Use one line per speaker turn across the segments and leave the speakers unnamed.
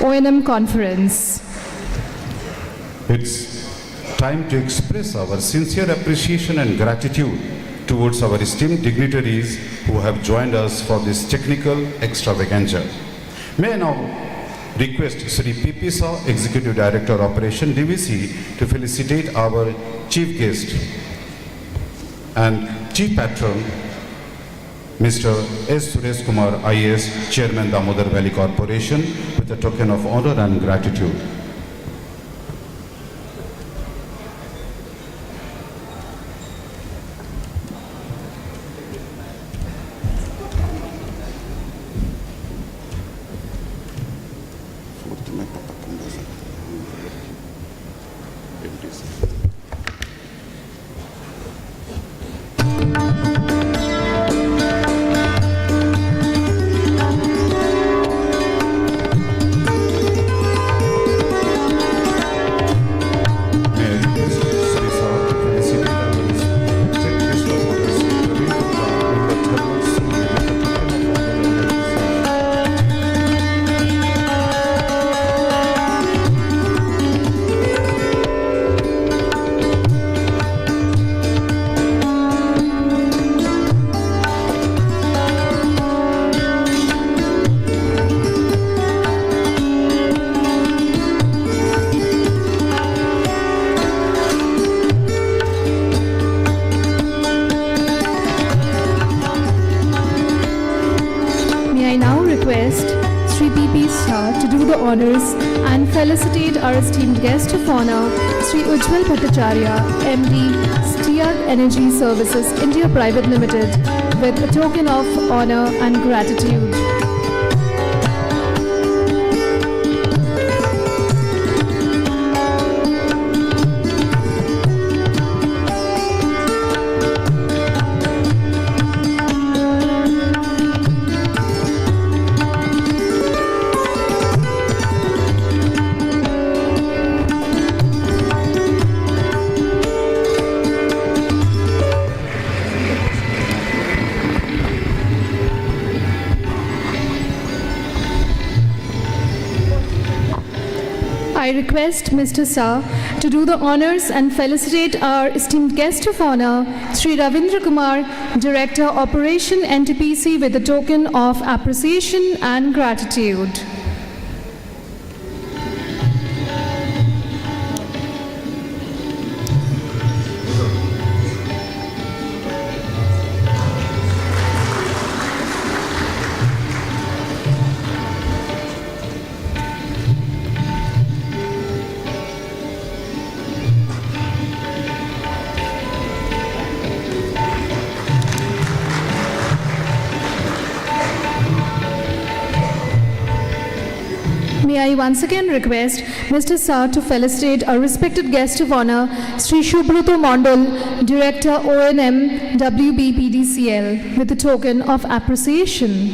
O&M Conference.
It's time to express our sincere appreciation and gratitude towards our esteemed dignitaries who have joined us for this technical extravaganza. May I now request Sri P.P. Saw, Executive Director Operation Dvc, to felicitate our Chief Guest and Chief Patron, Mr. S. Suresh Kumar, IAS, Chairman, Damodar Valley Corporation, with a token of honor and gratitude.
Honors and felicitate our esteemed guest of honor, Sri Ujjwal Bhattacharya, MD, Stiag Energy Services India Private Limited, with a token of honor and gratitude. I request Mr. Saw to do the honors and felicitate our esteemed guest of honor, Sri Ravindra Kumar, Director Operation NTPC, with a token of appreciation and gratitude. May I once again request Mr. Saw to felicitate our respected guest of honor, Sri Shubhruto Mondal, Director O&M WBPDCL, with a token of appreciation.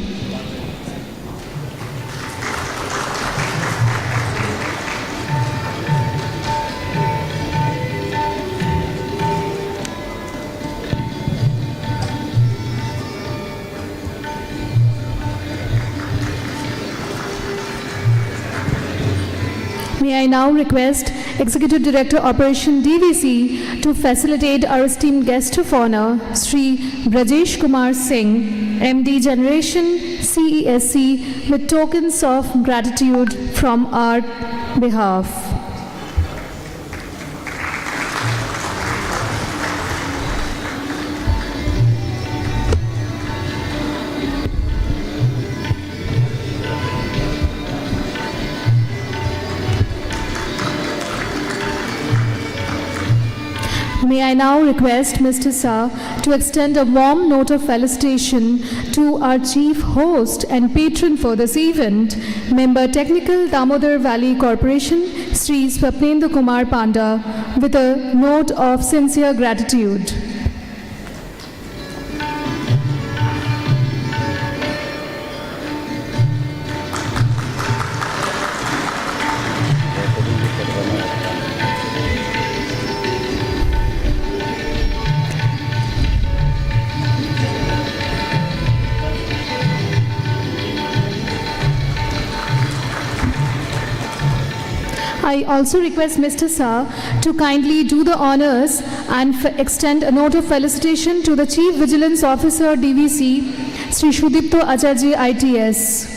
May I now request Executive Director Operation DVC to facilitate our esteemed guest of honor, Sri Brajesh Kumar Singh, MD Generation CESC, with tokens of gratitude from our behalf. May I now request Mr. Saw to extend a warm note of felicitation to our chief host and patron for this event, Member Technical Damodar Valley Corporation, Sri Swapnendra Kumar Panda, with a note of sincere gratitude. I also request Mr. Shah to kindly do the honors and extend a note of felicitation to the Chief Vigilance Officer DVC, Sri Shudipto Acharji ITS.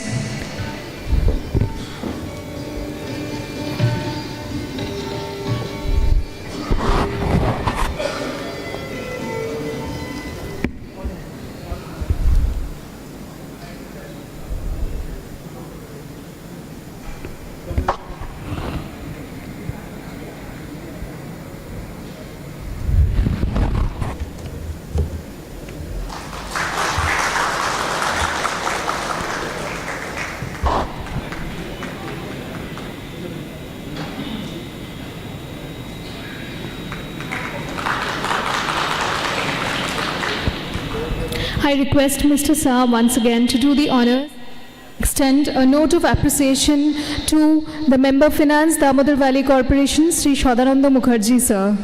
I request Mr. Shah once again to do the honors, extend a note of appreciation to the Member Finance, Damodar Valley Corporation, Sri Shodananda Mukherjee, sir.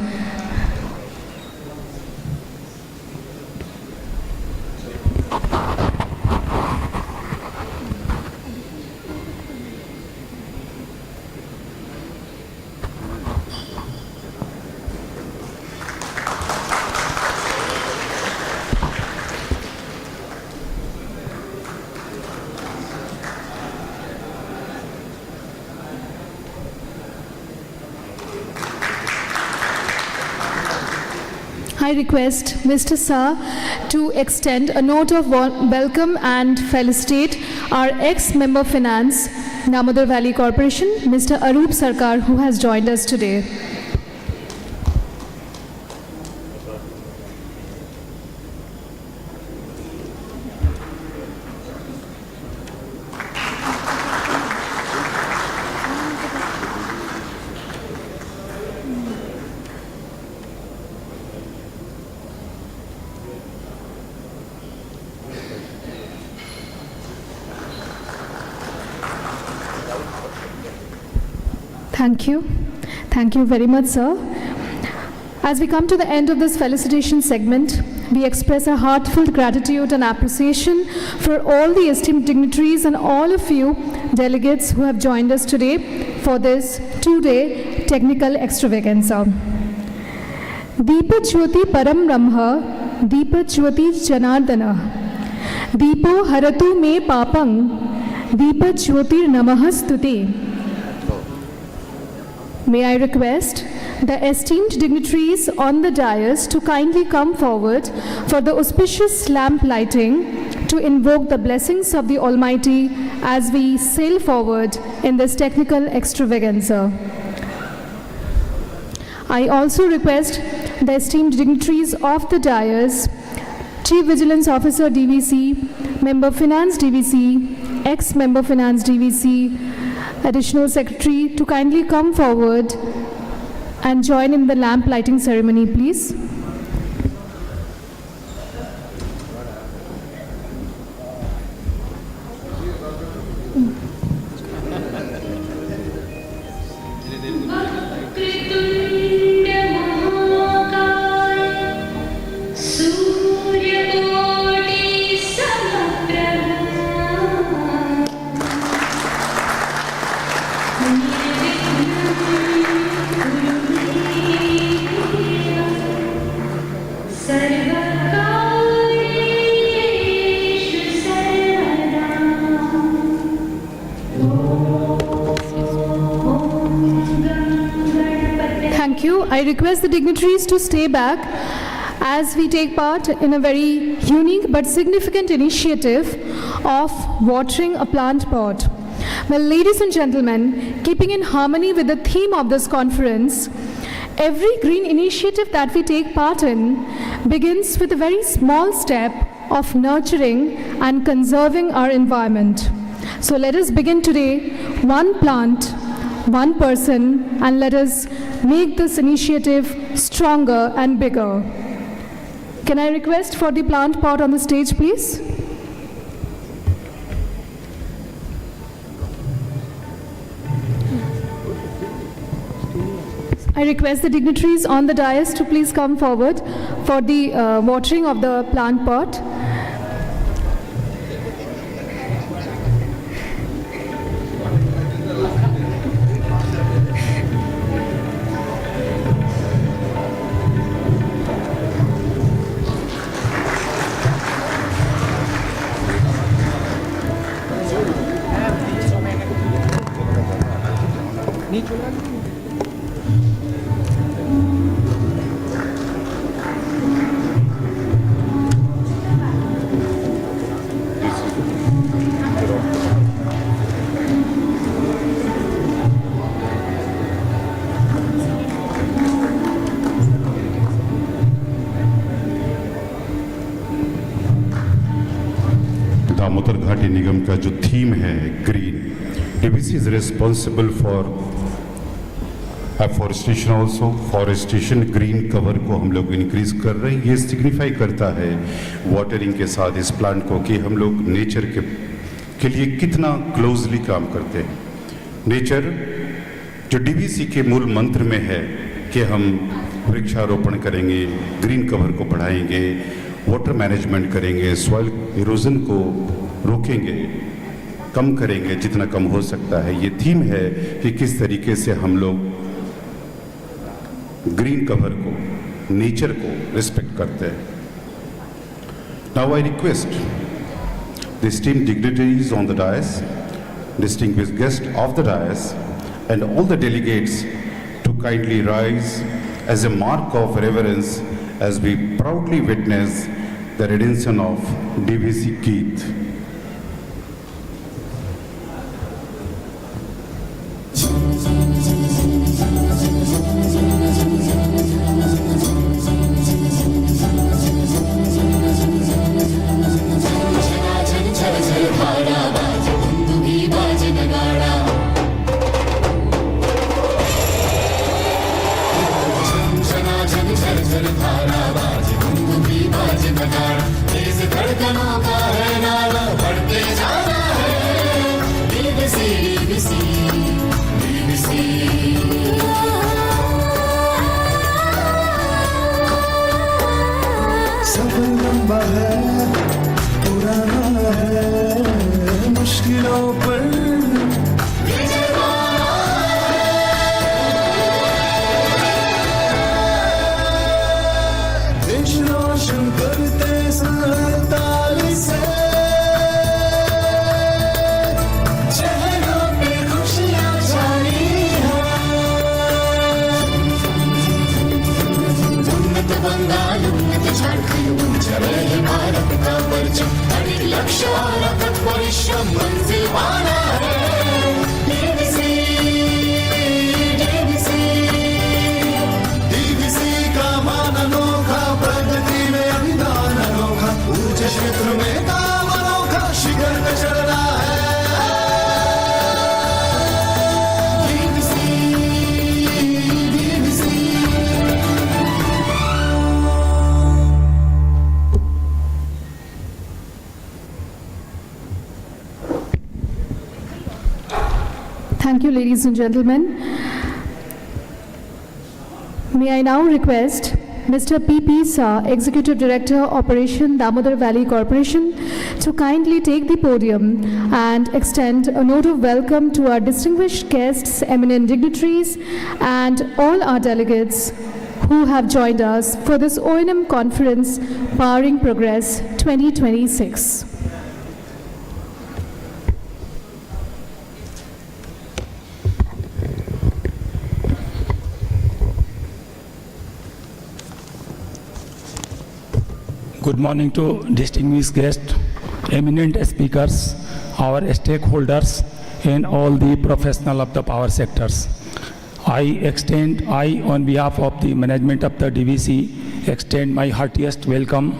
I request Mr. Shah to extend a note of welcome and felicitate our ex-member finance, Damodar Valley Corporation, Mr. Arup Sarkar, who has joined us today. Thank you. Thank you very much, sir. As we come to the end of this felicitation segment, we express our heartfelt gratitude and appreciation for all the esteemed dignitaries and all of you delegates who have joined us today for this two-day technical extravaganza. Deepa Jyoti Param Brahma, Deepa Jyoti Janardana, Deepo Haratu Me Papang, Deepa Jyotir Namahastute. May I request the esteemed dignitaries on the dais to kindly come forward for the auspicious lamp lighting to invoke the blessings of the Almighty as we sail forward in this technical extravaganza. I also request the esteemed dignitaries of the dais, Chief Vigilance Officer DVC, Member Finance DVC, ex-Member Finance DVC, Additional Secretary to kindly come forward and join in the lamp lighting ceremony, please. Thank you. I request the dignitaries to stay back as we take part in a very unique but significant initiative of watering a plant pot. Well, ladies and gentlemen, keeping in harmony with the theme of this conference, every green initiative that we take part in begins with a very small step of nurturing and conserving our environment. So let us begin today, one plant, one person, and let us make this initiative stronger and bigger. Can I request for the plant pot on the stage, please? I request the dignitaries on the dais to please come forward for the watering of the plant pot.
Damodar घाटी निगम का जो theme है green, DVC is responsible for afforestation also. Forestation green cover को हम लोग increase कर रहे हैं। ये सिग्निफाई करता है वाटरिंग के साथ इस प्लांट को कि हम लोग नेचर के लिए कितना क्लोजली काम करते हैं। नेचर जो डीवीसी के मूल मंत्र में है कि हम वृक्षारोपण करेंगे, ग्रीन कवर को बढ़ाएंगे, वाटर मैनेजमेंट करेंगे, सॉइल इरोजन को रोकेंगे, कम करेंगे जितना कम हो सकता है। ये थीम है कि किस तरीके से हम लोग ग्रीन कवर को, नेचर को रिस्पेक्ट करते हैं। Now I request the esteemed dignitaries on the dais, distinguished guests of the dais, and all the delegates to kindly rise as a mark of reverence as we proudly witness the redemption of DVC Keith.
सफर लंबा है, पुराना है, मुश्किलों पर देश रोशन करते सरताली से, चेहरों पे खुशियां छाई हैं। उन्नत बंगाल, उन्नत झारखंड, उज्जवल है भारत का परचम, अनेक लक्ष्य और अथक परिश्रम मंजिल पाना है। डीवीसी, डीवीसी, डीवीसी का मान अनोखा, प्रगति में अभिदान अनोखा, ऊर्जा क्षेत्र में काम अनोखा, शिखर पे चढ़ना है। DVC, DVC.
Thank you, ladies and gentlemen. May I now request Mr. P.P. Shah, Executive Director, Operation Damodar Valley Corporation, to kindly take the podium and extend a note of welcome to our distinguished guests, eminent dignitaries, and all our delegates who have joined us for this O&M conference, Powering Progress 2026.
Good morning to distinguished guests, eminent speakers, our stakeholders, and all the professionals of the power sectors. I, on behalf of the management of the DVC, extend my heartiest welcome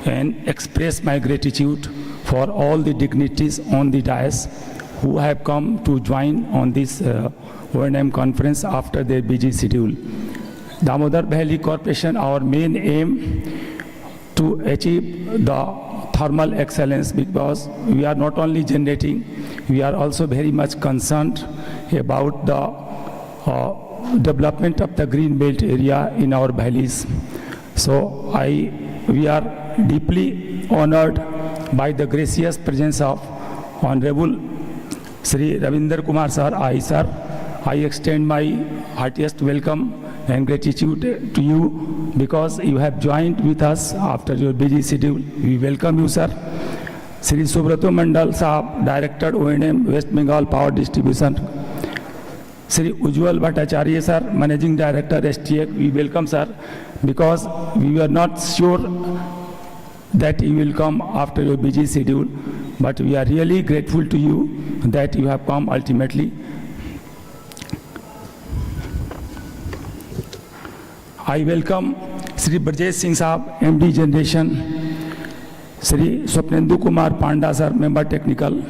and express my gratitude for all the dignitaries on the dais who have come to join on this O&M conference after their busy schedule. Damodar Valley Corporation, our main aim to achieve the thermal excellence, because we are not only generating, we are also very much concerned about the development of the green belt area in our valleys. So we are deeply honored by the gracious presence of Honorable Sri Ravinder Kumar sir, sir. I extend my heartiest welcome and gratitude to you because you have joined with us after your busy schedule. We welcome you, sir. Sri Subrato Mandal Sahab, Director O&M, West Bengal Power Distribution. Sri Ujjwal Bhattacharya sir, Managing Director STF, we welcome sir, because we were not sure that you will come after your busy schedule, but we are really grateful to you that you have come ultimately. I welcome Sri Brajesh Singh Saab, MD Generation, Sri Swapnendu Kumar Panda sir, Member Technical,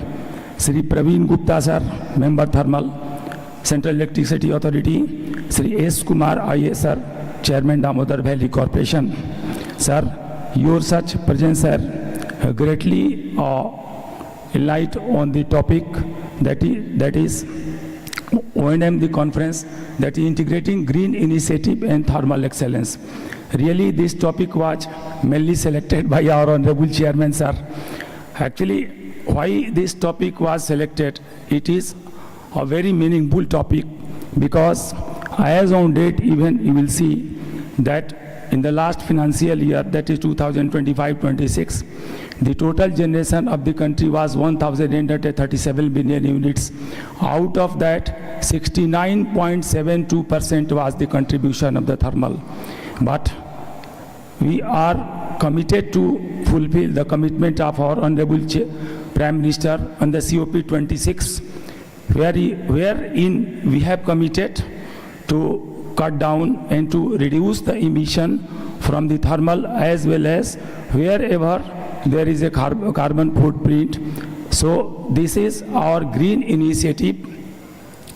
Sri Praveen Gupta sir, Member Thermal, Central Electricity Authority, Sri S. Kumar IAS sir, Chairman Damodar Valley Corporation. Sir, your such presence sir greatly enlight on the topic that is O&M, the conference that is integrating green initiative and thermal excellence. Really, this topic was mainly selected by our Honorable Chairman, sir. Actually, why this topic was selected, it is a very meaningful topic, because as on date, even you will see that in the last financial year, that is 2025-26, the total generation of the country was 1,837 billion units. Out of that, 69.72% was the contribution of the thermal. But we are committed to fulfill the commitment of our Honorable Prime Minister on the COP26, wherein we have committed to cut down and to reduce the emission from the thermal, as well as wherever there is a carbon footprint. So this is our green initiative,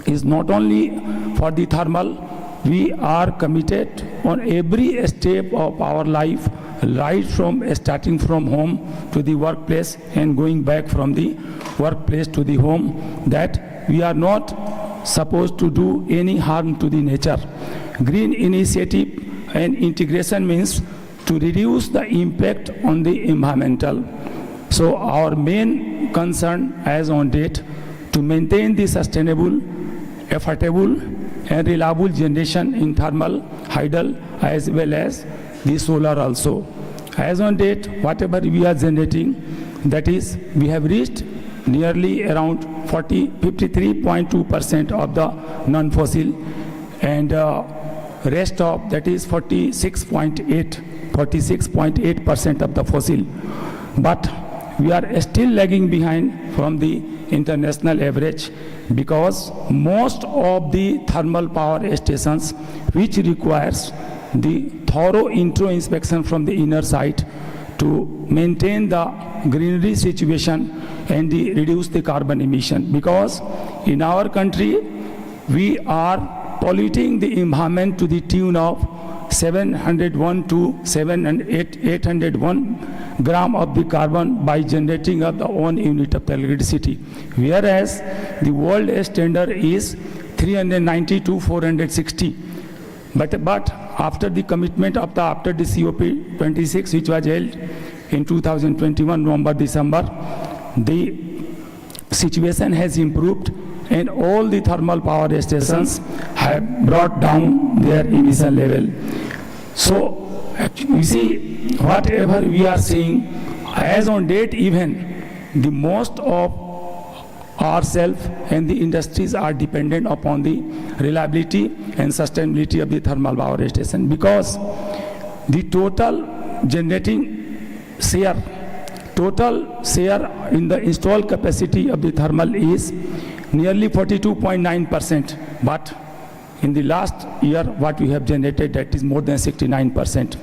is not only for the thermal. We are committed on every step of our life, right from starting from home to the workplace and going back from the workplace to the home, that we are not supposed to do any harm to the nature. Green initiative and integration means to reduce the impact on the environmental. So our main concern as on date, to maintain the sustainable, affordable and reliable generation in thermal, hydel, as well as the solar also. As on date, whatever we are generating, that is, we have reached nearly around 53.2% of the non-fossil, and rest of that is 46.8% of the fossil. But we are still lagging behind from the international average, because most of the thermal power stations, which requires the thorough intro inspection from the inner side to maintain the greenery situation and reduce the carbon emission, because in our country we are polluting the environment to the tune of 701 to 801 gram of the carbon by generating of the 1 unit of electricity, whereas the world standard is 390 to 460. But after the commitment of after the COP26, which was held in 2021 November December, the situation has improved, and all the thermal power stations have brought down their emission level. So actually, you see, whatever we are seeing, as on date, even the most of ourselves and the industries are dependent upon the reliability and sustainability of the thermal power station, because the total generating share in the installed capacity of the thermal is nearly 42.9%, but in the last year what we have generated, that is more than 69%.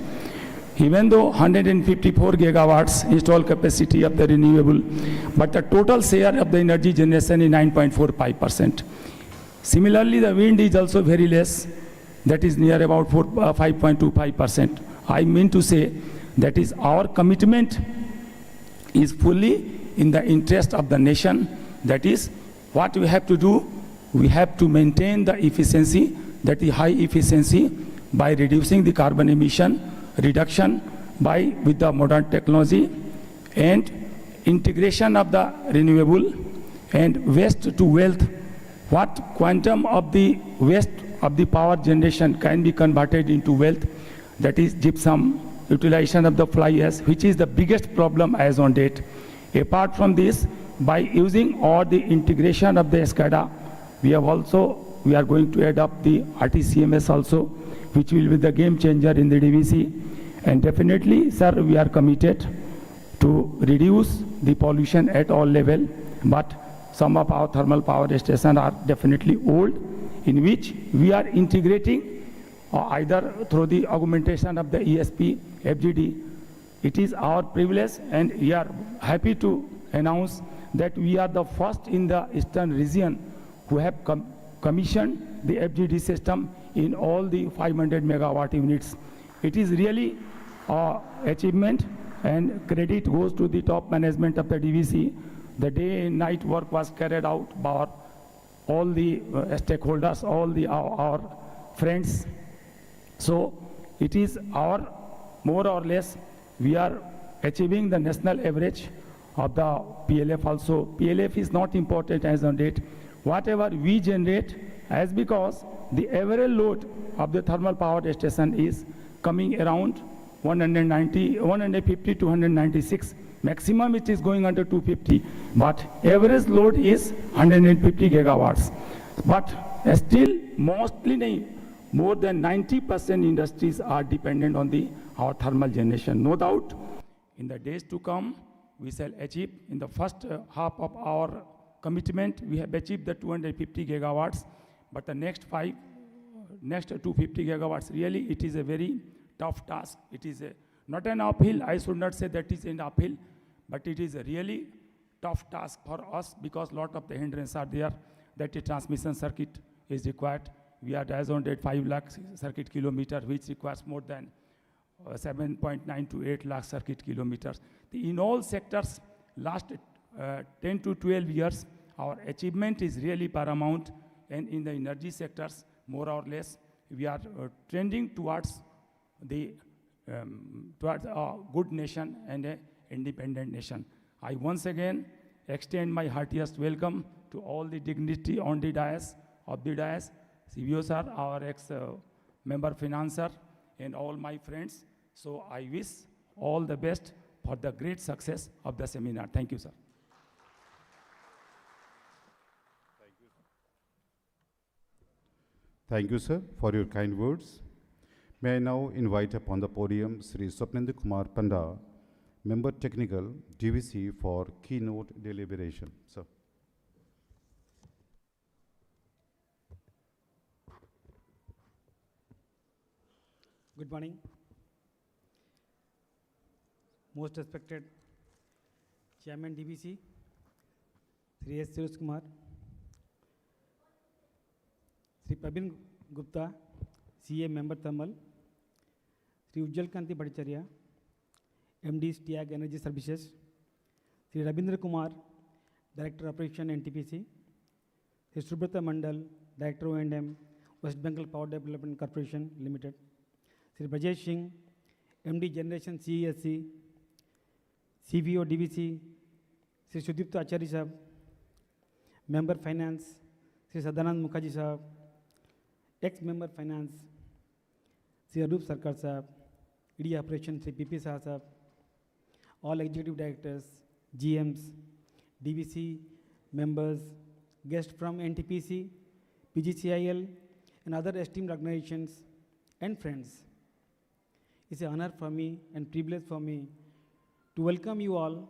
Even though 154 gigawatts installed capacity of the renewable, but the total share of the energy generation is 9.45%. Similarly, the wind is also very less, that is near about 5.25%. I mean to say, that is our commitment is fully in the interest of the nation. That is what we have to do. We have to maintain the efficiency, that is high efficiency, by reducing the carbon emission reduction with the modern technology, and integration of the renewable and waste to wealth. What quantum of the waste of the power generation can be converted into wealth, that is gypsum, utilization of the fly ash, which is the biggest problem as on date. Apart from this, by using all the integration of the SCADA, we have also we are going to adopt the RTCMS also, which will be the game changer in the DVC. And definitely, sir, we are committed to reduce the pollution at all level, but some of our thermal power stations are definitely old, in which we are integrating either through the augmentation of the ESP, FGD. It is our privilege, and we are happy to announce that we are the first in the eastern region who have commissioned the FGD system in all the 500 megawatt units. It is really an achievement, and credit goes to the top management of the DVC. The day and night work was carried out by all the stakeholders, all our friends. So it is our, more or less, we are achieving the national average of the PLF also. PLF is not important as on date. Whatever we generate, as because the average load of the thermal power station is coming around 150 to 196. Maximum it is going under 250, but average load is 150 gigawatts. But still, mostly more than 90% industries are dependent on our thermal generation. No doubt, in the days to come, we shall achieve. In the first half of our commitment, we have achieved the 250 gigawatts, but the next 250 gigawatts, really, it is a very tough task. It is not an uphill. I should not say that it is an uphill, but it is a really tough task for us, because a lot of the hindrances are there, that the transmission circuit is required. We are as on date 5 lakh circuit kilometer, which requires more than 7.9 to 8 lakh circuit kilometers. In all sectors, last 10 to 12 years, our achievement is really paramount, and in the energy sectors, more or less, we are trending towards a good nation and an independent nation. I once again extend my heartiest welcome to all the dignity on the dais, CBO sir, our ex-member financer, and all my friends. So I wish all the best for the great success of the seminar. Thank you, sir.
Thank you, sir, for your kind words. May I now invite upon the podium Sri Swapnendra Kumar Panda, Member Technical, DVC, for keynote deliberation. Sir.
Good morning. Most respected Chairman DVC, Sri S. Suresh Kumar, Sri Prabin Gupta, CA Member Thermal, Sri Ujjal Kanti Bhattacharya, MD STIAG Energy Services, Sri Rabindra Kumar, Director Operation NTPC, Sri Subrata Mandal, Director O&M, West Bengal Power Development Corporation Limited, Sri Brajesh Singh, MD Generation CESC, CVO DVC, Sri Sudipta Acharya Sahab, Member Finance, Sri Sadanand Mukherjee Sahab, ex-member Finance, Sri Arup Sarkar Sahab, ED Operation Sri PP Shah Sahab, all Executive Directors, GMs, DVC members, guests from NTPC, PGCIL, and other esteemed organizations, and friends. It's an honor for me and privilege for me to welcome you all.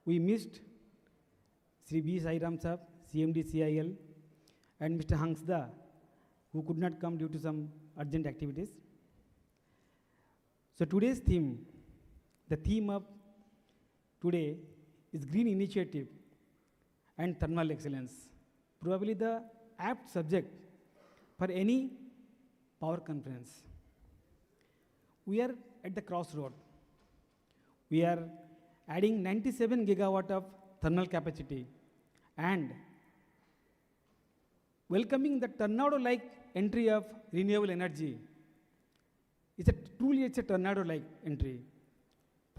We missed Sri B. Sairam Sahab, CMD CIL, and Mr. Hangsda, who could not come due to some urgent activities. So today's theme, the theme of today is Green Initiative and Thermal Excellence. Probably the apt subject for any power conference. We are at the crossroad. We are adding 97 gigawatt of thermal capacity and welcoming the tornado-like entry of renewable energy. It's a tornado-like entry.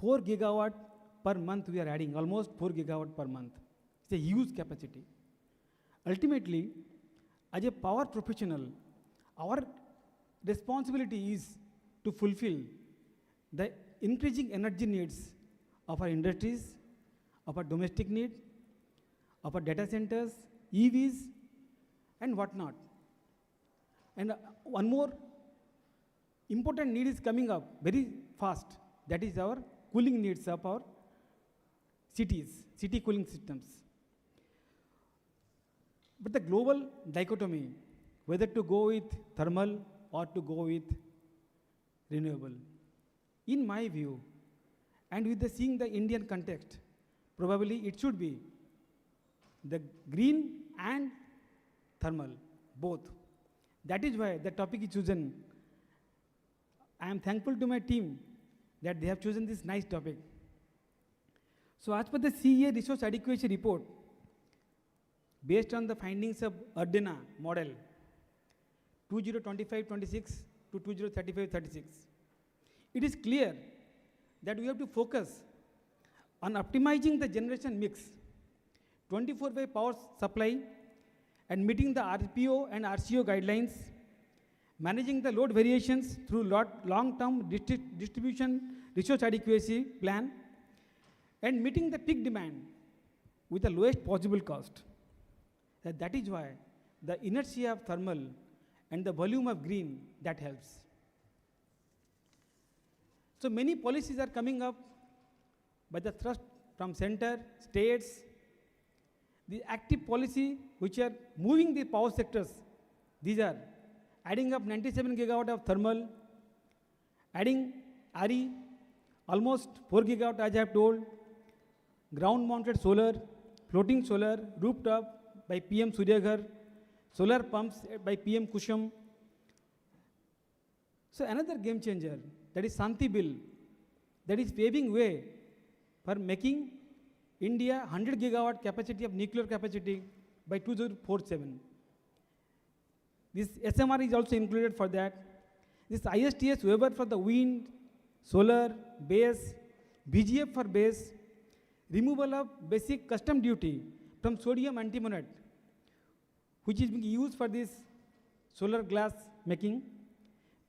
4 gigawatt per month we are adding, almost 4 gigawatt per month. It's a huge capacity. Ultimately, as a power professional, our responsibility is to fulfill the increasing energy needs of our industries, of our domestic need, of our data centers, EVs, and whatnot. And one more important need is coming up very fast. That is our cooling needs of our cities, city cooling systems. But the global dichotomy, whether to go with thermal or to go with renewable, in my view, and with the seeing the Indian context, probably it should be the green and thermal, both. That is why the topic is chosen. I am thankful to my team that they have chosen this nice topic. So as per the CEA Resource Adequacy Report, based on the findings of Ardena model 2025-26 to 2035-36, it is clear that we have to focus on optimizing the generation mix, 24/5 power supply, and meeting the RPO and RCO guidelines, managing the load variations through long-term distribution resource adequacy plan, and meeting the peak demand with the lowest possible cost. That is why the inertia of thermal and the volume of green, that helps. So many policies are coming up by the thrust from center, states, the active policy which are moving the power sectors. These are adding up 97 gigawatt of thermal, adding RE, almost 4 gigawatt as I have told, ground mounted solar, floating solar, rooftop by PM Suryaghar, solar pumps by PM Kusham. So another game changer, that is Santi Bill, that is paving way for making India 100 gigawatt capacity of nuclear capacity by 2047. This SMR is also included for that. This ISTS waiver for the wind, solar, base, BGF for base, removal of basic custom duty from sodium antimonate, which is being used for this solar glass making,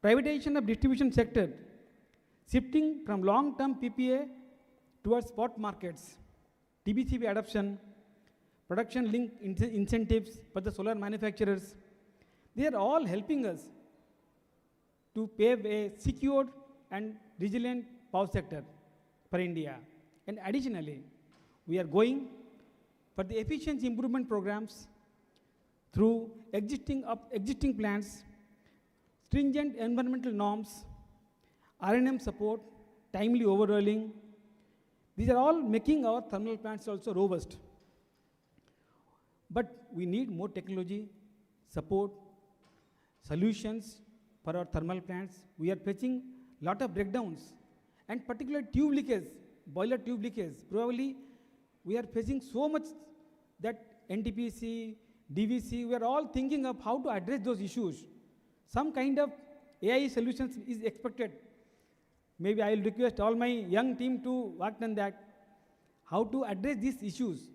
privatization of distribution sector, shifting from long-term PPA towards spot markets, TBCB adoption, production-linked incentives for the solar manufacturers. They are all helping us to pave a secure and resilient power sector for India. And additionally, we are going for the efficiency improvement programs through existing plants, stringent environmental norms, R&M support, timely overhauling. These are all making our thermal plants also robust. But we need more technology, support, solutions for our thermal plants. We are facing a lot of breakdowns, and particularly tube leakage, boiler tube leakage. Probably we are facing so much that NTPC, DVC, we are all thinking of how to address those issues. Some kind of AI solutions is expected. Maybe I will request all my young team to work on that, how to address these issues.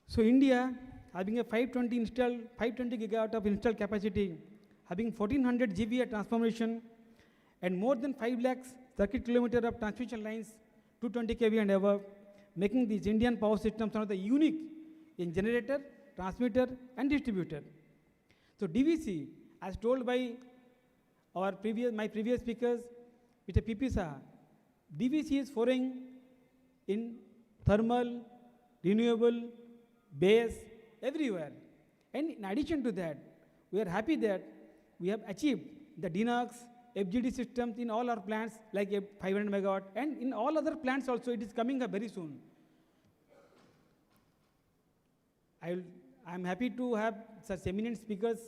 So India, having a 520 gigawatt of installed capacity, having 1400 GVA transformation, and more than 5 lakhs circuit kilometer of transmission lines, 220 kV and above, making these Indian power systems one of the unique in generator, transmitter, and distributor. So DVC, as told by my previous speakers, Mr. PP Saha, DVC is foraying in thermal, renewable, base, everywhere. And in addition to that, we are happy that we have achieved the DINOX, FGD systems in all our plants, like a 500 megawatt, and in all other plants also, it is coming up very soon. I'm happy to have such eminent speakers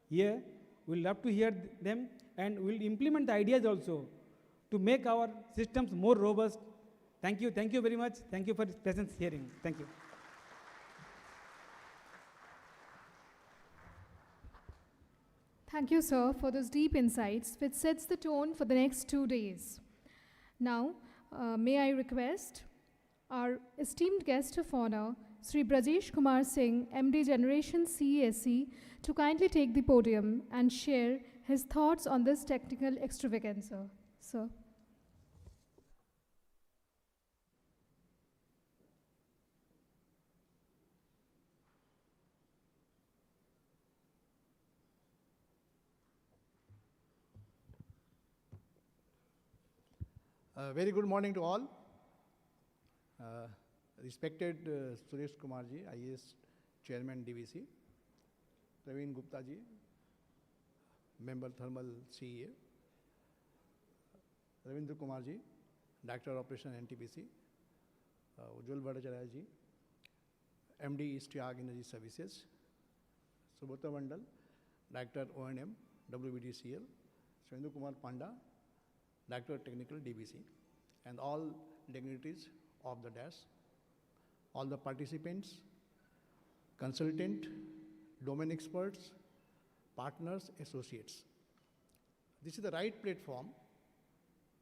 here. We'll love to hear them, and we'll implement the ideas also to make our systems more robust. Thank you very much. Thank you for this presence hearing. Thank you.
Thank you, sir, for those deep insights, which sets the tone for the next 2 days. Now, may I request our esteemed guest of honor, Sri Brajesh Kumar Singh, MD Generation CESE, to kindly take the podium and share his thoughts on this technical extravaganza. Sir.
Very good morning to all. Respected Suresh Kumar ji, IAS Chairman DVC, Praveen Gupta ji, Member Thermal CEA, Ravindra Kumar ji, Director Operation NTPC, Ujjwal Bhattacharya ji, MD East Tiag Energy Services, Subhota Mandal, Director O&M, WBDCL, Swendu Kumar Panda, Director Technical DBC, and all dignitaries of the DAS, all the participants, consultant, domain experts, partners, associates. This is the right platform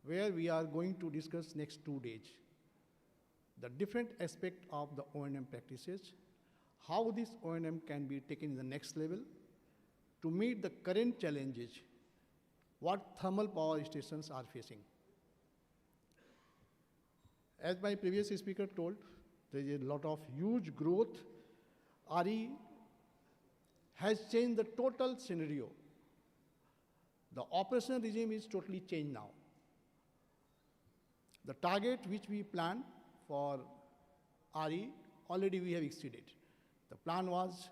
where we are going to discuss next 2 days the different aspect of the O&M practices, how this O&M can be taken to the next level to meet the current challenges what thermal power stations are facing. As my previous speaker told, there is a lot of huge growth. RE has changed the total scenario. The operational regime is totally changed now. The target which we planned for RE, already we have exceeded. The plan was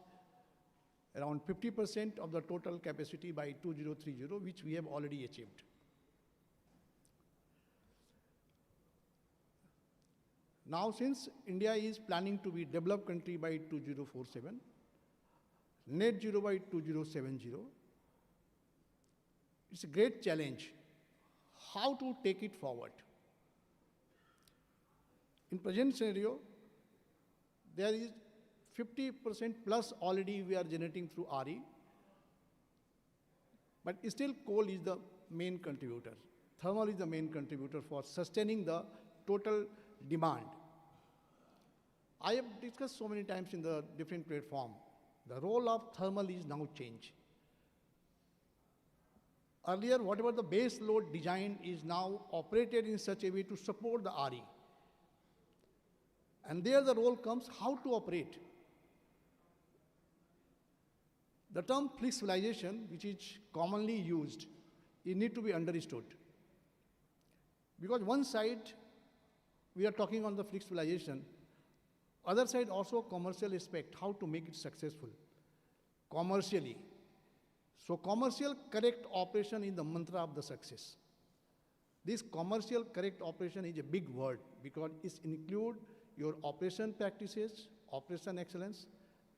around 50% of the total capacity by 2030, which we have already achieved. Now, since India is planning to be developed country by 2047, net zero by 2070, it's a great challenge how to take it forward. In present scenario, there is 50% plus already we are generating through RE, but still coal is the main contributor. Thermal is the main contributor for sustaining the total demand. I have discussed so many times in the different platform, the role of thermal is now changed. Earlier, whatever the base load design is now operated in such a way to support the RE. And there the role comes how to operate. The term flexibilization, which is commonly used, it need to be understood. Because one side, we are talking on the flexibilization, other side also commercial aspect, how to make it successful, commercially. So commercial correct operation is the mantra of the success. This commercial correct operation is a big word because it includes your operation practices, operation excellence,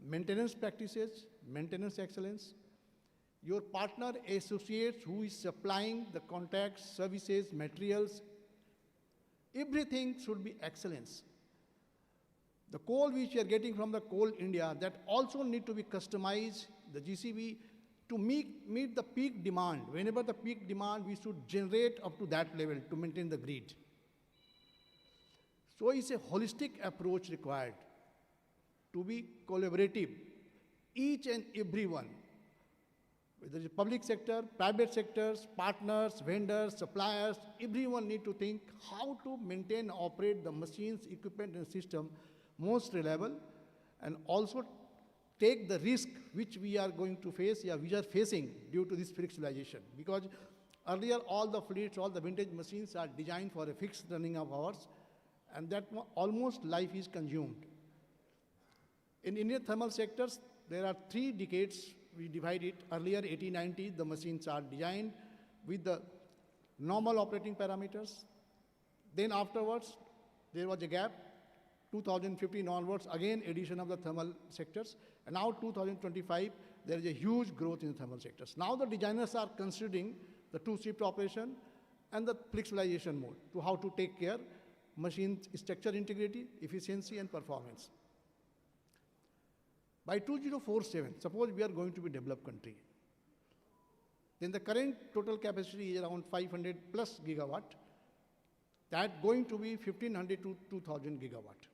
maintenance practices, maintenance excellence, your partner associates who is supplying the contracts, services, materials, everything should be excellence. The coal which we are getting from the Coal India, that also need to be customized, the GCB, to meet the peak demand. Whenever the peak demand, we should generate up to that level to maintain the grid. So it's a holistic approach required to be collaborative. Each and everyone, whether it's public sector, private sectors, partners, vendors, suppliers, everyone need to think how to maintain, operate the machines, equipment and system most reliable, and also take the risk which we are going to face, we are facing due to this flexibilization. Because earlier all the fleets, all the vintage machines are designed for a fixed running of hours, and that almost life is consumed. In Indian thermal sectors, there are 3 decades we divide it. Earlier, 1890, the machines are designed with the normal operating parameters. Then afterwards, there was a gap. 2015 onwards, again addition of the thermal sectors. And now 2025, there is a huge growth in the thermal sectors. Now the designers are considering the 2-shift operation and the flexibilization mode to how to take care machine structure integrity, efficiency and performance. By 2047, suppose we are going to be a developed country, then the current total capacity is around 500 plus gigawatt, that going to be 1500 to 2000 gigawatt.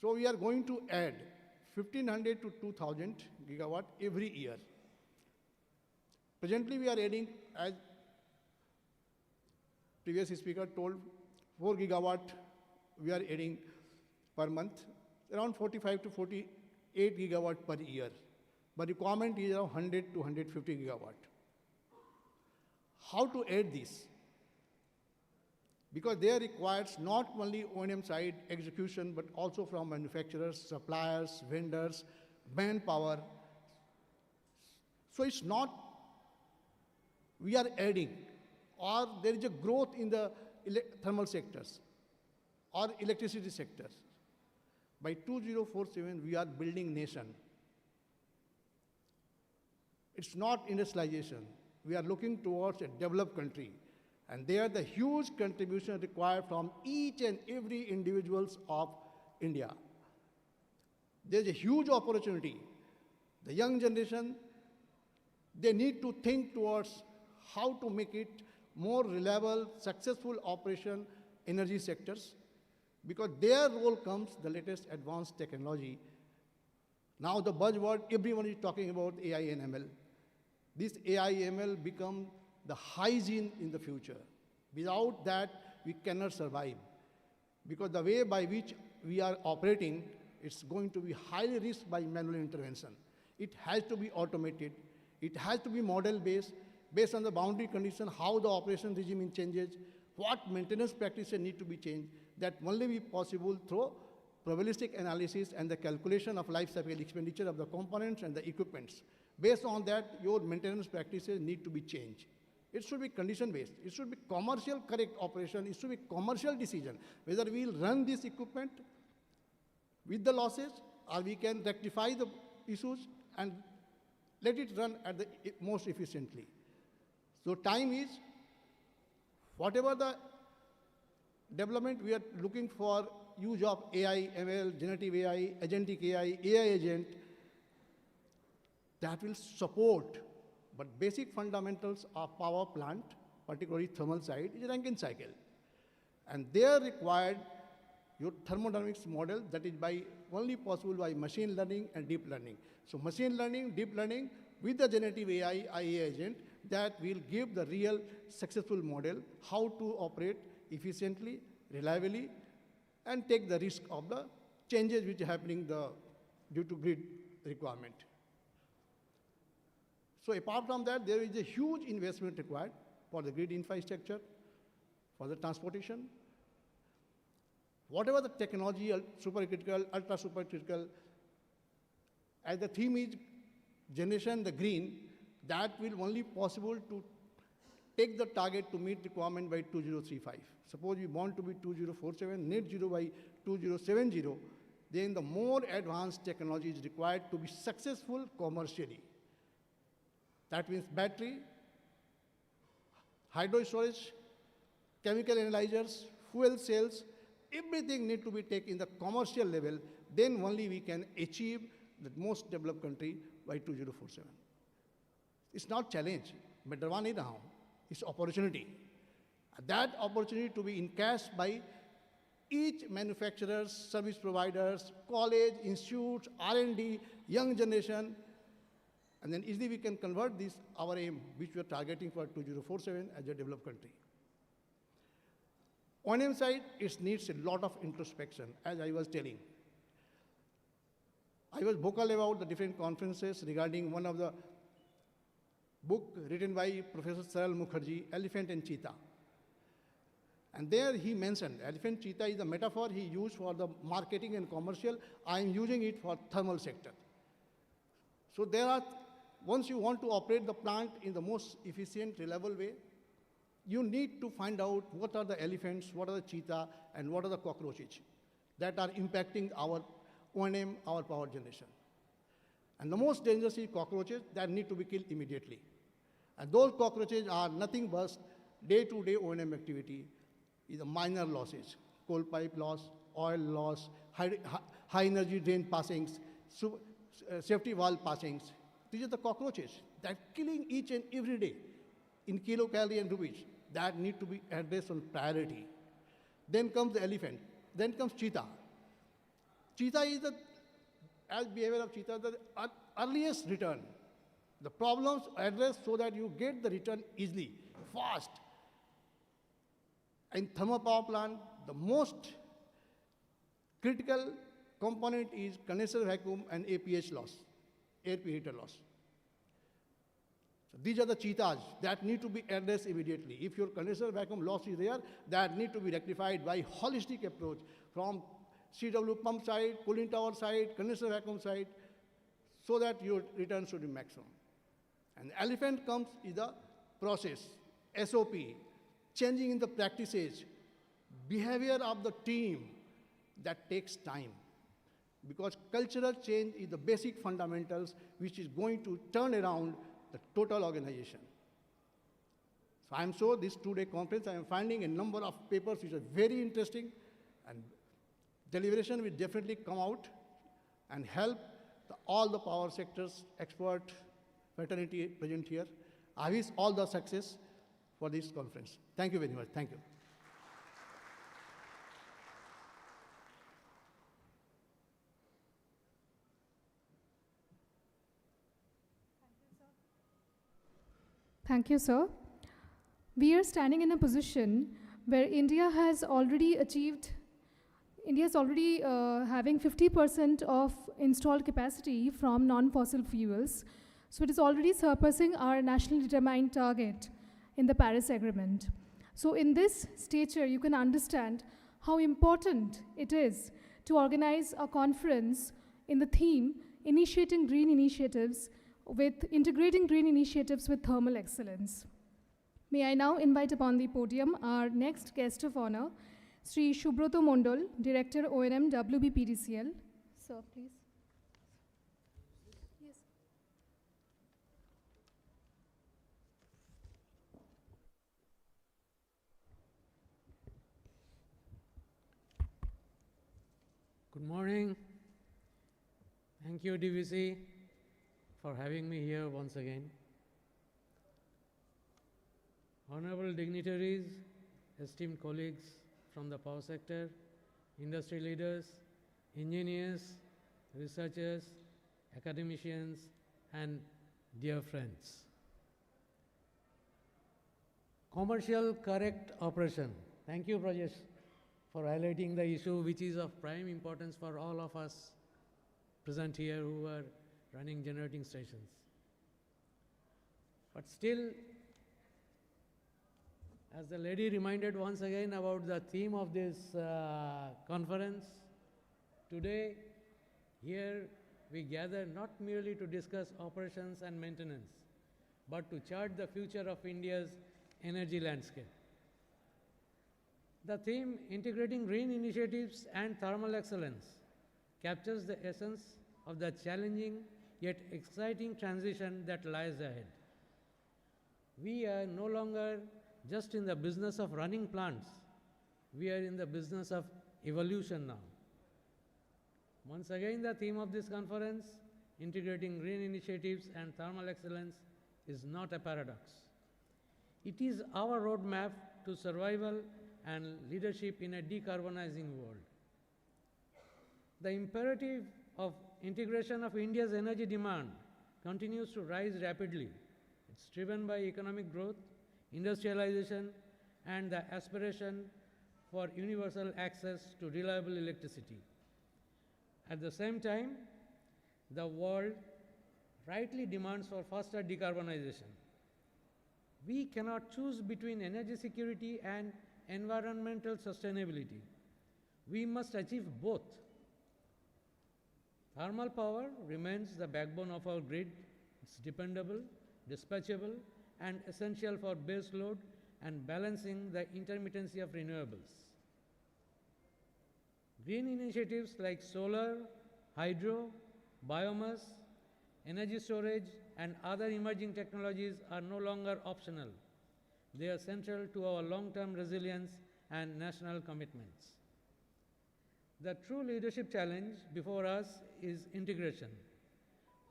So we are going to add 1500 to 2000 gigawatt every year. Presently we are adding, as previous speaker told, 4 gigawatt we are adding per month, around 45 to 48 gigawatt per year. But requirement is around 100 to 150 gigawatt. How to add this? because there requires not only O&M side execution, but also from manufacturers, suppliers, vendors, manpower. So it's not we are adding, or there is a growth in the thermal sectors or electricity sectors. By 2047, we are building nation. It's not industrialization. We are looking towards a developed country. And there the huge contribution required from each and every individuals of India. There's a huge opportunity. The young generation, they need to think towards how to make it more reliable, successful operation energy sectors, because their role comes the latest advanced technology. Now the buzzword, everyone is talking about AI and ML. This AI ML become the hygiene in the future. Without that, we cannot survive. Because the way by which we are operating, it's going to be highly risked by manual intervention. It has to be automated. It has to be model-based, based on the boundary condition, how the operation regime changes, what maintenance practices need to be changed. That only be possible through probabilistic analysis and the calculation of life cycle expenditure of the components and the equipments. Based on that, your maintenance practices need to be changed. It should be condition-based. It should be commercial correct operation. It should be commercial decision, whether we will run this equipment with the losses or we can rectify the issues and let it run at the most efficiently. So time is, whatever the development we are looking for, use of AI, ML, generative AI, agentic AI, AI agent, that will support. But basic fundamentals of power plant, particularly thermal side, is Rankine cycle. And they are required your thermodynamics model that is only possible by machine learning and deep learning. So machine learning, deep learning with the generative AI, IA agent, that will give the real successful model, how to operate efficiently, reliably, and take the risk of the changes which are happening due to grid requirement. So apart from that, there is a huge investment required for the grid infrastructure, for the transportation. Whatever the technology, supercritical, ultra supercritical, as the theme is generation, the green, that will only possible to take the target to meet requirement by 2035. Suppose we want to be 2047, net zero by 2070, then the more advanced technology is required to be successful commercially. That means battery, hydro storage, chemical analyzers, fuel cells, everything need to be taken in the commercial level, then only we can achieve the most developed country by 2047. It's not challenge, but it's opportunity. That opportunity to be encashed by each manufacturers, service providers, college, institutes, R&D, young generation, and then easily we can convert this, our aim, which we are targeting for 2047 as a developed country. On M side, it needs a lot of introspection, as I was telling. I was vocal about the different conferences regarding one of the book written by Professor Saral Mukherjee, Elephant and Cheetah. And there he mentioned, elephant cheetah is a metaphor he used for the marketing and commercial. I am using it for thermal sector. So there are, once you want to operate the plant in the most efficient, reliable way, you need to find out what are the elephants, what are the cheetah, and what are the cockroaches that are impacting our O&M, our power generation. And the most dangerous is cockroaches that need to be killed immediately. And those cockroaches are nothing but day-to-day O&M activity, is the minor losses, coal pipe loss, oil loss, high energy drain passings, safety valve passings. These are the cockroaches that are killing each and every day in kilocalorie and rupees. That need to be addressed on priority. Then comes the elephant. Then comes cheetah. Cheetah is as behavior of cheetah, the earliest return. The problems addressed so that you get the return easily, fast. In thermal power plant, the most critical component is condenser vacuum and APH loss, air preheater loss. So these are the cheetahs that need to be addressed immediately. If your condenser vacuum loss is there, that need to be rectified by holistic approach from CW pump side, cooling tower side, condenser vacuum side, so that your return should be maximum. And the elephant comes is the process, SOP, changing in the practices, behavior of the team, that takes time. Because cultural change is the basic fundamentals which is going to turn around the total organization. So I'm sure this two-day conference, I am finding a number of papers which are very interesting, and deliberation will definitely come out and help all the power sectors, expert fraternity present here. I wish all the success for this conference. Thank you very much. Thank you.
Thank you, sir. We are standing in a position where India is already having 50% of installed capacity from non-fossil fuels. So it is already surpassing our nationally determined target in the Paris Agreement. So in this stature, you can understand how important it is to organize a conference in the theme, initiating green initiatives with integrating green initiatives with thermal excellence. May I now invite upon the podium our next guest of honor, Sri Shubroto Mondol, Director O&M WBPDCL. Sir, please. Yes.
Good morning. Thank you, DVC, for having me here once again. Honorable dignitaries, esteemed colleagues from the power sector, industry leaders, engineers, researchers, academicians, and dear friends. Commercial correct operation. Thank you, Rajesh, for highlighting the issue which is of prime importance for all of us present here who are running generating stations. But still, as the lady reminded once again about the theme of this conference, today here we gather not merely to discuss operations and maintenance, but to chart the future of India's energy landscape. The theme, integrating green initiatives and thermal excellence, captures the essence of the challenging yet exciting transition that lies ahead. We are no longer just in the business of running plants. We are in the business of evolution now. Once again, the theme of this conference, integrating green initiatives and thermal excellence, is not a paradox. It is our roadmap to survival and leadership in a decarbonizing world. The imperative of integration of India's energy demand continues to rise rapidly. It's driven by economic growth, industrialization, and the aspiration for universal access to reliable electricity. At the same time, the world rightly demands for faster decarbonization. We cannot choose between energy security and environmental sustainability. We must achieve both. Thermal power remains the backbone of our grid. It's dependable, dispatchable, and essential for base load and balancing the intermittency of renewables. Green initiatives like solar, hydro, biomass, energy storage, and other emerging technologies are no longer optional. They are central to our long-term resilience and national commitments. The true leadership challenge before us is integration.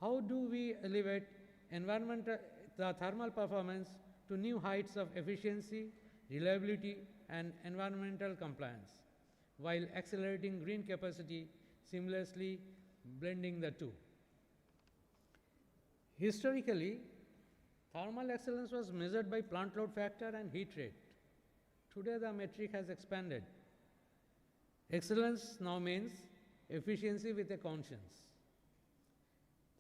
How do we elevate the thermal performance to new heights of efficiency, reliability, and environmental compliance, while accelerating green capacity, seamlessly blending the two? Historically, thermal excellence was measured by plant load factor and heat rate. Today, the metric has expanded. Excellence now means efficiency with a conscience.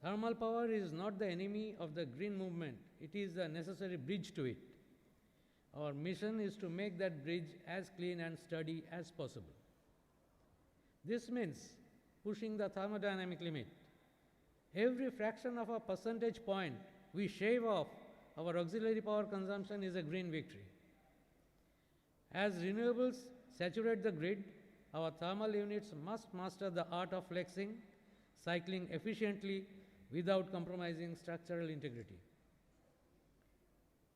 Thermal power is not the enemy of the green movement, it is a necessary bridge to it. Our mission is to make that bridge as clean and sturdy as possible. This means pushing the thermodynamic limit. Every fraction of a percentage point we shave off our auxiliary power consumption is a green victory. As renewables saturate the grid, our thermal units must master the art of flexing, cycling efficiently without compromising structural integrity.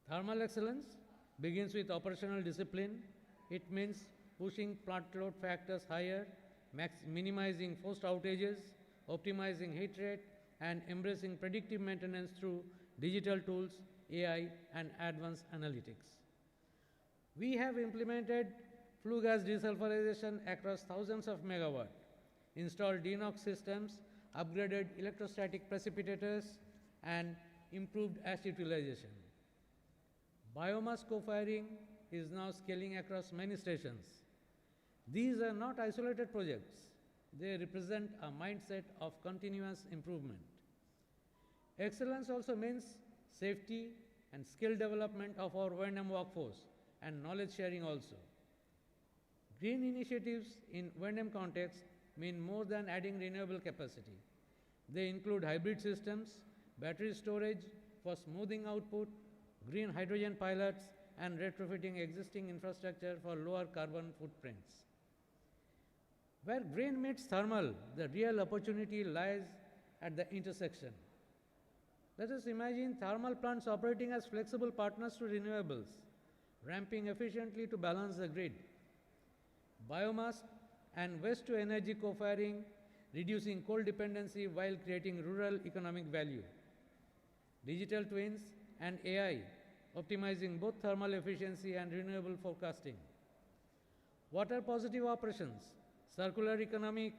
Thermal excellence begins with operational discipline. It means pushing plant load factors higher, minimizing forced outages, optimizing heat rate, and embracing predictive maintenance through digital tools, AI, and advanced analytics. We have implemented flue gas desulfurization across thousands of megawatts, installed DNOx systems, upgraded electrostatic precipitators, and improved ash utilization. Biomass co-firing is now scaling across many stations. These are not isolated projects. They represent a mindset of continuous improvement. Excellence also means safety and skill development of our O&M workforce and knowledge sharing also. Green initiatives in O&M context mean more than adding renewable capacity. They include hybrid systems, battery storage for smoothing output, green hydrogen pilots, and retrofitting existing infrastructure for lower carbon footprints. Where green meets thermal, the real opportunity lies at the intersection. Let us imagine thermal plants operating as flexible partners to renewables, ramping efficiently to balance the grid. Biomass and waste-to-energy co-firing, reducing coal dependency while creating rural economic value. Digital twins and AI, optimizing both thermal efficiency and renewable forecasting. Water positive operations, circular economic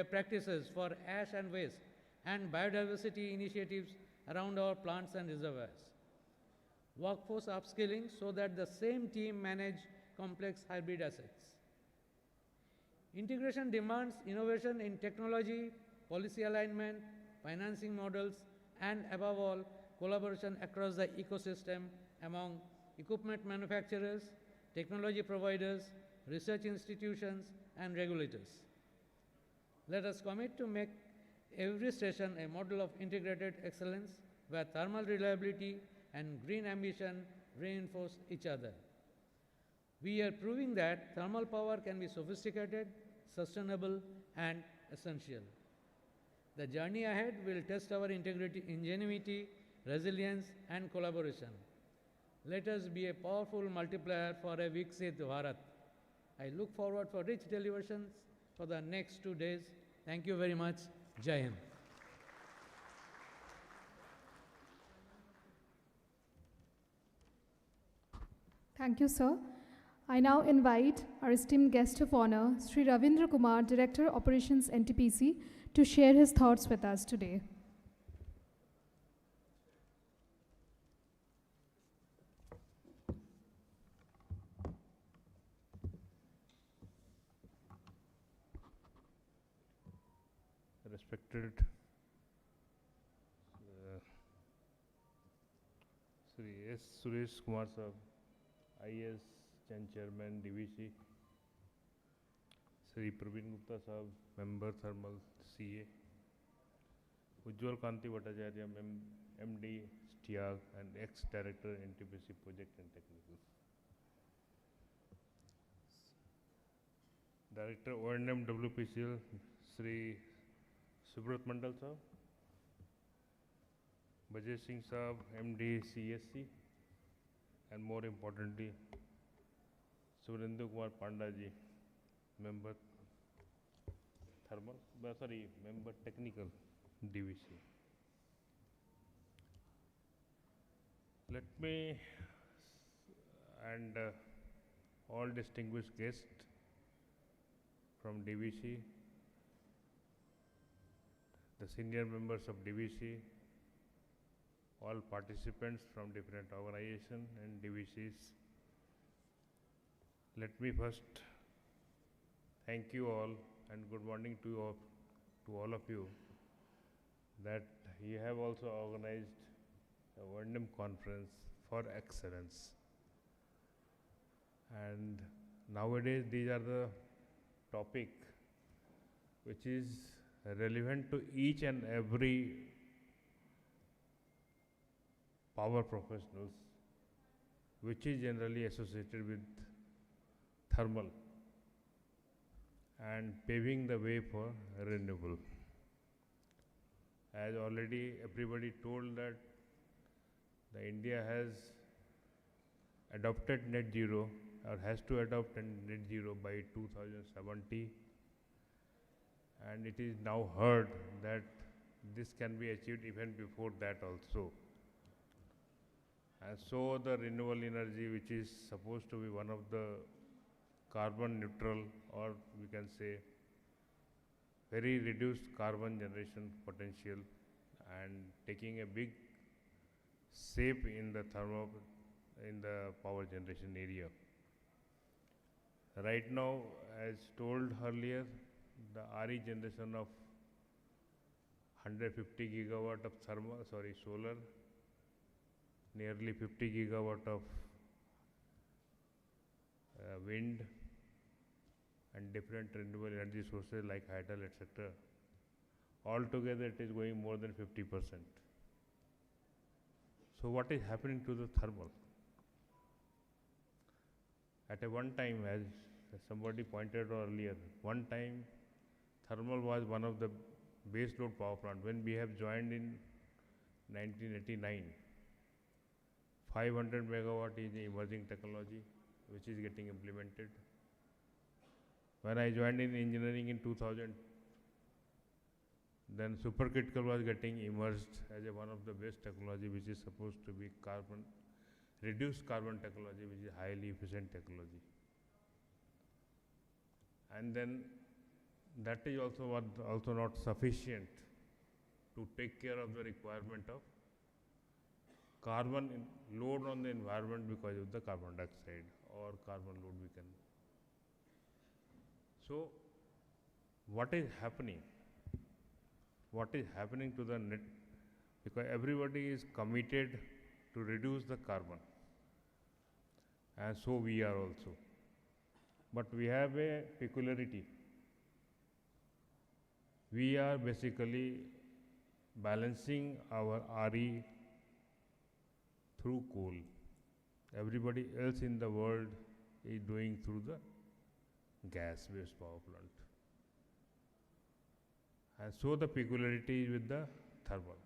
practices for ash and waste, and biodiversity initiatives around our plants and reservoirs. Workforce upskilling so that the same team manage complex hybrid assets. Integration demands innovation in technology, policy alignment, financing models, and above all, collaboration across the ecosystem among equipment manufacturers, technology providers, research institutions, and regulators. Let us commit to make every station a model of integrated excellence where thermal reliability and green ambition reinforce each other. We are proving that thermal power can be sophisticated, sustainable, and essential. The journey ahead will test our integrity, ingenuity, resilience, and collaboration. Let us be a powerful multiplier for a Viksit Bharat. I look forward for rich deliberations for the next 2 days. Thank you very much. Jai Hind.
Thank you, sir. I now invite our esteemed guest of honor, Sri Ravindra Kumar, Director Operations NTPC, to share his thoughts with us today.
Respected Sri S. Suresh Kumar Sahab, IS and Chairman DVC, Sri Praveen Gupta Sahab, Member Thermal CA, Ujjwal Kanti Bhattacharya, MD STIAG and ex-Director NTPC Project and Technical, Director O&M WPCL, Sri Subrat Mandal Sahab, Bajay Singh Sahab, MD CSC, and more importantly, Surendra Kumar Panda ji, Member Member Technical DVC. Let me and all distinguished guests from DVC, the senior members of DVC, all participants from different organizations and DVCs. Let me first thank you all and good morning to all of you that you have also organized a O&M conference for excellence. And nowadays these are the topic which is relevant to each and every power professionals, which is generally associated with thermal and paving the way for renewable. As already everybody told that the India has adopted net zero or has to adopt net zero by 2070, and it is now heard that this can be achieved even before that also. And so the renewable energy, which is supposed to be one of the carbon neutral, or we can say very reduced carbon generation potential, and taking a big shape in the power generation area. Right now, as told earlier, the RE generation of 150 gigawatt of solar, nearly 50 gigawatt of wind, and different renewable energy sources like hydel, etc. Altogether, it is going more than 50%. So what is happening to the thermal? At a one time, as somebody pointed out earlier, one time thermal was one of the base load power plant. When we have joined in 1989, 500 megawatt is the emerging technology which is getting implemented. When I joined in engineering in 2000, then supercritical was getting emerged as one of the best technology, which is supposed to be reduced carbon technology, which is highly efficient technology. And then that is also not sufficient to take care of the requirement of carbon load on the environment because of the carbon dioxide or carbon load we can. So what is happening? What is happening to the net? Because everybody is committed to reduce the carbon, and so we are also. But we have a peculiarity. We are basically balancing our RE through coal. Everybody else in the world is doing through the gas-based power plant. And so the peculiarity is with the thermal.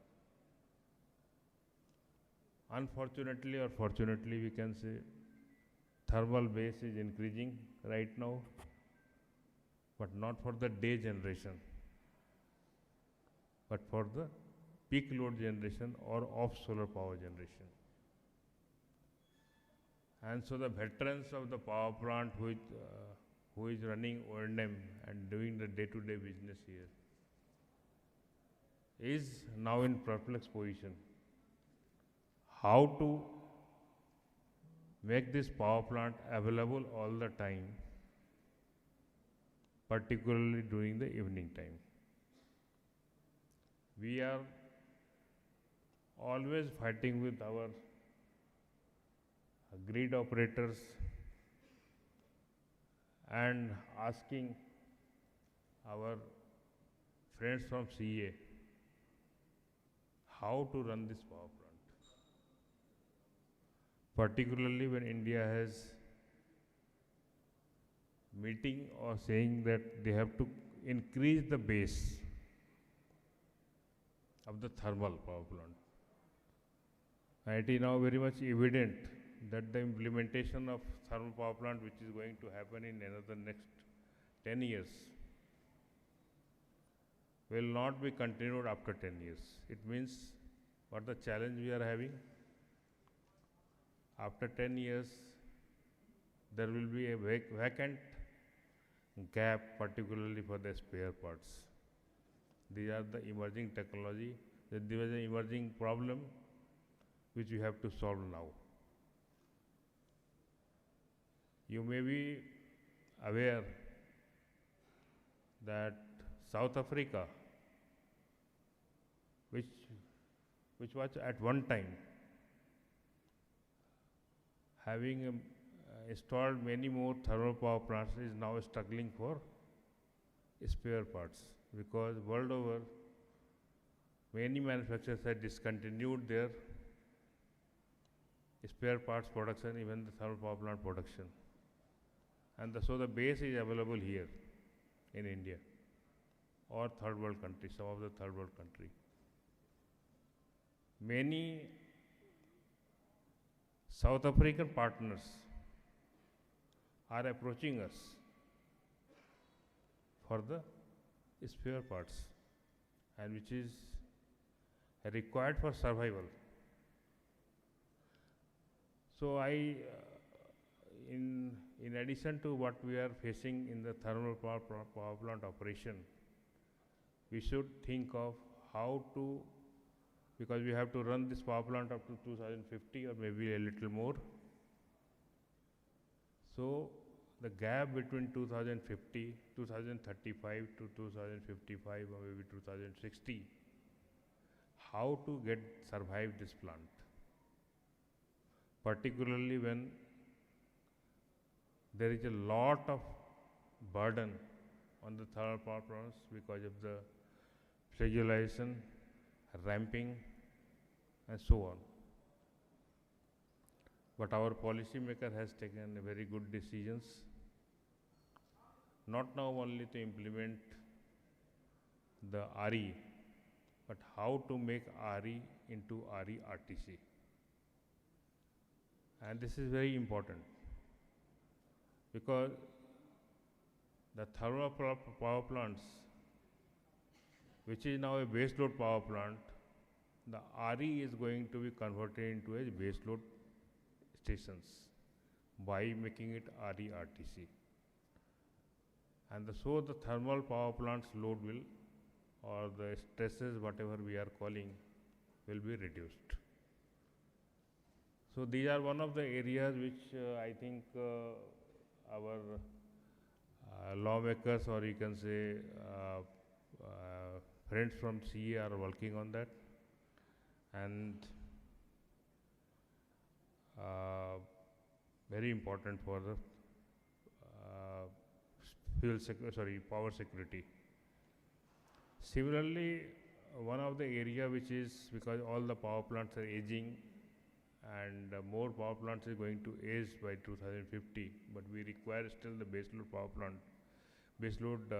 Unfortunately or fortunately, we can say thermal base is increasing right now, but not for the day generation, but for the peak load generation or off solar power generation. And so the veterans of the power plant who is running O&M and doing the day-to-day business here is now in perplexed position. How to make this power plant available all the time, particularly during the evening time. We are always fighting with our grid operators and asking our friends from CA how to run this power plant, particularly when India has meeting or saying that they have to increase the base of the thermal power plant. And it is now very much evident that the implementation of thermal power plant, which is going to happen in another next 10 years, will not be continued after 10 years. It means what the challenge we are having, after 10 years, there will be a vacant gap, particularly for the spare parts. These are the emerging technology. There is an emerging problem which we have to solve now. You may be aware that South Africa which, which was at one time having installed many more thermal power plants, is now struggling for spare parts, because world over many manufacturers have discontinued their spare parts production, even the thermal power plant production. And so the base is available here in India or third world countries, some of the third world country. Many South African partners are approaching us for the spare parts, and which is required for survival. So in addition to what we are facing in the thermal power plant operation, we should think of how to, because we have to run this power plant up to 2050 or maybe a little more. So the gap between 2050, 2035 to 2055 or maybe 2060, how to survive this plant, particularly when there is a lot of burden on the thermal power plants because of the fragilization, ramping, and so on. But our policy maker has taken very good decisions, not now only to implement the RE, but how to make RE into RE-RTC. And this is very important, because the thermal power plants, which is now a base load power plant, the RE is going to be converted into a base load stations by making it RE-RTC. And so the thermal power plant's load will, or the stresses, whatever we are calling, will be reduced. So these are one of the areas which I think our lawmakers, or you can say friends from CA, are working on that. And very important for the power security. Similarly, one of the area which is, because all the power plants are aging and more power plants is going to age by 2050, but we require still the base load power plant, base load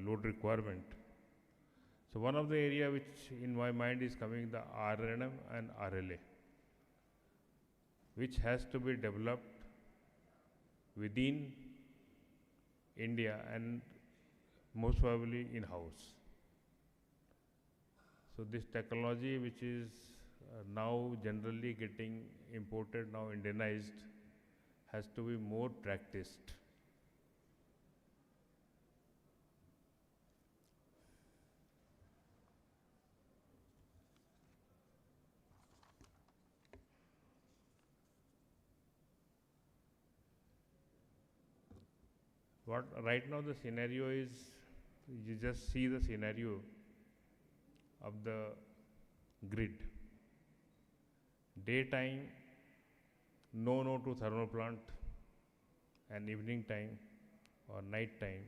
load requirement. So one of the area which in my mind is coming the R&M and RLA, which has to be developed within India and most probably in-house. So this technology, which is now generally getting imported, now Indianized, has to be more practiced. What right now the scenario is, you just see the scenario of the grid. Daytime, no to thermal plant, and evening time or night time,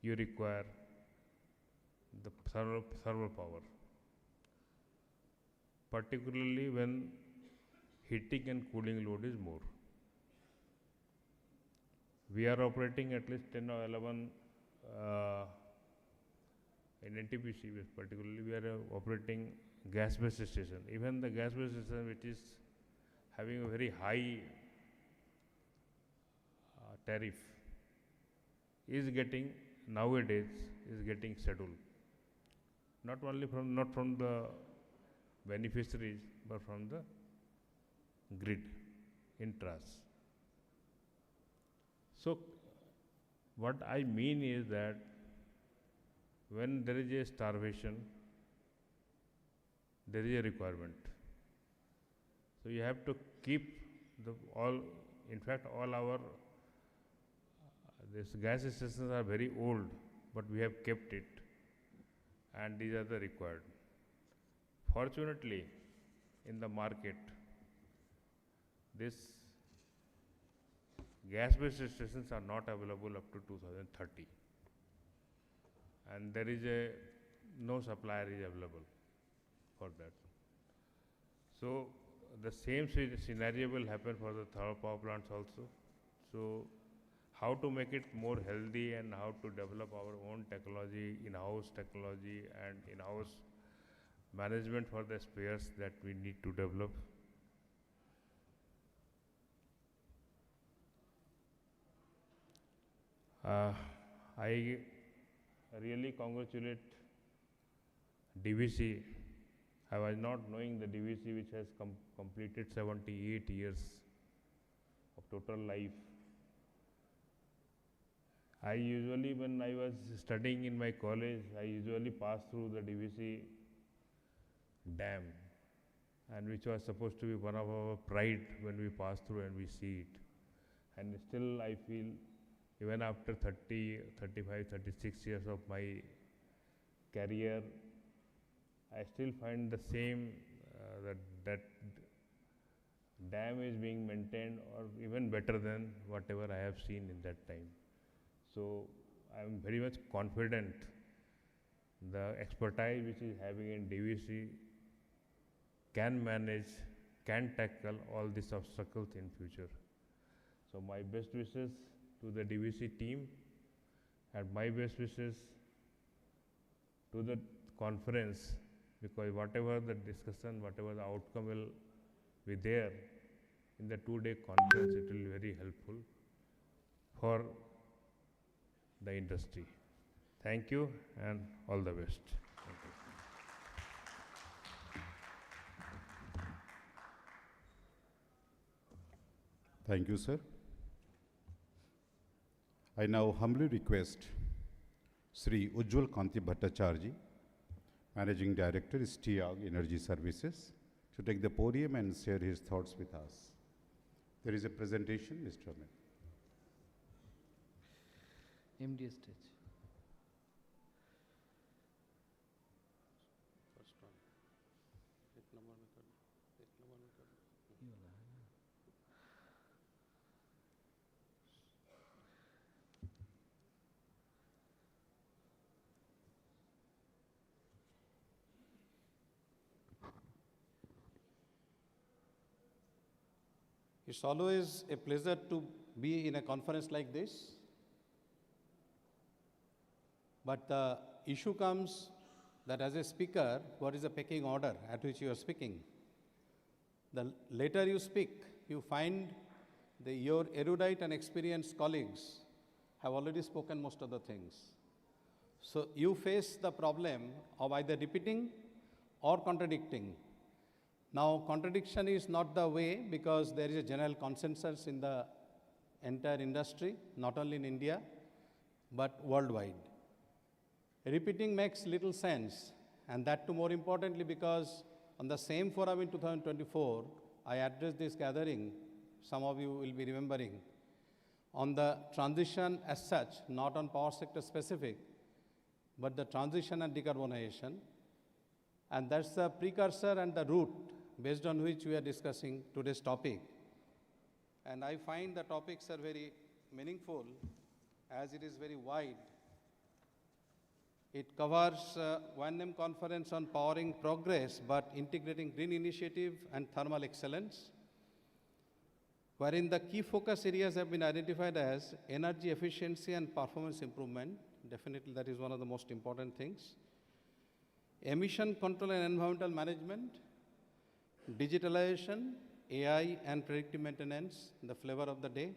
you require the thermal power, particularly when heating and cooling load is more. We are operating at least 10 or 11 in NTPC, particularly we are operating gas-based station. Even the gas-based station, which is having a very high tariff, is getting nowadays scheduled. Not only from the beneficiaries, but from the grid, intras. So what I mean is that when there is a starvation, there is a requirement. So you have to keep in fact all our these gas stations are very old, but we have kept it, and these are the required. Fortunately, in the market, this gas-based stations are not available up to 2030, and there is no supplier is available for that. So the same scenario will happen for the thermal power plants also. So how to make it more healthy and how to develop our own technology, in-house technology and in-house management for the spares that we need to develop. I really congratulate DVC. I was not knowing the DVC, which has completed 78 years of total life. I usually, when I was studying in my college, I usually passed through the DVC dam, and which was supposed to be one of our pride when we pass through and we see it. And still I feel, even after 30, 35, 36 years of my career, I still find the same, that dam is being maintained or even better than whatever I have seen in that time. So I am very much confident the expertise which is having in DVC can manage, can tackle all these obstacles in future. So my best wishes to the DVC team and my best wishes to the conference, because whatever the discussion, whatever the outcome will be there in the 2-day conference, it will be very helpful for the industry. Thank you and all the best. Thank you.
Thank you, sir. I now humbly request Sri Ujjwal Kanti Bhattacharya, Managing Director, STIAG Energy Services, to take the podium and share his thoughts with us. There is a presentation, Mr. Amit.
MD stage.
It's always a pleasure to be in a conference like this. But the issue comes that as a speaker, what is the pecking order at which you are speaking? The later you speak, you find your erudite and experienced colleagues have already spoken most of the things. So you face the problem of either repeating or contradicting. Now, contradiction is not the way, because there is a general consensus in the entire industry, not only in India, but worldwide. Repeating makes little sense, and that too more importantly because on the same forum in 2024, I addressed this gathering, some of you will be remembering, on the transition as such, not on power sector specific, but the transition and decarbonization. And that's the precursor and the route based on which we are discussing today's topic. And I find the topics are very meaningful as it is very wide. It covers O&M conference on powering progress, but integrating green initiative and thermal excellence, wherein the key focus areas have been identified as energy efficiency and performance improvement. Definitely that is one of the most important things. Emission control and environmental management, digitalization, AI and predictive maintenance, the flavor of the day,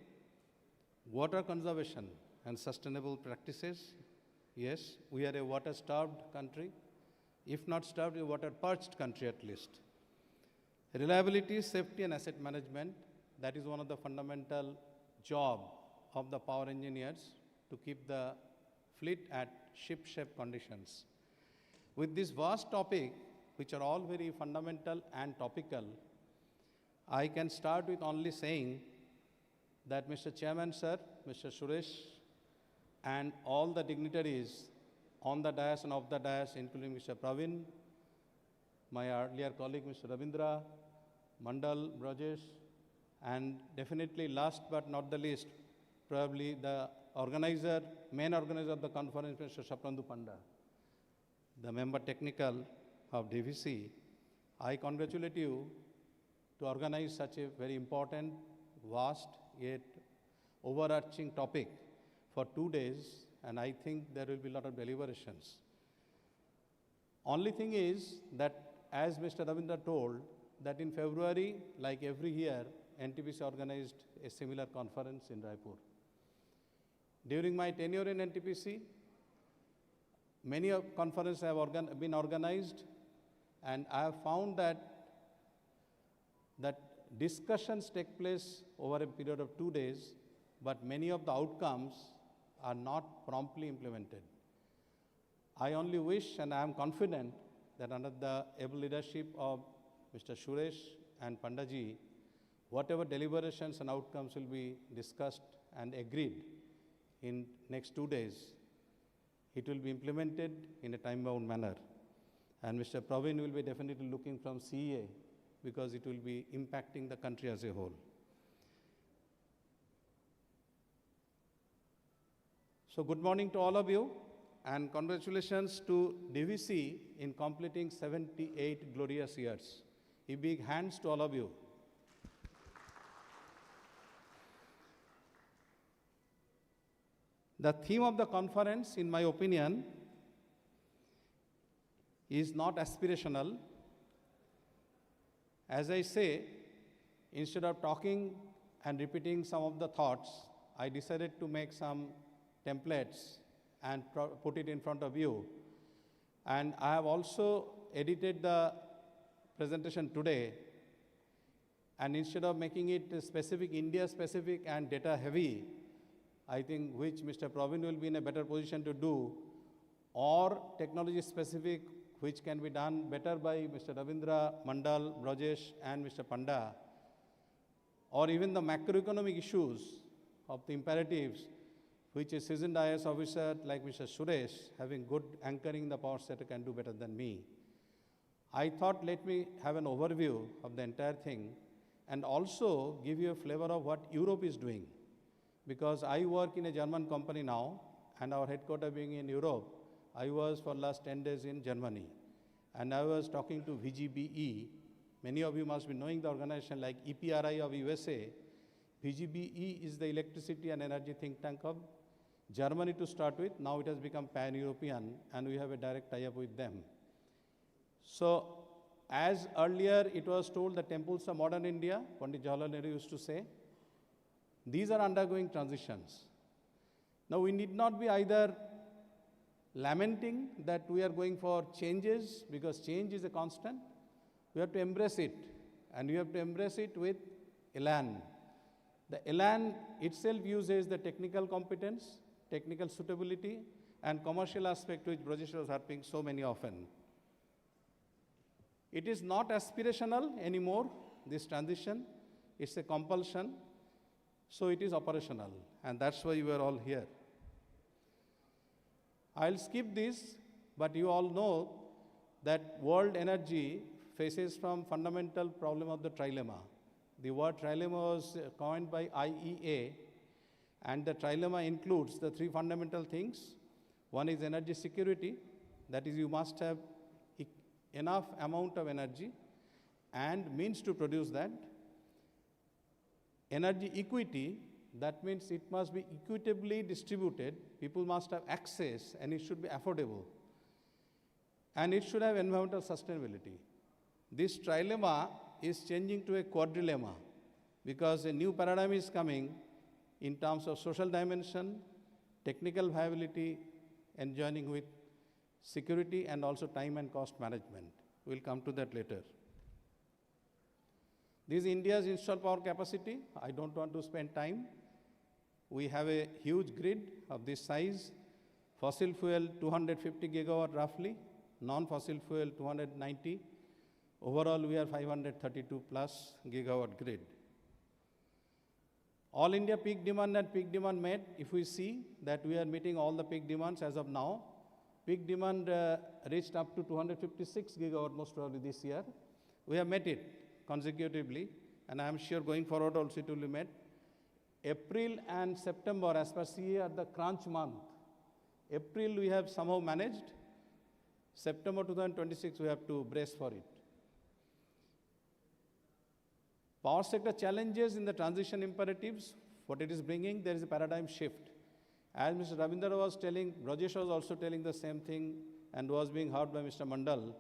water conservation and sustainable practices. Yes, we are a water-starved country, if not starved, a water-parched country at least. Reliability, safety and asset management, that is one of the fundamental job of the power engineers to keep the fleet at ship-shape conditions. With this vast topic, which are all very fundamental and topical, I can start with only saying that Mr. Chairman, sir, Mr. Suresh, and all the dignitaries on the dais and off the dais, including Mr. Praveen, my earlier colleague Mr. Ravindra, Mandal, Brajesh, and definitely last but not the least, probably the organizer, main organizer of the conference, Mr. Shaprandu Panda, the member technical of DVC. I congratulate you to organize such a very important, vast, yet overarching topic for 2 days, and I think there will be a lot of deliberations. Only thing is that, as Mr. Ravindra told, that in February, like every year, NTPC organized a similar conference in Raipur. During my tenure in NTPC, many conferences have been organized, and I have found that discussions take place over a period of 2 days, but many of the outcomes are not promptly implemented. I only wish, and I am confident, that under the able leadership of Mr. Suresh and Pandaji, whatever deliberations and outcomes will be discussed and agreed in next 2 days, it will be implemented in a time-bound manner. And Mr. Praveen will be definitely looking from CEA because it will be impacting the country as a whole. So good morning to all of you, and congratulations to DVC in completing 78 glorious years. A big hands to all of you. The theme of the conference, in my opinion, is not aspirational. As I say, instead of talking and repeating some of the thoughts, I decided to make some templates and put it in front of you. And I have also edited the presentation today. And instead of making it specific, India specific and data heavy, I think which Mr. Praveen will be in a better position to do, or technology specific, which can be done better by Mr. Ravindra, Mandal, Brajesh, and Mr. Panda, or even the macroeconomic issues of the imperatives, which a seasoned IAS officer like Mr. Suresh, having good anchoring in the power sector, can do better than me. I thought, let me have an overview of the entire thing and also give you a flavor of what Europe is doing. Because I work in a German company now, and our headquarters being in Europe, I was for last 10 days in Germany. And I was talking to VGBE. Many of you must be knowing the organization like EPRI of USA. VGBE is the electricity and energy think tank of Germany to start with. Now it has become pan-European, and we have a direct tie-up with them. So, as earlier it was told, the temples of modern India, Pandit Jawaharlal Nehru used to say, these are undergoing transitions. Now, we need not be either lamenting that we are going for changes, because change is a constant. We have to embrace it, and we have to embrace it with elan. The elan itself uses the technical competence, technical suitability, and commercial aspect which Brajesh was harping so many often. It is not aspirational anymore, this transition. It's a compulsion. So it is operational, and that's why you are all here. I'll skip this, but you all know that world energy faces from fundamental problem of the trilemma. The word trilemma was coined by IEA, and the trilemma includes the three fundamental things. One is energy security, that is you must have enough amount of energy and means to produce that. Energy equity, that means it must be equitably distributed, people must have access, and it should be affordable. And it should have environmental sustainability. This trilemma is changing to a quadrilemma, because a new paradigm is coming in terms of social dimension, technical viability, and joining with security and also time and cost management. We'll come to that later. This is India's installed power capacity. I don't want to spend time. We have a huge grid of this size. Fossil fuel 250 gigawatt roughly, non-fossil fuel 290. Overall, we are 532 plus gigawatt grid. All India peak demand and peak demand met, if we see that we are meeting all the peak demands as of now, Peak demand reached up to 256 gigawatt most probably this year. We have met it consecutively, and I am sure going forward also it will be met. April and September, as per CA, are the crunch month. April we have somehow managed. September 2026 we have to brace for it. Power sector challenges in the transition imperatives, what it is bringing, there is a paradigm shift. As Mr. Ravindra was telling, Rajesh was also telling the same thing and was being heard by Mr. Mandal.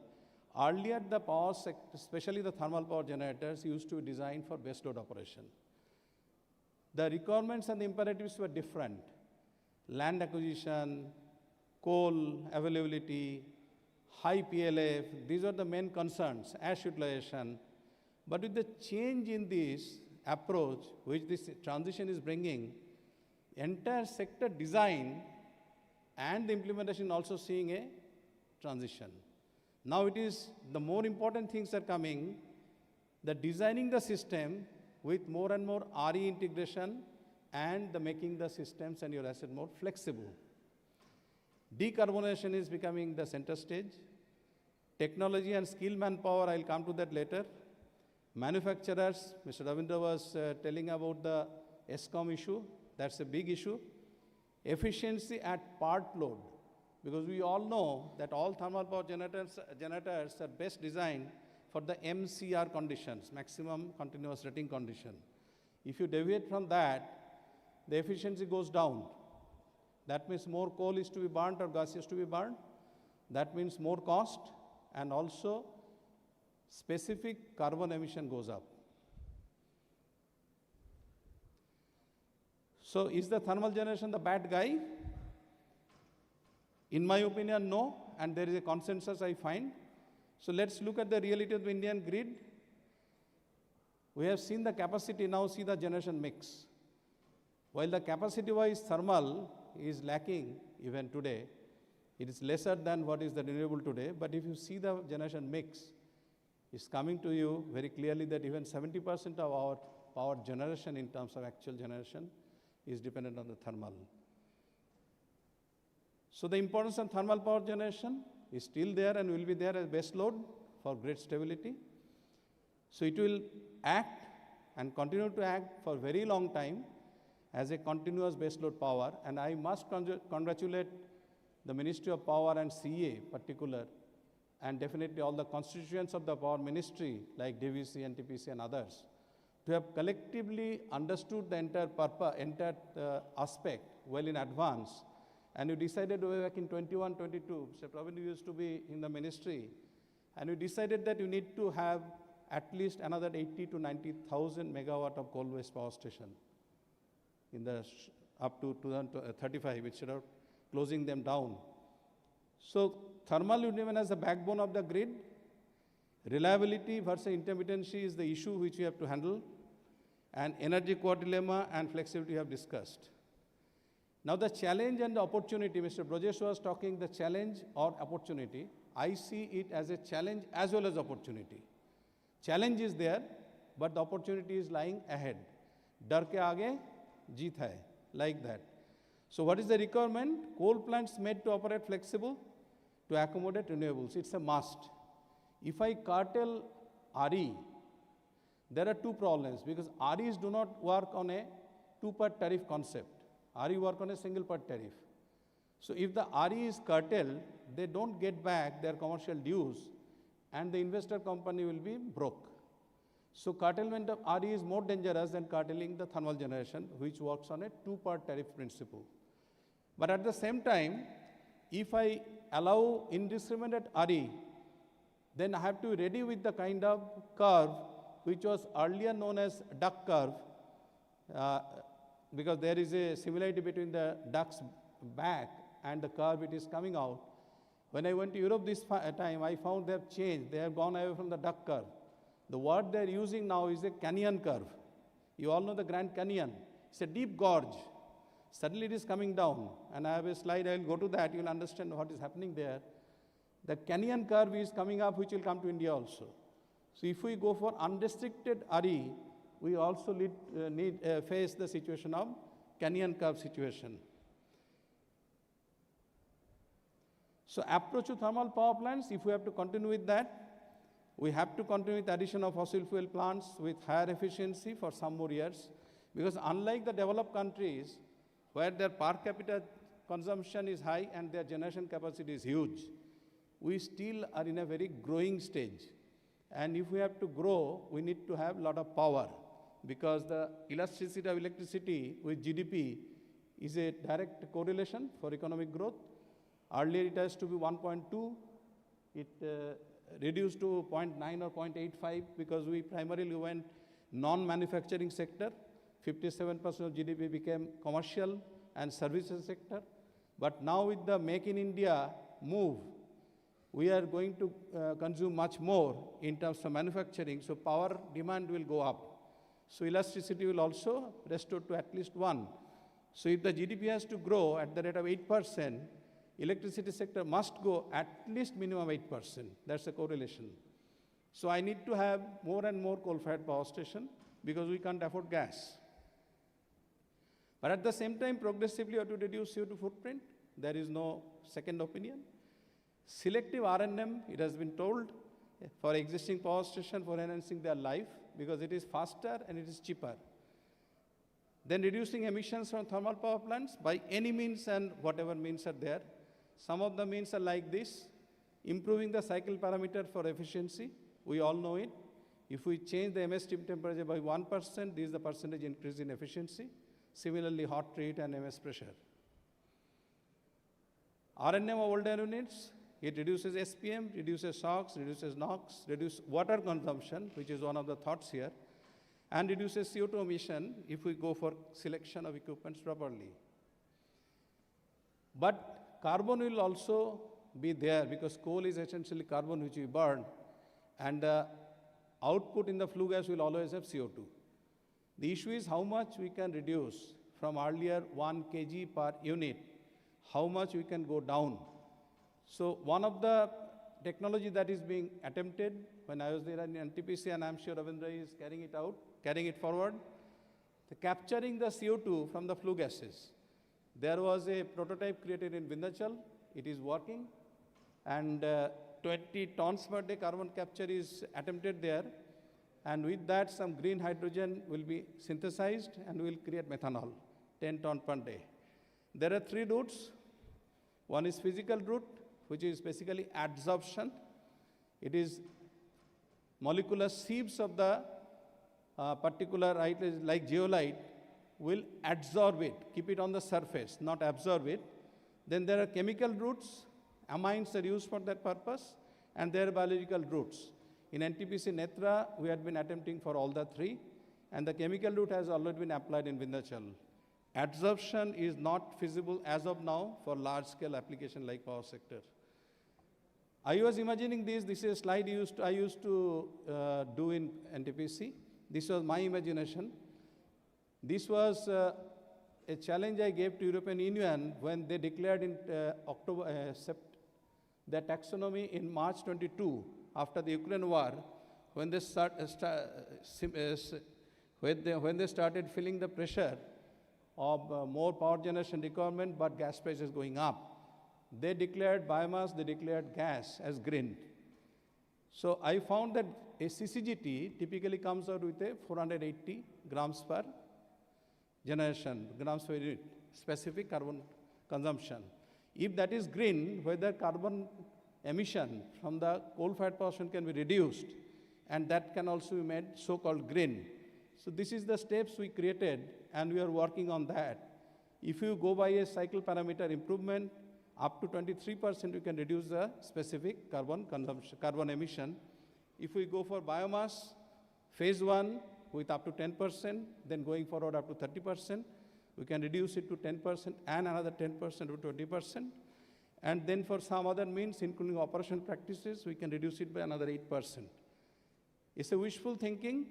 Earlier, the power sector, especially the thermal power generators, used to be designed for base load operation. The requirements and the imperatives were different. Land acquisition, coal availability, high PLF, these are the main concerns, ash utilization. But with the change in this approach, which this transition is bringing, entire sector design and the implementation also seeing a transition. Now it is the more important things are coming, the designing the system with more and more RE integration and the making the systems and your asset more flexible. Decarbonization is becoming the center stage. Technology and skill manpower, I'll come to that later. Manufacturers, Mr. Ravindra was telling about the ESCOM issue. That's a big issue. Efficiency at part load, because we all know that all thermal power generators are best designed for the MCR conditions, maximum continuous rating condition. If you deviate from that, the efficiency goes down. That means more coal is to be burnt or gas is to be burnt. That means more cost, and also specific carbon emission goes up. So is the thermal generation the bad guy? In my opinion, no, and there is a consensus I find. So let's look at the reality of the Indian grid. We have seen the capacity, now see the generation mix. While the capacity-wise thermal is lacking even today, it is lesser than what is the renewable today, but if you see the generation mix, it's coming to you very clearly that even 70% of our power generation in terms of actual generation is dependent on the thermal. So the importance of thermal power generation is still there and will be there as base load for grid stability. So it will act and continue to act for a very long time as a continuous base load power, and I must congratulate the Ministry of Power and CA particular, and definitely all the constituents of the Power Ministry like Dvc, NTPC and others, to have collectively understood the entire purpose, entire aspect well in advance. And we decided way back in 21, 22, Mr. Pravin used to be in the ministry, and we decided that you need to have at least another 80 to 90,000 megawatt of coal-based power station in the up to 2035 instead of closing them down. So thermal would remain as the backbone of the grid. Reliability versus intermittency is the issue which we have to handle, and energy quadrilemma and flexibility we have discussed. Now the challenge and the opportunity, Mr. Brajesh was talking the challenge or opportunity. I see it as a challenge as well as opportunity. Challenge is there, but the opportunity is lying ahead. Dar ke aage jeet hai, like that. So what is the requirement? Coal plants made to operate flexible to accommodate renewables. It's a must. If I curtail RE, there are two problems, because REs do not work on a two-part tariff concept. RE work on a single-part tariff. So if the RE is curtailed, they don't get back their commercial dues, and the investor company will be broke. So curtailment of RE is more dangerous than curtailing the thermal generation, which works on a two-part tariff principle. But at the same time, if I allow indiscriminate RE, then I have to be ready with the kind of curve which was earlier known as duck curve, because there is a similarity between the duck's back and the curve it is coming out. When I went to Europe this time, I found they have changed. They have gone away from the duck curve. The word they are using now is a canyon curve. You all know the Grand Canyon. It's a deep gorge. Suddenly it is coming down, and I have a slide, I will go to that, you will understand what is happening there. The canyon curve is coming up, which will come to India also. So if we go for unrestricted RE, we also face the situation of canyon curve situation.
So approach to thermal power plants, if we have to continue with that, we have to continue with addition of fossil fuel plants with higher efficiency for some more years, because unlike the developed countries where their per capita consumption is high and their generation capacity is huge, we still are in a very growing stage. And if we have to grow, we need to have a lot of power, because the elasticity of electricity with GDP is a direct correlation for economic growth. Earlier it has to be 1.2, it reduced to 0.9 or 0.85 because we primarily went non-manufacturing sector. 57% of GDP became commercial and services sector. But now with the Make in India move, we are going to consume much more in terms of manufacturing, so power demand will go up. So elasticity will also restore to at least 1. So if the GDP has to grow at the rate of 8%, electricity sector must go at least minimum 8%. That's a correlation. So I need to have more and more coal-fired power station because we can't afford gas. But at the same time, progressively we have to reduce CO2 footprint. There is no second opinion. Selective R&M, it has been told, for existing power station for enhancing their life because it is faster and it is cheaper. Then reducing emissions from thermal power plants by any means and whatever means are there. Some of the means are like this: improving the cycle parameter for efficiency. We all know it. If we change the MS steam temperature by 1%, this is the percentage increase in efficiency. Similarly, hot rate and MS pressure. R&M of older units, it reduces SPM, reduces SOx, reduces NOx, reduces water consumption, which is one of the thoughts here, and reduces CO2 emission if we go for selection of equipments properly. But carbon will also be there because coal is essentially carbon which we burn, and the output in the flue gas will always have CO2. The issue is how much we can reduce from earlier 1 kg per unit, how much we can go down. So one of the technology that is being attempted when I was there in NTPC, and I'm sure Ravindra is carrying it forward, the capturing the CO2 from the flue gases. There was a prototype created in Vindhyachal. It is working, and 20 tons per day carbon capture is attempted there. And with that, some green hydrogen will be synthesized and will create methanol, 10 tons per day. There are 3 routes. One is physical route, which is basically adsorption. It is molecular sieves of the particular item, like zeolite, will adsorb it, keep it on the surface, not absorb it. Then there are chemical routes. Amines are used for that purpose, and there are biological routes. In NTPC Netra, we had been attempting for all the 3, and the chemical route has already been applied in Vindhyachal. Adsorption is not feasible as of now for large-scale application like power sector. I was imagining this is a slide I used to do in NTPC. This was my imagination. This was a challenge I gave to European Union when they declared in their taxonomy in March 22, after the Ukraine war, when they started feeling the pressure of more power generation requirement, but gas prices going up. They declared biomass, they declared gas as green. So I found that a CCGT typically comes out with a 480 grams per generation, grams per unit, specific carbon consumption. If that is green, whether carbon emission from the coal-fired power station can be reduced, and that can also be made so-called green. So this is the steps we created, and we are working on that. If you go by a cycle parameter improvement, up to 23% you can reduce the specific carbon consumption, carbon emission. If we go for biomass, phase 1 with up to 10%, then going forward up to 30%, we can reduce it to 10% and another 10% to 20%. And then for some other means, including operation practices, we can reduce it by another 8%. It's a wishful thinking,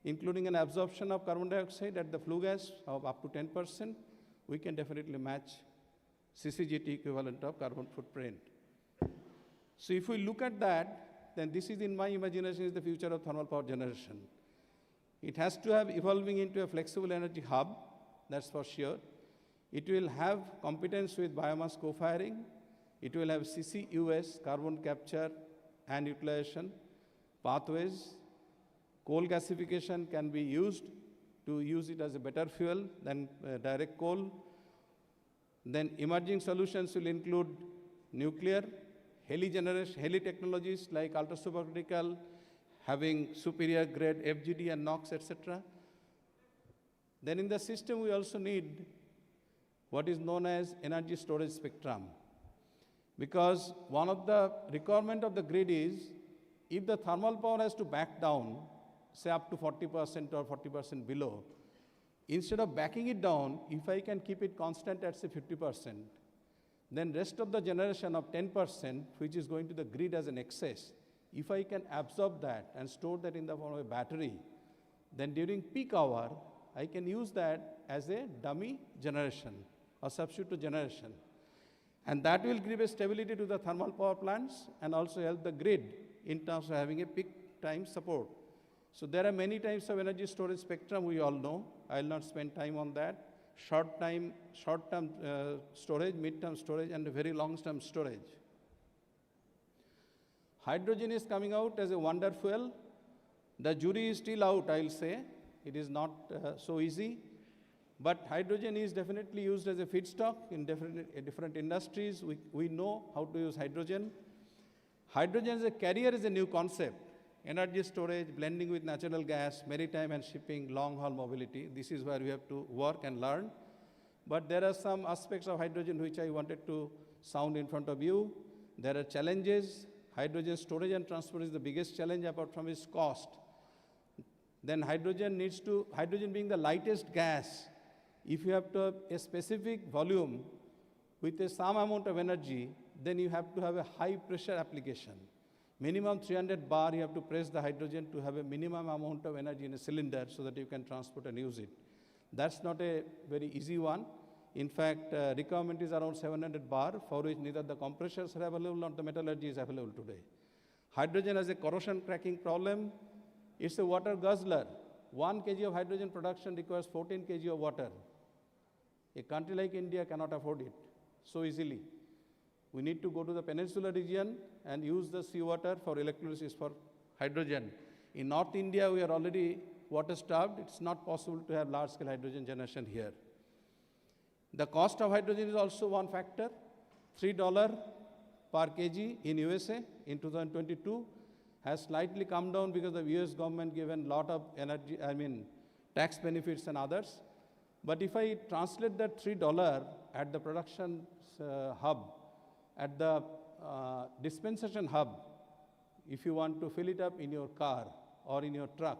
including an absorption of carbon dioxide at the flue gas of up to 10%, we can definitely match CCGT equivalent of carbon footprint. So if we look at that, then this is, in my imagination, is the future of thermal power generation. It has to have evolving into a flexible energy hub, that's for sure. It will have competence with biomass co-firing. It will have CCUS, carbon capture and utilization, pathways. Coal gasification can be used to use it as a better fuel than direct coal. Then emerging solutions will include nuclear, heli technologies like ultrasupercritical, having superior grade FGD and NOx, etc. Then in the system, we also need what is known as energy storage spectrum. Because one of the requirement of the grid is, if the thermal power has to back down, say up to 40% or 40% below, instead of backing it down, if I can keep it constant at say 50%, then rest of the generation of 10%, which is going to the grid as an excess, if I can absorb that and store that in the form of a battery, then during peak hour, I can use that as a dummy generation or substitute generation. And that will give a stability to the thermal power plants and also help the grid in terms of having a peak time support. So there are many types of energy storage spectrum we all know. I will not spend time on that. Short-term storage, mid-term storage, and very long-term storage. Hydrogen is coming out as a wonder fuel. The jury is still out, I'll say. It is not so easy. But hydrogen is definitely used as a feedstock in different industries. We know how to use hydrogen. Hydrogen as a carrier is a new concept. Energy storage, blending with natural gas, maritime and shipping, long-haul mobility. This is where we have to work and learn. But there are some aspects of hydrogen which I wanted to sound in front of you. There are challenges. Hydrogen storage and transport is the biggest challenge apart from its cost. Then hydrogen being the lightest gas, if you have to have a specific volume with some amount of energy, then you have to have a high pressure application. Minimum 300 bar, you have to press the hydrogen to have a minimum amount of energy in a cylinder so that you can transport and use it. That's not a very easy one. In fact, requirement is around 700 bar, for which neither the compressors are available nor the metallurgy is available today. Hydrogen has a corrosion cracking problem. It's a water guzzler. 1 kg of hydrogen production requires 14 kg of water. A country like India cannot afford it so easily. We need to go to the peninsular region and use the seawater for electrolysis for hydrogen. In North India, we are already water starved. It's not possible to have large-scale hydrogen generation here. The cost of hydrogen is also one factor. $3 per kg in USA in 2022 has slightly come down because the US government given lot of tax benefits and others. But if I translate that $3 at the production hub, at the dispensation hub, if you want to fill it up in your car or in your truck,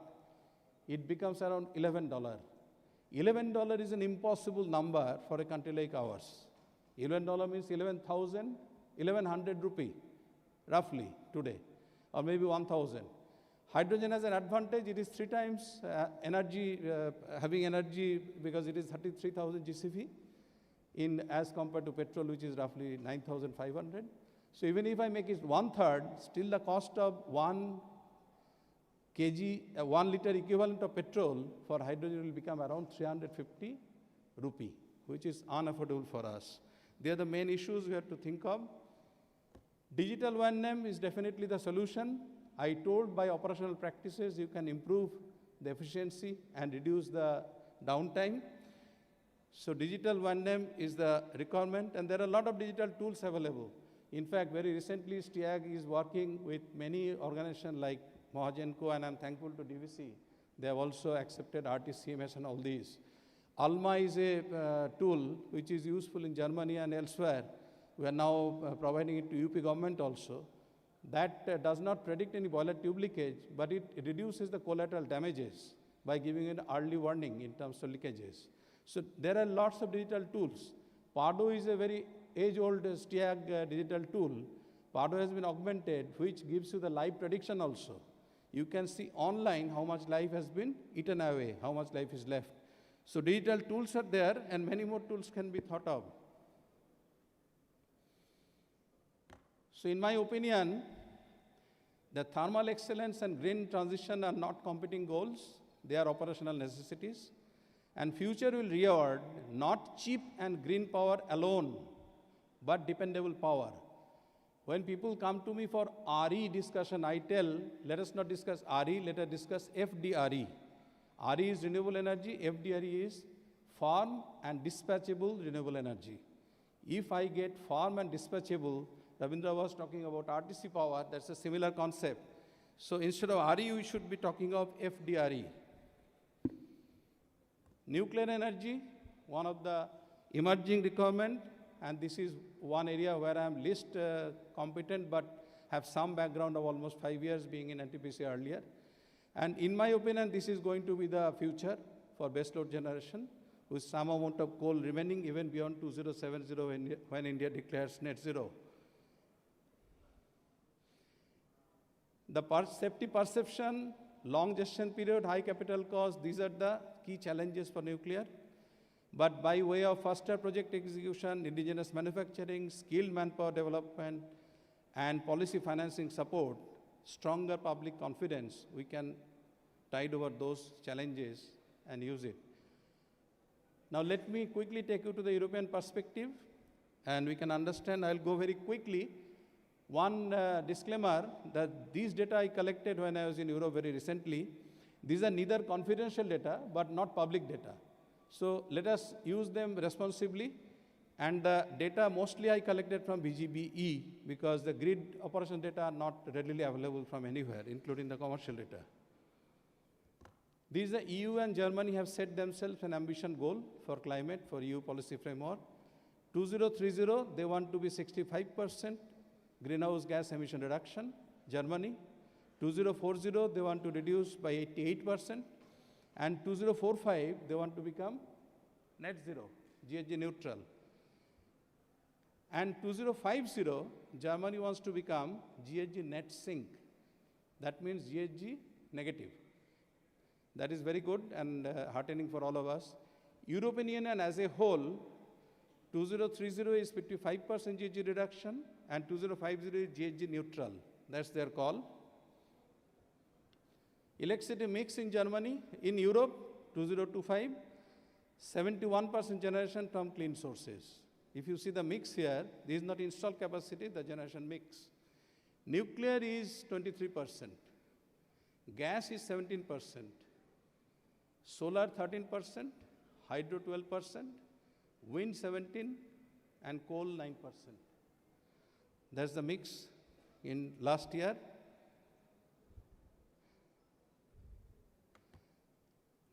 it becomes around $11. $11 is an impossible number for a country like ours. $11 means 1100 rupee, roughly, today, or maybe 1,000. Hydrogen has an advantage. It is 3 times having energy because it is 33,000 GCV as compared to petrol, which is roughly 9,500. So even if I make it 1/3, still the cost of 1 liter equivalent of petrol for hydrogen will become around 350 rupee, which is unaffordable for us. They are the main issues we have to think of. Digital O&M is definitely the solution. I told by operational practices you can improve the efficiency and reduce the downtime. So digital O&M is the requirement, and there are a lot of digital tools available. In fact, very recently, STIAG is working with many organizations like Mohajan Co, and I'm thankful to DVC. They have also accepted RTCMS and all these. ALMA is a tool which is useful in Germany and elsewhere. We are now providing it to UP government also. That does not predict any boiler tube leakage, but it reduces the collateral damages by giving an early warning in terms of leakages. So there are lots of digital tools. PADO is a very age-old STIAG digital tool. PADO has been augmented, which gives you the live prediction also. You can see online how much life has been eaten away, how much life is left. So digital tools are there, and many more tools can be thought of. So in my opinion, the thermal excellence and green transition are not competing goals. They are operational necessities. And future will reward not cheap and green power alone, but dependable power. When people come to me for RE discussion, I tell, let us not discuss RE, let us discuss FDRE. RE is renewable energy, FDRE is firm and dispatchable renewable energy. If I get firm and dispatchable, Ravindra was talking about RTC power, that's a similar concept. So instead of RE, we should be talking of FDRE. Nuclear energy, one of the emerging requirement, and this is one area where I am least competent, but have some background of almost 5 years being in NTPC earlier. And in my opinion, this is going to be the future for baseload generation, with some amount of coal remaining even beyond 2070 when India declares net zero. The safety perception, long gestation period, high capital cost, these are the key challenges for nuclear. But by way of faster project execution, indigenous manufacturing, skilled manpower development, and policy financing support, stronger public confidence, we can tide over those challenges and use it. Now let me quickly take you to the European perspective, and we can understand. I'll go very quickly. One disclaimer that these data I collected when I was in Europe very recently, these are neither confidential data but not public data. So let us use them responsibly. And the data mostly I collected from BGBE because the grid operation data are not readily available from anywhere, including the commercial data. These are EU and Germany have set themselves an ambition goal for climate, for EU policy framework. 2030, they want to be 65% greenhouse gas emission reduction, Germany. 2040, they want to reduce by 88%. And 2045, they want to become net zero, GHG neutral. And 2050, Germany wants to become GHG net sink. That means GHG negative. That is very good and heartening for all of us. European Union as a whole, 2030 is 55% GHG reduction and 2050 is GHG neutral. That's their call. Electricity mix in Germany, in Europe, 2025, 71% generation from clean sources. If you see the mix here, this is not installed capacity, the generation mix. Nuclear is 23%, gas is 17%, solar 13%, hydro 12%, wind 17%, and coal 9%. That's the mix in last year.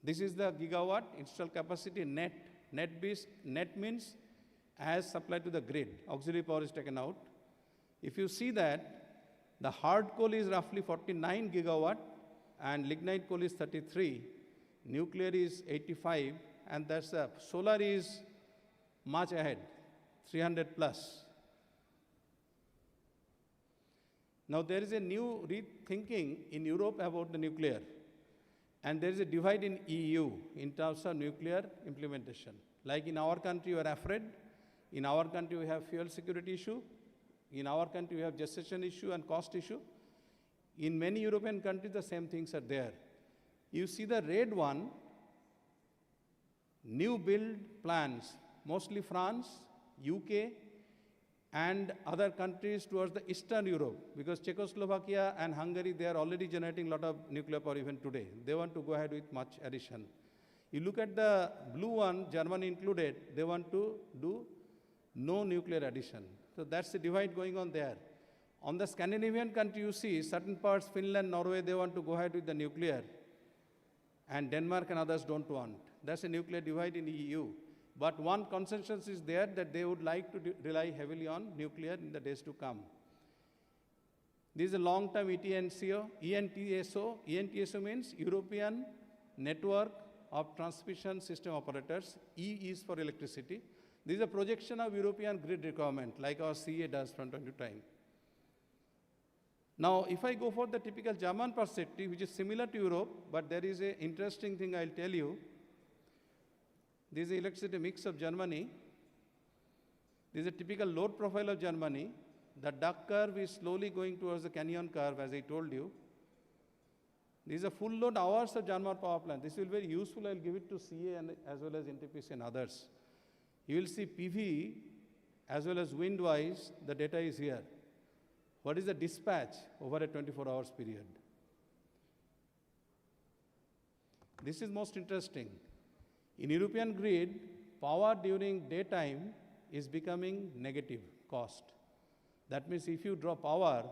This is the gigawatt installed capacity net. Net means as supplied to the grid. Auxiliary power is taken out. If you see that, the hard coal is roughly 49 gigawatt and lignite coal is 33. Nuclear is 85, and that's solar is much ahead, 300 plus. Now there is a new rethinking in Europe about the nuclear. And there is a divide in EU in terms of nuclear implementation. Like in our country, we are afraid. In our country, we have fuel security issue. In our country, we have gestation issue and cost issue. In many European countries, the same things are there. You see the red one, new build plans, mostly France, UK, and other countries towards the Eastern Europe, because Czechoslovakia and Hungary, they are already generating a lot of nuclear power even today. They want to go ahead with much addition. You look at the blue one, Germany included, they want to do no nuclear addition. So that's the divide going on there. On the Scandinavian country, you see certain parts, Finland, Norway, they want to go ahead with the nuclear. And Denmark and others don't want. That's a nuclear divide in the EU. But one consensus is there that they would like to rely heavily on nuclear in the days to come. This is a long-term ENTSO. ENTSO means European Network of Transmission System Operators. E is for electricity. This is a projection of European grid requirement, like our CA does from time to time. Now, if I go for the typical German perspective, which is similar to Europe, but there is an interesting thing I'll tell you. This is the electricity mix of Germany. This is a typical load profile of Germany. The duck curve is slowly going towards the canyon curve, as I told you. These are full load hours of German power plant. This will be very useful. I'll give it to CA and as well as NTPC and others. You will see PV as well as wind-wise, the data is here. What is the dispatch over a 24 hours period? This is most interesting. In European grid, power during daytime is becoming negative cost. That means if you draw power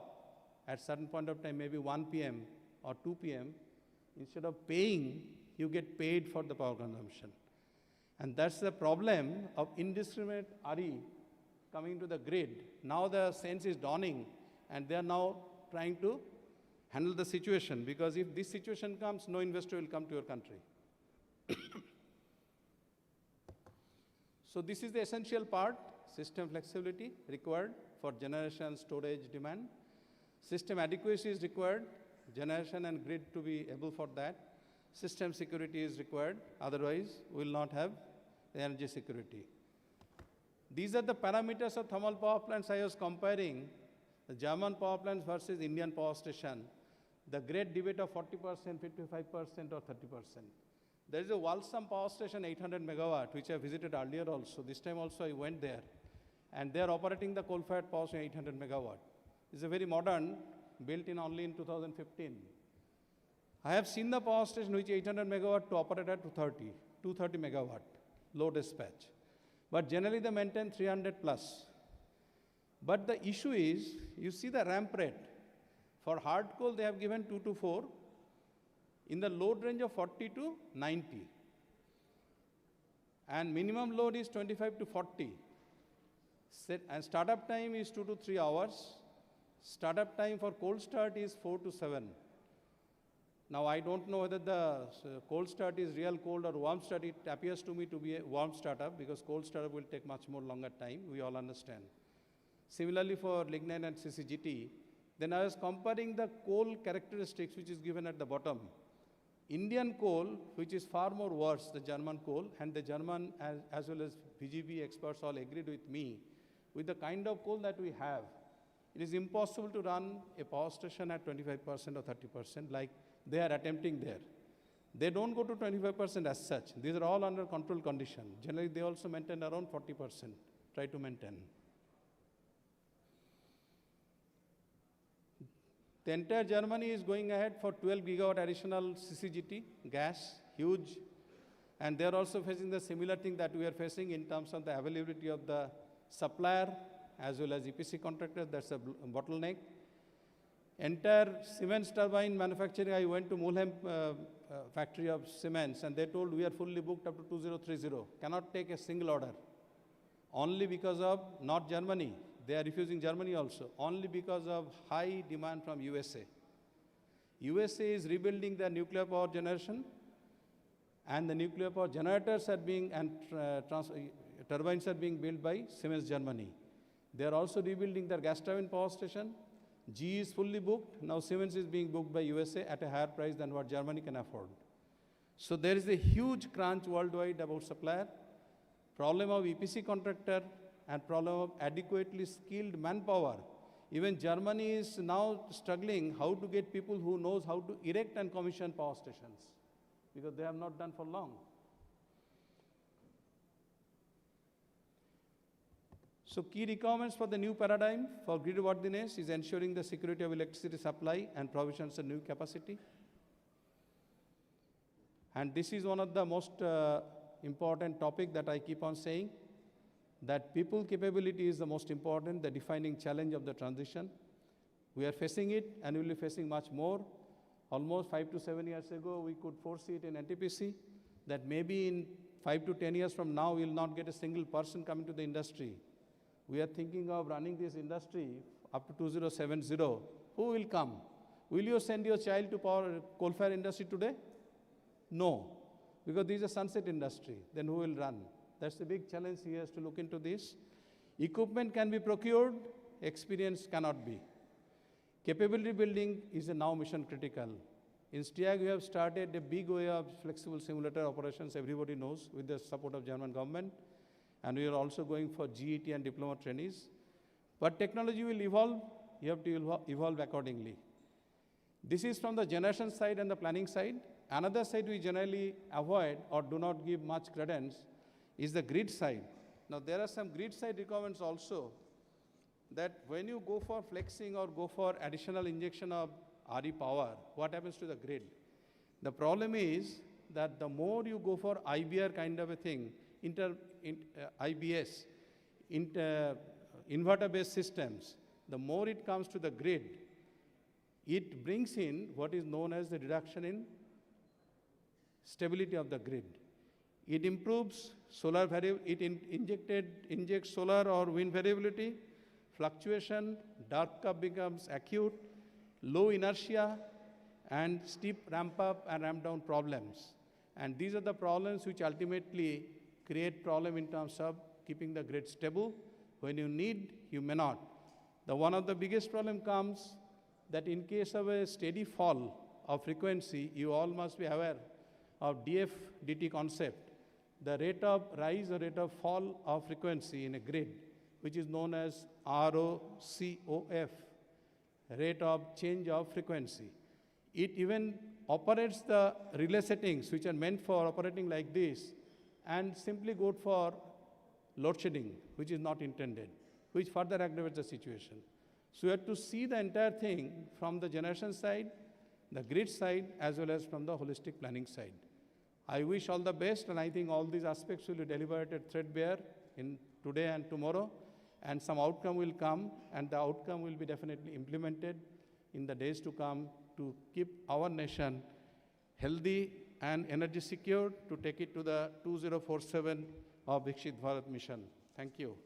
at certain point of time, maybe 1 p.m. or 2 p.m., instead of paying, you get paid for the power consumption. And that's the problem of indiscriminate RE coming to the grid. Now the sense is dawning, and they are now trying to handle the situation, because if this situation comes, no investor will come to your country. So this is the essential part, system flexibility required for generation, storage, demand. System adequacy is required, generation and grid to be able for that. System security is required, otherwise we will not have energy security. These are the parameters of thermal power plants I was comparing, the German power plants versus Indian power station. The great debate of 40%, 55% or 30%. There is a Walsum power station, 800 megawatt, which I visited earlier also. This time also I went there. And they are operating the coal-fired power station, 800 megawatt. It's a very modern, built in only in 2015. I have seen the power station which 800 megawatt to operate at 230 megawatt, low dispatch. But generally they maintain 300 plus. But the issue is, you see the ramp rate. For hard coal, they have given 2 to 4. In the load range of 40 to 90. And minimum load is 25 to 40. And startup time is 2 to 3 hours. Startup time for cold start is 4 to 7. Now I don't know whether the cold start is real cold or warm start. It appears to me to be a warm startup, because cold startup will take much more longer time, we all understand. Similarly for lignite and CCGT, then I was comparing the coal characteristics which is given at the bottom. Indian coal, which is far more worse, the German coal, and the German as well as VGB experts all agreed with me, with the kind of coal that we have, it is impossible to run a power station at 25% or 30% like they are attempting there. They don't go to 25% as such. These are all under control condition. Generally, they also maintain around 40%, try to maintain. The entire Germany is going ahead for 12 gigawatt additional CCGT, gas, huge. And they are also facing the similar thing that we are facing in terms of the availability of the supplier as well as EPC contractors. That's a bottleneck. Entire Siemens turbine manufacturing, I went to Mulheim factory of Siemens, and they told we are fully booked up to 2030. Cannot take a single order. Only because of, not Germany, they are refusing Germany also, only because of high demand from USA. USA is rebuilding their nuclear power generation, and the nuclear power generators are being, and turbines are being built by Siemens Germany. They are also rebuilding their gas turbine power station. GE is fully booked. Now Siemens is being booked by USA at a higher price than what Germany can afford. So there is a huge crunch worldwide about supplier, problem of EPC contractor, and problem of adequately skilled manpower. Even Germany is now struggling how to get people who knows how to erect and commission power stations, because they have not done for long. So key requirements for the new paradigm for grid worthiness is ensuring the security of electricity supply and provisions of new capacity. And this is one of the most important topic that I keep on saying, that people capability is the most important, the defining challenge of the transition. We are facing it, and we will be facing much more. Almost 5 to 7 years ago, we could foresee it in NTPC, that maybe in 5 to 10 years from now, we will not get a single person coming to the industry. We are thinking of running this industry up to 2070. Who will come? Will you send your child to coal-fired industry today? No, because this is a sunset industry. Then who will run? That's the big challenge. He has to look into this. Equipment can be procured, experience cannot be. Capability building is now mission critical. In STIAG, we have started a big way of flexible simulator operations, everybody knows, with the support of German government. And we are also going for GET and diploma trainees. But technology will evolve, you have to evolve accordingly. This is from the generation side and the planning side. Another side we generally avoid or do not give much credence is the grid side. Now there are some grid side requirements also. that when you go for flexing or go for additional injection of RE power, what happens to the grid? The problem is that the more you go for IBR kind of a thing, IBS, inverter-based systems, the more it comes to the grid, it brings in what is known as the reduction in stability of the grid. It improves solar variability, injects solar or wind variability, fluctuation, dark curve becomes acute, low inertia, and steep ramp up and ramp down problems. And these are the problems which ultimately create problem in terms of keeping the grid stable. When you need, you may not. One of the biggest problem comes that in case of a steady fall of frequency, you all must be aware of DF-DT concept, the rate of rise or rate of fall of frequency in a grid, which is known as ROCOF, rate of change of frequency. It even operates the relay settings, which are meant for operating like this, and simply go for load shedding, which is not intended, which further aggravates the situation. So we have to see the entire thing from the generation side, the grid side, as well as from the holistic planning side. I wish all the best, and I think all these aspects will be delivered threadbare in today and tomorrow, and some outcome will come, and the outcome will be definitely implemented in the days to come to keep our nation healthy and energy secure to take it to the 2047 of Vikshit Bharat mission. Thank you.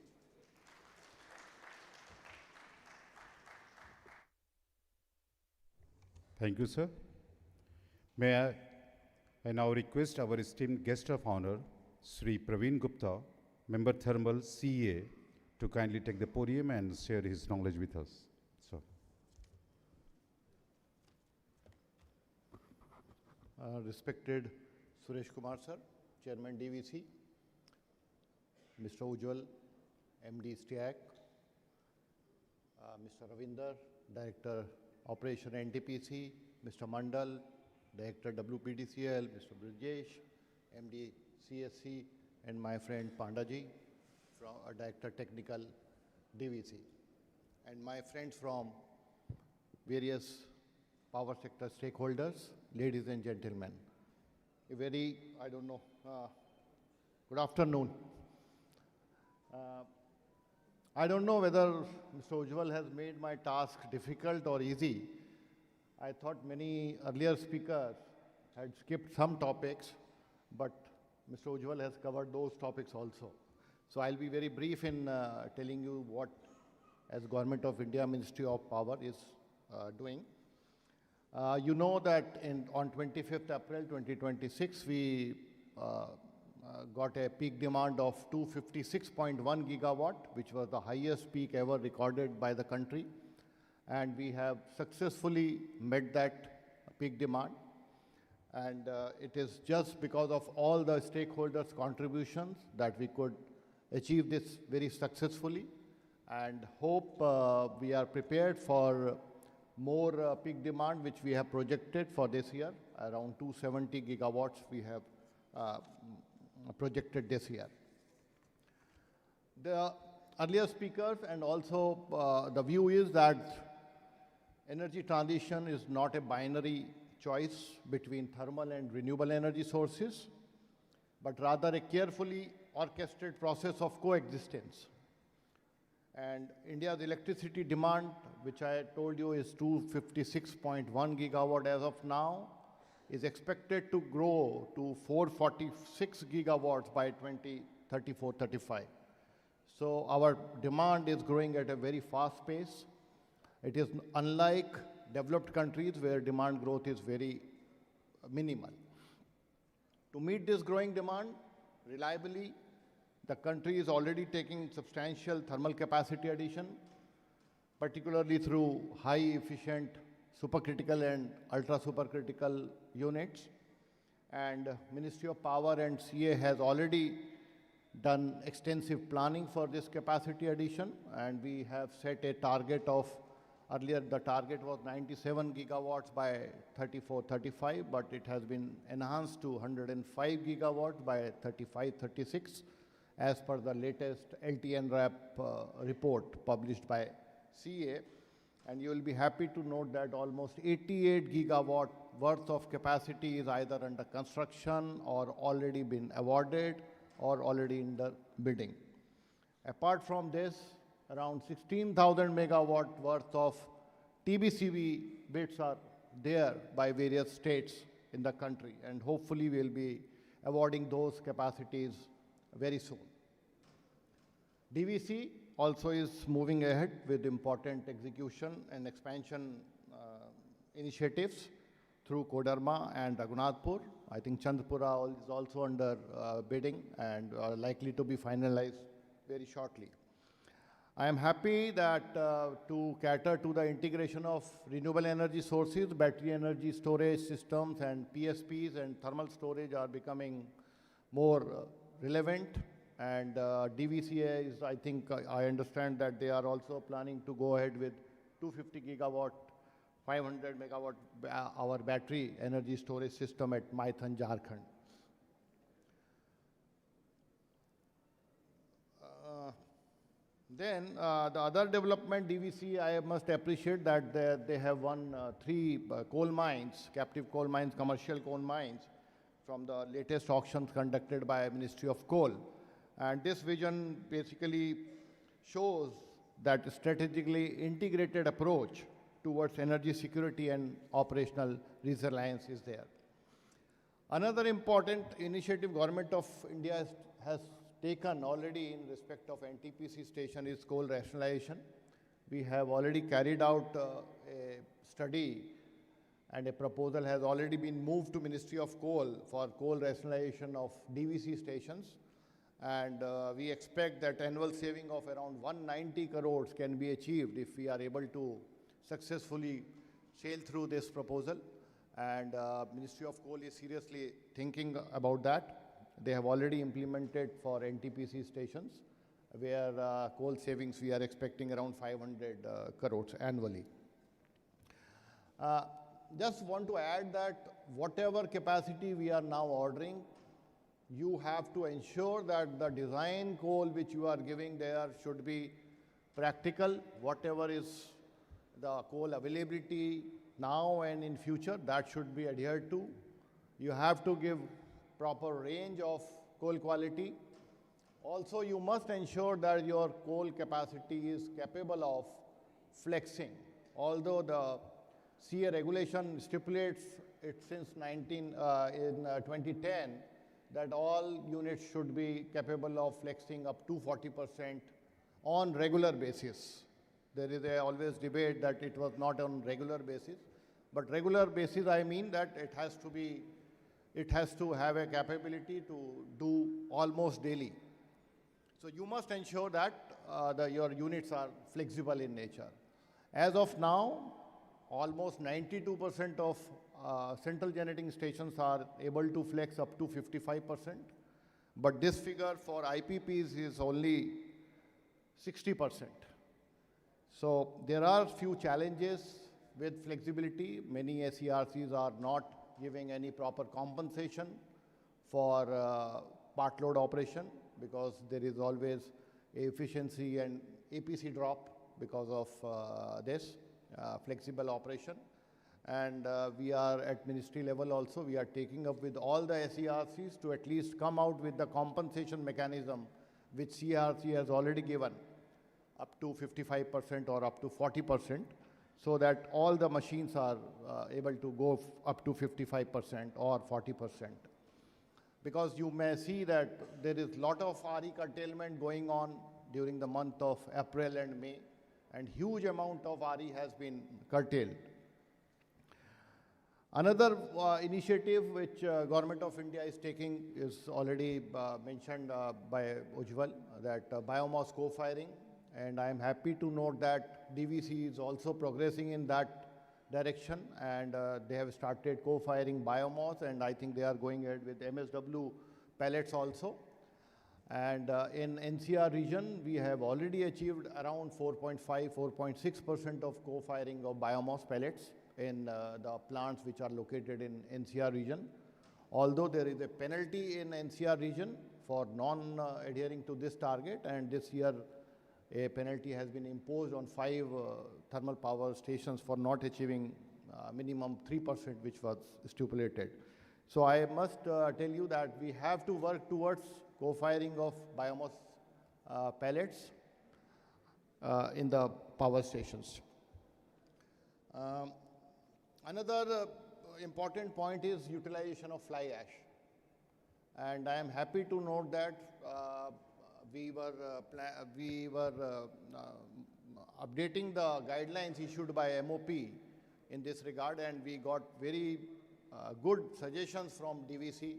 Thank you, sir. I now request our esteemed guest of honor, Sri Praveen Gupta, Member Thermal CA, to kindly take the podium and share his knowledge with us. So.
Respected Suresh Kumar sir, Chairman DVC, Mr. Ujjwal, MD STIAC, Mr. Ravinder, Director Operation NTPC, Mr. Mandal, Director WPDCL, Mr. Brijesh, MD CSC, and my friend Pandaji, from Director Technical DVC, and my friends from various power sector stakeholders, ladies and gentlemen. A very, good afternoon. I don't know whether Mr. Ujjwal has made my task difficult or easy. I thought many earlier speakers had skipped some topics, but Mr. Ujjwal has covered those topics also. So I'll be very brief in telling you what, as Government of India Ministry of Power is doing. You know that on 25th April 2026, we got a peak demand of 256.1 gigawatt, which was the highest peak ever recorded by the country. And we have successfully met that peak demand. And it is just because of all the stakeholders' contributions that we could achieve this very successfully, and hope we are prepared for more peak demand, which we have projected for this year. Around 270 gigawatts we have projected this year. The earlier speakers and also the view is that energy transition is not a binary choice between thermal and renewable energy sources, but rather a carefully orchestrated process of coexistence. And India's electricity demand, which I told you is 256.1 gigawatt as of now, is expected to grow to 446 gigawatts by 2034-35. So our demand is growing at a very fast pace. It is unlike developed countries where demand growth is very minimal. To meet this growing demand reliably, the country is already taking substantial thermal capacity addition, particularly through high efficient supercritical and ultra supercritical units. And Ministry of Power and CA has already done extensive planning for this capacity addition, and we have set a target of, earlier the target was 97 gigawatts by 34-35, but it has been enhanced to 105 gigawatts by 35-36. as per the latest LTNRAP report published by CA. And you will be happy to note that almost 88 gigawatt worth of capacity is either under construction or already been awarded or already in the bidding. Apart from this, around 16,000 megawatt worth of TBCB bids are there by various states in the country, and hopefully we'll be awarding those capacities very soon. DVC also is moving ahead with important execution and expansion initiatives through Kodarma and Raghunathpur. I think Chandpura is also under bidding and likely to be finalized very shortly. I am happy that to cater to the integration of renewable energy sources, battery energy storage systems and PSPs and thermal storage are becoming more relevant. And DVCA is, I think, I understand that they are also planning to go ahead with 250 gigawatt, 500 megawatt hour battery energy storage system at Maithan, Jharkhand. Then the other development, DVC, I must appreciate that they have won 3 coal mines, captive coal mines, commercial coal mines from the latest auctions conducted by Ministry of Coal. And this vision basically shows that strategically integrated approach towards energy security and operational resilience is there. Another important initiative Government of India has taken already in respect of NTPC station is coal rationalization. We have already carried out a study, and a proposal has already been moved to Ministry of Coal for coal rationalization of DVC stations. And we expect that annual saving of around 190 crores can be achieved if we are able to successfully sail through this proposal. And Ministry of Coal is seriously thinking about that. They have already implemented for NTPC stations, where coal savings we are expecting around 500 crores annually. Just want to add that whatever capacity we are now ordering, you have to ensure that the design coal which you are giving there should be practical. Whatever is the coal availability now and in future, that should be adhered to. You have to give proper range of coal quality. Also, you must ensure that your coal capacity is capable of flexing. Although the CA regulation stipulates it since 2010, that all units should be capable of flexing up to 40% on regular basis. There is always debate that it was not on regular basis, but regular basis, I mean that it has to have a capability to do almost daily. So you must ensure that your units are flexible in nature. As of now, almost 92% of central generating stations are able to flex up to 55%, but this figure for IPPs is only 60%. So there are few challenges with flexibility. Many SERCs are not giving any proper compensation for part load operation, because there is always efficiency and APC drop because of this flexible operation. And we are at ministry level also, we are taking up with all the SERCs to at least come out with the compensation mechanism which CRC has already given, up to 55% or up to 40%, so that all the machines are able to go up to 55% or 40%. Because you may see that there is a lot of RE curtailment going on during the month of April and May, and huge amount of RE has been curtailed. Another initiative which Government of India is taking is already mentioned by Ujjwal, that biomass co-firing, and I am happy to note that DVC is also progressing in that direction, and they have started co-firing biomass, and I think they are going ahead with MSW pellets also. And in NCR region, we have already achieved around 4.5–4.6% of co-firing of biomass pellets in the plants which are located in NCR region. Although there is a penalty in NCR region for non-adhering to this target, and this year a penalty has been imposed on 5 thermal power stations for not achieving minimum 3% which was stipulated. So I must tell you that we have to work towards co-firing of biomass pellets in the power stations. Another important point is utilization of fly ash. And I am happy to note that we were updating the guidelines issued by MOP in this regard, and we got very good suggestions from DVC,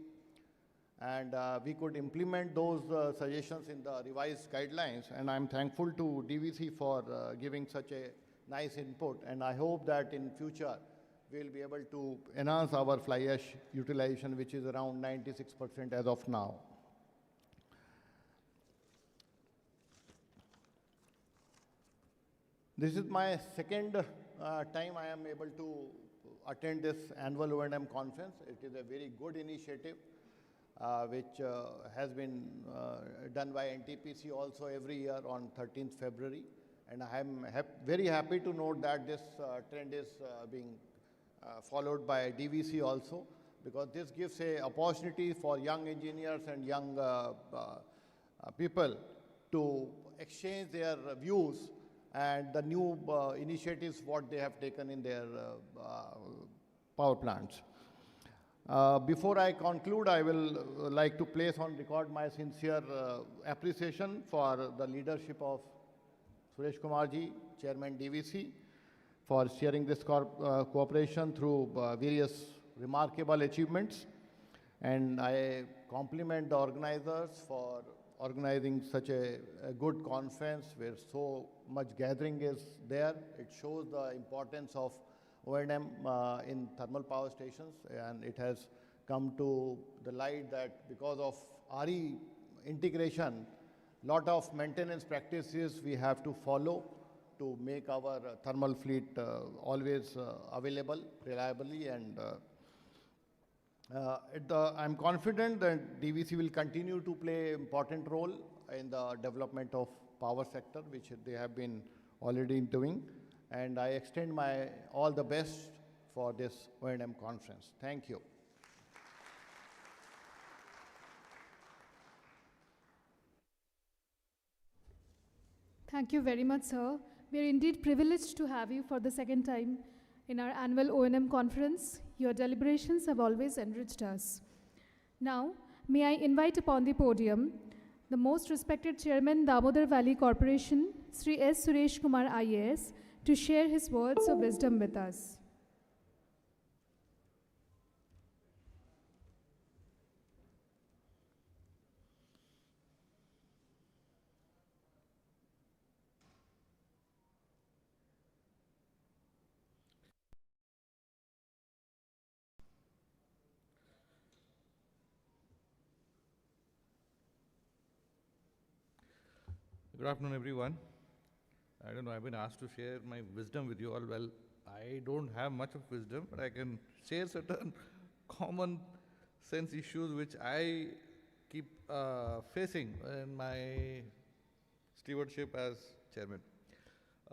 and we could implement those suggestions in the revised guidelines, and I'm thankful to DVC for giving such a nice input, and I hope that in future we'll be able to enhance our fly ash utilization, which is around 96% as of now. This is my second time I am able to attend this annual O&M conference. It is a very good initiative which has been done by NTPC also every year on 13th February. And I am very happy to note that this trend is being followed by DVC also, because this gives a opportunity for young engineers and young people to exchange their views and the new initiatives what they have taken in their power plants. Before I conclude, I will like to place on record my sincere appreciation for the leadership of Suresh Kumar ji, Chairman DVC, for sharing this cooperation through various remarkable achievements. And I compliment the organizers for organizing such a good conference where so much gathering is there. It shows the importance of O&M in thermal power stations, and it has come to the light that because of RE integration, lot of maintenance practices we have to follow to make our thermal fleet always available reliably, and I'm confident that DVC will continue to play an important role in the development of power sector, which they have been already doing. And I extend my all the best for this O&M conference. Thank you.
Thank you very much, sir. We are indeed privileged to have you for the second time in our annual O&M conference. Your deliberations have always enriched us. Now, may I invite upon the podium the most respected Chairman, Damodar Valley Corporation, Sri S. Suresh Kumar IAS, to share his words of wisdom with us.
Good afternoon, everyone. I don't know, I've been asked to share my wisdom with you all. Well, I don't have much of wisdom, but I can share certain common sense issues which I keep facing in my stewardship as chairman.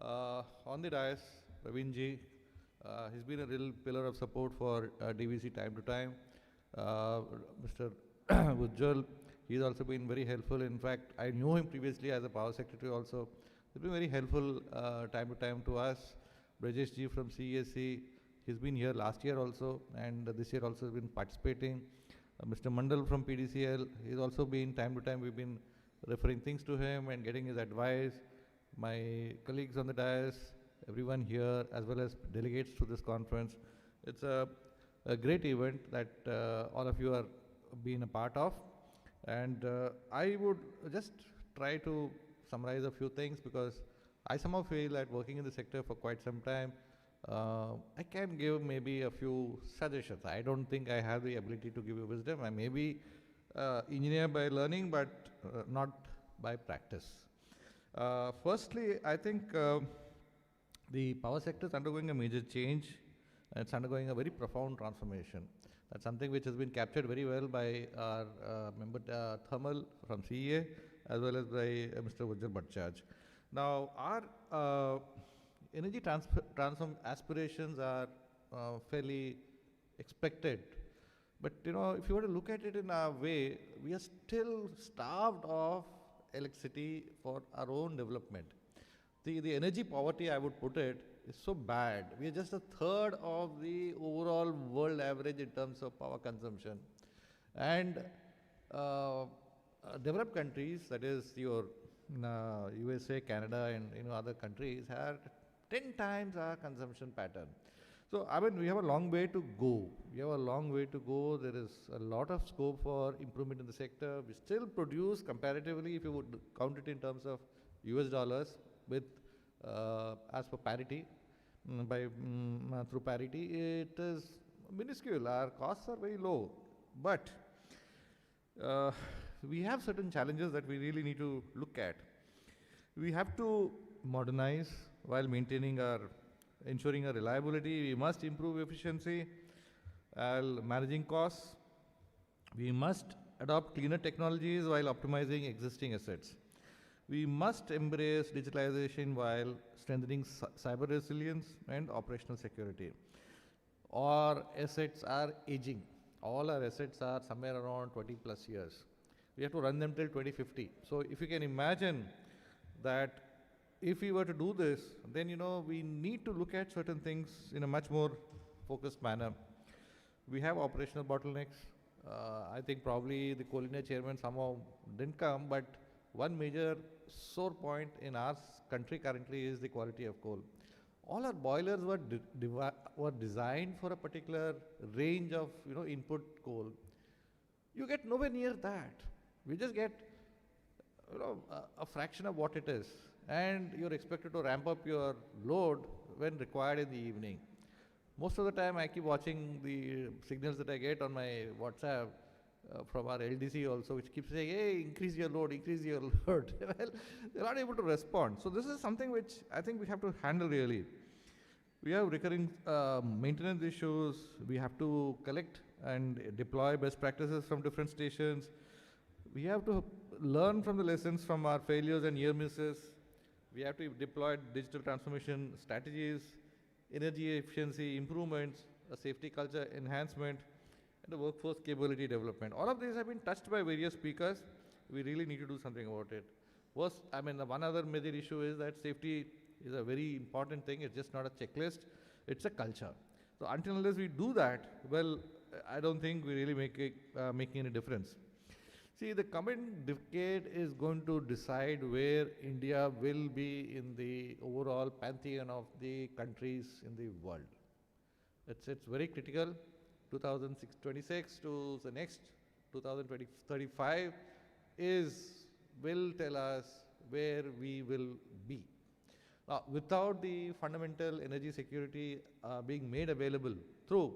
On the dais, Ravin ji, he's been a real pillar of support for DVC time to time. Mr. Ujjwal, he's also been very helpful. In fact, I knew him previously as a power secretary also. He's been very helpful time to time to us. Brajesh ji from CESC, he's been here last year also, and this year also has been participating. Mr. Mandal from PDCL, he's also been time to time, we've been referring things to him and getting his advice. My colleagues on the dais, everyone here, as well as delegates to this conference. It's a great event that all of you are being a part of. And I would just try to summarize a few things, because I somehow feel that working in the sector for quite some time, I can give maybe a few suggestions. I don't think I have the ability to give you wisdom. I may be engineer by learning, but not by practice. Firstly, I think the power sector is undergoing a major change. It's undergoing a very profound transformation. That's something which has been captured very well by our member Thermal from CEA, as well as by Mr. Vajra Bhattacharya. Now, our energy transform aspirations are fairly expected. But if you were to look at it in a way, we are still starved of electricity for our own development. The energy poverty, I would put it, is so bad. We are just a third of the overall world average in terms of power consumption. And developed countries, that is your USA, Canada, and other countries, have 10 times our consumption pattern. So, I mean, we have a long way to go. There is a lot of scope for improvement in the sector. We still produce comparatively, if you would count it in terms of US dollars, with as per parity, through parity, it is minuscule. Our costs are very low. But we have certain challenges that we really need to look at. We have to modernize while ensuring our reliability. We must improve efficiency while managing costs. We must adopt cleaner technologies while optimizing existing assets. We must embrace digitalization while strengthening cyber resilience and operational security. Our assets are aging. All our assets are somewhere around 20 plus years. We have to run them till 2050. So if you can imagine that if we were to do this, then we need to look at certain things in a much more focused manner. We have operational bottlenecks. I think probably the Coal India chairman somehow didn't come, but one major sore point in our country currently is the quality of coal. All our boilers were designed for a particular range of input coal. You get nowhere near that. We just get a fraction of what it is, and you're expected to ramp up your load when required in the evening. Most of the time I keep watching the signals that I get on my WhatsApp from our LDC also, which keeps saying, hey, increase your load, increase your load. Well, they're not able to respond. So this is something which I think we have to handle really. We have recurring maintenance issues. We have to collect and deploy best practices from different stations. We have to learn from the lessons from our failures and near misses. We have to deploy digital transformation strategies, energy efficiency improvements, a safety culture enhancement, and the workforce capability development. All of these have been touched by various speakers. We really need to do something about it. One other major issue is that safety is a very important thing. It's just not a checklist. It's a culture. So until unless we do that, well, I don't think we really making any difference. See, the coming decade is going to decide where India will be in the overall pantheon of the countries in the world. It's very critical. 2026 to the next 2035 will tell us where we will be. Without the fundamental energy security being made available through,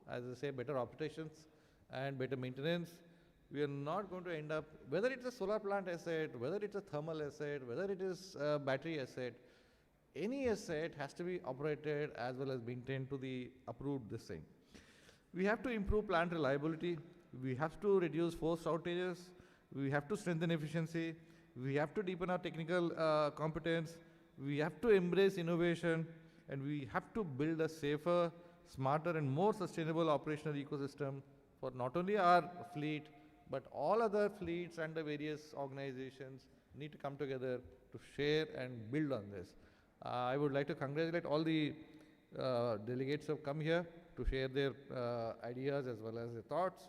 as I say, better operations and better maintenance, we are not going to end up, whether it's a solar plant asset, whether it's a thermal asset, whether it is a battery asset, any asset has to be operated as well as maintained to the approved this thing. We have to improve plant reliability. We have to reduce forced outages. We have to strengthen efficiency. We have to deepen our technical competence. We have to embrace innovation, and we have to build a safer, smarter, and more sustainable operational ecosystem for not only our fleet, but all other fleets and the various organizations need to come together to share and build on this. I would like to congratulate all the delegates who have come here to share their ideas as well as their thoughts,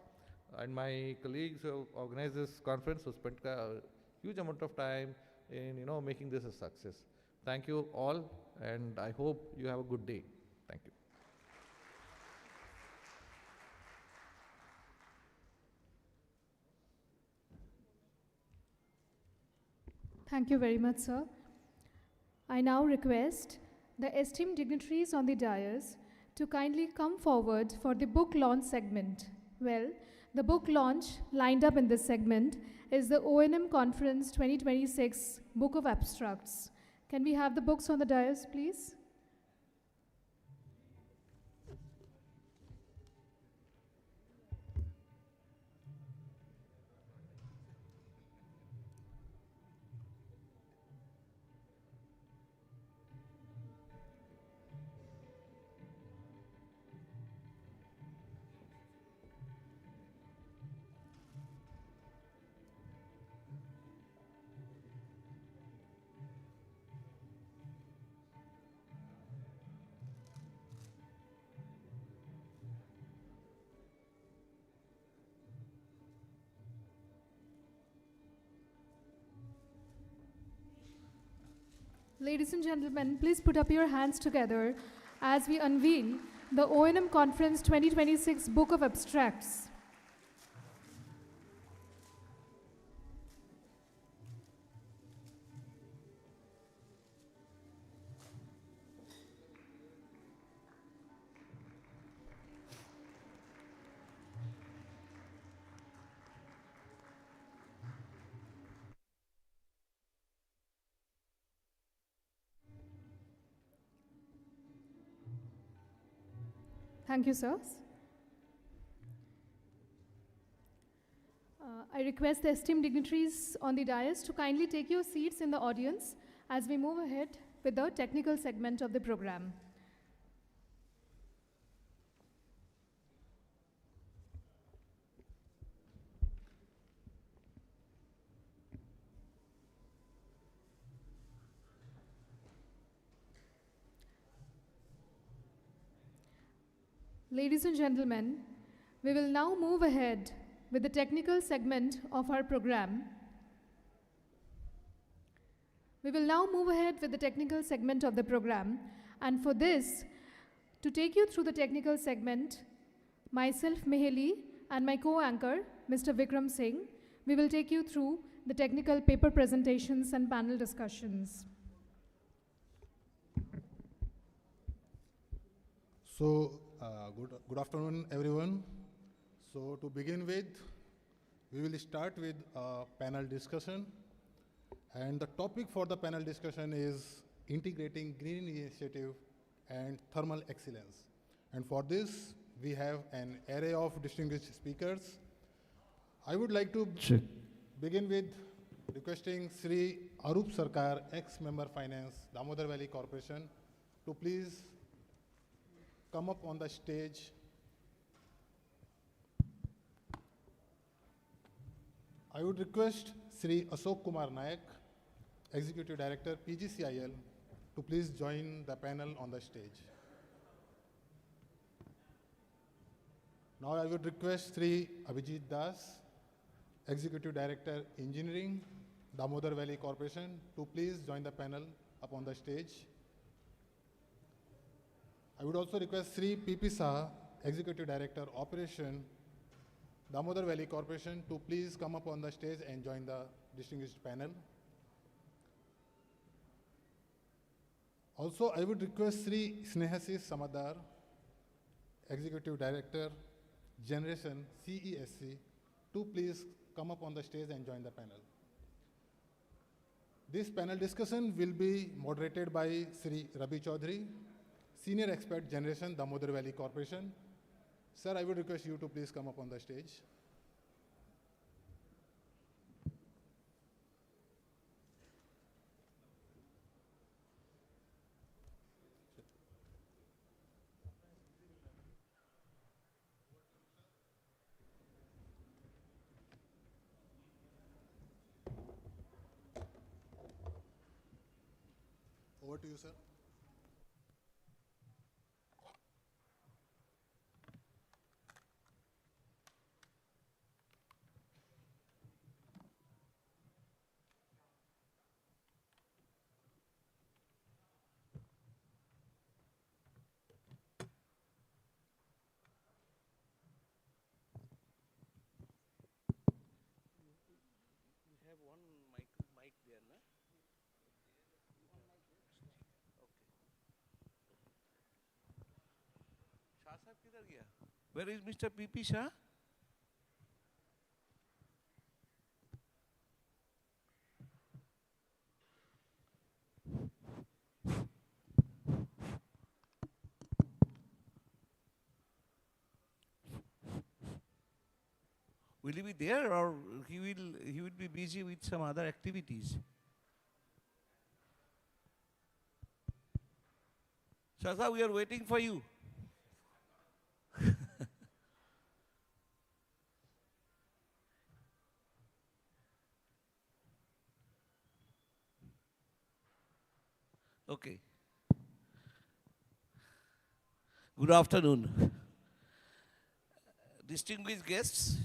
and my colleagues who have organized this conference who spent a huge amount of time in making this a success. Thank you all, and I hope you have a good day. Thank you.
Thank you very much, sir. I now request the esteemed dignitaries on the dais to kindly come forward for the book launch segment. Well, the book launch lined up in this segment is the O&M Conference 2026 Book of Abstracts. Can we have the books on the dais, please? Ladies and gentlemen, please put up your hands together as we unveil the O&M Conference 2026 Book of Abstracts. Thank you, sirs. I request the esteemed dignitaries on the dais to kindly take your seats in the audience as we move ahead with the technical segment of the program. Ladies and gentlemen, we will now move ahead with the technical segment of our program. We will now move ahead with the technical segment of the program, and for this, to take you through the technical segment, myself, Meheli, and my co-anchor, Mr. Vikram Singh, we will take you through the technical paper presentations and panel discussions.
So, good afternoon, everyone. So, to begin with, we will start with a panel discussion. And the topic for the panel discussion is integrating green initiative and thermal excellence. And for this, we have an array of distinguished speakers. I would like to begin with requesting Sri Arup Sarkar, ex-member finance, Damodar Valley Corporation, to please come up on the stage. I would request Sri Ashok Kumar Nayak, Executive Director, PGCIL, to please join the panel on the stage. Now I would request Sri Abhijit Das, Executive Director, Engineering, Damodar Valley Corporation, to please join the panel up on the stage. I would also request Sri P.P. Saha, Executive Director, Operation, Damodar Valley Corporation, to please come up on the stage and join the distinguished panel. Also, I would request Sri Snehasi Samadar, Executive Director, Generation, CESC, to please come up on the stage and join the panel. This panel discussion will be moderated by Sri Rabi Chaudhary, Senior Expert, Generation, Damodar Valley Corporation. Sir, I would request you to please come up on the stage. Over to you, sir.
Where is Mr. P.P. Shah? Will he be there, or he will be busy with some other activities? Shasa, we are waiting for you. Okay. Good afternoon. Distinguished guests,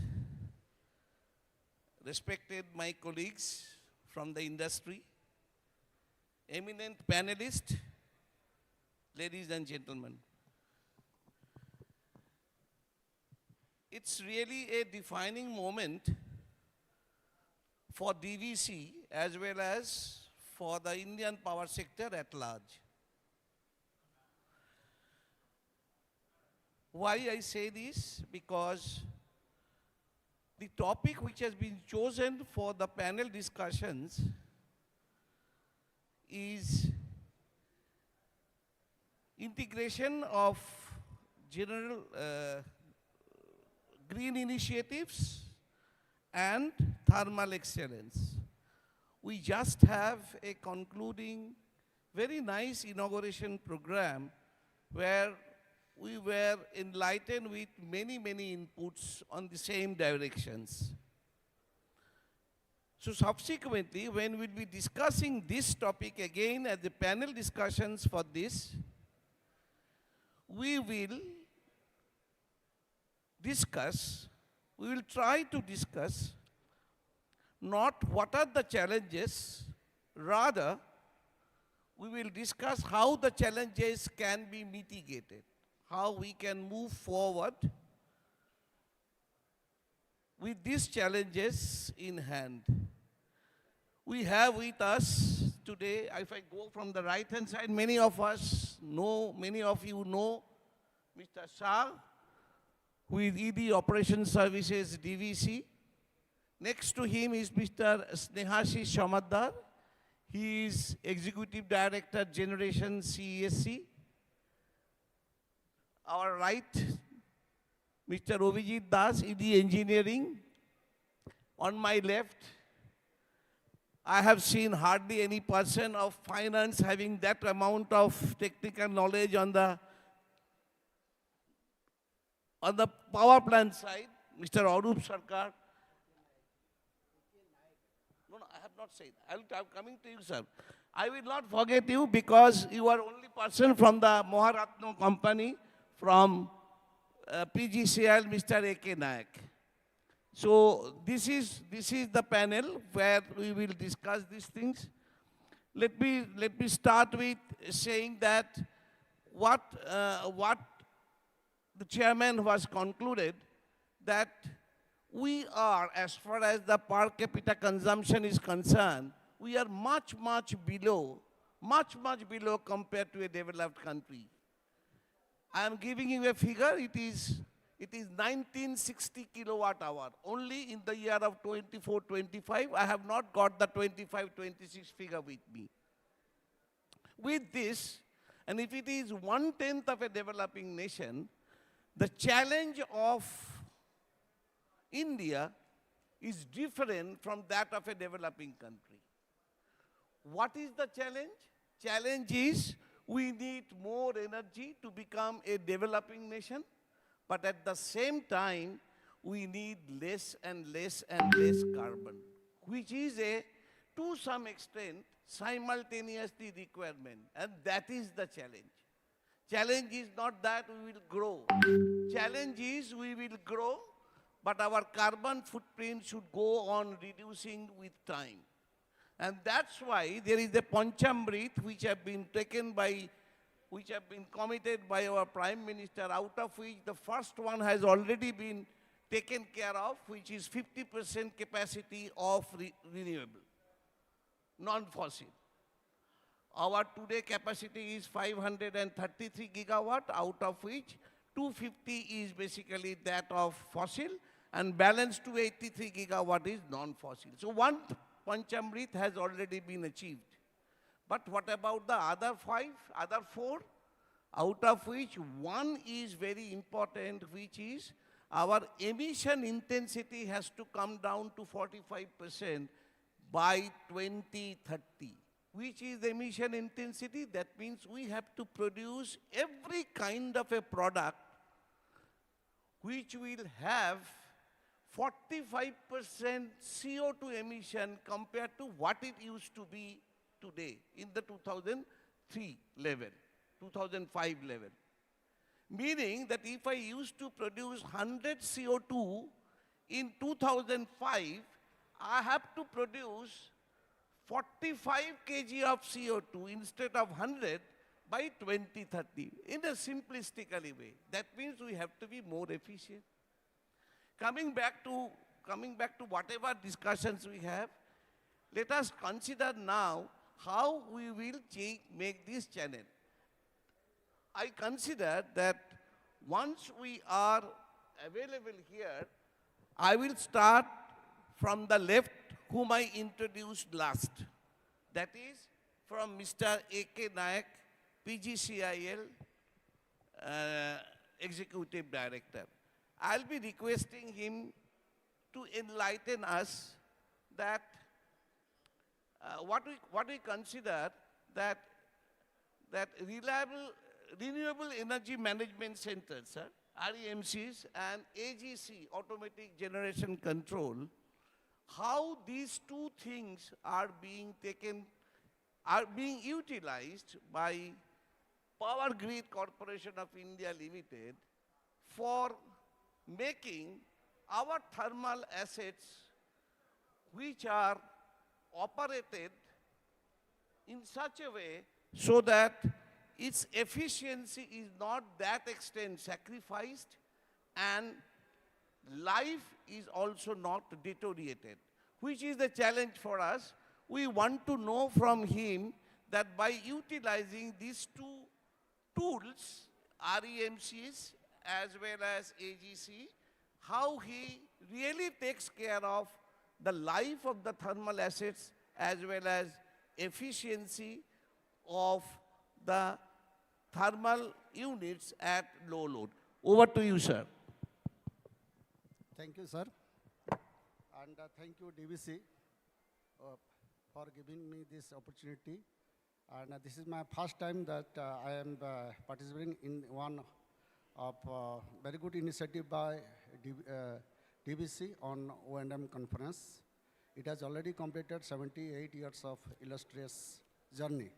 respected my colleagues from the industry,
eminent panelists, ladies and gentlemen. It's really a defining moment for DVC as well as for the Indian power sector at large. Why I say this? Because the topic which has been chosen for the panel discussions is integration of general green initiatives and thermal excellence. We just have a concluding very nice inauguration program where we were enlightened with many inputs on the same directions. So subsequently, when we'll be discussing this topic again at the panel discussions for this, we will try to discuss not what are the challenges, rather we will discuss how the challenges can be mitigated, how we can move forward with these challenges in hand. We have with us today, if I go from the right hand side, many of you know Mr. Shah with ED Operations Services DVC. Next to him is Mr. Snehashish Shamadar. He is Executive Director Generation CESC. Our right, Mr. Obhijit Das, ED Engineering. On my left, I have seen hardly any person of finance having that amount of technical knowledge on the power plant side, Mr. Arup Sarkar. No, I have not said. I'm coming to you, sir. I will not forget you because you are only person from the Moharatno company, from PGCL, Mr. A.K. Nayak. So this is the panel where we will discuss these things. Let me start with saying that what the chairman was concluded, that we are, as far as the per capita consumption is concerned, we are much below compared to a developed country. I am giving you a figure. It is 1960 kilowatt hour. Only in the year of 24-25, I have not got the 25-26 figure with me. With this, and if it is 1/10 of a developing nation, the challenge of India is different from that of a developing country. What is the challenge? Challenge is we need more energy to become a developing nation, but at the same time, we need less and less carbon, which is to some extent, simultaneously requirement, and that is the challenge. Challenge is not that we will grow. Challenge is we will grow, but our carbon footprint should go on reducing with time. And that's why there is a Panchamrit which have been committed by our Prime Minister, out of which the first one has already been taken care of, which is 50% capacity of renewable, non-fossil. Our today capacity is 533 gigawatt, out of which 250 is basically that of fossil, and balance 283 gigawatt is non-fossil. So one Panchamrit has already been achieved. But what about the other four? Out of which one is very important, which is our emission intensity has to come down to 45% by 2030. Which is the emission intensity? That means we have to produce every kind of a product which will have 45% CO2 emission compared to what it used to be today in the 2003 level, 2005 level. Meaning that if I used to produce 100 CO2 in 2005, I have to produce 45 kg of CO2 instead of 100 by 2030 in a simplistically way. That means we have to be more efficient. Coming back to whatever discussions we have, let us consider now how we will make this channel. I consider that once we are available here, I will start from the left, whom I introduced last. That is from Mr. A.K. Nayak, PGCIL Executive Director. I'll be requesting him to enlighten us that what we consider that renewable energy management centers, REMCs, and AGC, automatic generation control, how these two things are being utilized by Power Grid Corporation of India Limited for making our thermal assets, which are operated in such a way so that its efficiency is not that extent sacrificed and life is also not deteriorated, which is the challenge for us. We want to know from him that by utilizing these two tools, REMCs as well as AGC, how he really takes care of the life of the thermal assets as well as efficiency of the thermal units at low load. Over to you, sir.
Thank you, sir. And thank you, DVC, for giving me this opportunity. And this is my first time that I am participating in one of very good initiative by DVC on O&M conference. It has already completed 78 years of illustrious journey.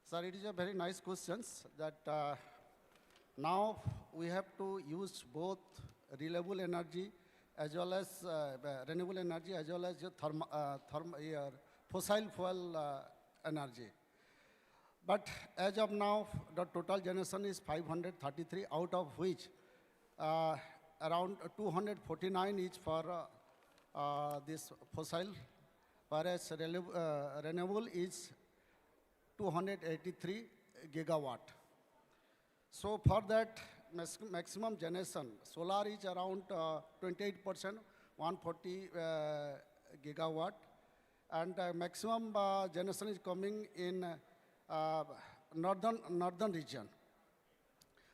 Sir, it is a very nice question that now we have to use both renewable energy as well as renewable energy as well as fossil fuel energy. But as of now, the total generation is 533, out of which around 249 is for this fossil, whereas renewable is 283 gigawatt. So for that maximum generation, solar is around 28%, 140 gigawatt, and maximum generation is coming in northern region.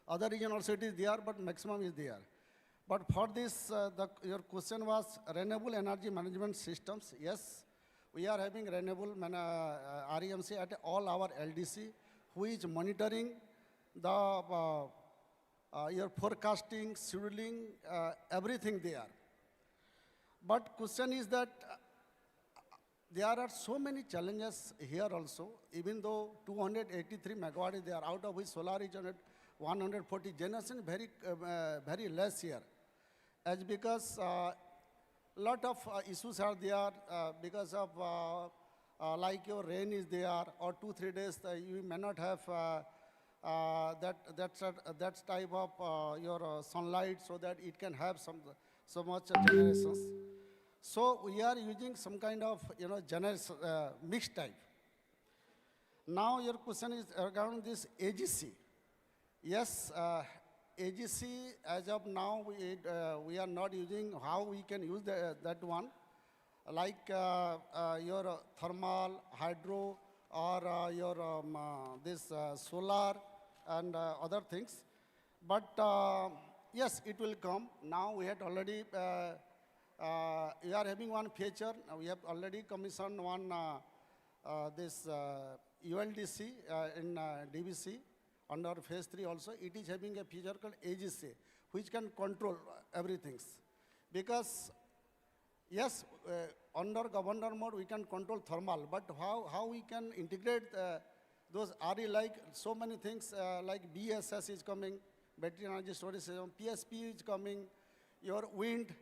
Other region also it is there, but maximum is there. But for this, your question was renewable energy management systems. Yes, we are having renewable REMC at all our LDC, who is monitoring the your forecasting, scheduling, everything there. But question is that there are so many challenges here also, even though 283 megawatt is there, out of which solar is 140, generation very less here. As because lot of issues are there because of like your rain is there, or 2-3 days you may not have that type of your sunlight, so that it can have so much generations. So we are using some kind of mixed type. Now your question is regarding this AGC. Yes, AGC as of now we are not using. How we can use that one, like your thermal, hydro, or your this solar and other things. But yes, it will come. Now we had already. We are having one feature. We have already commissioned one this ULDC in DVC under phase 3 also. It is having a feature called AGC, which can control everything. Because yes, under governor mode we can control thermal, but how we can integrate those RE, like so many things like BSS is coming, battery energy storage system, PSP is coming, your wind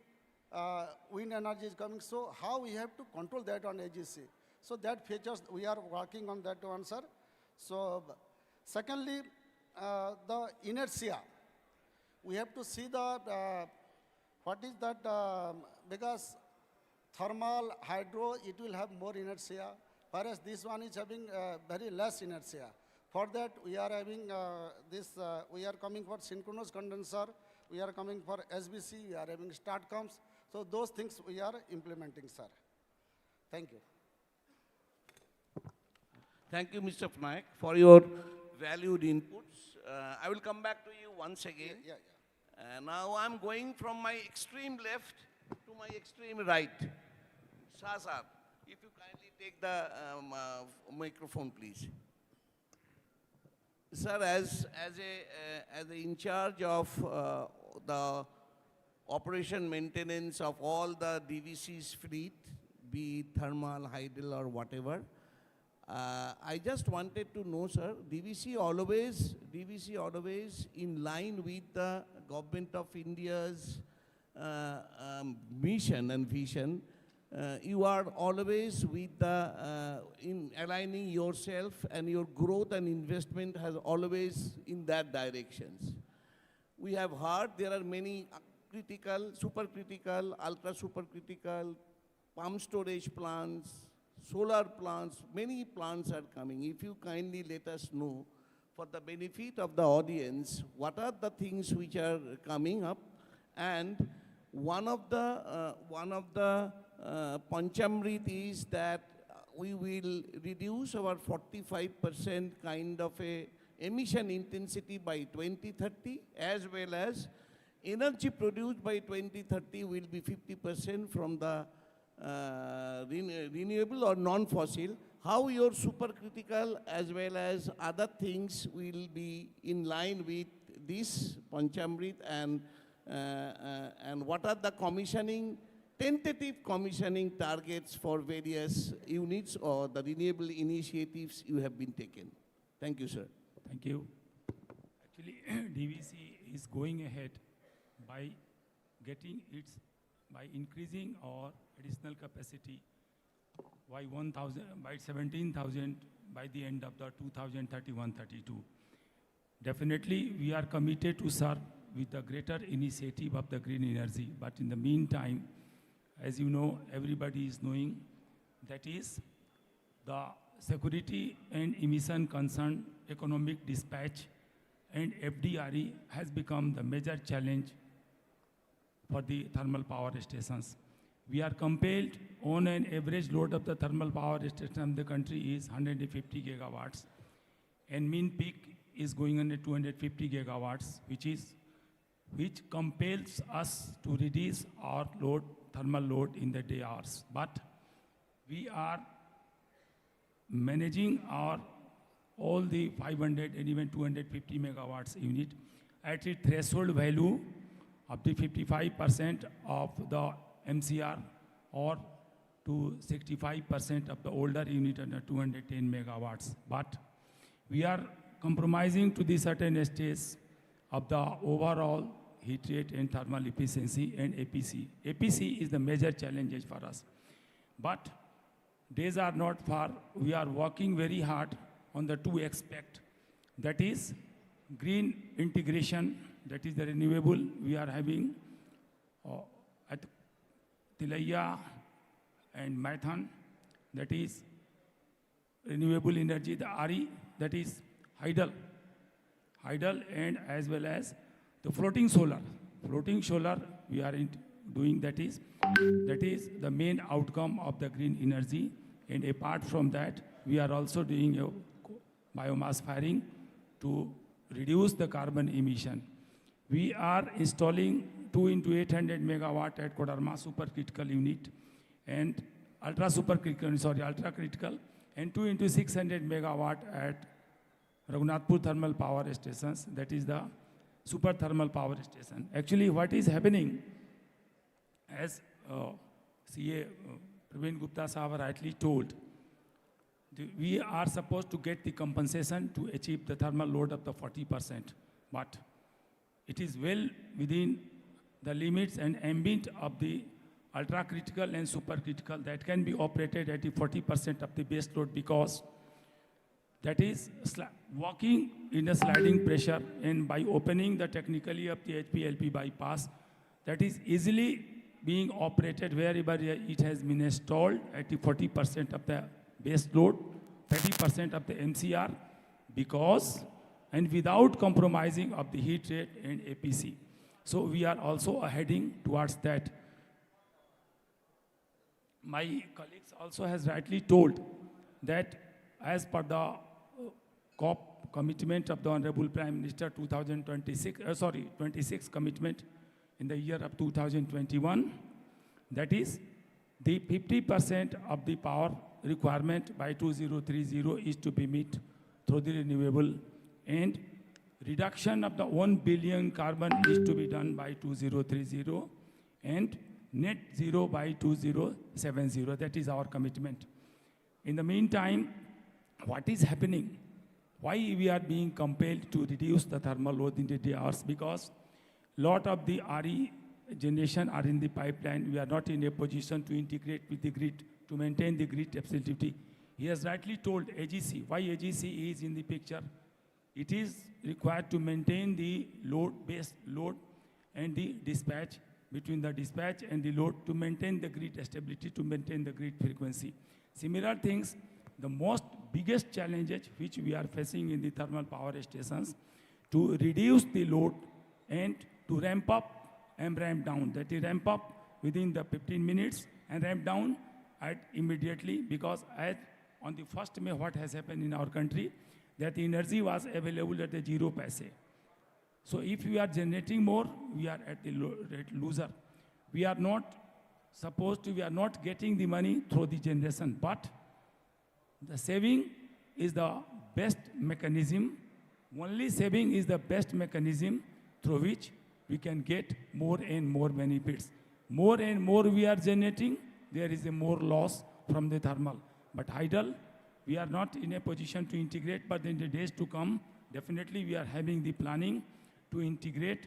energy is coming. So how we have to control that on AGC? So that features, we are working on that one, sir. So secondly, the inertia. We have to see the, what is that, because thermal, hydro, it will have more inertia, whereas this one is having very less inertia. For that, we are having we are coming for synchronous condenser, we are coming for SBC, we are having STATCOMs. So those things we are implementing, sir. Thank you.
Thank you, Mr. Pnaik, for your valued inputs. I will come back to you once again. Now I'm going from my extreme left to my extreme right. Shah sir, if you kindly take the microphone, please. Sir, as a in charge of the operation maintenance of all the DVC's fleet, be it thermal, hydel, or whatever, I just wanted to know, sir, DVC always in line with the Government of India's mission and vision. You are always with the, in aligning yourself, and your growth and investment has always in that directions. We have heard there are many critical, supercritical, ultra supercritical, pump storage plants, solar plants, many plants are coming. If you kindly let us know, for the benefit of the audience, what are the things which are coming up, and one of the Panchamrit is that we will reduce our 45% kind of a emission intensity by 2030, as well as energy produced by 2030 will be 50% from the renewable or non-fossil. How your supercritical as well as other things will be in line with this Panchamrit, and what are the commissioning, tentative commissioning targets for various units or the renewable initiatives you have been taken? Thank you, sir.
Thank you. Actually, DVC is going ahead by increasing our additional capacity by 17,000 by the end of the 2031-32. Definitely, we are committed to serve with the greater initiative of the green energy. But in the meantime, as you know, everybody is knowing, that is the security and emission concern, economic dispatch, and FDRE has become the major challenge for the thermal power stations. We are compelled, on an average load of the thermal power station of the country is 150 gigawatts, and mean peak is going on at 250 gigawatts, which compels us to reduce our load, thermal load in the day hours. But we are managing all the 500 and even 250 megawatts unit at a threshold value of the 55% of the MCR, or to 65% of the older unit under 210 megawatts. But we are compromising to the certain stage of the overall heat rate and thermal efficiency and APC. APC is the major challenge for us. But days are not far. We are working very hard on the two aspects. That is green integration, that is the renewable. We are having at Tilaiya and Maithan, that is renewable energy, the RE, that is hydel, and as well as the floating solar. Floating solar we are doing, that is the main outcome of the green energy. And apart from that, we are also doing a biomass firing to reduce the carbon emission. We are installing 2 into 800 megawatt at Kodarma supercritical unit, and ultra critical, and 2 into 600 megawatt at Raghunathpur thermal power stations, that is the super thermal power station. Actually, what is happening, as CA Praveen Gupta Sahab rightly told, we are supposed to get the compensation to achieve the thermal load of the 40%, but it is well within the limits and ambit of the ultra critical and supercritical that can be operated at the 40% of the base load, because that is working in a sliding pressure, and by opening the technically of the HPLP bypass, that is easily being operated wherever it has been installed at the 40% of the base load, 30% of the MCR, because, and without compromising of the heat rate and APC. So we are also heading towards that. My colleagues also has rightly told that as per the COP commitment of the Honorable Prime Minister 26 commitment in the year of 2021, that is the 50% of the power requirement by 2030 is to be met through the renewable, and reduction of the 1 billion carbon is to be done by 2030, and net zero by 2070. That is our commitment. In the meantime, what is happening? Why we are being compelled to reduce the thermal load in the day hours? Because lot of the RE generation are in the pipeline. We are not in a position to integrate with the grid to maintain the grid stability. He has rightly told AGC. Why AGC is in the picture? It is required to maintain the load, base load, and the dispatch, between the dispatch and the load, to maintain the grid stability, to maintain the grid frequency. Similar things, the most biggest challenges which we are facing in the thermal power stations, to reduce the load and to ramp up and ramp down. That is, ramp up within the 15 minutes and ramp down immediately, because on the 1st May, what has happened in our country, that the energy was available at the 0 paise. So if we are generating more, we are at the rate loser. We are not getting the money through the generation, but the saving is the best mechanism. Only saving is the best mechanism through which we can get more and more benefits. More and more we are generating, there is a more loss from the thermal. But hydel, we are not in a position to integrate, but in the days to come, definitely we are having the planning to integrate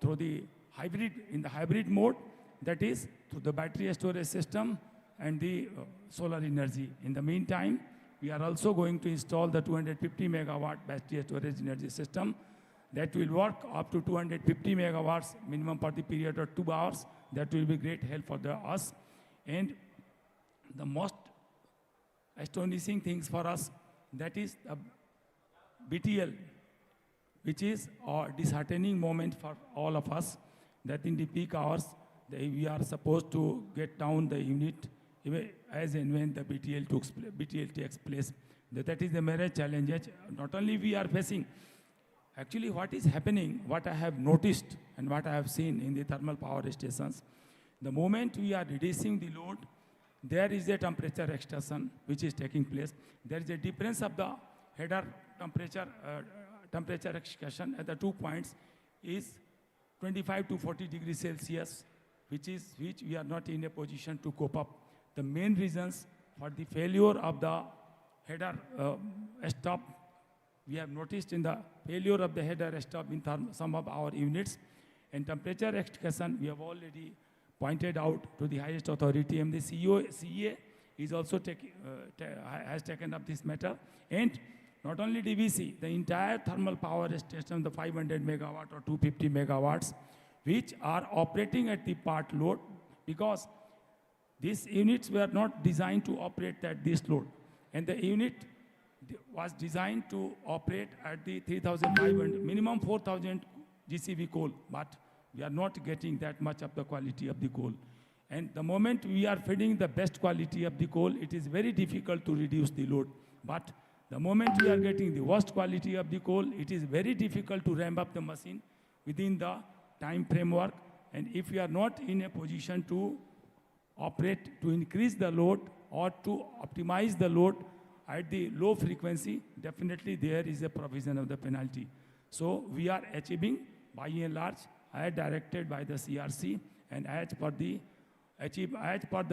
through the hybrid, in the hybrid mode, that is through the battery storage system and the solar energy. In the meantime, we are also going to install the 250 megawatt battery storage energy system that will work up to 250 megawatts minimum for the period of 2 hours. That will be great help for us. And the most astonishing things for us, that is the BTL, which is a disheartening moment for all of us, that in the peak hours, we are supposed to get down the unit as and when the BTL takes place. That is the major challenge. Not only we are facing, actually what is happening, what I have noticed and what I have seen in the thermal power stations, the moment we are reducing the load, there is a temperature extension which is taking place. There is a difference of the header temperature extension at the 2 points is 25 to 40 degrees Celsius, which we are not in a position to cope up. The main reasons for the failure of the header stop, we have noticed in the failure of the header stop in some of our units, and temperature extension we have already pointed out to the highest authority, and the CEA is also has taken up this matter. And not only DVC, the entire thermal power station, the 500 megawatt or 250 megawatts, which are operating at the part load, because these units were not designed to operate at this load. And the unit was designed to operate at the 3,500, minimum 4,000 GCV coal, but we are not getting that much of the quality of the coal. And the moment we are feeding the best quality of the coal, it is very difficult to reduce the load. But the moment we are getting the worst quality of the coal, it is very difficult to ramp up the machine within the time framework. And if we are not in a position to operate, to increase the load or to optimize the load at the low frequency, definitely there is a provision of the penalty. So we are achieving, by and large, as directed by the CRC, and as per the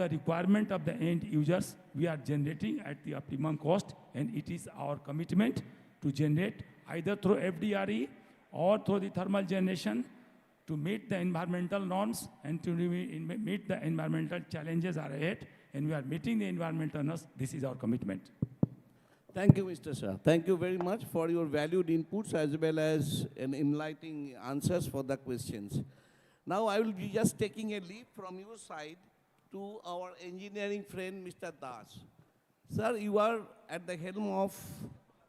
requirement of the end users, we are generating at the optimum cost, and it is our commitment to generate either through FDRE or through the thermal generation to meet the environmental norms and to meet the environmental challenges are ahead, and we are meeting the environmental norms. This is our commitment.
Thank you, Mr. Shah. Thank you very much for your valued inputs as well as an enlightening answers for the questions. Now I will be just taking a leap from your side to our engineering friend, Mr. Das. Sir, you are at the helm of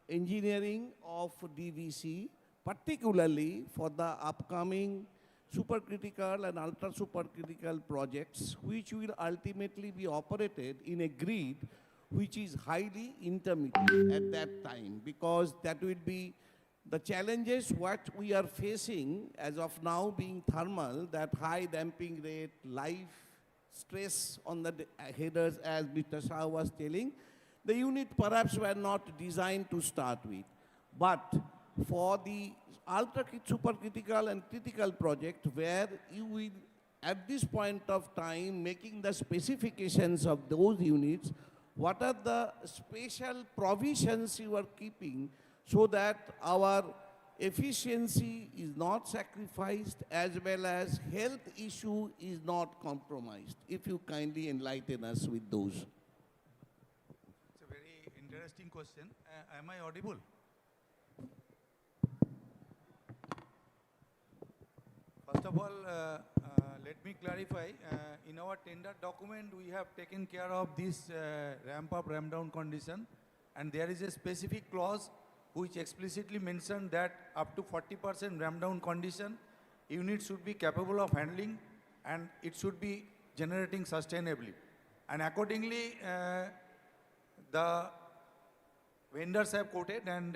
engineering of DVC, particularly for the upcoming supercritical and ultra supercritical projects, which will ultimately be operated in a grid which is highly intermittent at that time, because that will be the challenges what we are facing as of now being thermal, that high damping rate, live stress on the headers, as Mr. Shah was telling. The unit perhaps were not designed to start with. But for the ultra supercritical and critical project, where you will at this point of time making the specifications of those units, what are the special provisions you are keeping so that our efficiency is not sacrificed as well as health issue is not compromised? If you kindly enlighten us with those.
It's a very interesting question. Am I audible? First of all, let me clarify. In our tender document, we have taken care of this ramp up, ramp down condition, and there is a specific clause which explicitly mentioned that up to 40% ramp down condition, unit should be capable of handling and it should be generating sustainably. And accordingly, the vendors have quoted and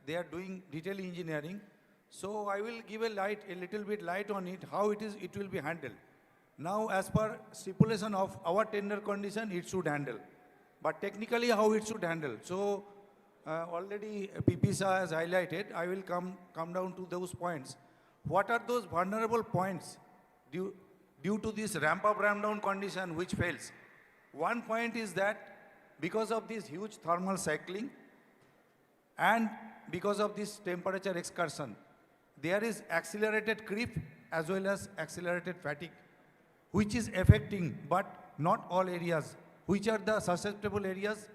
they are doing detail engineering. So I will give a little bit light on it, how it will be handled. Now, as per stipulation of our tender condition, it should handle. But technically, how it should handle. So already PP Shah has highlighted. I will come down to those points. What are those vulnerable points due to this ramp up, ramp down condition which fails? One point is that because of this huge thermal cycling and because of this temperature excursion, there is accelerated creep as well as accelerated fatigue, which is affecting, but not all areas. Which are the susceptible areas?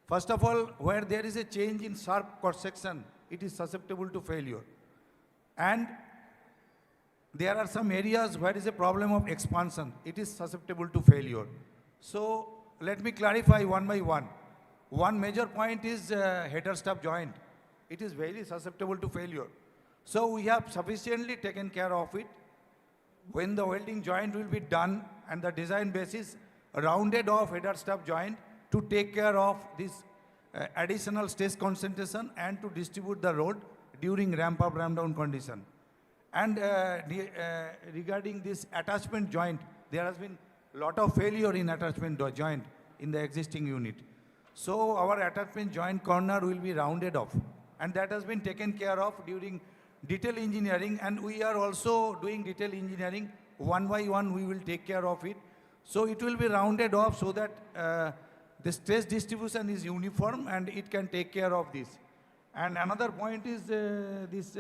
First of all, where there is a change in sharp cross-section, it is susceptible to failure. And there are some areas where there is a problem of expansion, it is susceptible to failure. So let me clarify one by one. One major point is header stub joint. It is very susceptible to failure. So we have sufficiently taken care of it. When the welding joint will be done and the design basis rounded off header stub joint to take care of this additional stress concentration and to distribute the load during ramp up, ramp down condition. And regarding this attachment joint, there has been a lot of failure in attachment joint in the existing unit. So our attachment joint corner will be rounded off, and that has been taken care of during detail engineering, and we are also doing detail engineering. One by one we will take care of it. So it will be rounded off so that the stress distribution is uniform and it can take care of this. And another point is this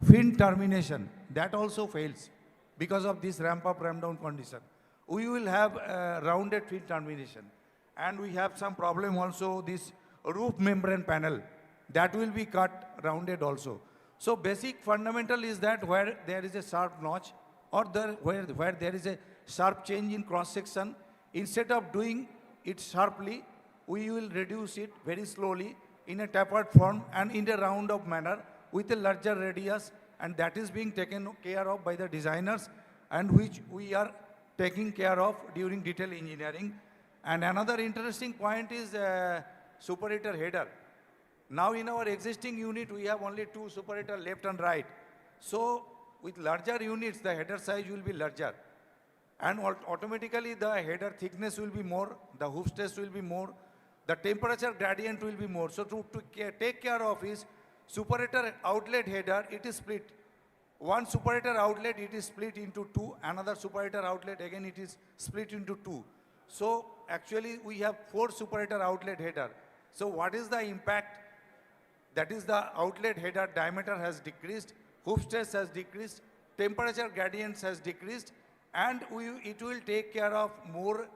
fin termination. That also fails because of this ramp up, ramp down condition. We will have rounded fin termination. And we have some problem also, this roof membrane panel. That will be cut, rounded also. So basic fundamental is that where there is a sharp notch or where there is a sharp change in cross section, instead of doing it sharply, we will reduce it very slowly in a tapered form and in a round of manner with a larger radius, and that is being taken care of by the designers and which we are taking care of during detail engineering. And another interesting point is superator header. Now in our existing unit, we have only two superator left and right. So with larger units, the header size will be larger. And automatically the header thickness will be more, the hoof stress will be more, the temperature gradient will be more. So to take care of is superator outlet header, it is split. One superator outlet, it is split into two. Another superator outlet, again, it is split into two. So actually we have 4 superator outlet header. So what is the impact? That is the outlet header diameter has decreased, hoof stress has decreased, temperature gradients has decreased, and it will take care of more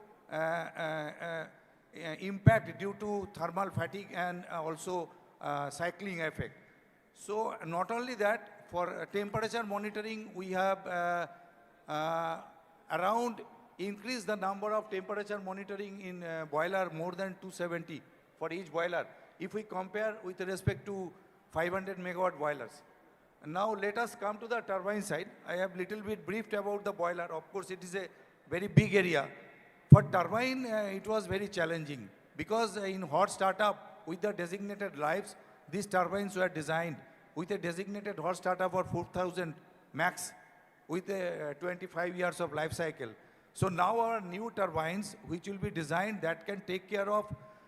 impact due to thermal fatigue and also cycling effect. So not only that, for temperature monitoring, we have around increased the number of temperature monitoring in boiler more than 270 for each boiler, if we compare with respect to 500 megawatt boilers. Now let us come to the turbine side. I have little bit briefed about the boiler. Of course, it is a very big area. For turbine, it was very challenging because in hot startup with the designated lives, these turbines were designed with a designated hot startup for 4,000 max with a 25 years of life cycle. So now our new turbines, which will be designed, that can take care of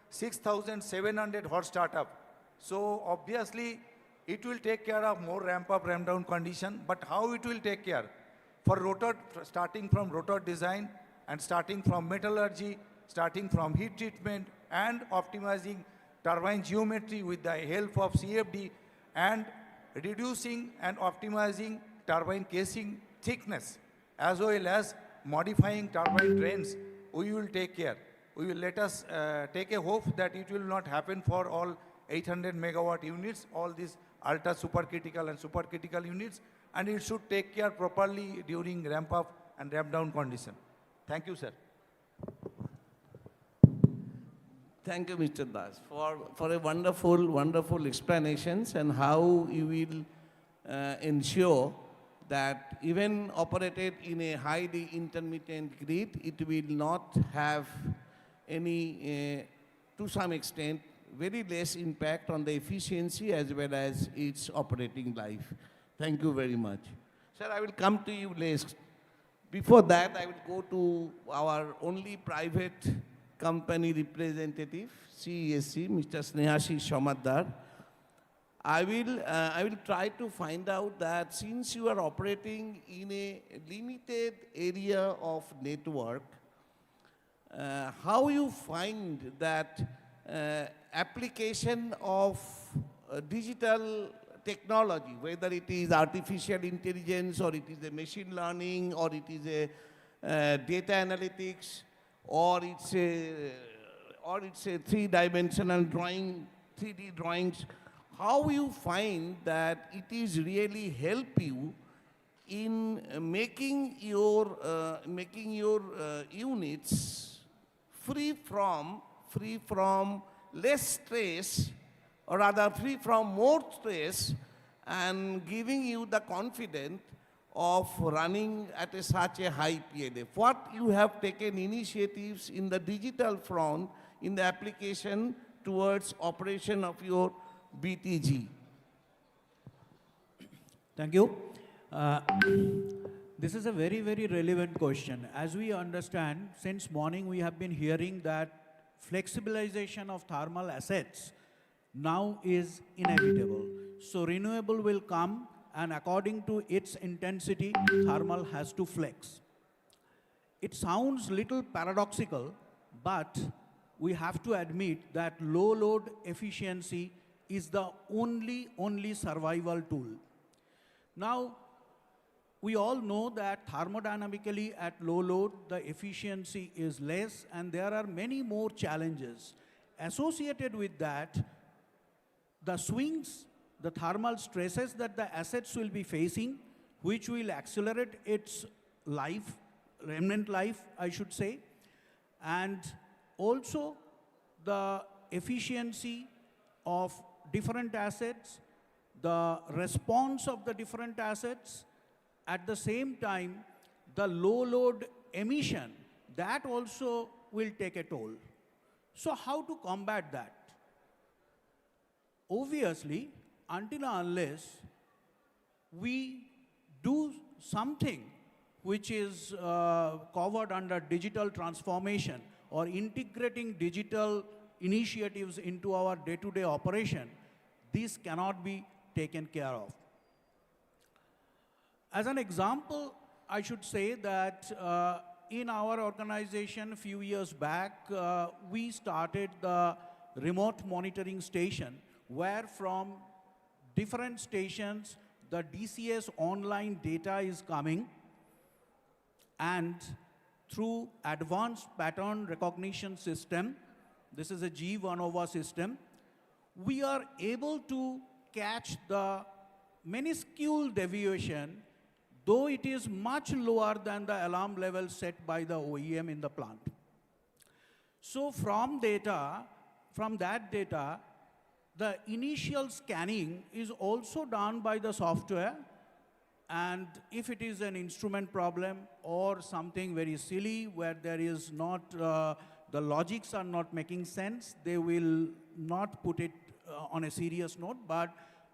6,700 hot startup. So obviously, it will take care of more ramp up, ramp down condition, but how it will take care? For rotor, starting from rotor design and starting from metallurgy, starting from heat treatment and optimizing turbine geometry with the help of CFD and reducing and optimizing turbine casing thickness as well as modifying turbine drains, we will take care. We will let us take a hope that it will not happen for all 800 megawatt units, all these ultra supercritical and supercritical units, and it should take care properly during ramp up and ramp down condition. Thank you, sir.
Thank you, Mr. Das, for a wonderful explanations and how you will ensure that even operated in a highly intermittent grid, it will not have any, to some extent, very less impact on the efficiency as well as its operating life. Thank you very much. Sir, I will come to you next. Before that, I will go to our only private company representative, CESC, Mr. Snehashi Shomadar. I will try to find out that since you are operating in a limited area of network, how you find that application of digital technology, whether it is artificial intelligence or it is a machine learning or it is a data analytics or it's a three-dimensional drawing, 3D drawings, how you find that it is really help you in making your units free from less stress, or rather free from more stress, and giving you the confidence of running at such a high PLF. What you have taken initiatives in the digital front in the application towards operation of your BTG?
Thank you. This is a very, very relevant question. As we understand, since morning we have been hearing that flexibilization of thermal assets now is inevitable. So renewable will come, and according to its intensity, thermal has to flex. It sounds little paradoxical, but we have to admit that low load efficiency is the only survival tool. Now, we all know that thermodynamically at low load, the efficiency is less, and there are many more challenges. Associated with that, the swings, the thermal stresses that the assets will be facing, which will accelerate its life, remnant life, I should say, and also the efficiency of different assets, the response of the different assets, at the same time, the low load emission, that also will take a toll. So how to combat that? Obviously, until and unless we do something which is covered under digital transformation or integrating digital initiatives into our day-to-day operation, this cannot be taken care of. As an example, I should say that in our organization a few years back, we started the remote monitoring station, where from different stations, the DCS online data is coming, and through advanced pattern recognition system, this is a G1 system, we are able to catch the minuscule deviation, though it is much lower than the alarm level set by the OEM in the plant. So from that data, the initial scanning is also done by the software, and if it is an instrument problem or something very silly where there is not, the logics are not making sense, they will not put it on a serious note, but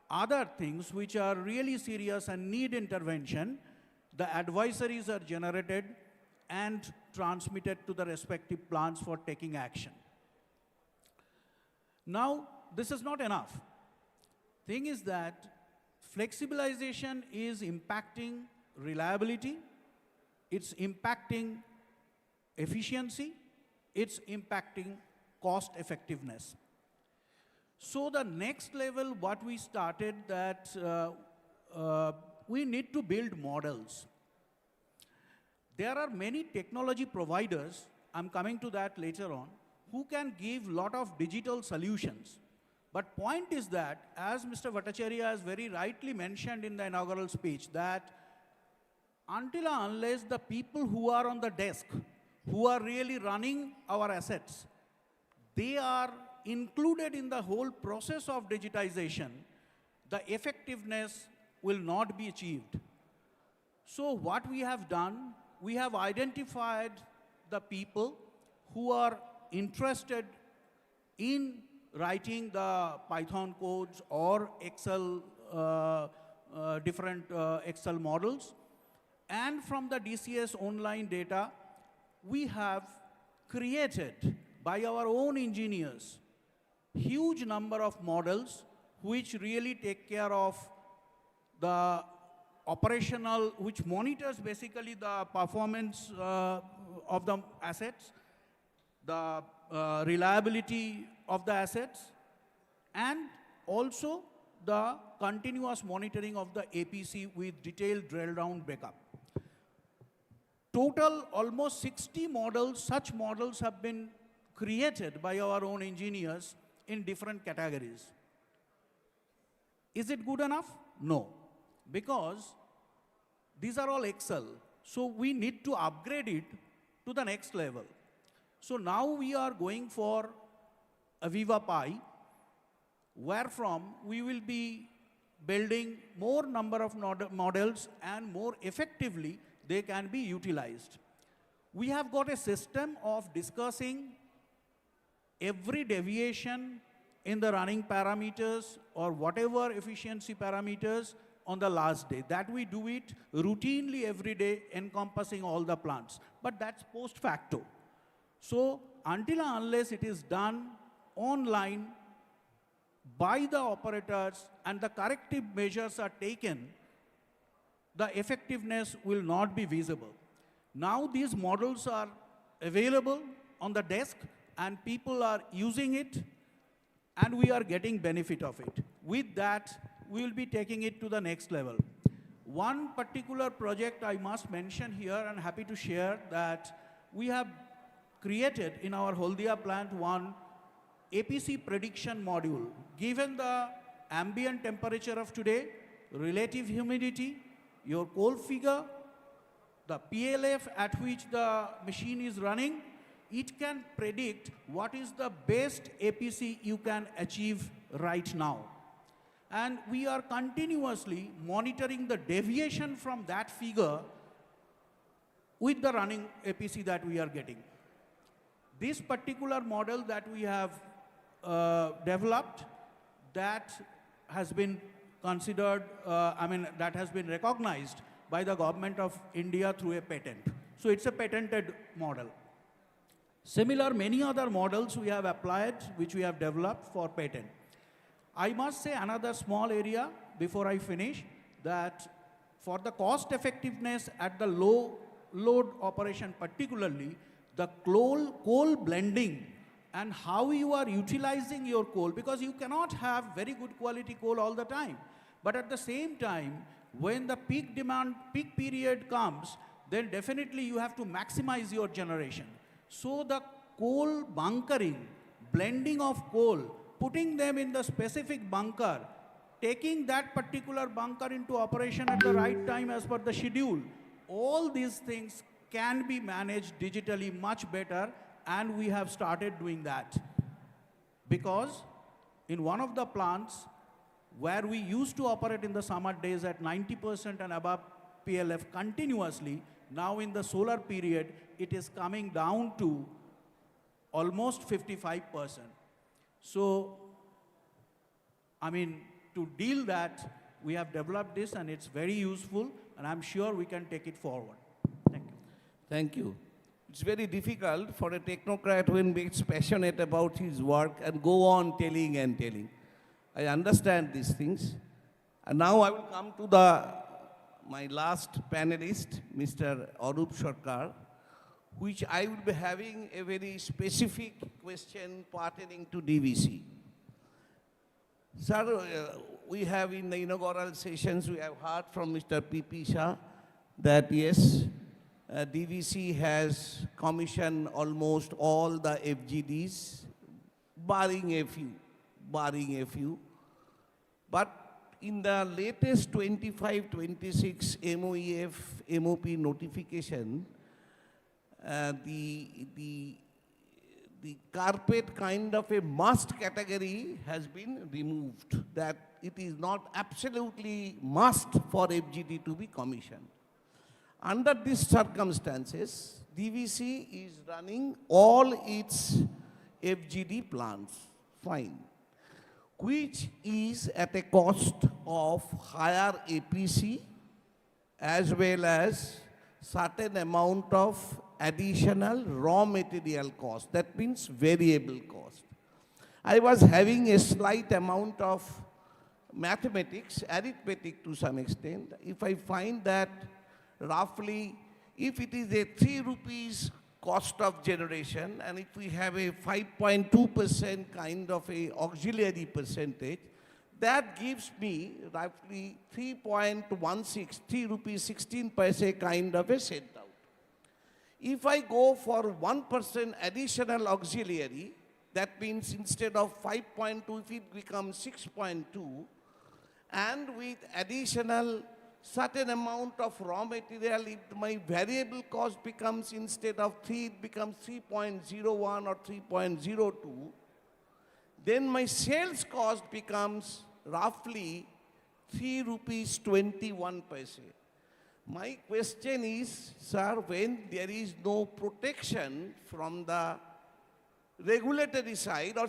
other things which are really serious and need intervention, the advisories are generated and transmitted to the respective plants for taking action. Now, this is not enough. Thing is that flexibilization is impacting reliability, it's impacting efficiency, it's impacting cost effectiveness. So the next level, what we started, that we need to build models. There are many technology providers, I'm coming to that later on, who can give lot of digital solutions. But point is that, as Mr. Bhattacharya has very rightly mentioned in the inaugural speech, that until and unless the people who are on the desk, who are really running our assets, they are included in the whole process of digitization, the effectiveness will not be achieved. So what we have done, we have identified the people who are interested in writing the Python codes or Excel, different Excel models. And from the DCS online data, we have created by our own engineers huge number of models which really take care of the operational, which monitors basically the performance of the assets, the reliability of the assets, and also the continuous monitoring of the APC with detailed drill down backup. Total almost 60 models, such models have been created by our own engineers in different categories. Is it good enough? No, because these are all Excel. So we need to upgrade it to the next level. So now we are going for Aviva Pi, wherefrom we will be building more number of models and more effectively they can be utilized. We have got a system of discussing every deviation in the running parameters or whatever efficiency parameters on the last day. That we do it routinely every day, encompassing all the plants. But that's post facto. So until and unless it is done online by the operators and the corrective measures are taken, the effectiveness will not be visible. Now these models are available on the desk and people are using it and we are getting benefit of it. With that, we will be taking it to the next level. One particular project I must mention here and happy to share that we have created in our Haldia plant one APC prediction module. Given the ambient temperature of today, relative humidity, your coal figure, the PLF at which the machine is running, it can predict what is the best APC you can achieve right now. And we are continuously monitoring the deviation from that figure with the running APC that we are getting. This particular model that we have developed, that has been considered, that has been recognized by the government of India through a patent. So it's a patented model. Similar, many other models we have applied, which we have developed for patent. I must say another small area before I finish, that for the cost effectiveness at the low load operation particularly, the coal blending and how you are utilizing your coal, because you cannot have very good quality coal all the time. But at the same time, when the peak demand, peak period comes, then definitely you have to maximize your generation. So the coal bunkering, blending of coal, putting them in the specific bunker, taking that particular bunker into operation at the right time as per the schedule, all these things can be managed digitally much better, and we have started doing that. Because in one of the plants where we used to operate in the summer days at 90% and above PLF continuously, now in the solar period, it is coming down to almost 55%. So, I mean, to deal that, we have developed this and it's very useful, and I'm sure we can take it forward. Thank you.
Thank you. It's very difficult for a technocrat when gets passionate about his work and go on telling and telling. I understand these things. And now I will come to my last panelist, Mr. Arup Sarkar, which I will be having a very specific question pertaining to DVC. Sir, we have in the inaugural sessions, we have heard from Mr. P.P. Shah that yes, DVC has commissioned almost all the FGDs, barring a few. But in the latest 25-26 MOEF MOP notification, the carpet kind of a must category has been removed, that it is not absolutely must for FGD to be commissioned. Under these circumstances, DVC is running all its FGD plants, fine, which is at a cost of higher APC as well as certain amount of additional raw material cost. That means variable cost. I was having a slight amount of mathematics, arithmetic to some extent. If I find that roughly, if it is a 3 rupees cost of generation, and if we have a 5.2% kind of a auxiliary percentage, that gives me roughly 3.16, 3 rupees 16 paise kind of a cent out. If I go for 1% additional auxiliary, that means instead of 5.2, if it becomes 6.2, and with additional certain amount of raw material, if my variable cost becomes, instead of 3, it becomes 3.01 or 3.02, then my sales cost becomes roughly 3 rupees 21 paise. My question is, sir, when there is no protection from the regulatory side, or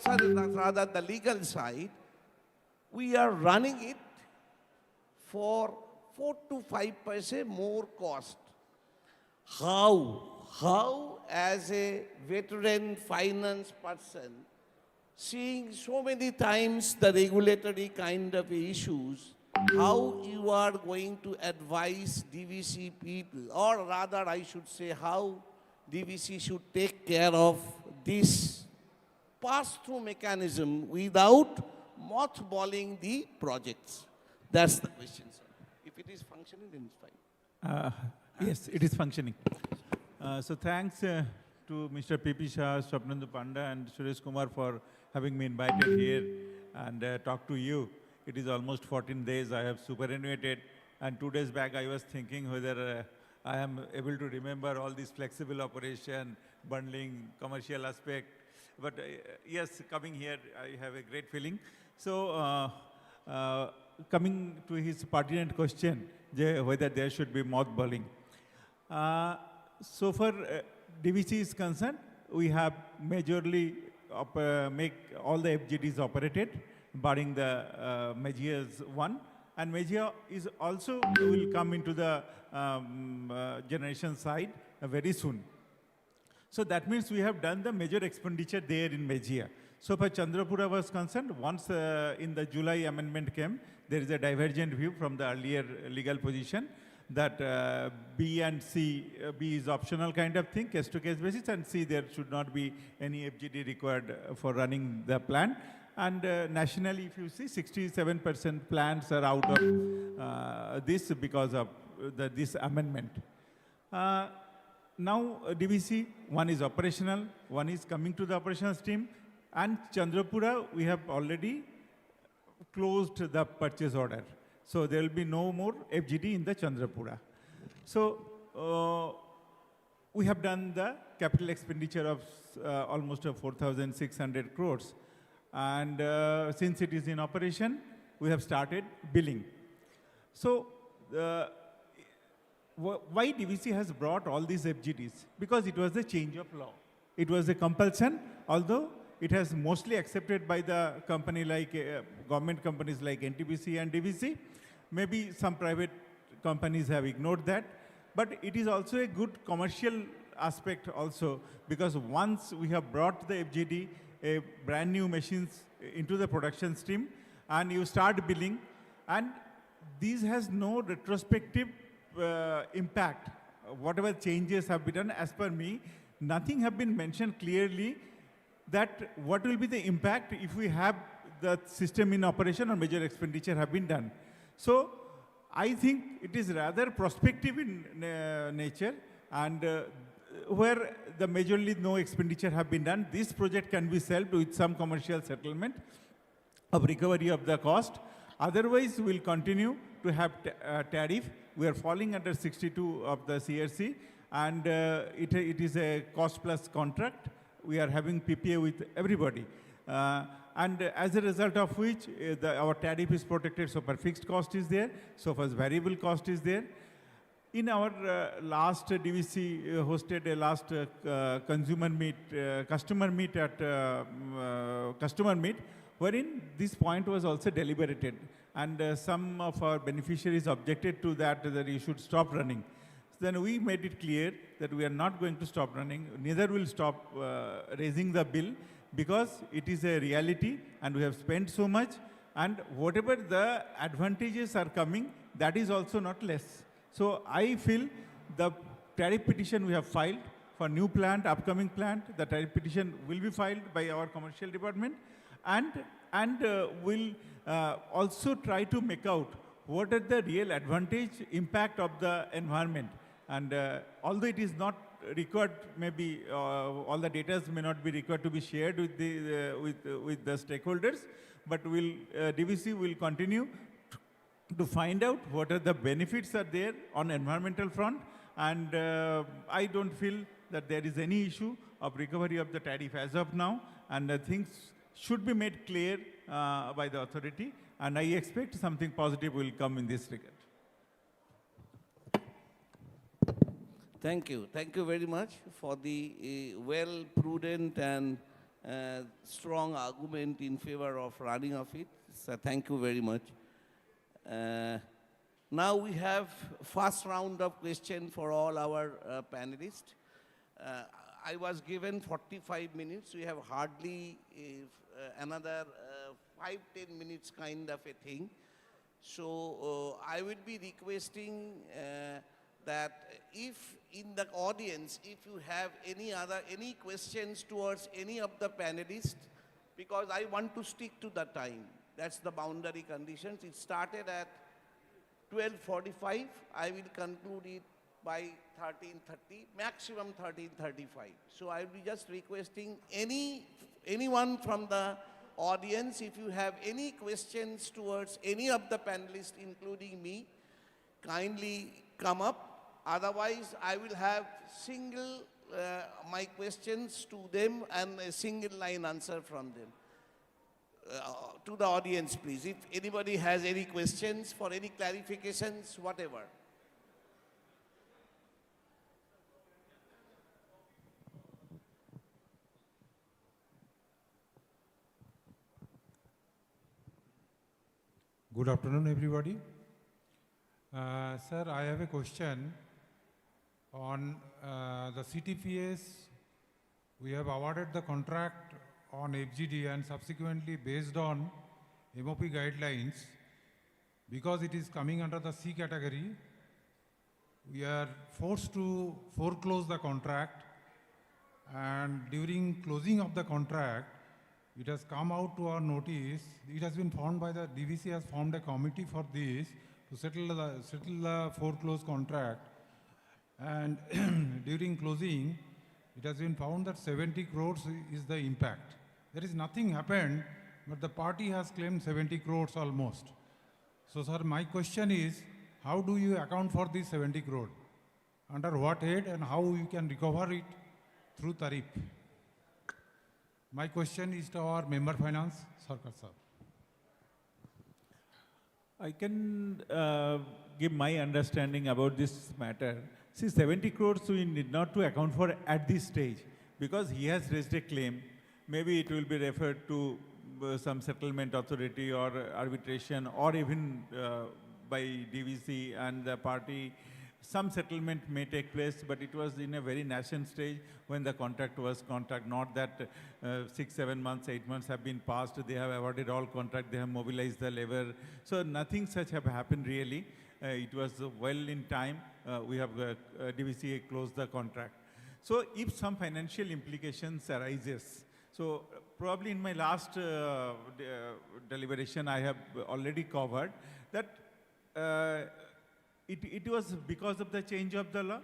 rather the legal side, we are running it for 4 to 5 paise more cost. How as a veteran finance person, seeing so many times the regulatory kind of issues, how you are going to advise DVC people, or rather I should say how DVC should take care of this pass-through mechanism without mothballing the projects? That's the question, sir. If it is functioning, then it's fine.
Yes, it is functioning. So thanks to Mr. P.P. Shah, Swapnendu Panda, and Suresh Kumar for having me invited here and talk to you. It is almost 14 days I have superannuated, and 2 days back I was thinking whether I am able to remember all this flexible operation, bundling, commercial aspect. But yes, coming here, I have a great feeling. So coming to his pertinent question, whether there should be mothballing. So far, DVC is concerned, we have majorly make all the FGDs operated, barring the Mejia's one. And Mejia is also will come into the generation side very soon. So that means we have done the major expenditure there in Mejia. So far Chandrapura was concerned, once in the July amendment came, there is a divergent view from the earlier legal position that B and C, B is optional kind of thing, case to case basis, and C there should not be any FGD required for running the plant. And nationally, if you see, 67% plants are out of this because of this amendment. Now, DVC, one is operational, one is coming to the operational stream, and Chandrapura, we have already closed the purchase order. So there will be no more FGD in the Chandrapura. So we have done the capital expenditure of almost 4,600 crores. And since it is in operation, we have started billing. So why DVC has brought all these FGDs? Because it was a change of law. It was a compulsion, although it has mostly accepted by the company like government companies like NTPC and DVC. Maybe some private companies have ignored that. But it is also a good commercial aspect also, because once we have brought the FGD, brand new machines into the production stream, and you start billing, and these has no retrospective impact. Whatever changes have been done, as per me, nothing have been mentioned clearly that what will be the impact if we have the system in operation or major expenditure have been done. So I think it is rather prospective in nature, and where the majorly no expenditure have been done, this project can be sold with some commercial settlement of recovery of the cost. Otherwise, we will continue to have tariff. We are falling under 62 of the CRC, and it is a cost plus contract. We are having PPA with everybody. And as a result of which, our tariff is protected, so per fixed cost is there, so far as variable cost is there. In our last DVC hosted a last customer meet at customer meet, wherein this point was also deliberated. And some of our beneficiaries objected to that you should stop running. Then we made it clear that we are not going to stop running, neither will stop raising the bill, because it is a reality and we have spent so much, and whatever the advantages are coming, that is also not less. So I feel the tariff petition we have filed for new plant, upcoming plant, the tariff petition will be filed by our commercial department, and will also try to make out what are the real advantage, impact of the environment. And although it is not required, maybe all the data may not be required to be shared with the stakeholders, but DVC will continue to find out what are the benefits are there on environmental front, and I don't feel that there is any issue of recovery of the tariff as of now, and things should be made clear by the authority, and I expect something positive will come in this regard.
Thank you. Thank you very much for the well, prudent and strong argument in favor of running of it. So thank you very much. Now we have first round of questions for all our panelists. I was given 45 minutes. We have hardly another 5-10 minutes kind of a thing. So I will be requesting that if in the audience, if you have any questions towards any of the panelists, because I want to stick to the time. That's the boundary conditions. It started at 12:45. I will conclude it by 13:30, maximum 13:35. So I will be just requesting anyone from the audience, if you have any questions towards any of the panelists, including me, kindly come up. Otherwise, I will have my questions to them and a single line answer from them. To the audience, please. If anybody has any questions for any clarifications, whatever.
Good afternoon, everybody. Sir, I have a question on the CTPS. We have awarded the contract on FGD, and subsequently based on MOP guidelines, because it is coming under the C category, we are forced to foreclose the contract, and during closing of the contract, it has come out to our notice. It has been found by the DVC has formed a committee for this to settle the foreclosed contract. And during closing, it has been found that 70 crores is the impact. There is nothing happened, but the party has claimed 70 crores almost. So, sir, my question is, how do you account for this 70 crore? Under what head and how you can recover it through tariff? My question is to our member finance, Sarkar sir.
I can give my understanding about this matter. See, 70 crores we need not to account for at this stage because he has raised a claim. Maybe it will be referred to some settlement authority or arbitration or even by DVC and the party. Some settlement may take place, but it was in a very nascent stage when the contract was not that 6, 7 months, 8 months have been passed. They have awarded all contract, they have mobilized the labor. So nothing such have happened really. It was well in time. We have DVCA closed the contract. So if some financial implications arises, so probably in my last deliberation I have already covered that it was because of the change of the law,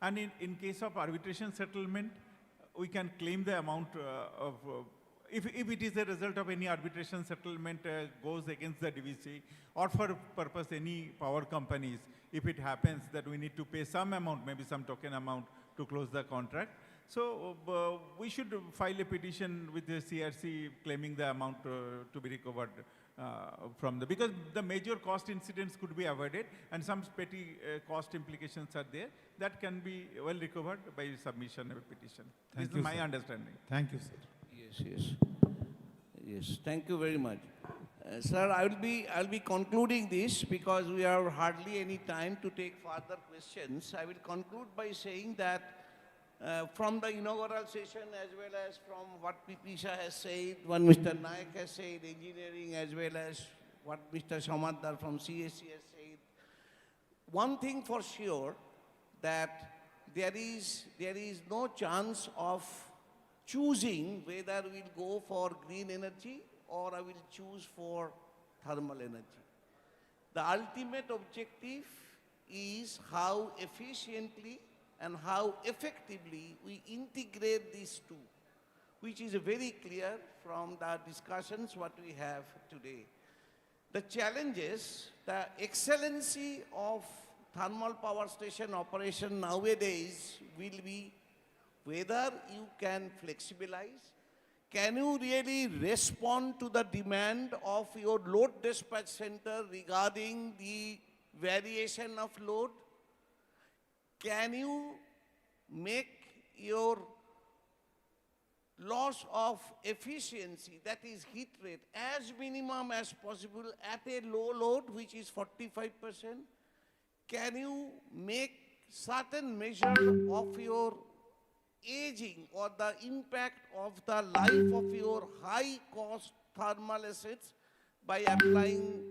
and in case of arbitration settlement, we can claim the amount if it is a result of any arbitration settlement goes against the DVC or for purpose any power companies, if it happens that we need to pay some amount, maybe some token amount to close the contract. So we should file a petition with the CRC claiming the amount to be recovered from because the major cost incidents could be avoided and some petty cost implications are there that can be well recovered by submission of a petition. This is my understanding.
Thank you, sir.
Yes, thank you very much. Sir, I'll be concluding this because we have hardly any time to take further questions. I will conclude by saying that from the inaugural session as well as from what Pisha has said, what Mr. Naik has said, engineering as well as what Mr. Samadar from CSC has said, one thing for sure that there is no chance of choosing whether we'll go for green energy or I will choose for thermal energy. The ultimate objective is how efficiently and how effectively we integrate these two, which is very clear from the discussions what we have today. The challenges, the excellency of thermal power station operation nowadays will be whether you can flexibilize, can you really respond to the demand of your load dispatch center regarding the variation of load? Can you make your loss of efficiency, that is heat rate, as minimum as possible at a low load, which is 45%? Can you make certain measure of your aging or the impact of the life of your high-cost thermal assets by applying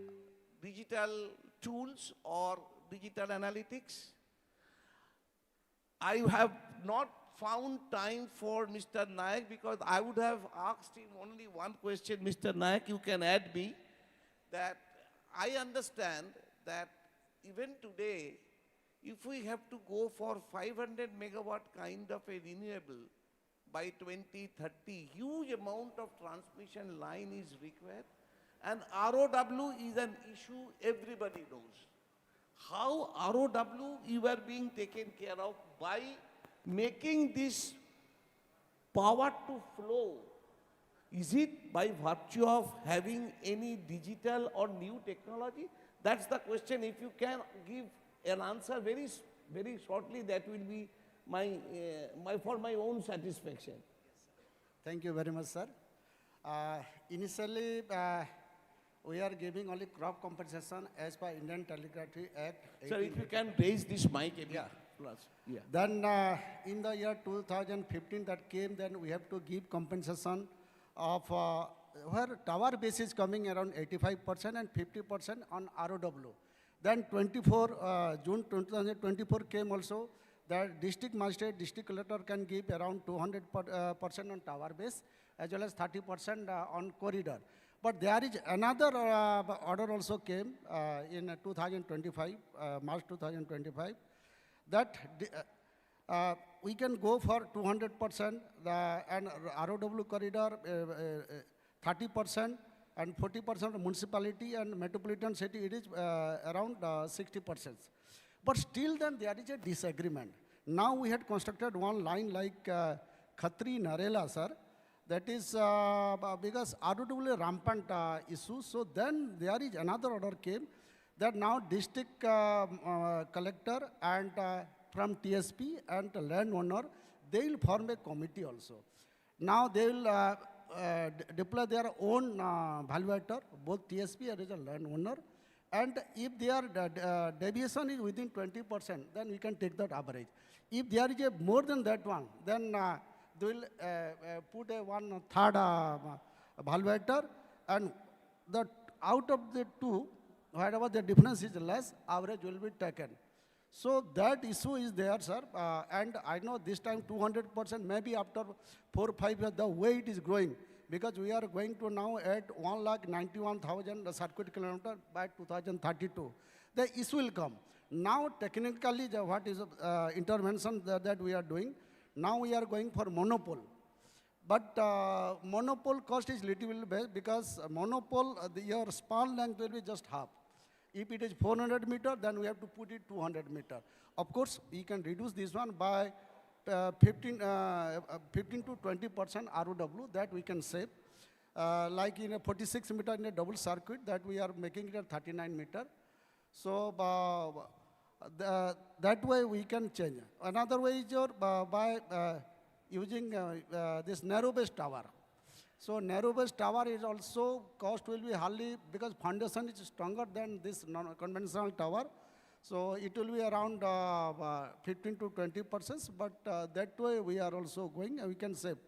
digital tools or digital analytics? I have not found time for Mr. Naik because I would have asked him only one question. Mr. Naik, you can add me that I understand that even today, if we have to go for 500 megawatt kind of a renewable by 2030, huge amount of transmission line is required, and ROW is an issue everybody knows. How ROW you are being taken care of by making this power to flow? Is it by virtue of having any digital or new technology? That's the question. If you can give an answer very shortly, that will be for my own satisfaction.
Thank you very much, sir. Initially, we are giving only crop compensation as per Indian Telegraphy Act.
Sir, if you can raise this mic a bit. Plus. Yeah.
Then in the year 2015 that came, then we have to give compensation of where tower base is coming around 85% and 50% on ROW. Then June 2024 came also, The district magistrate, district collector can give around 200% on tower base as well as 30% on corridor. But there is another order also came in 2025, March 2025, that we can go for 200% and ROW corridor 30% and 40% municipality and metropolitan city, it is around 60%. But still then there is a disagreement. Now we had constructed one line like Khatri Narela, sir. That is because ROW rampant issue. So then there is another order came that now district collector and from TSP and landowner, they will form a committee also. Now they will deploy their own valuator, both TSP and the landowner. And if their deviation is within 20%, then we can take that average. If there is a more than that one, then they will put a 1/3 valuator, and out of the two, whatever the difference is less, average will be taken. So that issue is there, sir. And I know this time 200%, maybe after 4 or 5 years, the way it is growing, because we are going to now add 191,000 circuit kilometers by 2032. The issue will come. Now, technically, what is intervention that we are doing? Now we are going for monopole. But monopole cost is little bit because monopole, your span length will be just half. If it is 400 meter, then we have to put it 200 meter. Of course, we can reduce this one by 15 to 20% ROW that we can save. Like in a 46 meter in a double circuit, that we are making it at 39 meter. So that way we can change. Another way is by using this narrow base tower. So narrow base tower is also, cost will be hardly, because foundation is stronger than this non-conventional tower. So it will be around 15 to 20%, but that way we are also going, and we can save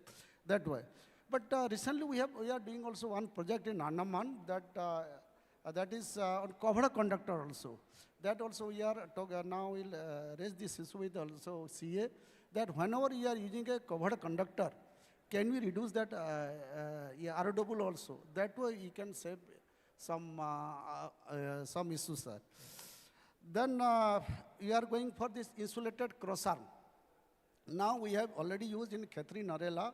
that way. But recently we are doing also one project in Andaman that is on covered conductor also. That also we are now we'll raise this issue with also CA, that whenever you are using a covered conductor, can we reduce that ROW also? That way you can save some issues, sir. Then we are going for this insulated cross arm. Now we have already used in Khatri Narela,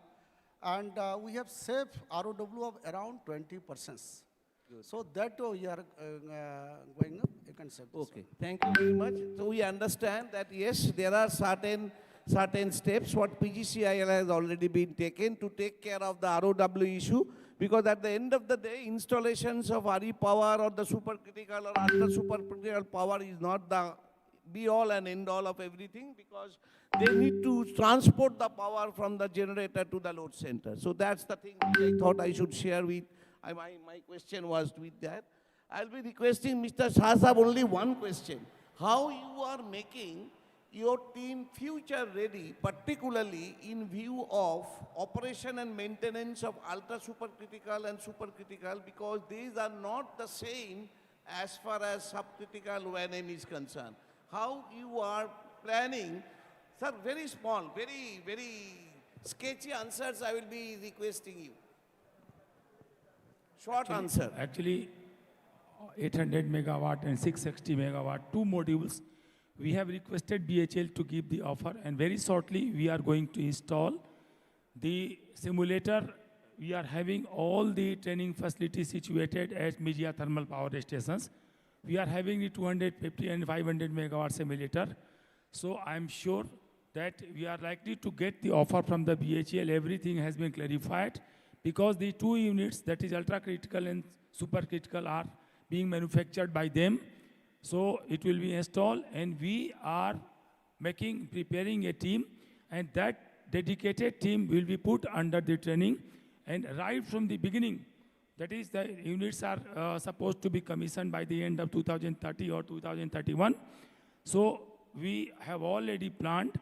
and we have saved ROW of around 20%. So that way we are going up, you can save this.
Okay, thank you very much. So we understand that yes, there are certain steps what PGCIL has already been taken to take care of the ROW issue, because at the end of the day, installations of RE power or the supercritical or ultra supercritical power is not the be-all and end-all of everything, because they need to transport the power from the generator to the load center. So that's the thing which I thought I should share with, my question was with that. I'll be requesting Mr. Shah Sahab only one question. How you are making your team future ready, particularly in view of operation and maintenance of ultra supercritical and supercritical, because these are not the same as far as subcritical O&M is concerned. How you are planning, sir, very small, very sketchy answers I will be requesting you. Short answer.
Actually, 800 megawatt and 660 megawatt, two modules. We have requested BHL to give the offer, and very shortly we are going to install the simulator. We are having all the training facilities situated at Mijia thermal power stations. We are having the 250 and 500 megawatt simulator. So I'm sure that we are likely to get the offer from the BHL. Everything has been clarified, because the two units, that is ultra critical and supercritical, are being manufactured by them. So it will be installed, and we are preparing a team, and that dedicated team will be put under the training. And right from the beginning, that is, the units are supposed to be commissioned by the end of 2030 or 2031. So we have already planned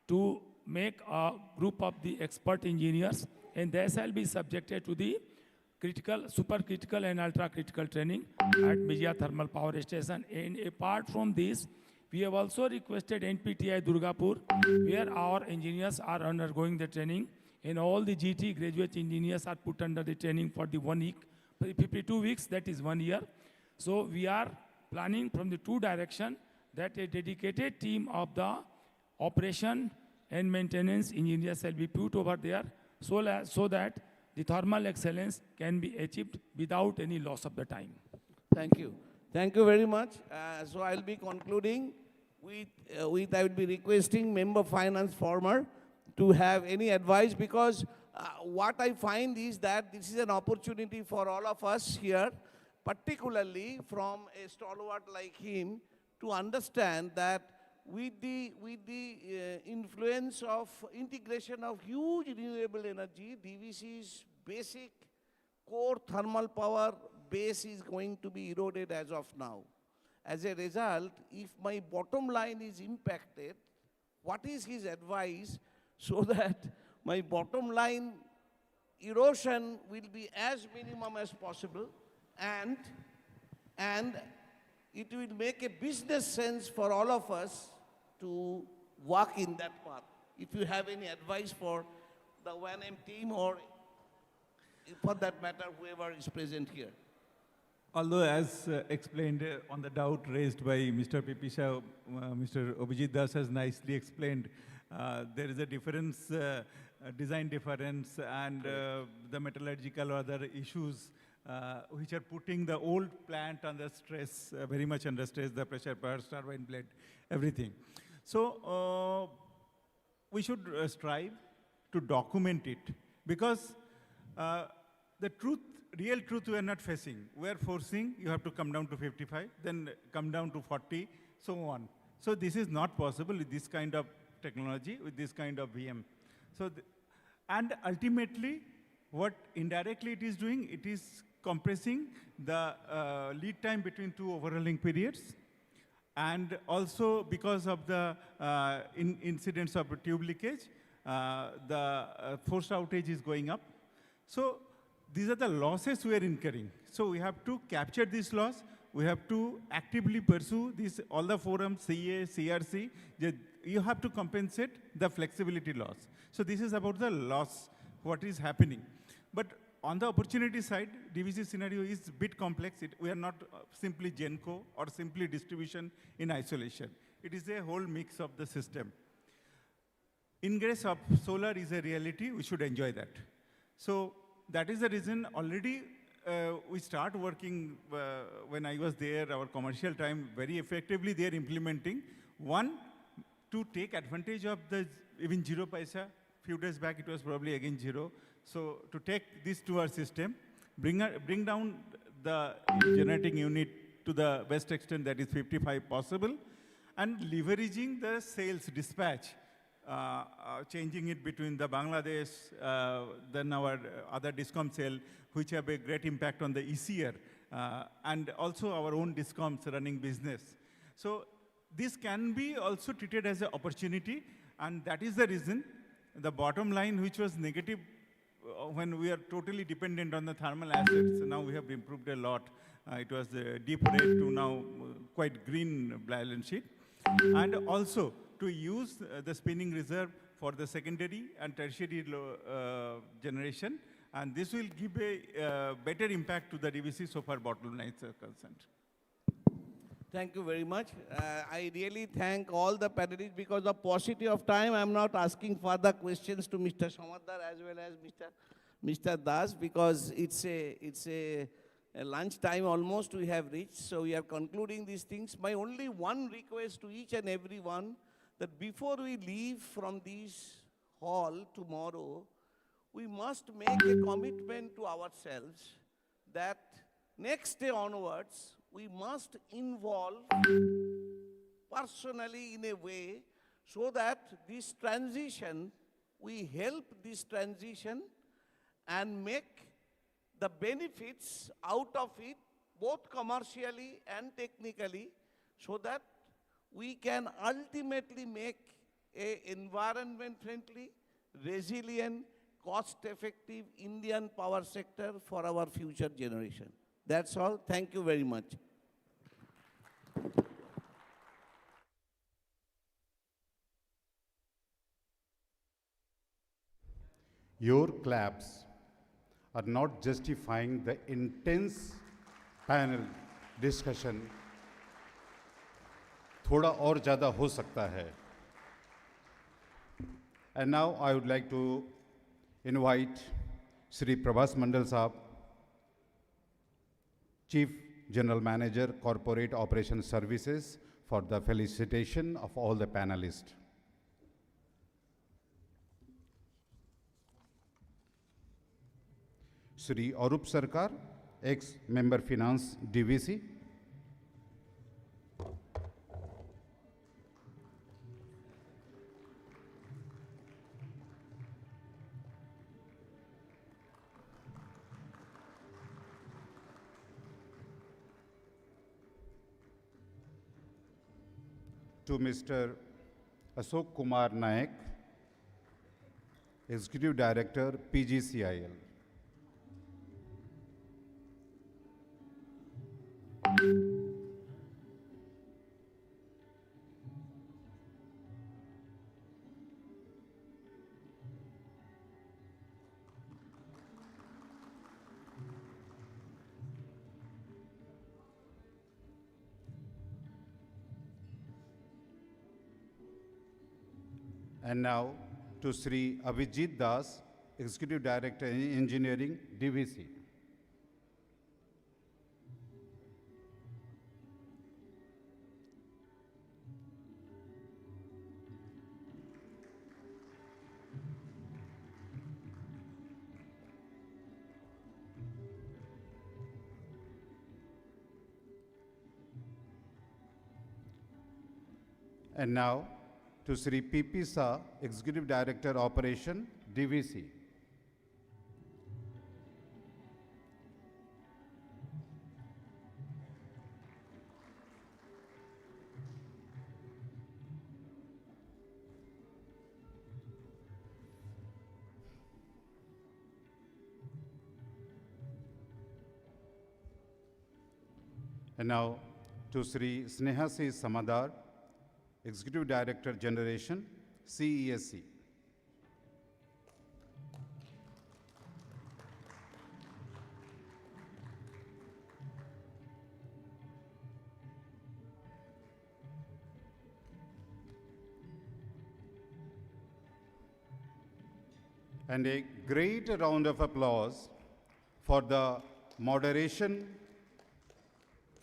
to make a group of the expert engineers, and they shall be subjected to the critical, supercritical and ultra-critical training at Mijia thermal power station. And apart from this, We have also requested NPTI Durgapur, where our engineers are undergoing the training, and all the GT graduate engineers are put under the training for the 1 week, 52 weeks, that is 1 year. So we are planning from the two direction that a dedicated team of the operation and maintenance engineers shall be put over there so that the thermal excellence can be achieved without any loss of the time.
Thank you. Thank you very much. So I'll be concluding with I will be requesting Member Finance Former to have any advice, because what I find is that this is an opportunity for all of us here, particularly from a stalwart like him, to understand that with the influence of integration of huge renewable energy, DVC's basic core thermal power base is going to be eroded as of now. As a result, if my bottom line is impacted, what is his advice so that my bottom line erosion will be as minimum as possible, and it will make a business sense for all of us to walk in that path? If you have any advice for the O&M team, or for that matter, whoever is present here.
Although, as explained on the doubt raised by Mr. Pipisha, Mr. Abhijit Das has nicely explained, there is a difference, design difference, and the metallurgical or other issues which are putting the old plant under stress, very much under stress, the pressure per turbine blade, everything. So we should strive to document it, because the truth, real truth we are not facing. We are forcing, you have to come down to 55, then come down to 40, so on. So this is not possible with this kind of technology, with this kind of VM. So, and ultimately, what indirectly it is doing, it is compressing the lead time between two overhauling periods. And also because of the incidents of tube leakage, the forced outage is going up. So these are the losses we are incurring. So we have to capture this loss. We have to actively pursue this, all the forums, CA, CRC, you have to compensate the flexibility loss. So this is about the loss, what is happening. But on the opportunity side, DVC scenario is a bit complex. We are not simply GENCO or simply distribution in isolation. It is a whole mix of the system. Ingress of solar is a reality. We should enjoy that. So that is the reason already we start working, when I was there, our commercial time, very effectively they are implementing. One, to take advantage of the even 0 paisa. Few days back it was probably again 0. So to take this to our system, bring down the generating unit to the best extent that is 55 possible, and leveraging the sales dispatch, changing it between the Bangladesh, then our other DISCOM cell, which have a great impact on the ECR, and also our own DISCOMs running business. So this can be also treated as an opportunity, and that is the reason the bottom line, which was negative when we are totally dependent on the thermal assets, now we have improved a lot. It was deep red to now quite green balance sheet. And also to use the spinning reserve for the secondary and tertiary generation. And this will give a better impact to the DVC so far bottom lines are concerned.
Thank you very much. I really thank all the panelists. Because of paucity of time, I am not asking further questions to Mr. Samadar as well as Mr. Das, because it's a lunch time almost we have reached. So we are concluding these things. My only one request to each and every one, that before we leave from this hall tomorrow, we must make a commitment to ourselves that next day onwards, we must involve personally in a way so that this transition, we help this transition and make the benefits out of it, both commercially and technically, so that we can ultimately make an environment-friendly, resilient, cost-effective Indian power sector for our future generation. That's all. Thank you very much.
Your claps are not justifying the intense panel discussion. थोड़ा और ज़्यादा हो सकता है. And now I would like to invite Shri Prabhas Mandal Saab, Chief General Manager, Corporate Operations Services, for the felicitation of all the panelists. Shri Arup Sarkar, ex-member Finance DVC. To Mr. Ashok Kumar Naik, Executive Director, PGCIL. And now to Sri Abhijit Das, Executive Director, Engineering, DVC. And now to Sri P.P. Shah, Executive Director, Operation, DVC. And now to Sri Snehasi Samadar, Executive Director, Generation, CESC. And a great round of applause for the moderation.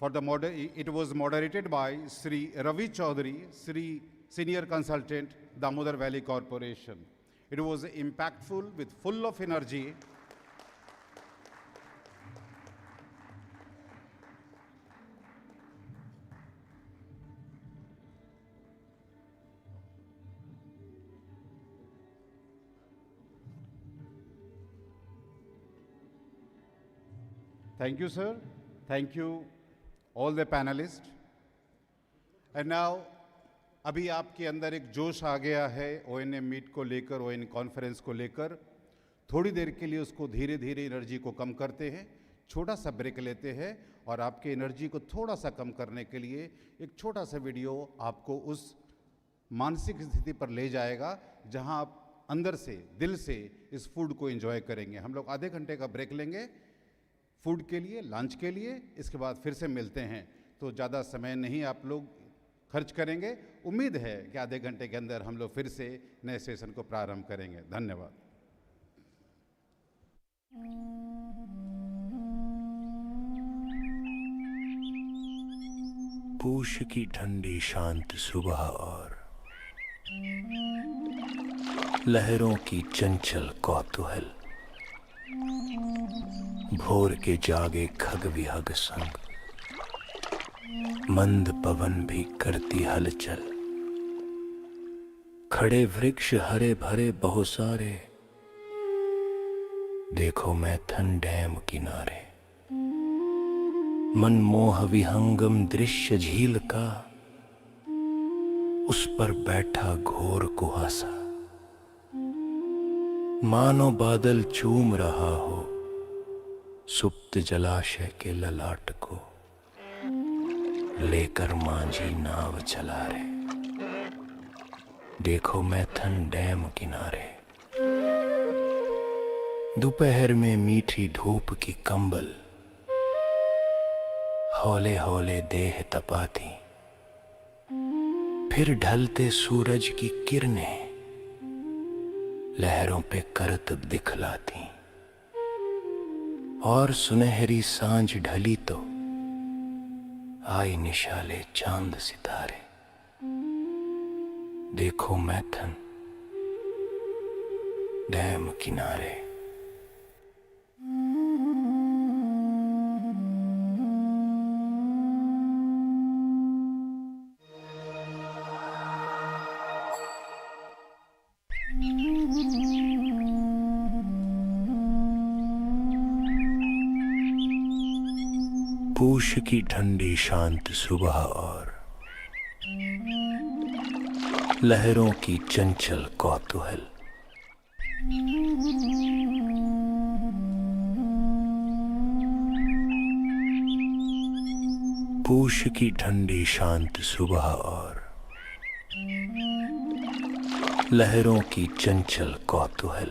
It was moderated by Sri Ravi Chaudhary, Sri Senior Consultant, Damodar Valley Corporation. It was impactful with full of energy. Thank you, sir. Thank you, all the panelists. And now, अभी आपके अंदर एक जोश आ गया है O&M meet को लेकर, O&M conference को लेकर. थोड़ी देर के लिए उसको धीरे धीरे एनर्जी को कम करते हैं, छोटा सा ब्रेक लेते हैं और आपके एनर्जी को थोड़ा सा कम करने के लिए एक छोटा सा वीडियो आपको उस मानसिक स्थिति पर ले जाएगा जहां आप अंदर से, दिल से इस फूड को एंजॉय करेंगे. हम लोग आधे घंटे का ब्रेक लेंगे फूड के लिए, लंच के लिए, इसके बाद फिर से मिलते हैं. तो ज़्यादा समय नहीं आप लोग खर्च करेंगे. उम्मीद है कि आधे घंटे के अंदर हम लोग फिर से नए सेशन को प्रारंभ करेंगे. धन्यवाद.
पूष की ठंडी शांत सुबह और लहरों की चंचल कौतूहल, भोर के जागे खग विहग संग, मंद पवन भी करती हलचल. खड़े वृक्ष हरे भरे बहुत सारे, देखो मैथन डैम किनारे. मनमोह विहंगम दृश्य झील का, उस पर बैठा घोर कुहासा. मानो बादल चूम रहा हो सुप्त जलाशय के ललाट को, लेकर मांझी नाव चला रे. देखो मैथन डैम किनारे. दोपहर में मीठी धूप की कंबल हौले हौले देह तपाती, फिर ढलते सूरज की किरणें लहरों पे करतब दिखलाती, और सुनहरी सांझ ढली तो आई निशाले चांद सितारे। देखो मैथन डैम किनारे। पूष की ठंडी शांत सुबह और लहरों की चंचल कौतूहल, पूष की ठंडी शांत सुबह और लहरों की चंचल कौतूहल,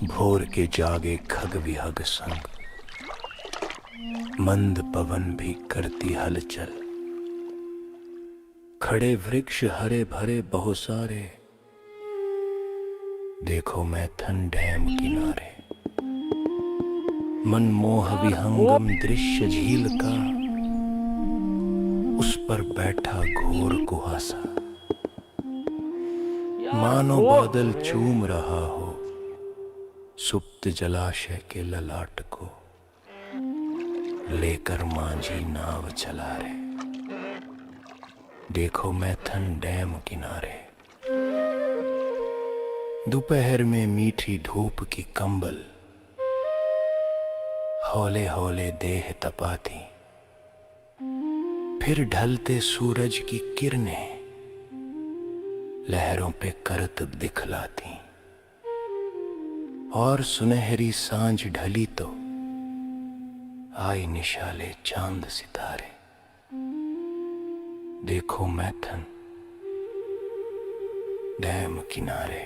भोर के जागे खग विहग संग मंद पवन भी करती हलचल। खड़े वृक्ष हरे भरे बहु सारे, देखो मैथन डैम किनारे। मनमोह विहंगम दृश्य झील का, उस पर बैठा घोर कुहासा, मानो बादल चूम रहा हो सुप्त जलाशय के ललाट को, लेकर मांझी नाव चला रे। देखो मैथन डैम किनारे। दोपहर में मीठी धूप की कंबल हौले हौले देह तपाती, फिर ढलते सूरज की किरणें लहरों पे करतब दिखलाती, और सुनहरी सांझ ढली तो आई निशाले चांद सितारे। देखो मैथन डैम किनारे।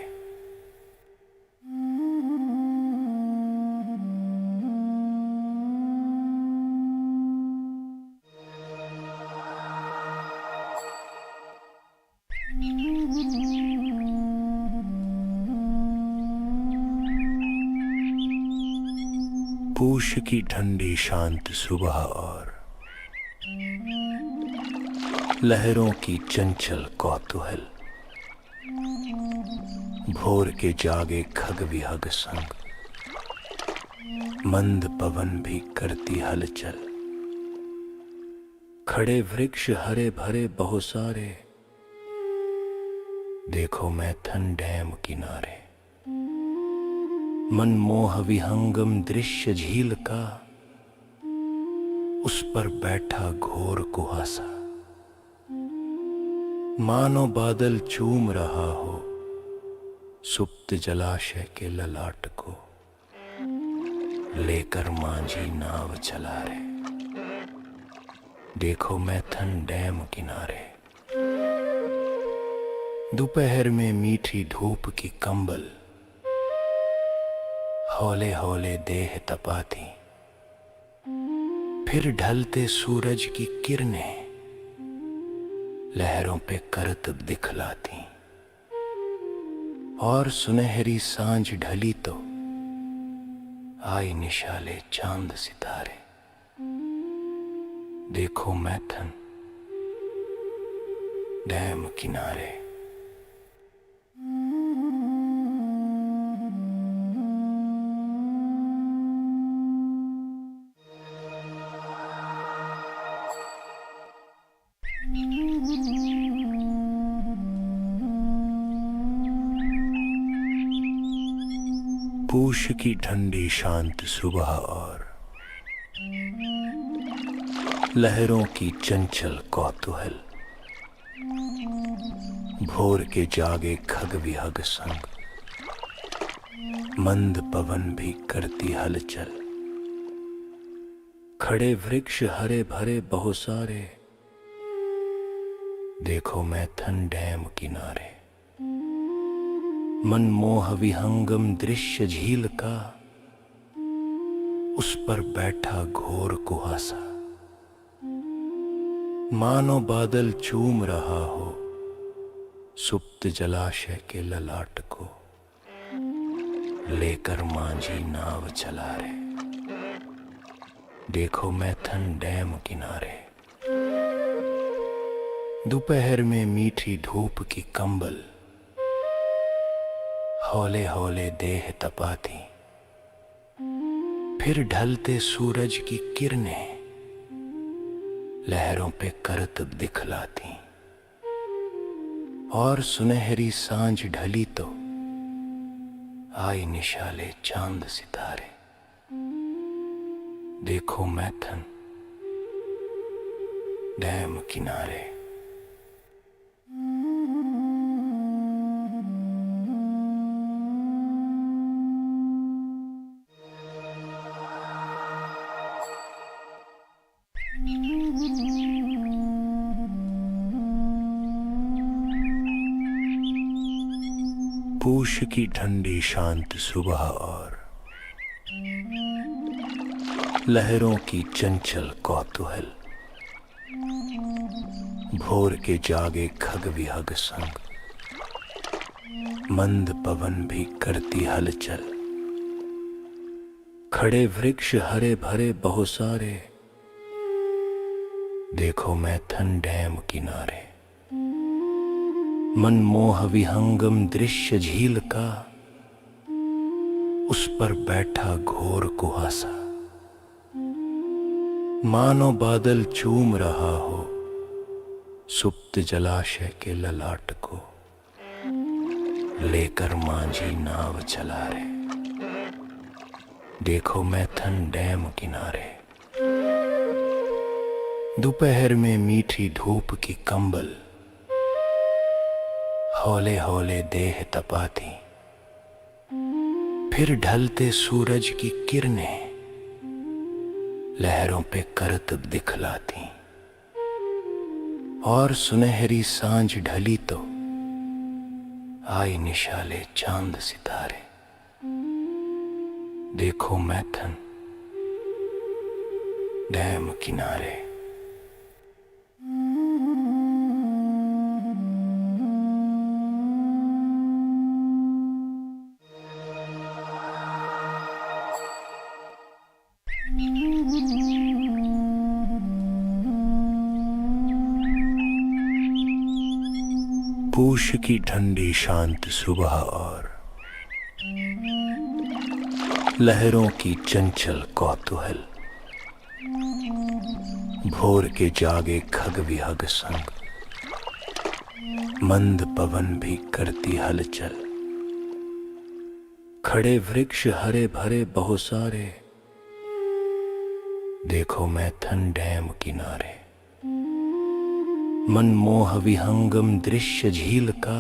पूष की ठंडी शांत सुबह और लहरों की चंचल कौतूहल, भोर के जागे खग विहग संग मंद पवन भी करती हलचल। खड़े वृक्ष हरे भरे बहु सारे, देखो मैथन डैम किनारे। मनमोह विहंगम दृश्य झील का, उस पर बैठा घोर कुहासा, मानो बादल चूम रहा हो सुप्त जलाशय के ललाट को, लेकर मांझी नाव चला रे। देखो मैथन डैम किनारे। दोपहर में मीठी धूप की कंबल हौले हौले देह तपाती, फिर ढलते सूरज की किरणें लहरों पे करतब दिखलाती, और सुनहरी सांझ ढली तो आई निशाले चांद सितारे। देखो मैथन डैम किनारे। पूष की ठंडी शांत सुबह और लहरों की चंचल कौतूहल, भोर के जागे खग विहग संग मंद पवन भी करती हलचल। खड़े वृक्ष हरे भरे बहु सारे, देखो मैथन डैम किनारे। मनमोह विहंगम दृश्य झील का, उस पर बैठा घोर कुहासा। मानो बादल चूम रहा हो सुप्त जलाशय के ललाट को, लेकर मांझी नाव चला रे, देखो मैथन डैम किनारे। दोपहर में मीठी धूप की कंबल हौले हौले देह तपाती, फिर ढलते सूरज की किरणें लहरों पे करतब दिखलाती। और सुनहरी सांझ ढली तो आई निशाले चांद सितारे, देखो मैथन डैम किनारे। पूष की ठंडी शांत सुबह और लहरों की चंचल कौतूहल, भोर के जागे खग विहग संग, मंद पवन भी करती हलचल। खड़े वृक्ष हरे भरे बहुत सारे, देखो मैथन डैम किनारे। मनमोह विहंगम दृश्य झील का, उस पर बैठा घोर कुहासा। मानो बादल चूम रहा हो सुप्त जलाशय के ललाट को, लेकर मांझी नाव चला रे, देखो मैथन डैम किनारे। दोपहर में मीठी धूप की कंबल हौले हौले देह तपाती, फिर ढलते सूरज की किरणें लहरों पे करतब दिखलाती। और सुनहरी सांझ ढली तो आई निशाले चांद सितारे, देखो मैथन डैम किनारे। पूष की ठंडी शांत सुबह और लहरों की चंचल कौतूहल, भोर के जागे खग विहग संग, मंद पवन भी करती हलचल। खड़े वृक्ष हरे भरे बहुत सारे, देखो मैथन डैम किनारे। मनमोह विहंगम दृश्य झील का,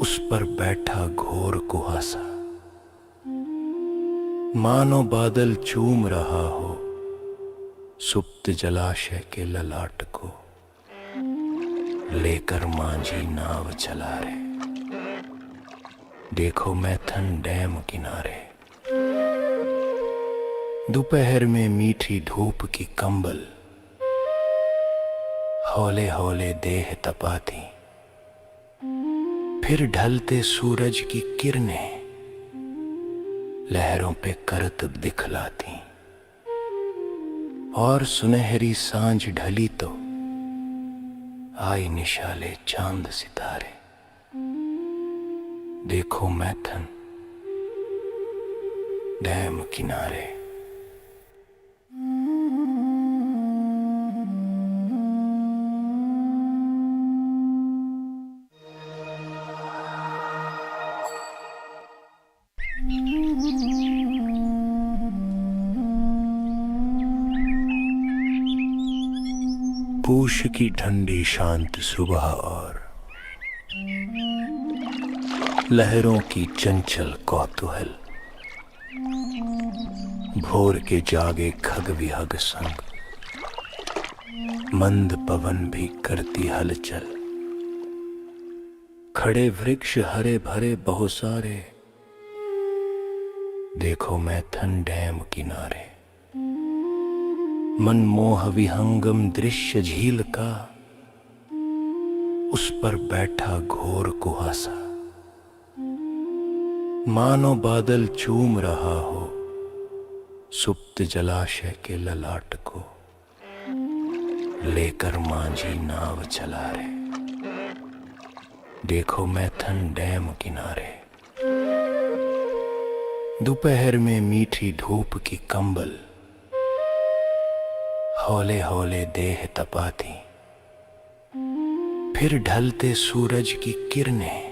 उस पर बैठा घोर कुहासा। मानो बादल चूम रहा हो सुप्त जलाशय के ललाट को, लेकर मांझी नाव चला रे, देखो मैथन डैम किनारे। दोपहर में मीठी धूप की कंबल हौले हौले देह तपाती, फिर ढलते सूरज की किरणें लहरों पे करतब दिखलाती। और सुनहरी सांझ ढली तो आई निशाले चांद सितारे, देखो मैथन डैम किनारे। पूष की ठंडी शांत सुबह और लहरों की चंचल कौतूहल, भोर के जागे खग विहग संग, मंद पवन भी करती हलचल। खड़े वृक्ष हरे भरे बहुत सारे, देखो मैथन डैम किनारे। मनमोह विहंगम दृश्य झील का, उस पर बैठा घोर कुहासा। मानो बादल चूम रहा हो सुप्त जलाशय के ललाट को, लेकर मांझी नाव चला रे, देखो मैथन डैम किनारे। दोपहर में मीठी धूप की कंबल हौले हौले देह तपाती, फिर ढलते सूरज की किरणें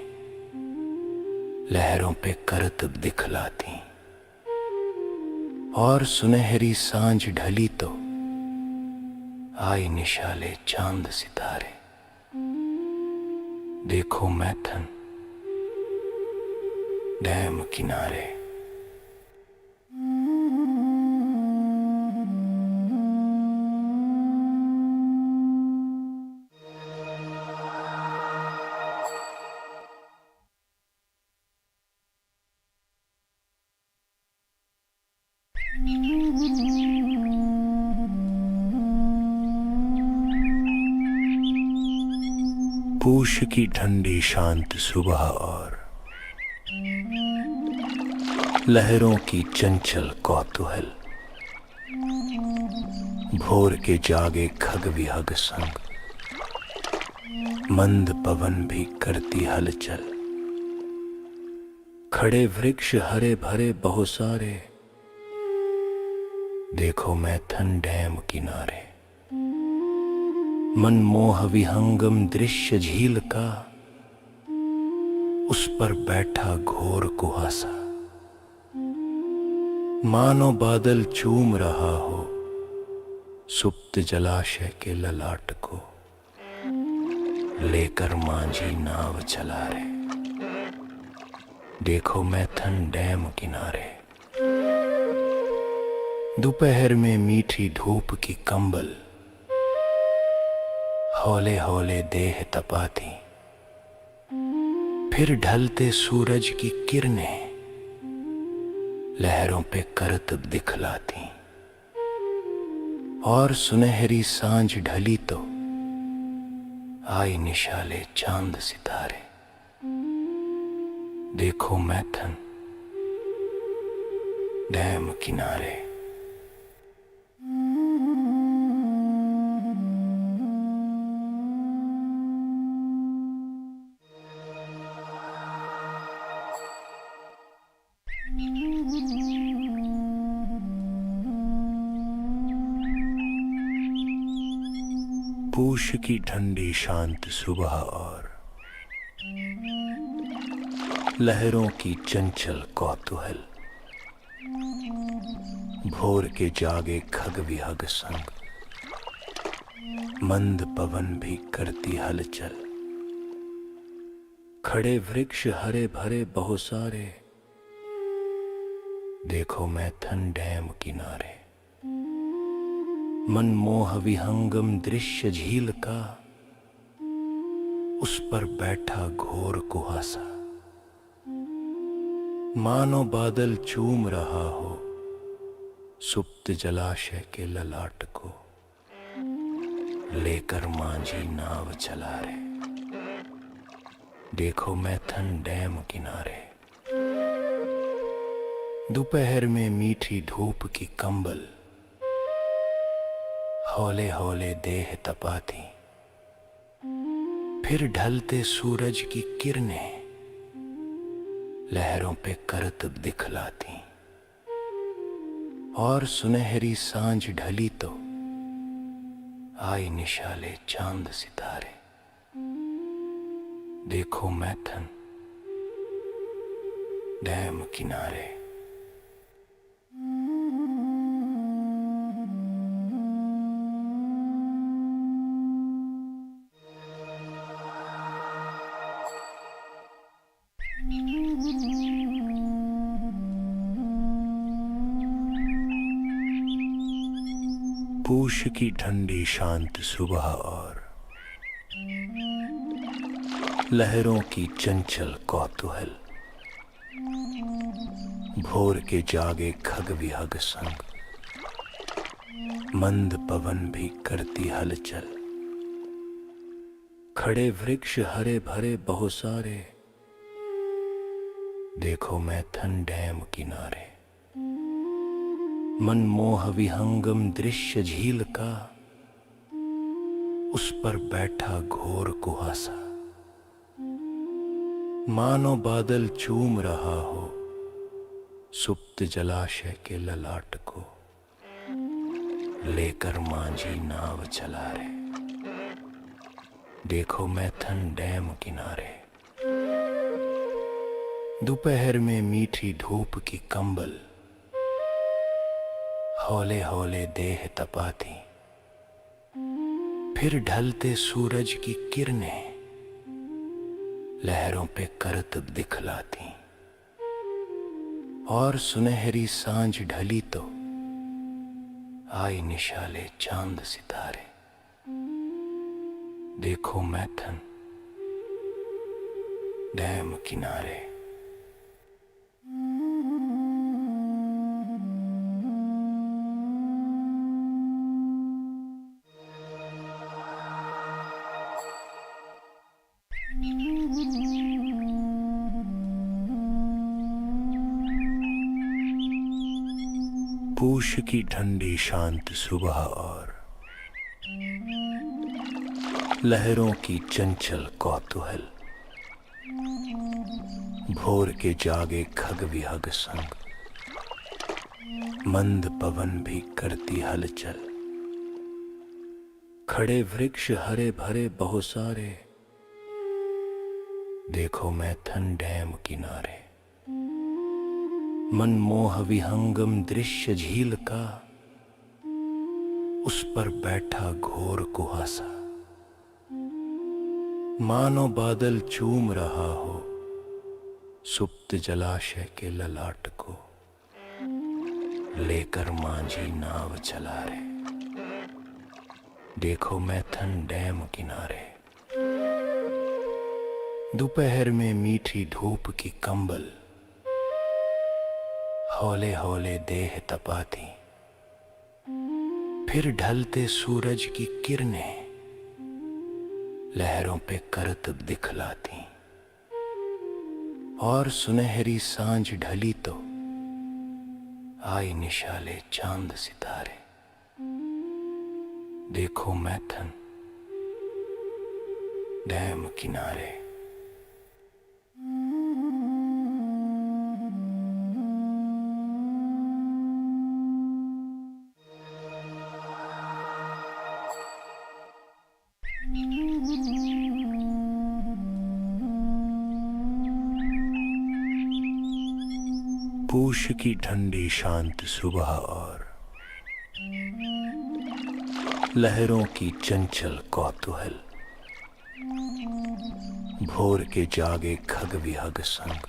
लहरों पे करतब दिखलाती। और सुनहरी सांझ ढली तो आई निशाले चांद सितारे, देखो मैथन डैम किनारे। पूष की ठंडी शांत सुबह और लहरों की चंचल कौतूहल, भोर के जागे खग विहग संग, मंद पवन भी करती हलचल। खड़े वृक्ष हरे भरे बहुत सारे, देखो मैथन डैम किनारे। मनमोह विहंगम दृश्य झील का, उस पर बैठा घोर कुहासा। मानो बादल चूम रहा हो सुप्त जलाशय के ललाट को, लेकर मांझी नाव चला रे, देखो मैथन डैम किनारे। दोपहर में मीठी धूप की कंबल हौले हौले देह तपाती, फिर ढलते सूरज की किरणें लहरों पे करतब दिखलाती। और सुनहरी सांझ ढली तो आई निशाले चांद सितारे, देखो मैथन डैम किनारे। पूष की ठंडी शांत सुबह और लहरों की चंचल कौतूहल, भोर के जागे खग विहग संग, मंद पवन भी करती हलचल। खड़े वृक्ष हरे भरे बहुत सारे, देखो मैथन डैम किनारे। मनमोह विहंगम दृश्य झील का, उस पर बैठा घोर कुहासा। मानो बादल चूम रहा हो सुप्त जलाशय के ललाट को, लेकर मांझी नाव चला रे, देखो मैथन डैम किनारे। दोपहर में मीठी धूप की कंबल हौले हौले देह तपाती, फिर ढलते सूरज की किरणें लहरों पे करतब दिखलाती। और सुनहरी सांझ ढली तो आई निशाले चांद सितारे, देखो मैथन डैम किनारे। पूष की ठंडी शांत सुबह और लहरों की चंचल कौतूहल, भोर के जागे खग विहग संग, मंद पवन भी करती हलचल। खड़े वृक्ष हरे भरे बहुत सारे, देखो मैथन डैम किनारे। मनमोह विहंगम दृश्य झील का, उस पर बैठा घोर कुहासा। मानो बादल चूम रहा हो सुप्त जलाशय के ललाट को, लेकर मांझी नाव चला रे, देखो मैथन डैम किनारे। दोपहर में मीठी धूप की कंबल, हौले हौले देह तपाती, फिर ढलते सूरज की किरणें लहरों पे करतब दिखलाती। और सुनहरी सांझ ढली तो आई निशाले चांद सितारे, देखो मैथन डैम किनारे। पूष की ठंडी शांत सुबह और लहरों की चंचल कौतूहल, भोर के जागे खग विहग संग, मंद पवन भी करती हलचल। खड़े वृक्ष हरे भरे बहुत सारे, देखो मैथन डैम किनारे। मनमोह विहंगम दृश्य झील का, उस पर बैठा घोर कुहासा। मानो बादल चूम रहा हो सुप्त जलाशय के ललाट को, लेकर मांझी नाव चला रे, देखो मैथन डैम किनारे। दोपहर में मीठी धूप की कंबल, हौले हौले देह तपाती, फिर ढलते सूरज की किरणें लहरों पे करतब दिखलाती। और सुनहरी सांझ ढली तो आई निशाले चांद सितारे, देखो मैथन डैम किनारे। पूष की ठंडी शांत सुबह और लहरों की चंचल कौतूहल, भोर के जागे खग विहग संग,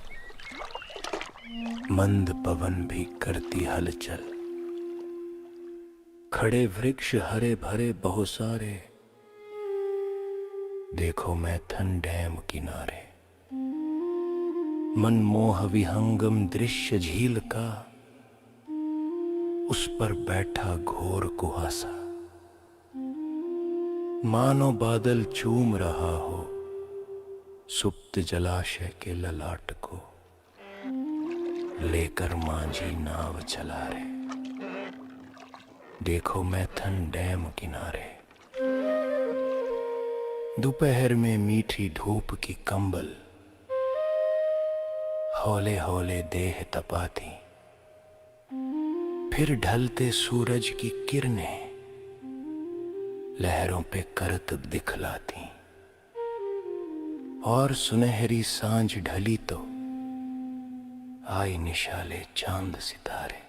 मंद पवन भी करती हलचल। खड़े वृक्ष हरे भरे बहुत सारे, देखो मैथन डैम किनारे। मनमोह विहंगम दृश्य झील का, उस पर बैठा घोर कुहासा। मानो बादल चूम रहा हो सुप्त जलाशय के ललाट को, लेकर मांझी नाव चला रे, देखो मैथन डैम किनारे। दोपहर में मीठी धूप की कंबल, हौले हौले देह तपाती, फिर ढलते सूरज की किरणें लहरों पे करतब दिखलाती। और सुनहरी सांझ ढली तो आई निशाले चांद सितारे,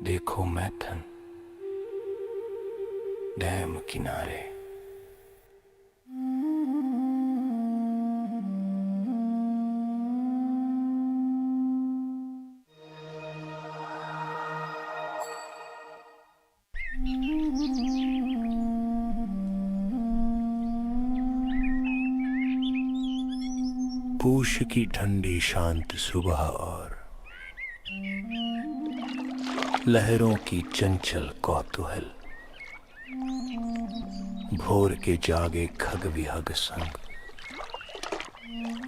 देखो मैथन डैम किनारे। पूष की ठंडी शांत सुबह और लहरों की चंचल कौतूहल, भोर के जागे खग विहग संग,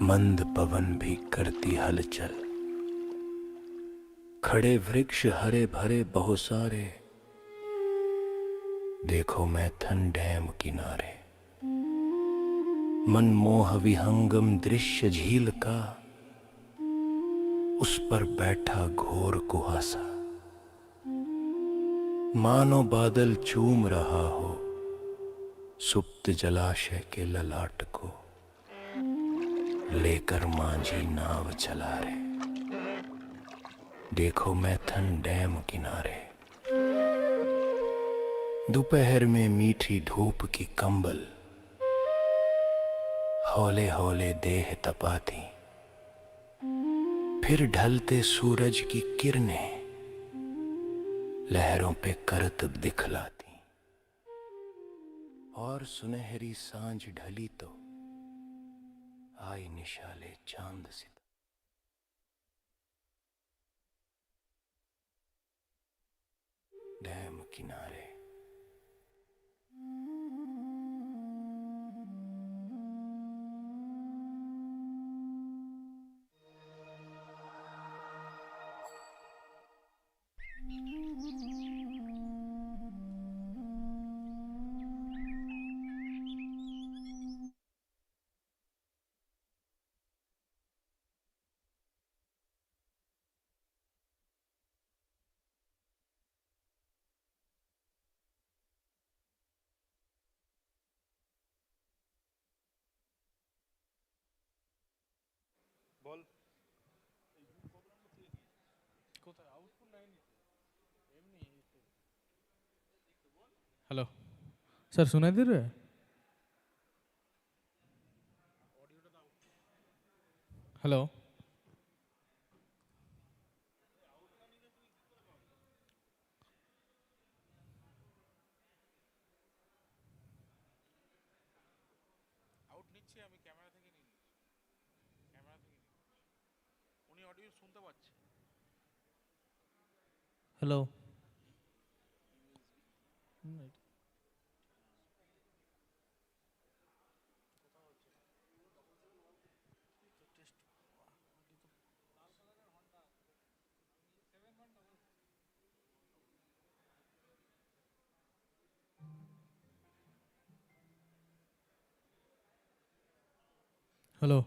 मंद पवन भी करती हलचल। खड़े वृक्ष हरे भरे बहुत सारे, देखो मैथन डैम किनारे। मनमोह विहंगम दृश्य झील का, उस पर बैठा घोर कुहासा। मानो बादल चूम रहा हो सुप्त जलाशय के ललाट को, लेकर मांझी नाव चला रे, देखो मैथन डैम किनारे। दोपहर में मीठी धूप की कंबल हौले हौले देह तपाती, फिर ढलते सूरज की किरणें लहरों पे करतब दिखलाती। और सुनहरी सांझ ढली तो आई निशाले चांद सितारे। डैम किनारे।
বল हेलो सर सुनाई दे रहा है? हेलो আউট নিচ্ছি আমি ক্যামেরা থেকে নিই, ক্যামেরা থেকে নিই, উনি অডিও শুনতে পাচ্ছে। হ্যালো হ্যালো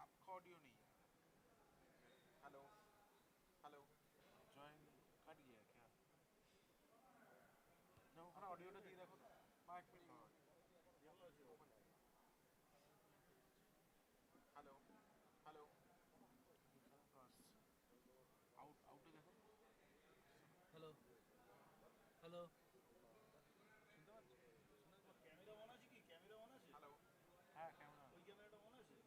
आपका ऑडियो नहीं है। हेलो हेलो জয়েন কাট গিয়া क्या না ওখানে অডিওটা দিয়ে দেখো তো বা এক মিনিট হ্যালো হ্যালো আউট আউটে দেখো হ্যালো হ্যালো শুনতে পাচ্ছ? ক্যামেরা অন আছে কি? ক্যামেরা অন আছে? হ্যালো হ্যাঁ ক্যামেরা ওই ক্যামেরাটা অন আছে?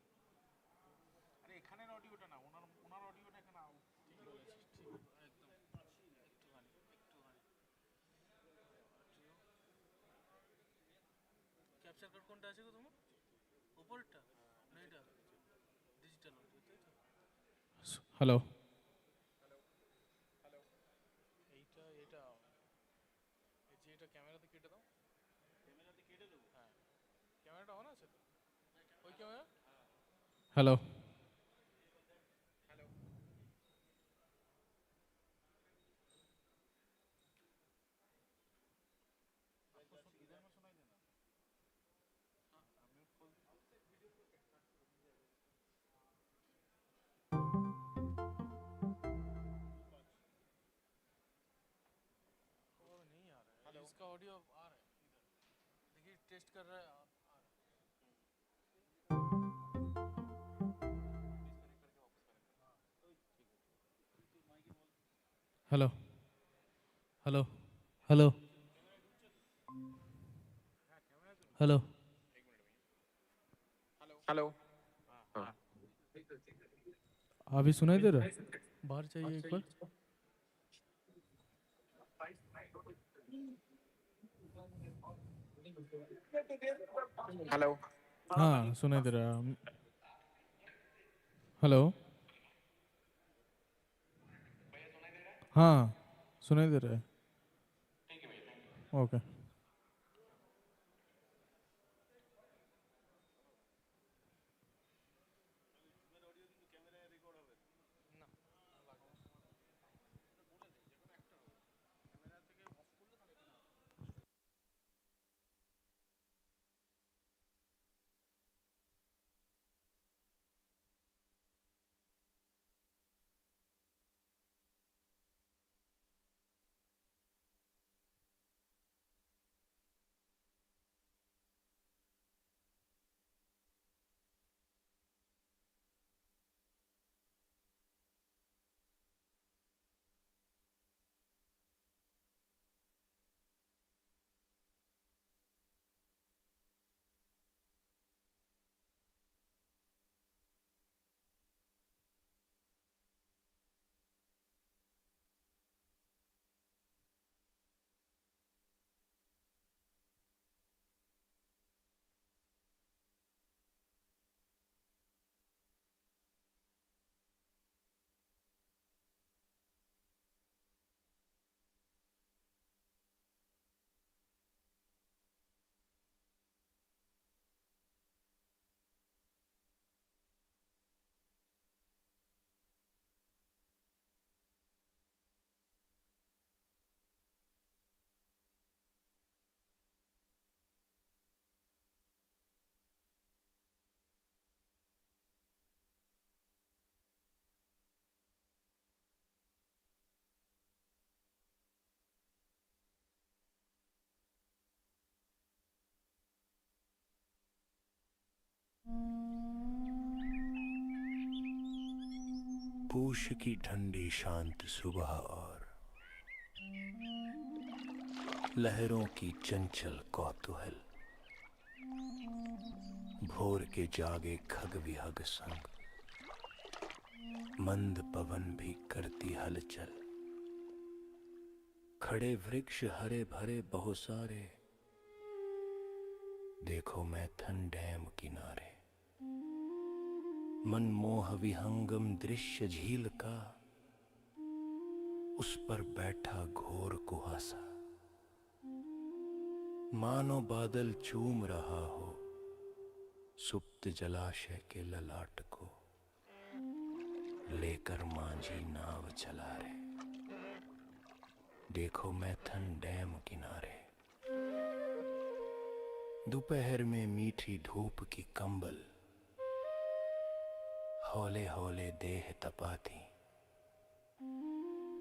আরে এখানের অডিওটা না, ওনার ওনার অডিওটা এখানে আউট। ঠিক আছে ঠিক একদম একটুখানি ক্যাপচার কার্ড কোনটা আছে গো তোমার? উপরেরটা না এটা ডিজিটাল অডিও তাই তো? হ্যালো এইটা এটা
हेलो
इसका ऑडियो आ रहा है इधर देखिए टेस्ट कर रहा है
hello hello hello hello
hello
अभी सुनाई दे रहा है? बाहर चाहिए एक बार।
हेलो
हाँ सुनाई दे रहा है। हेलो हाँ सुनाई दे रहा है। ओके
पूष की ठंडी शांत सुबह और लहरों की चंचल कौतूहल, भोर के जागे खग विहग संग, मंद पवन भी करती हलचल। खड़े वृक्ष हरे भरे बहुत सारे, देखो मैथन डैम किनारे। मनमोह विहंगम दृश्य झील का, उस पर बैठा घोर कुहासा। मानो बादल चूम रहा हो सुप्त जलाशय के ललाट को, लेकर मांझी नाव चला रे, देखो मैथन डैम किनारे। दोपहर में मीठी धूप की कंबल हौले हौले देह तपाती,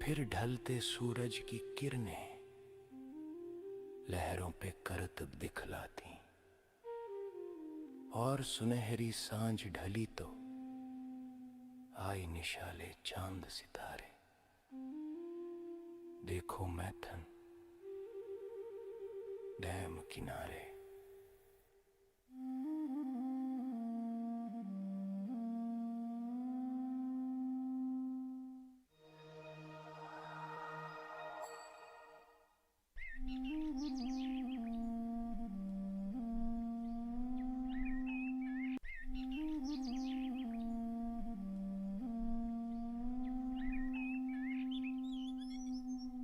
फिर ढलते सूरज की किरणें लहरों पे करतब दिखलाती। और सुनहरी सांझ ढली तो आई निशाले चांद सितारे, देखो मैथन डैम किनारे।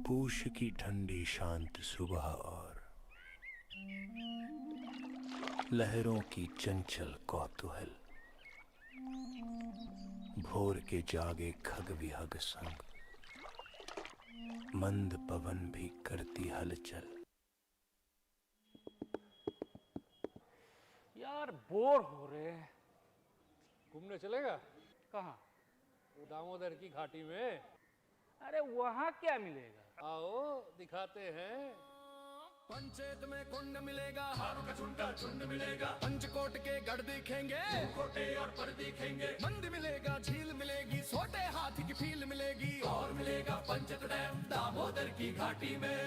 पूष की ठंडी शांत सुबह और लहरों की चंचल कौतूहल, भोर के जागे खग विहग संग, मंद पवन भी करती हलचल।
यार बोर हो रहे हैं, घूमने चलेगा? कहाँ? वो दामोदर की घाटी में। अरे वहाँ क्या मिलेगा? आओ दिखाते हैं।
पंचेत में कुंड मिलेगा, हारों का झुंड मिलेगा, पंचकोट के गढ़ दिखेंगे, कोटे और पर दिखेंगे, मंदिर मिलेगा, झील मिलेगी, सोटे हाथी की फील मिलेगी, और मिलेगा पंचेत डैम दामोदर की घाटी में।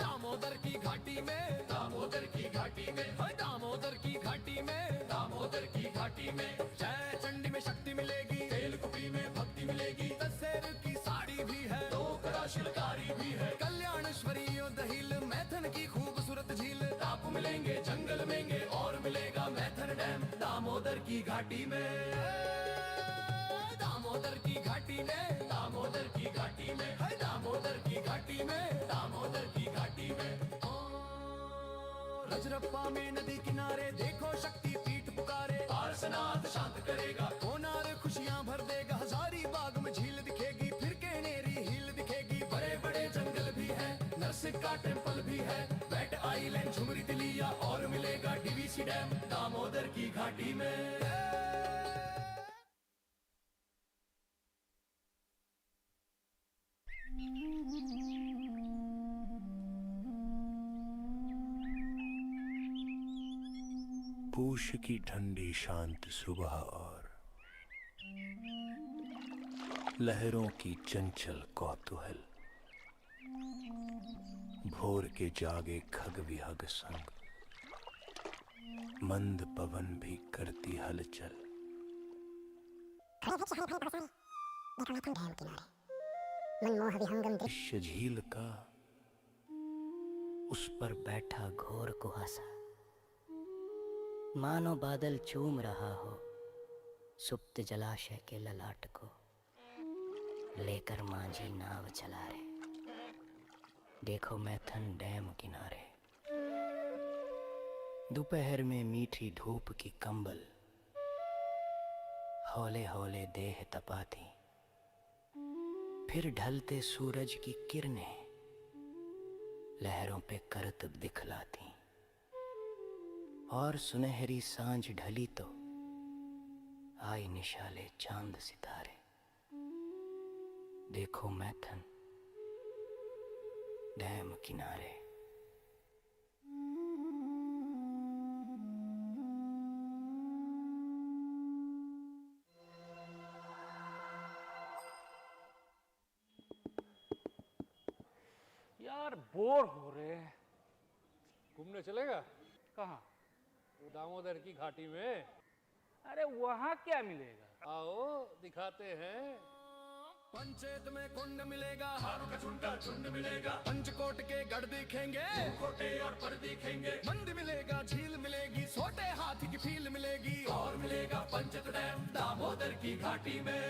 दामोदर की घाटी में, दामोदर की घाटी में, दामोदर की घाटी में, दामोदर की घाटी में। जय चंडी में शक्ति मिलेगी, तेल कुपी में भक्ति मिलेगी, दशहरे की साड़ी भी है, डोकरा शिल्पकारी भी है, कल्याणेश्वरी दहील मैथन की खूबसूरत झील, टापू मिलेंगे, जंगल मिलेंगे, और मिलेगा मैथन डैम दामोदर की घाटी में। दामोदर की घाटी में, दामोदर की घाटी में, है दामोदर की घाटी में, दामोदर की घाटी में। रजरप्पा में नदी किनारे देखो शक्ति पीठ पुकारे, पार्श्वनाथ शांत करेगा, कोनार खुशियां भर देगा, हजारी बाग में झील दिखेगी, फिर केनेरी हिल दिखेगी, बड़े बड़े जंगल भी है, नरसिंह का टेम्पल भी है, वेट आइलैंड झुमरी तिलिया, और मिलेगा डीवीसी डैम दामोदर की घाटी में।
पूष की ठंडी शांत सुबह और लहरों की चंचल कौतूहल, भोर के जागे खग विहग संग, मंद पवन भी करती हलचल। दृश्य झील का, उस पर बैठा घोर कुहासा,
मानो बादल चूम रहा हो सुप्त जलाशय के ललाट को, लेकर मांझी नाव चला रे, देखो मैथन डैम किनारे। दोपहर में मीठी धूप की कंबल हौले हौले देह तपाती, फिर ढलते सूरज की किरणें लहरों पे करतब दिखलाती, और सुनहरी सांझ ढली तो आई निशाले चांद सितारे, देखो मैथन डैम किनारे।
यार बोर हो रहे हैं, घूमने चलेगा? कहाँ? वो दामोदर की घाटी में। अरे वहाँ क्या मिलेगा? आओ दिखाते हैं।
पंचेत में कुंड मिलेगा, हारों का झुंड मिलेगा, पंचकोट के गढ़ दिखेंगे, कोटे और पर दिखेंगे, मंदिर मिलेगा, झील मिलेगी, सोटे हाथी की फील मिलेगी, और मिलेगा पंचेत डैम दामोदर की घाटी में।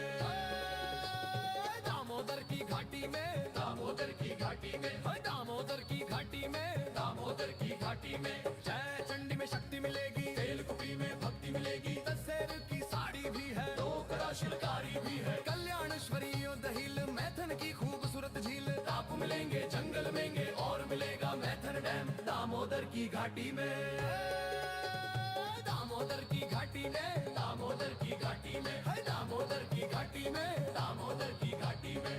दामोदर की घाटी में, दामोदर की घाटी में, दामोदर की घाटी में, दामोदर की घाटी में। जय चंडी में शक्ति मिलेगी, तेल कुपी में भक्ति मिलेगी, दशहरे की साड़ी भी है, डोकरा शिल्पकारी भी है, कल्याणेश्वरी दहील मैथन की खूबसूरत झील, टापू मिलेंगे, जंगल मिलेंगे, और मिलेगा मैथन डैम दामोदर की घाटी में। दामोदर की घाटी में, दामोदर की घाटी में, दामोदर की घाटी में, दामोदर की घाटी में।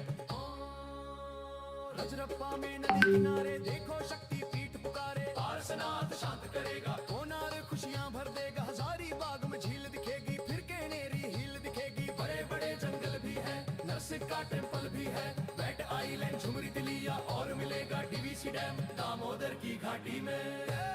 रजरप्पा में नदी किनारे देखो शक्ति पीठ पुकारे, पार्श्वनाथ शांत करेगा, कोनार खुशियां भर देगा, हजारी बाग में झील दिखेगी, फिर केनेरी हिल दिखेगी, बड़े बड़े जंगल भी है, नरसिंह का टेम्पल भी है, वेट आइलैंड झुमरी तिलिया, और मिलेगा डीवीसी डैम दामोदर की घाटी में।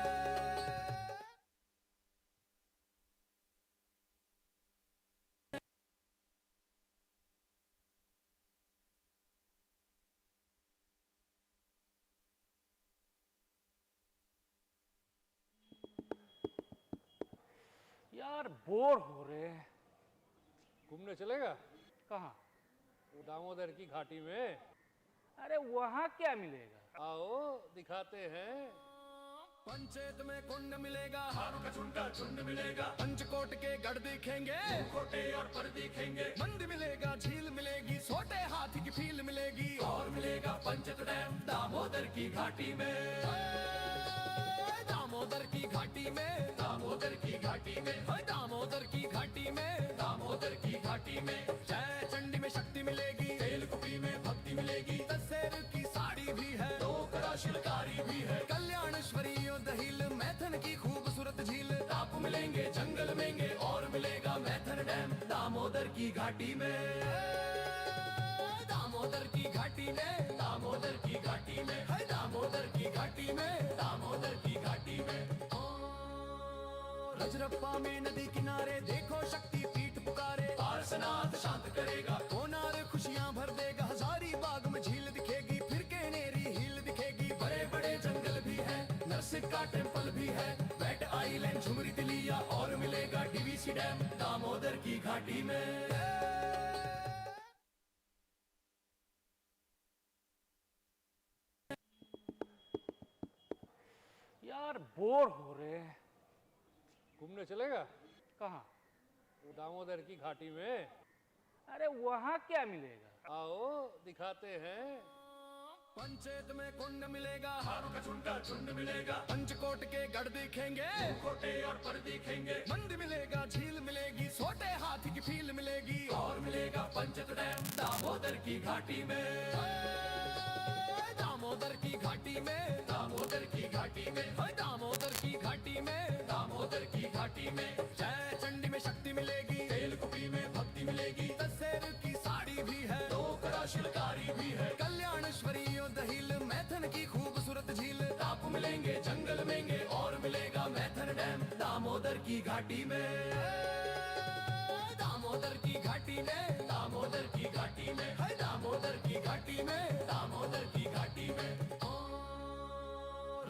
यार बोर हो रहे हैं, घूमने चलेगा? कहाँ? वो दामोदर की घाटी में। अरे वहाँ क्या मिलेगा? आओ दिखाते हैं।
पंचायत में कुंड मिलेगा, हारों का झुंड मिलेगा, पंचकोट के गढ़ दिखेंगे, कोटे और पर दिखेंगे, मंद मिलेगा, झील मिलेगी, छोटे हाथी की फील मिलेगी, और मिलेगा पंचत डैम दामोदर की घाटी में, दामोदर की घाटी में, दामोदर की घाटी में, दामोदर की घाटी में, दामोदर की घाटी में, जय चंडी में शक्ति मिलेगी, तेल कुपी में भक्ति मिलेगी, दशहर की साड़ी भी है, डोकरा शिलकारी भी है, कल्याणेश्वरी दहील मैथन की खूबसूरत झील, टापू मिलेंगे, जंगल मिलेंगे, और मिलेगा मैथन डैम दामोदर की घाटी में, दामोदर की घाटी में, दामोदर की घाटी में, दामोदर की घाटी में, दामोदर की घाटी में। रजरप्पा में नदी किनारे देखो शक्ति पीठ पुकारे, पार्श्वनाथ शांत करेगा, कोनार खुशियां भर देगा, हजारी बाग में झील दिखेगी, फिर केनेरी हिल दिखेगी, बड़े बड़े जंगल भी है, नरसिंह का टेम्पल भी है, बैट आइलैंड झुमरी तिलिया, और मिलेगा डीवीसी डैम दामोदर की घाटी में।
यार बोर हो रहे हैं, घूमने चलेगा? कहाँ? वो दामोदर की घाटी में। अरे वहाँ क्या मिलेगा? आओ दिखाते हैं।
पंचायत में कुंड मिलेगा, हारों का झुंड मिलेगा, पंचकोट के गढ़ दिखेंगे, कोटे और पर दिखेंगे, मंद मिलेगा, झील मिलेगी, छोटे हाथी की फील मिलेगी, और मिलेगा पंचत डैम दामोदर की घाटी में, दामोदर की घाटी में, दामोदर की घाटी में, दामोदर की घाटी में, दामोदर की घाटी में, जय चंडी में शक्ति मिलेगी, तेल कुपी में भक्ति मिलेगी, दशहर की साड़ी भी है, डोकरा शिलकारी भी है, कल्याणेश्वरी दहील मैथन की खूबसूरत झील, टापू मिलेंगे, जंगल मिलेंगे, और मिलेगा मैथन डैम दामोदर की घाटी में, दामोदर की घाटी में, दामोदर की घाटी में, दामोदर की घाटी में, दामोदर की घाटी में।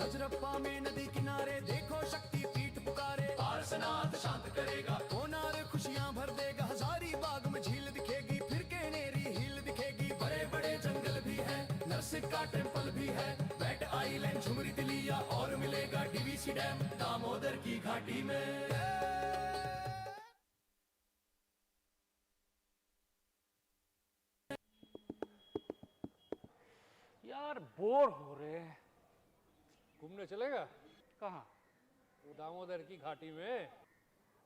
रजरप्पा में नदी किनारे देखो शक्ति पीठ पुकारे, पार्श्वनाथ शांत करेगा, कोनार खुशियां भर देगा, हजारी बाग में झील दिखेगी, फिर केनेरी हिल दिखेगी, बड़े बड़े जंगल भी है, नरसिंह का टेम्पल भी है, बैट आइलैंड झुमरी तिलिया, और मिलेगा डीवीसी डैम दामोदर की घाटी में।
यार बोर हो रहे हैं, घूमने चलेगा? कहाँ? वो दामोदर की घाटी में।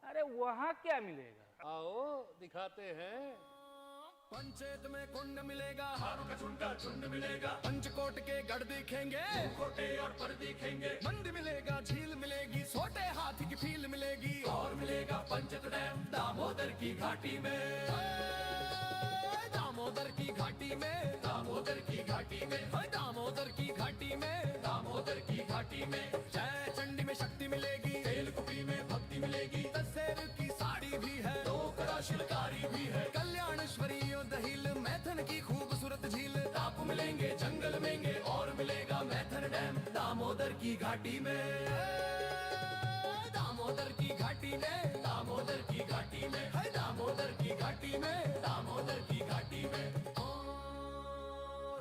अरे वहाँ क्या मिलेगा? आओ दिखाते हैं।
पंचायत में कुंड मिलेगा, हारों का झुंड मिलेगा, पंचकोट के गढ़ दिखेंगे, कोटे और पर दिखेंगे, मंद मिलेगा, झील मिलेगी, छोटे हाथी की फील मिलेगी, और मिलेगा पंचत डैम दामोदर की घाटी में, दामोदर की घाटी में, दामोदर की घाटी में, दामोदर की घाटी में, दामोदर की घाटी में, जय चंडी में शक्ति मिलेगी, तेल कुपी में भक्ति मिलेगी, दशहर की साड़ी भी है, डोकरा शिलकारी भी है, कल्याणेश्वरी दहील मैथन की खूबसूरत झील, टापू मिलेंगे, जंगल मिलेंगे, और मिलेगा मैथन डैम दामोदर की घाटी में, दामोदर की घाटी में, दामोदर की घाटी में, दामोदर की घाटी में, दामोदर की घाटी में।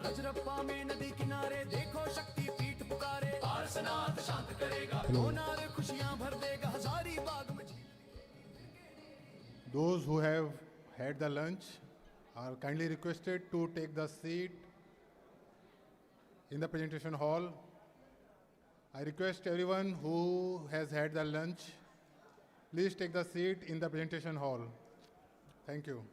रजरप्पा में नदी किनारे देखो शक्ति पीठ पुकारे, पार्श्वनाथ शांत करेगा, कोनार खुशियां भर देगा, हजारी बाग में।
Those who have had the lunch are kindly requested to take the seat in the presentation hall. I request everyone who has had the lunch, please take the seat in the presentation hall. Thank you.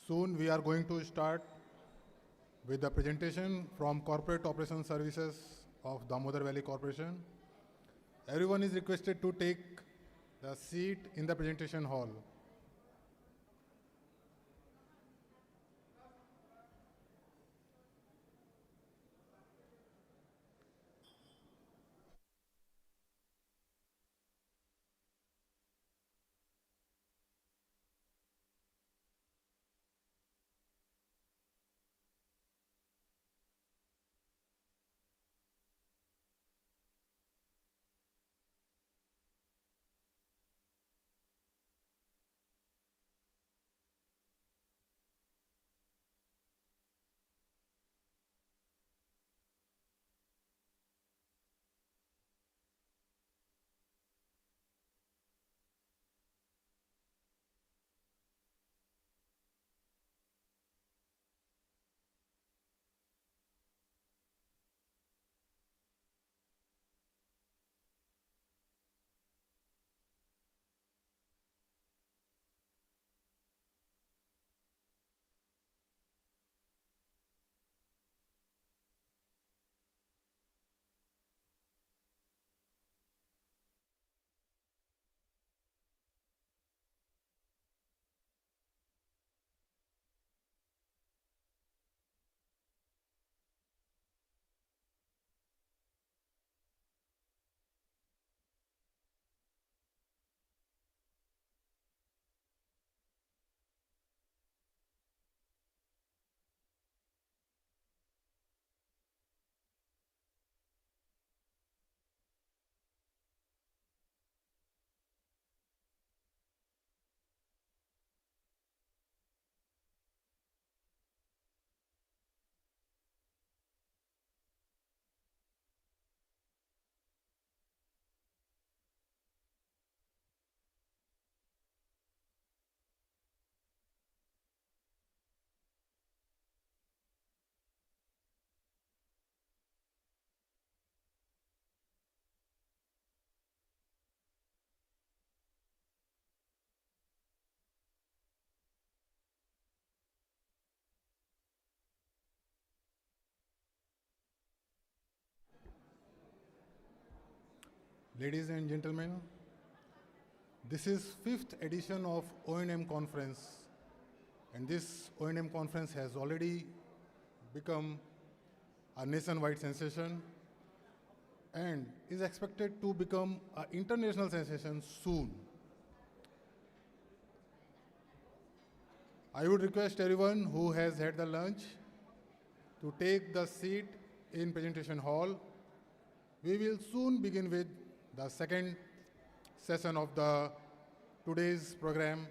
Soon we are going to start with the presentation from Corporate Operations Services of Damodar Valley Corporation. Everyone is requested to take the seat in the presentation hall. Ladies and gentlemen, this is fifth edition of O&M conference, and this O&M conference has already become a nationwide sensation and is expected to become an international sensation soon. I would request everyone who has had the lunch to take the seat in presentation hall. We will soon begin with the second session of the today's program.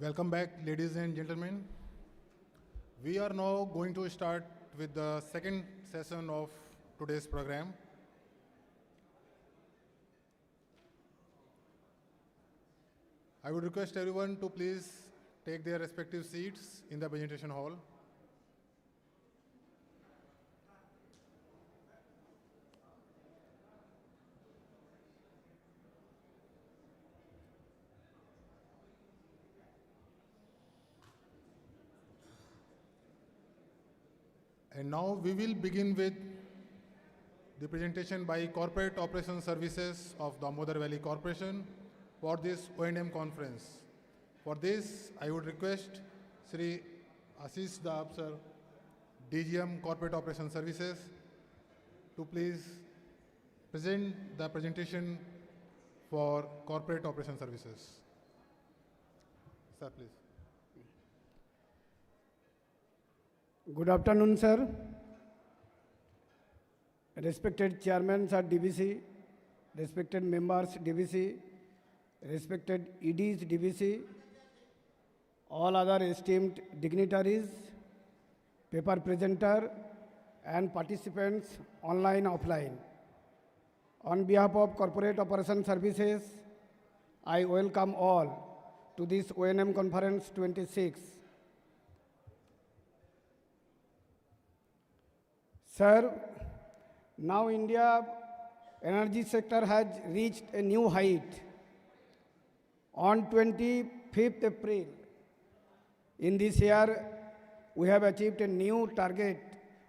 Welcome back, ladies and gentlemen. We are now going to start with the second session of today's program. I would request everyone to please take their respective seats in the presentation hall. And now we will begin with the presentation by Corporate Operations Services of Damodar Valley Corporation for this O&M conference. For this, I would request Sri Ashish Daab sir, DGM Corporate Operations Services, to please present the presentation for Corporate Operations Services. Sir, please.
Good afternoon, sir. Respected chairmen at DVC, respected members DVC, respected EDs DVC, all other esteemed dignitaries, paper presenter, and participants online, offline. On behalf of Corporate Operation Services, I welcome all to this O&M Conference 26. Sir, now India energy sector has reached a new height. On 25th April, in this year, we have achieved a new target,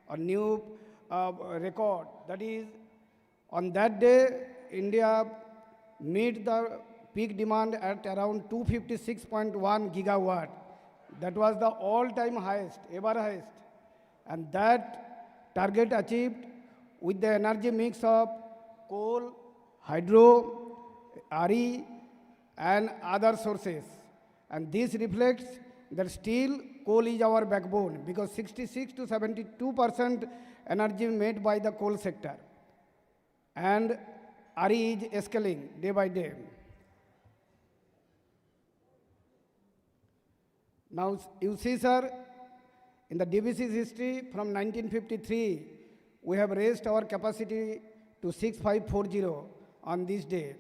a new record. That is, on that day, India met the peak demand at around 256.1 gigawatt. That was the all-time highest, ever highest. And that target achieved with the energy mix of coal, hydro, RE, and other sources. And this reflects that still coal is our backbone, because 66 to 72% energy made by the coal sector. And RE is escalating day by day. Now you see, sir, in the DVC's history from 1953, we have raised our capacity to 6540 on this day.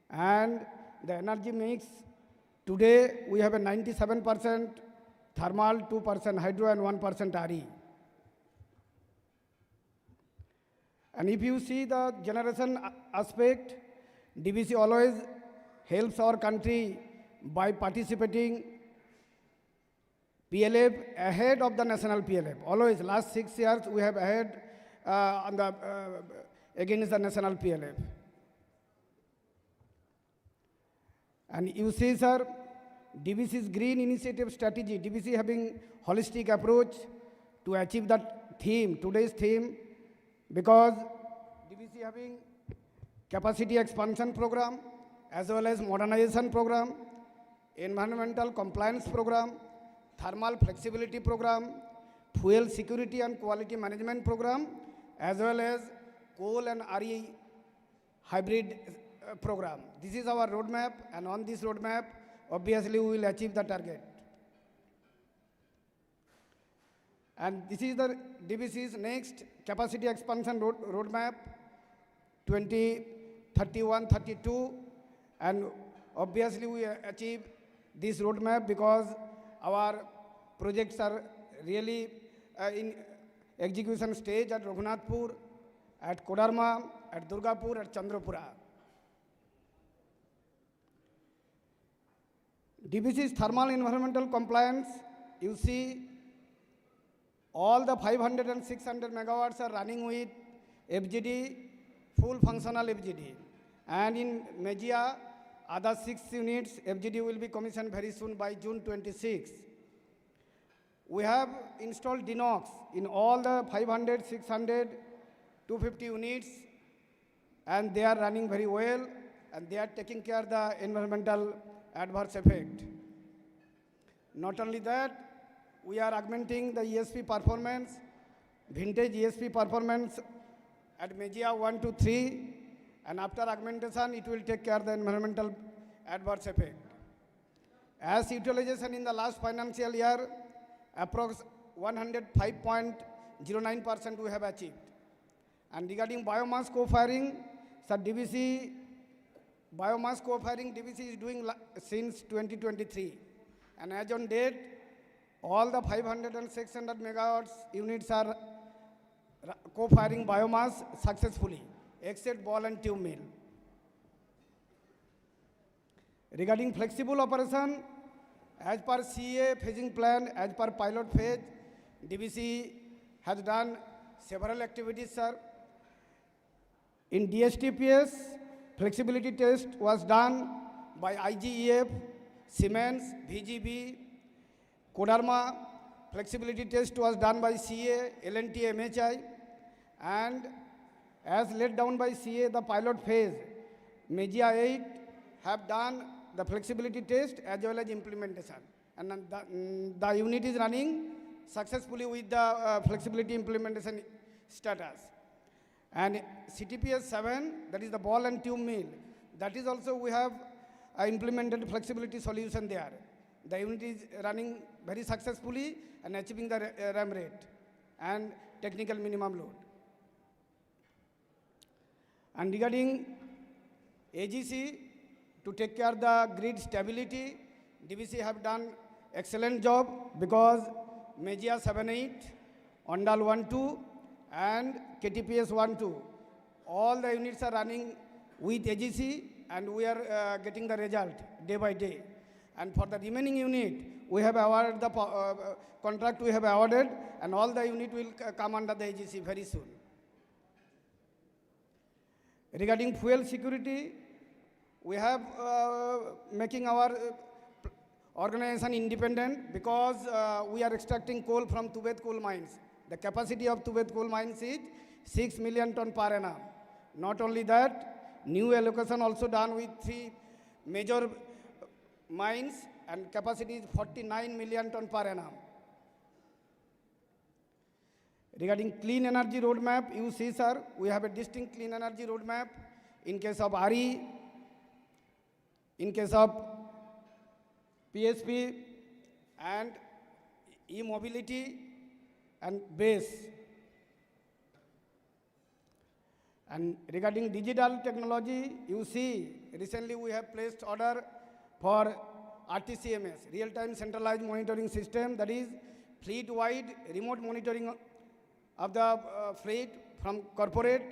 And the energy mix, today we have a 97% thermal, 2% hydro, and 1% RE. And if you see the generation aspect, DVC always helps our country by participating PLF ahead of the national PLF. Always, last 6 years, we have ahead against the national PLF. And you see, sir, DVC's green initiative strategy, DVC having holistic approach to achieve that theme, today's theme, because DVC having capacity expansion program, as well as modernization program, environmental compliance program, thermal flexibility program, fuel security and quality management program, as well as coal and RE hybrid program. This is our roadmap, and on this roadmap, obviously we will achieve the target. And this is the DVC's next capacity expansion roadmap, 2031-32, and obviously we achieve this roadmap because our projects are really in execution stage at Raghunathpur, at Kodarma, at Durgapur, at Chandrapura. DVC's thermal environmental compliance, you see all the 500 and 600 megawatts are running with FGD, full functional FGD. And in Mejia, other 6 units, FGD will be commissioned very soon by June 26. We have installed DINOX in all the 500, 600, 250 units, and they are running very well, and they are taking care of the environmental adverse effect. Not only that, we are augmenting the ESP performance, vintage ESP performance at Mejia 1 to 3, and after augmentation, it will take care of the environmental adverse effect. As utilization in the last financial year, approx 105.09% we have achieved. And regarding biomass co-firing, sir, biomass co-firing DVC is doing since 2023. And as on date, all the 500 and 600 megawatts units are co-firing biomass successfully, except ball and tube mill. Regarding flexible operation, as per CA phasing plan, as per pilot phase, DVC has done several activities, sir. In DSTPS, flexibility test was done by IGEF, Siemens, VGB, Kodarma. Flexibility test was done by CA, L&T, MHI. And as laid down by CA, the pilot phase, MEGIA 8 have done the flexibility test as well as implementation. And the unit is running successfully with the flexibility implementation status. And CTPS 7, that is the ball and tube mill, that is also we have implemented flexibility solution there. The unit is running very successfully and achieving the RAM rate and technical minimum load. And regarding AGC, to take care of the grid stability, DVC have done excellent job because MEGIA 7.8, ONDAL 1.2 and KTPS 1.2. All the units are running with AGC and we are getting the result day by day. And for the remaining unit, we have awarded the contract we have awarded and all the unit will come under the AGC very soon. Regarding fuel security, we have making our organization independent because we are extracting coal from Tibet coal mines. The capacity of Tibet coal mines is 6 million ton per annum. Not only that, new allocation also done with 3 major mines and capacity is 49 million ton per annum. Regarding clean energy roadmap, you see, sir, we have a distinct clean energy roadmap in case of RE, in case of PSP and e-mobility and base. And regarding digital technology, you see, recently we have placed order for RTCMS, real-time centralized monitoring system, that is fleet-wide remote monitoring of the fleet from corporate,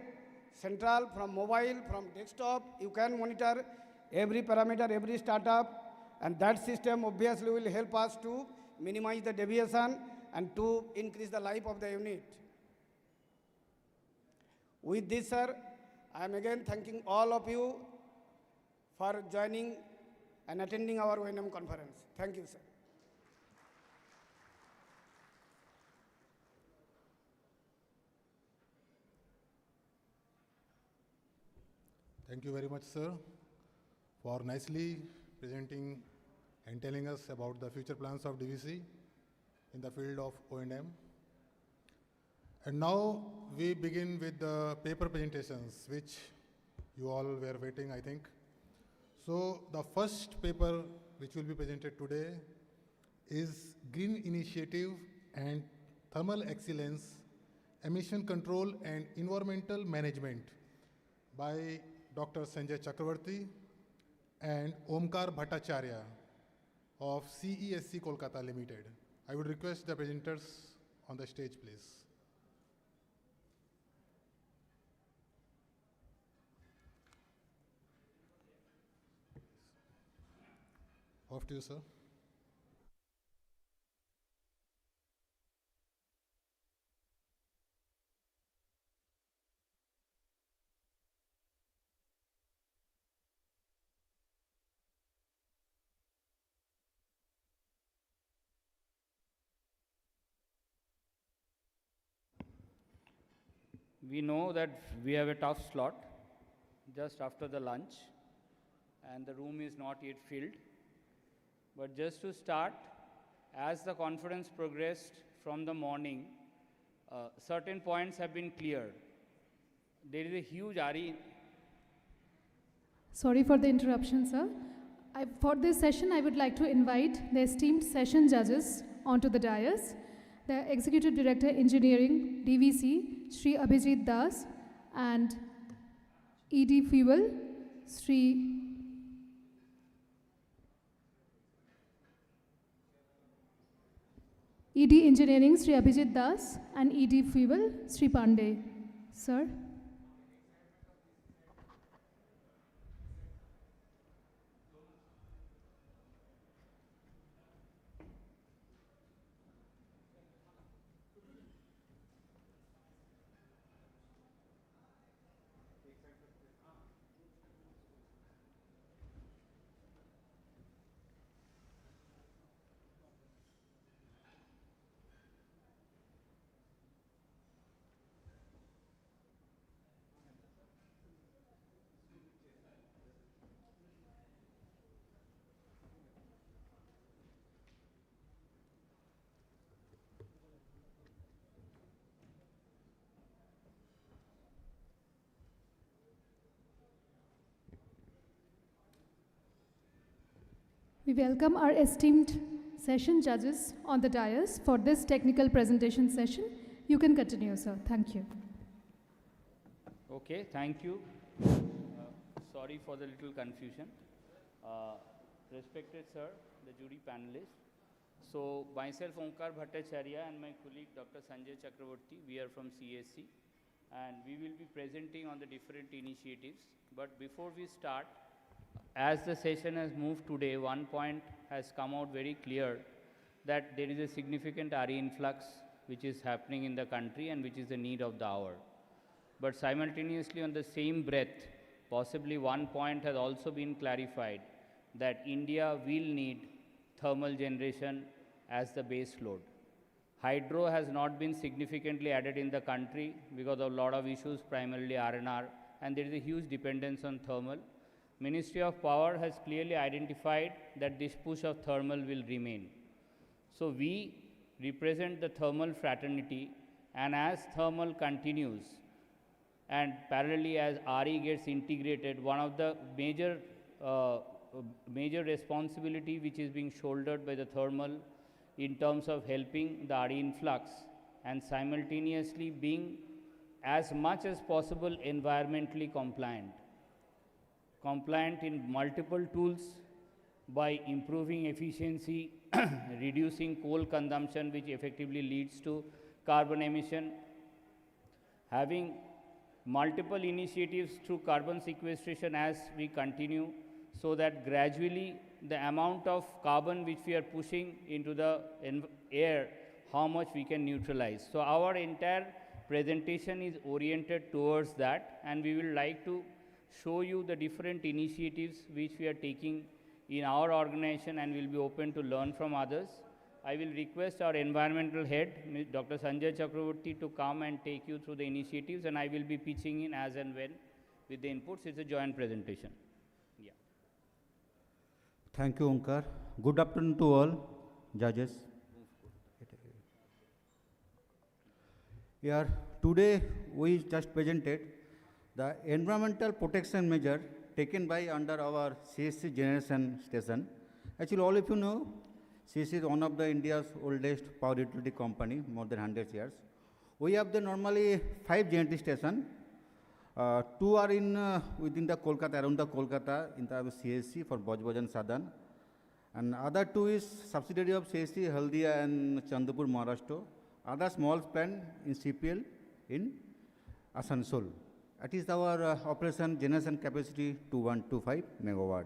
central, from mobile, from desktop. You can monitor every parameter, every startup, and that system obviously will help us to minimize the deviation and to increase the life of the unit. With this, sir, I am again thanking all of you for joining and attending our O&M conference. Thank you, sir.
Thank you very much, sir, for nicely presenting and telling us about the future plans of DVC in the field of O&M. And now we begin with the paper presentations, which you all were waiting, I think. So the first paper which will be presented today is Green Initiative and Thermal Excellence, Emission Control and Environmental Management by Dr. Sanjay Chakravarti and Omkar Bhattacharya of CESC Kolkata Limited. I would request the presenters on the stage, please. Off to you, sir.
We know that we have a tough slot just after the lunch and the room is not yet filled. But just to start, as the conference progressed from the morning, certain points have been cleared. There is a huge RE.
Sorry for the interruption, sir. For this session, I would like to invite the esteemed session judges onto the dais. The Executive Director Engineering, DVC, Sri Abhijit Das, and ED Fuel, Sri ED Engineering, Sri Abhijit Das, and ED Fuel, Sri Pandey. Sir. We welcome our esteemed session judges on the dais for this technical presentation session. You can continue, sir. Thank you.
Okay, thank you. Sorry for the little confusion. Respected sir, the jury panelists. So myself Omkar Bhattacharya and my colleague Dr. Sanjay Chakraborty, we are from CSC, and we will be presenting on the different initiatives. But before we start, as the session has moved today, one point has come out very clear, that there is a significant RE influx which is happening in the country and which is the need of the hour. But simultaneously, on the same breath, possibly one point has also been clarified, that India will need thermal generation as the base load. Hydro has not been significantly added in the country because of a lot of issues, primarily R&R, and there is a huge dependence on thermal. Ministry of Power has clearly identified that this push of thermal will remain. So we represent the thermal fraternity, and as thermal continues and parallelly as RE gets integrated, one of the major responsibility which is being shouldered by the thermal in terms of helping the RE influx and simultaneously being as much as possible environmentally compliant in multiple tools by improving efficiency, reducing coal consumption, which effectively leads to carbon emission, having multiple initiatives through carbon sequestration as we continue, so that gradually the amount of carbon which we are pushing into the air, how much we can neutralize. So our entire presentation is oriented towards that, and we will like to show you the different initiatives which we are taking in our organization, and will be open to learn from others. I will request our environmental head, Dr. Sanjay Chakraborty, to come and take you through the initiatives, and I will be pitching in as and when with the inputs. It's a joint presentation. Yeah.
Thank you, Omkar. Good afternoon to all judges. Yeah, today we just presented the environmental protection measure taken by under our CSC generation station. Actually, all of you know, CSC is one of the India's oldest power utility company, more than 100 years. We have the normally 5 generating stations. 2 are in within the Kolkata, around the Kolkata, in the CSC for Bajbaj and Sadan. And other 2 is subsidiary of CSC, Haldia and Chandapur, Maharashtra. Other small plant in CPL in Asansol. That is our operation generation capacity 2125 megawatt.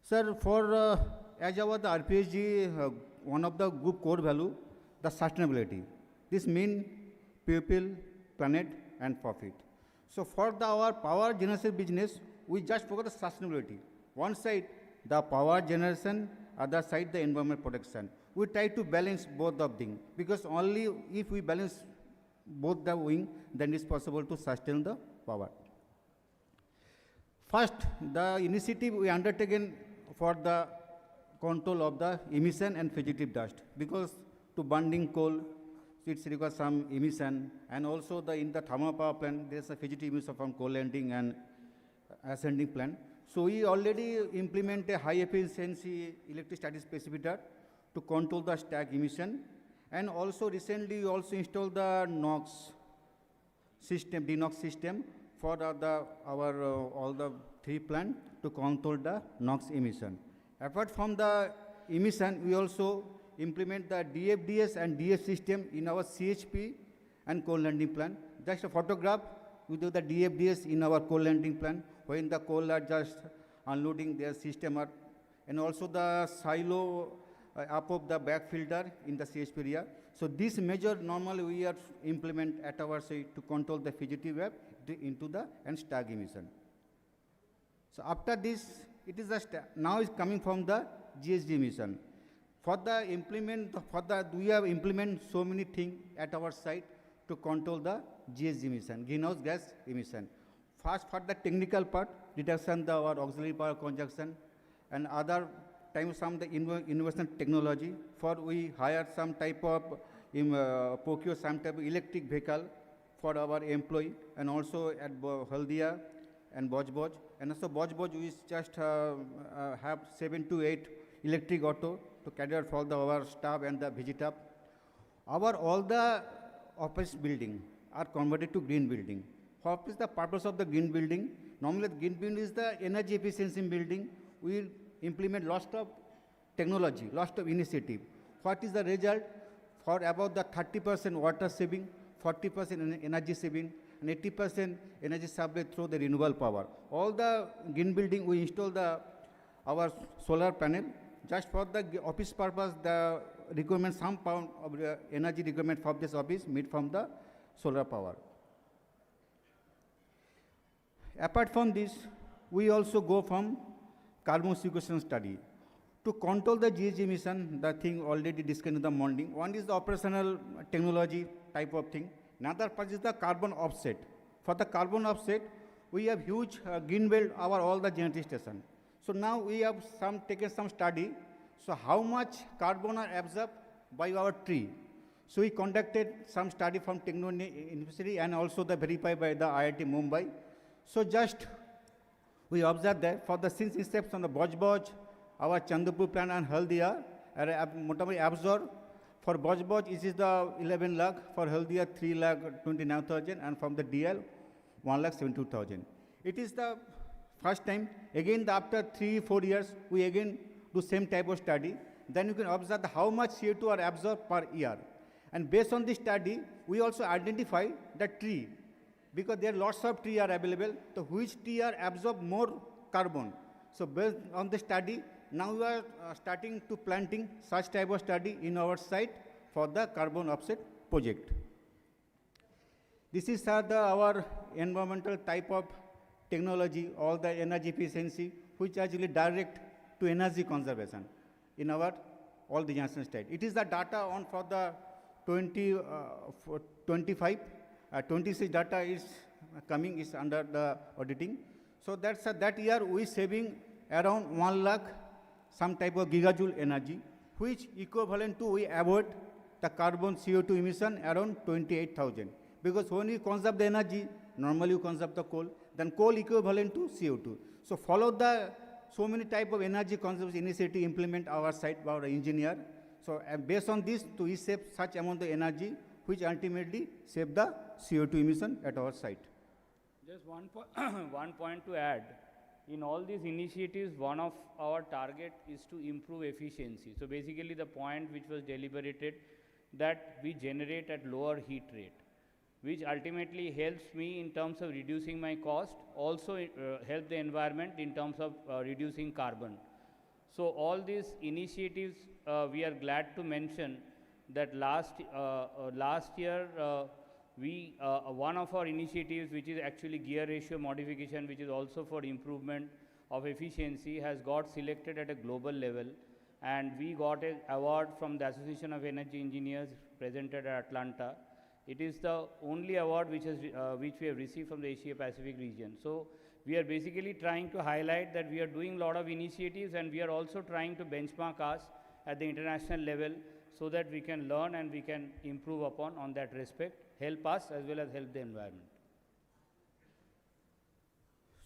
Sir, for as our the RPSG, one of the group core value, the sustainability. This means people, planet, and profit. So for our power generation business, we just focus on sustainability. One side, the power generation, other side, the environment protection. We try to balance both of them, because only if we balance both the wing, then it's possible to sustain the power. First, the initiative we undertaken for the control of the emission and fugitive dust, because to burning coal, it requires some emission, and also in the thermal power plant, there's a fugitive emission from coal landing and ascending plant. So we already implement a high efficiency electrostatic precipitator to control the stack emission. And also recently we also installed the NOx system, DNOx system for all the three plant to control the NOx emission. Apart from the emission, we also implement the DFDS and DF system in our CHP and coal landing plant. Just a photograph, we do the DFDS in our coal landing plant when the coal are just unloading their system and also the silo up of the back filter in the CHP area. So this measure normally we are implement at our site to control the fugitive wave into the and stack emission. So after this, it is now is coming from the GHG emission. For the we have implement so many things at our site to control the GHG emission, greenhouse gas emission. First, for the technical part, reduction our auxiliary power consumption, and other times some the innovation technology. For we hire some type of procure some type of electric vehicle for our employee, and also at Haldia and Bojboj. And also Bojboj we just have 7 to 8 electric auto to cater for our staff and the visitor. All the office building are converted to green building. What is the purpose of the green building? Normally the green building is the energy efficiency building. We implement lots of technology, lots of initiative. What is the result? For about the 30% water saving, 40% energy saving, and 80% energy supplied through the renewable power. All the green building we install our solar panel just for the office purpose. The requirement, some pound of energy requirement for this office meet from the solar power. Apart from this, we also go from carbon sequestration study. To control the GHG emission, the thing already discussed in the morning. One is the operational technology type of thing. Another part is the carbon offset. For the carbon offset, we have huge green belt over all the generating station. So now we have taken some study. So how much carbon are absorbed by our tree? So we conducted some study from Techno University and also verified by the IIT Mumbai. So just we observed that for the since inception of the Bojboj, our Chandapur plant and Haldia are absorbed. For Bojboj, it is the 11 lakh, for Haldia 3 lakh 29,000, and from the DL 1 lakh 72,000. It is the first time. Again, after 3-4 years, we again do same type of study. Then you can observe how much CO2 are absorbed per year. And based on this study, we also identify the tree, because there are lots of trees are available, so which tree are absorb more carbon. So based on the study, now we are starting to planting such type of study in our site for the carbon offset project. This is our environmental type of technology, all the energy efficiency, which actually direct to energy conservation in our all the Janssen state. It is the data on for the 25, 26 data is coming, is under the auditing. So that's that year we saving around 1 lakh some type of gigajoule energy, which equivalent to we avoid the carbon CO2 emission around 28,000. Because when you conserve the energy, normally you conserve the coal, then coal equivalent to CO2. So follow the so many type of energy conservation initiative implement our site by our engineer. So based on this, we save such amount of energy, which ultimately save the CO2 emission at our site.
Just one point to add. In all these initiatives, one of our target is to improve efficiency. So basically the point which was deliberated that we generate at lower heat rate, which ultimately helps me in terms of reducing my cost, also help the environment in terms of reducing carbon. So all these initiatives, we are glad to mention that last year, one of our initiatives, which is actually gear ratio modification, which is also for improvement of efficiency, has got selected at a global level, and we got an award from the Association of Energy Engineers presented at Atlanta. It is the only award which we have received from the Asia Pacific region. So we are basically trying to highlight that we are doing a lot of initiatives, and we are also trying to benchmark us at the international level so that we can learn and we can improve upon on that respect, help us as well as help the environment.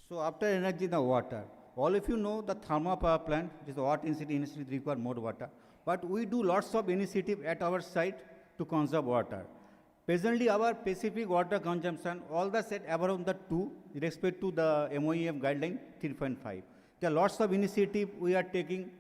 So after energy, the water. All of you know the thermal power plant, which is the water initially require more water. But we do lots of initiative at our site to conserve water. Presently, our specific water consumption, all the set around the 2, with respect to the MOEF guideline 3.5. There are lots of initiative we are taking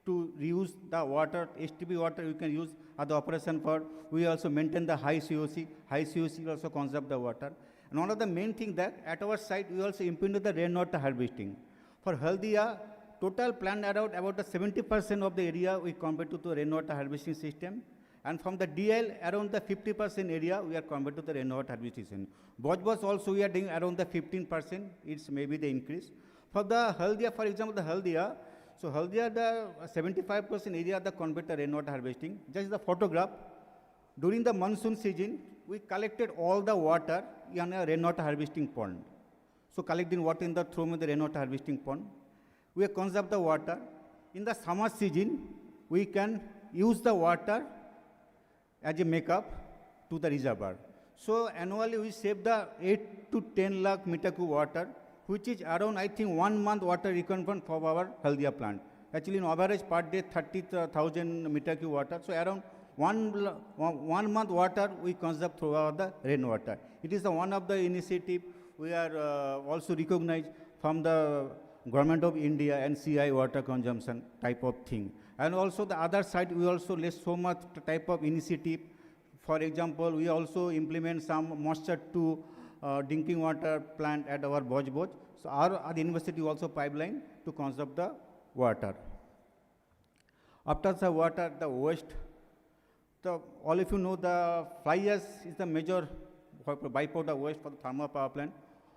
to reuse the water, STP water we can use at the operation for. We also maintain the high COC. High COC also conserve the water. And one of the main thing that at our site, we also implement the rainwater harvesting. For Haldia, total planned around about the 70% of the area we convert to the rainwater harvesting system. And from the DL, around the 50% area, we are converted to the rainwater harvesting system. Bojbos also we are doing around the 15%, it's maybe the increase. For the Haldia, for example, the Haldia, so Haldia, the 75% area the convert to rainwater harvesting. Just the photograph, during the monsoon season, we collected all the water in a rainwater harvesting pond. So collecting water in the through the rainwater harvesting pond. We conserve the water. In the summer season, we can use the water as a makeup to the reservoir. So annually we save the 8 to 10 lakh meter cube water, which is around, I think, 1 month water requirement for our Haldia plant. Actually, in average per day, 30,000 meter cube water. So around 1 month water we conserve through the rainwater. It is one of the initiative we are also recognized from the Government of India and CI water consumption type of thing. And also the other side, we also less so much type of initiative. For example, we also implement some moisture to drinking water plant at our Bojboj. So our university also pipeline to conserve the water. After the water, the waste. So all of you know the fly ash is the major byproduct waste for the thermal power plant.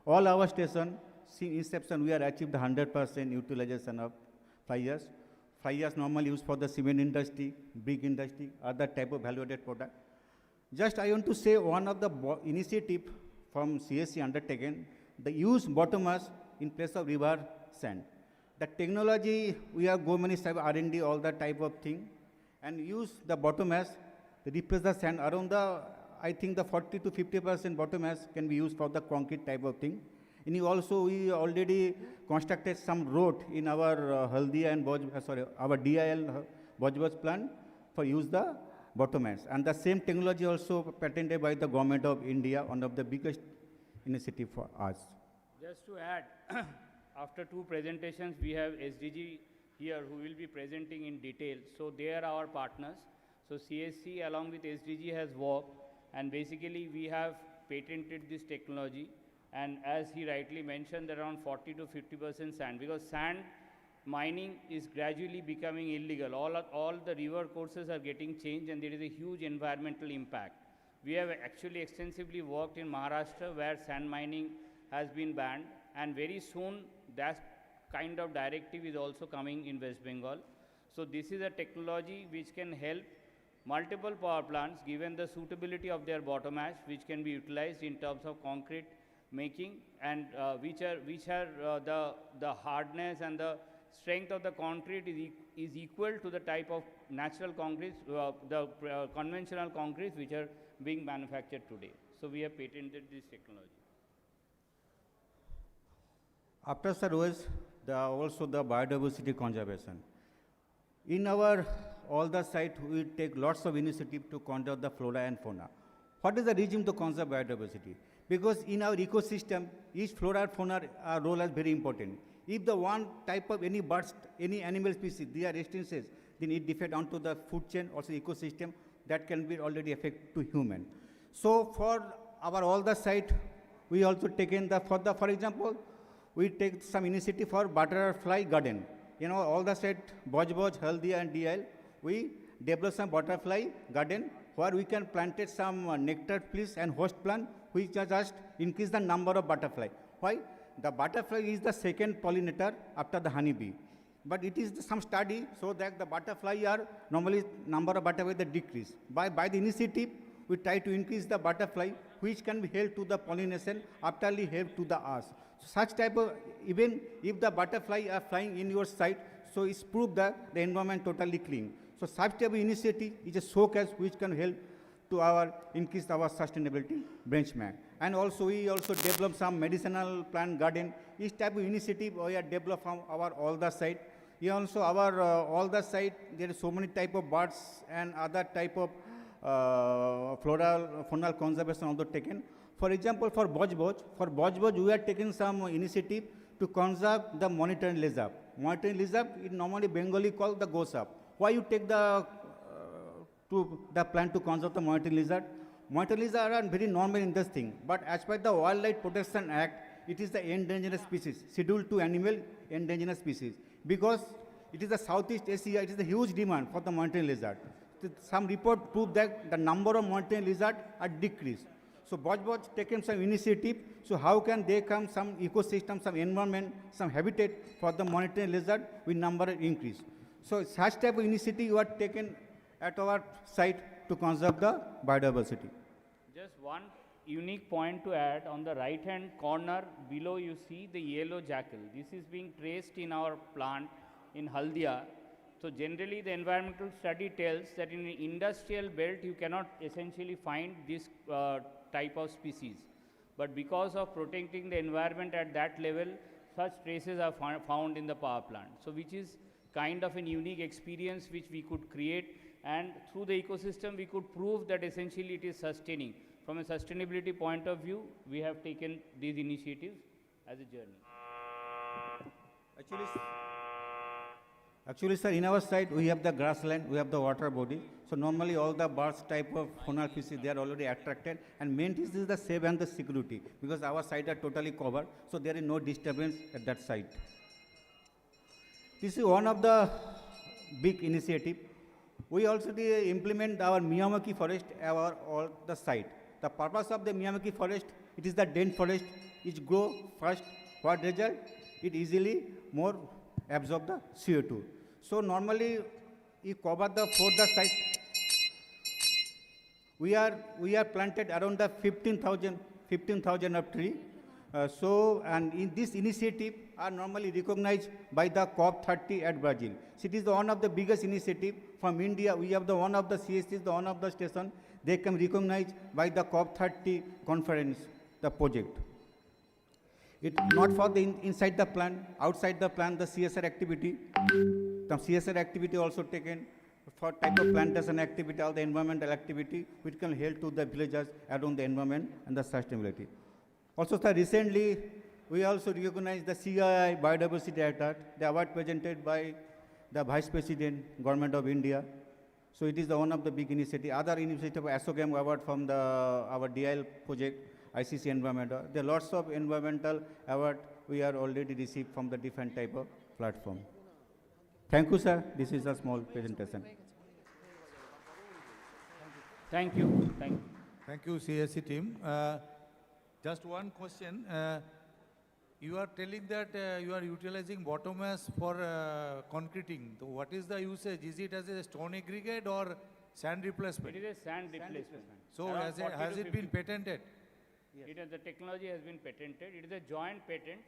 All our station, since inception, we are achieved 100% utilization of fly ash. Fly ash normally used for the cement industry, brick industry, other type of value-added product. Just I want to say one of the initiative from CSC undertaken, the use bottom ash in place of river sand. The technology, we are go many type of R&D, all that type of thing, and use the bottom ash, replace the sand around the, I think the 40 to 50% bottom ash can be used for the concrete type of thing. And we already constructed some road in our Haldia and our DIL Bojboj plant for use the bottom ash. And the same technology also patented by the Government of India, one of the biggest initiative for us.
Just to add, after 2 presentations, we have SDG here who will be presenting in detail. So they are our partners. So CSC along with SDG has worked, and basically we have patented this technology. And as he rightly mentioned, around 40 to 50% sand, because sand mining is gradually becoming illegal. All the river courses are getting changed, and there is a huge environmental impact. We have actually extensively worked in Maharashtra where sand mining has been banned, and very soon that kind of directive is also coming in West Bengal. So this is a technology which can help multiple power plants, given the suitability of their bottom ash, which can be utilized in terms of concrete making, and which are the hardness and the strength of the concrete is equal to the type of natural concrete, the conventional concrete which are being manufactured today. So we have patented this technology.
After Sir was also the biodiversity conservation. In our all the site, we take lots of initiative to conserve the flora and fauna. What is the reason to conserve biodiversity? Because in our ecosystem, each flora and fauna role is very important. If the one type of any birds, any animal species, they are extincted, then it defect onto the food chain, also ecosystem, that can be already affect to human. So for our all the site, we also taken for example, we take some initiative for butterfly garden. You know, all the site, Bojboj, Haldia and DIL, we develop some butterfly garden where we can plant some nectar trees and host plant, which just increase the number of butterfly. Why? The butterfly is the second pollinator after the honeybee. But it is some study so that the butterfly are normally number of butterfly that decrease. By the initiative, we try to increase the butterfly, which can be help to the pollination, afterly help to the us. So such type of, even if the butterfly are flying in your site, so it's proved that the environment totally clean. So such type of initiative is a showcase which can help to increase our sustainability benchmark. And also we also develop some medicinal plant garden each type of initiative we are developed from our all the site. Here also our all the site, there is so many type of birds and other type of faunal conservation also taken. For example, for Boj, we are taking some initiative to conserve the monitoring lizard. Monitoring lizard is normally Bengali called the goshap. Why you take the plan to conserve the monitoring lizard? Monitoring lizard are very normal in this thing, but as per the Wildlife Protection Act, it is the endangered species, scheduled to animal endangered species, because it is the Southeast Asia, it is a huge demand for the monitoring lizard. Some report prove that the number of monitoring lizard are decreased. So Boj taken some initiative, so how can they come some ecosystem, some environment, some habitat for the monitoring lizard with number increase. So such type of initiative you are taken at our site to conserve the biodiversity.
Just one unique point to add, on the right hand corner below you see the yellow jackal. This is being traced in our plant in Haldia. So generally the environmental study tells that in an industrial belt you cannot essentially find this type of species. But because of protecting the environment at that level, such traces are found in the power plant. So which is kind of a unique experience which we could create, and through the ecosystem we could prove that essentially it is sustaining. From a sustainability point of view, we have taken these initiatives as a journey.
Actually, sir, in our site, we have the grassland, we have the water body. So normally all the birds type of faunal species, they are already attracted. And main thing is the save and the security, because our site are totally covered. So there is no disturbance at that site. This is one of the big initiative. We also implement our Miyawaki forest our all the site. The purpose of the Miyawaki forest, it is the dense forest, it grow first. What result? It easily more absorb the CO2. So normally, we cover the for the site. We are planted around the 15,000 of tree. And in this initiative are normally recognized by the COP30 at Brazil. So it is one of the biggest initiative from India. We have the one of the CSCs, the one of the station. They can recognize by the COP30 conference the project. It not for the inside the plant, outside the plant, the CSR activity. The CSR activity also taken for type of plantation activity, all the environmental activity, which can help to the villagers around the environment and the sustainability. Also, sir, recently we also recognized the CII Biodiversity Act, the award presented by the Vice President, Government of India. So it is the one of the big initiative. Other initiative, ASOGAM award from our DIL project. ICC Environmental. There are lots of environmental award we are already received from the different type of platform. Thank you, sir. This is a small presentation.
Thank you. Thank you.
Thank you, CSC team. Just one question. You are telling that you are utilizing bottom mass for concreting. So what is the usage? Is it as a stone aggregate or sand replacement?
It is a sand replacement.
So has it been patented?
Yes. The technology has been patented. It is a joint patent.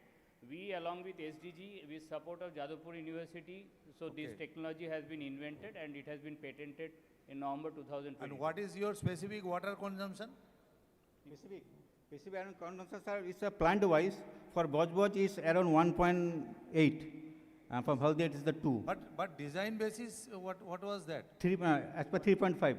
We, along with SDG, with support of Jadavpur University, so this technology has been invented and it has been patented in November 2020.
And what is your specific water consumption?
Specific consumption, sir, is a plant-wise. For Boj is around 1.8. And for Haldia it is the 2.
But design basis, what was that?
As per 3.5.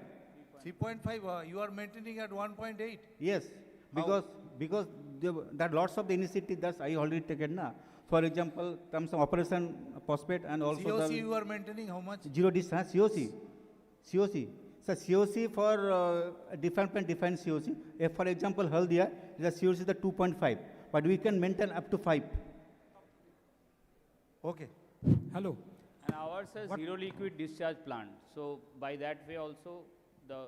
3.5, you are maintaining at 1.8?
Yes. Because there are lots of the initiative that I already taken now. For example, terms of operation phosphate and also
COC you are maintaining how much?
Zero distance, COC. So COC for different COC. If for example Haldia, the COC is the 2.5, but we can maintain up to 5.
Okay.
Hello.
And ours is zero liquid discharge plant. So by that way also the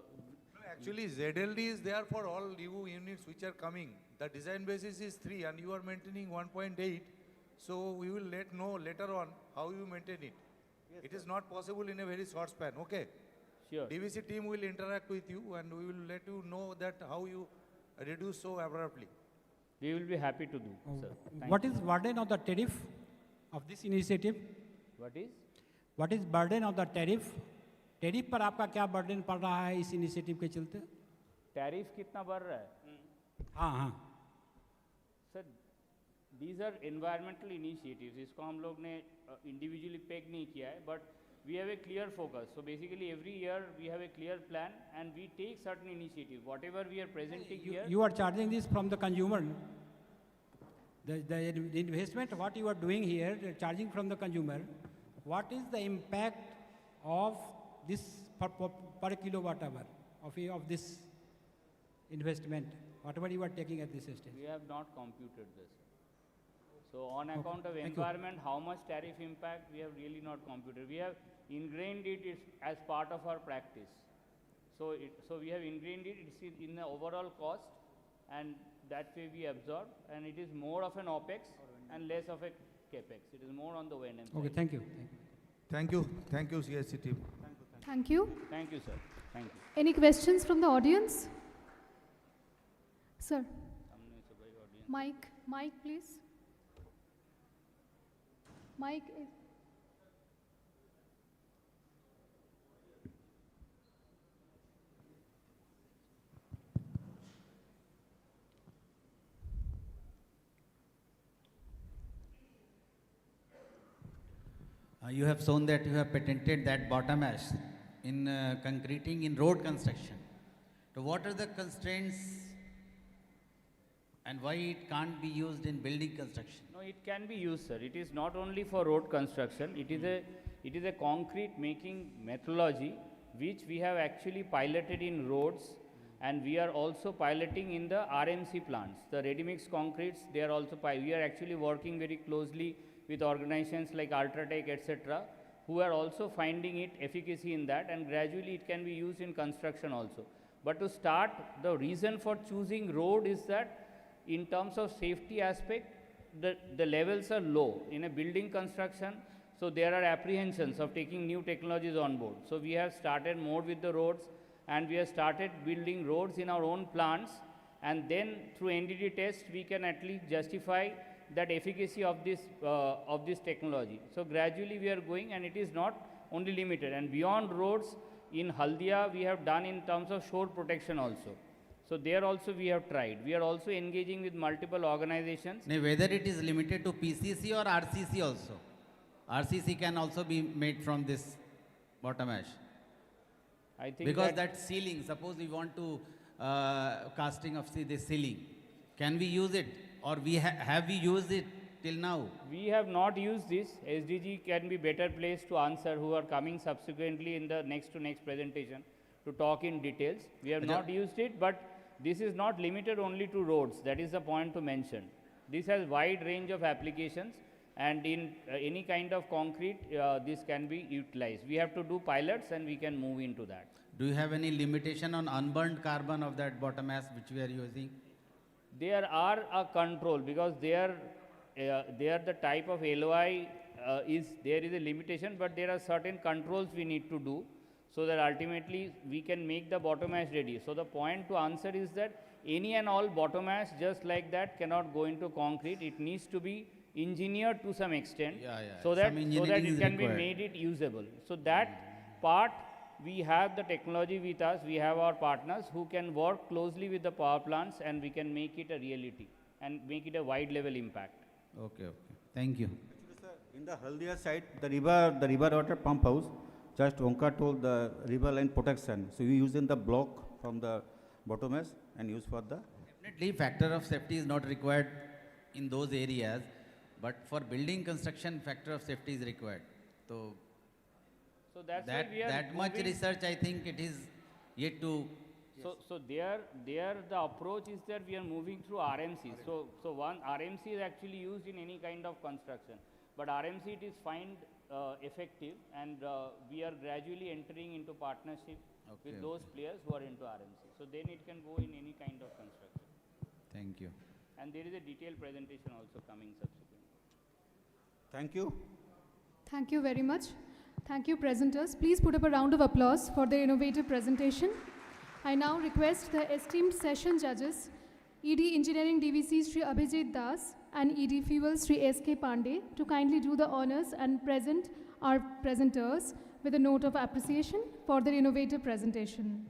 actually, ZLD is there for all new units which are coming. The design basis is 3 and you are maintaining 1.8. So we will know later on how you maintain it. Yes, it is not possible in a very short span. Okay.
Sure.
DVC team will interact with you and we will let you know that how you reduce so abruptly.
We will be happy to do, sir.
What is burden of the tariff of this initiative? What is burden of the tariff? Tariff पर आपका क्या burden पड़ रहा है इस initiative के चलते?
Tariff कितना बढ़ रहा है?
हाँ हाँ
sir These are environmental initiatives. इसको हम लोग ने individually peg नहीं किया है, but we have a clear focus. So basically every year we have a clear plan and we take certain initiatives. Whatever we are presenting here.
You are charging this from the consumer. The investment, what you are doing here, charging from the consumer, what is the impact of this per kilowatt hour of this investment, whatever you are taking at this stage?
We have not computed this. So on account of environment, how much tariff impact, we have really not computed. We have ingrained it as part of our practice. So we have ingrained it, it's in the overall cost, and that way we absorb, and it is more of an OPEX and less of a CAPEX. It is more on the O&M side.
Okay, thank you.
Thank you. Thank you, CSC team.
Thank you.
Thank you, sir. Thank you.
Any questions from the audience? Sir. Mic, please. Mic.
You have shown that you have patented that bottom ash in concreting in road construction. So what are the constraints and why it can't be used in building construction?
No, it can be used, sir. It is not only for road construction. It is a concrete making methodology which we have actually piloted in roads, and we are also piloting in the RMC plants. The ready-mix concretes, they are also we are actually working very closely with organizations like Ultratech, etc., who are also finding it efficacy in that, and gradually it can be used in construction also. But to start, the reason for choosing road is that in terms of safety aspect, the levels are low in a building construction, so there are apprehensions of taking new technologies on board. So we have started more with the roads, and we have started building roads in our own plants, and then through NDT test we can at least justify that efficacy of this technology. So gradually we are going, and it is not only limited. And beyond roads, in Haldia we have done in terms of shore protection also. So there also we have tried. We are also engaging with multiple organizations.
Now, whether it is limited to PCC or RCC also. RCC can also be made from this bottom ash.
I think
because that ceiling, suppose we want to casting of the ceiling, can we use it? Or have we used it till now?
We have not used this. SDG can be better placed to answer, who are coming subsequently in the next presentation to talk in details. We have not used it, but this is not limited only to roads. That is the point to mention. This has wide range of applications, and in any kind of concrete, this can be utilized. We have to do pilots, and we can move into that.
Do you have any limitation on unburned carbon of that bottom ash which we are using?
There are a control, because there the type of LOI there is a limitation, but there are certain controls we need to do, so that ultimately we can make the bottom ash ready. So the point to answer is that any and all bottom ash just like that cannot go into concrete. It needs to be engineered to some extent, so that it can be made it usable. So that part, we have the technology with us, we have our partners who can work closely with the power plants, and we can make it a reality and make it a wide level impact.
Okay. Thank you.
Actually, sir, in the Haldia side, the river water pump house, just Onkar told the river line protection. So you use in the block from the bottom ash and use for the...
Definitely factor of safety is not required in those areas, but for building construction factor of safety is required. So
that's why we are
that much research, I think it is yet to...
So there the approach is that we are moving through RMC. So one RMC is actually used in any kind of construction, but RMC it is find effective, and we are gradually entering into partnership with those players who are into RMC. So then it can go in any kind of construction.
Thank you.
And there is a detailed presentation also coming subsequently.
Thank you.
Thank you very much. Thank you, presenters. Please put up a round of applause for their innovative presentation. I now request the esteemed session judges, ED Engineering DVC Sri Abhijit Das and ED Fuel Sri S.K. Pandey, to kindly do the honors and present our presenters with a note of appreciation for their innovative presentation.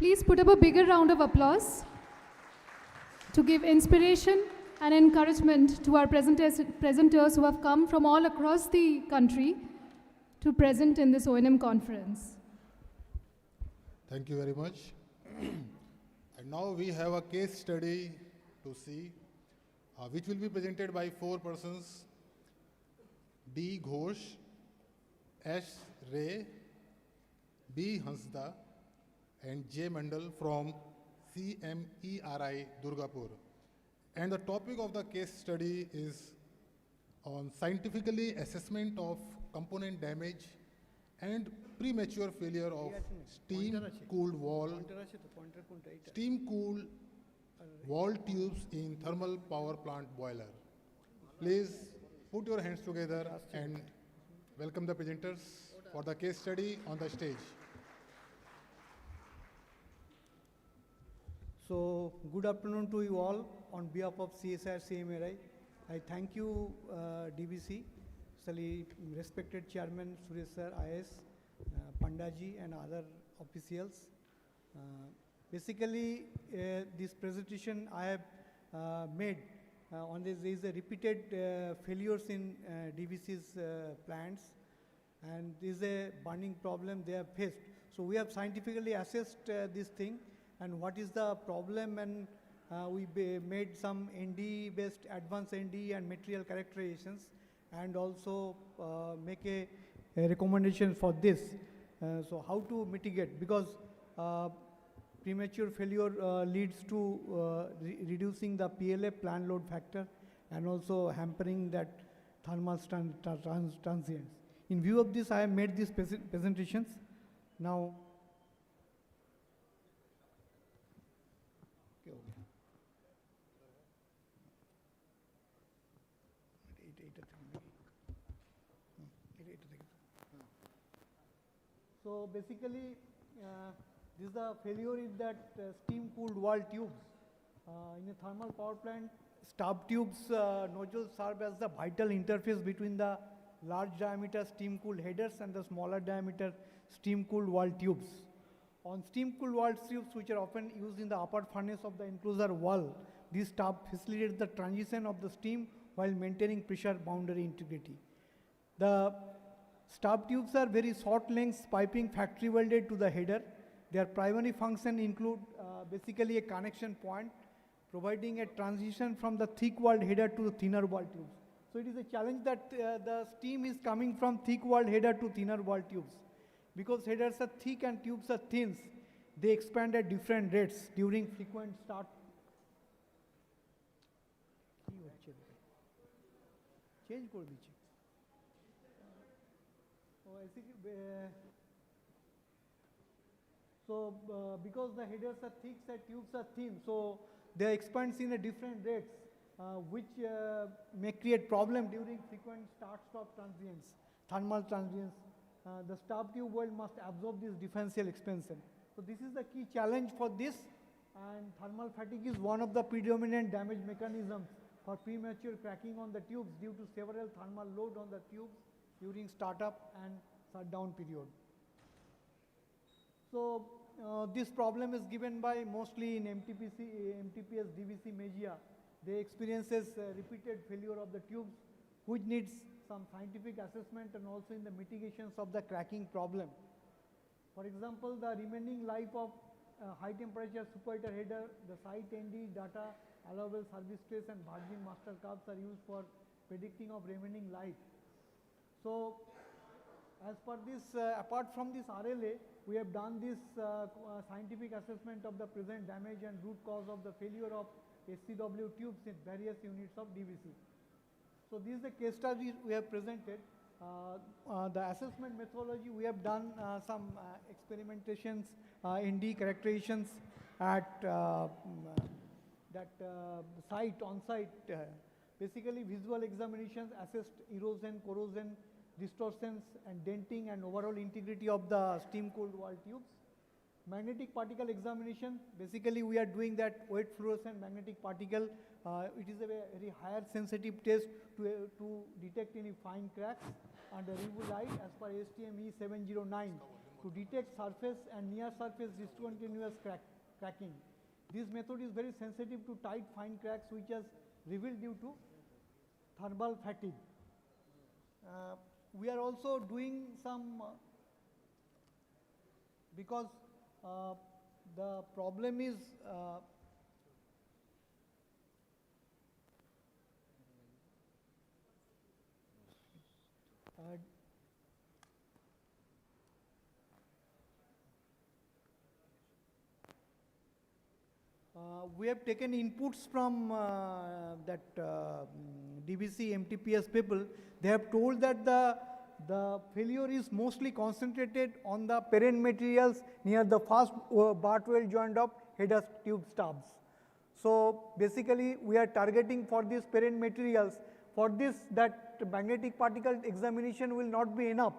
please put up a bigger round of applause to give inspiration and encouragement to our presenters who have come from all across the country to present in this O&M conference.
Thank you very much. And now we have a case study to see, which will be presented by 4 persons: D. Ghosh, S. Ray, B. Hansda, and J. Mandal from CMERI Durgapur. And the topic of the case study is on scientifically assessment of component damage and premature failure of steam-cooled wall tubes in thermal power plant boiler. Please put your hands together and welcome the presenters for the case study on the stage.
So, good afternoon to you all. On behalf of CSR CMRI, I thank you, DVC, especially respected Chairman Suresh Sir, IS, Pandaji, and other officials. Basically, this presentation I have made on this is a repeated failures in DVC's plants, and this is a burning problem they have faced. So we have scientifically assessed this thing and what is the problem, and we made some ND based advanced ND and material characterizations, and also make a recommendation for this. So how to mitigate, because premature failure leads to reducing the PLA, plant load factor, and also hampering that thermal transients. In view of this, I have made these presentations. Now, so basically, this is the failure in that steam-cooled wall tubes. In a thermal power plant, stub tubes nodules serve as the vital interface between the large diameter steam-cooled headers and the smaller diameter steam-cooled wall tubes. On steam-cooled wall tubes, which are often used in the upper furnace of the enclosure wall, these stub facilitate the transition of the steam while maintaining pressure boundary integrity. The stub tubes are very short lengths piping factory welded to the header. Their primary function include basically a connection point, providing a transition from the thick walled header to the thinner walled tubes. So it is a challenge that the steam is coming from thick walled header to thinner walled tubes. Because headers are thick and tubes are thin, they expand at different rates during frequent start. Change kor dijiye. So because the headers are thick and tubes are thin, so they expand in a different rates, which may create problem during frequent start-stop transients, thermal transients. The stub tube weld must absorb this differential expansion. So this is the key challenge for this, and thermal fatigue is one of the predominant damage mechanisms for premature cracking on the tubes due to several thermal load on the tubes during startup and shutdown period. So this problem is given by mostly in MTPS DVC media. They experiences repeated failure of the tubes, which needs some scientific assessment and also in the mitigations of the cracking problem. For example, the remaining life of high temperature superheater header, the site ND data, allowable service stress and virgin master curves are used for predicting of remaining life. So as per this, apart from this RLA, we have done this scientific assessment of the present damage and root cause of the failure of SCW tubes in various units of DVC. So this is the case study we have presented. The assessment methodology, we have done some experimentations, ND characterizations at that site, on-site. Basically visual examinations assessed erosion, corrosion, distortions and denting and overall integrity of the steam-cooled wall tubes. Magnetic particle examination, basically we are doing that wet fluorescent magnetic particle. It is a very higher sensitive test to detect any fine cracks under UV light as per STM E709 to detect surface and near surface discontinuous cracking. This method is very sensitive to tight fine cracks which is revealed due to thermal fatigue. We are also doing some, because the problem is we have taken inputs from that DVC MTPS people. They have told that the failure is mostly concentrated on the parent materials near the first butt weld joint of header tube stubs. So basically we are targeting for these parent materials. For this, that magnetic particle examination will not be enough.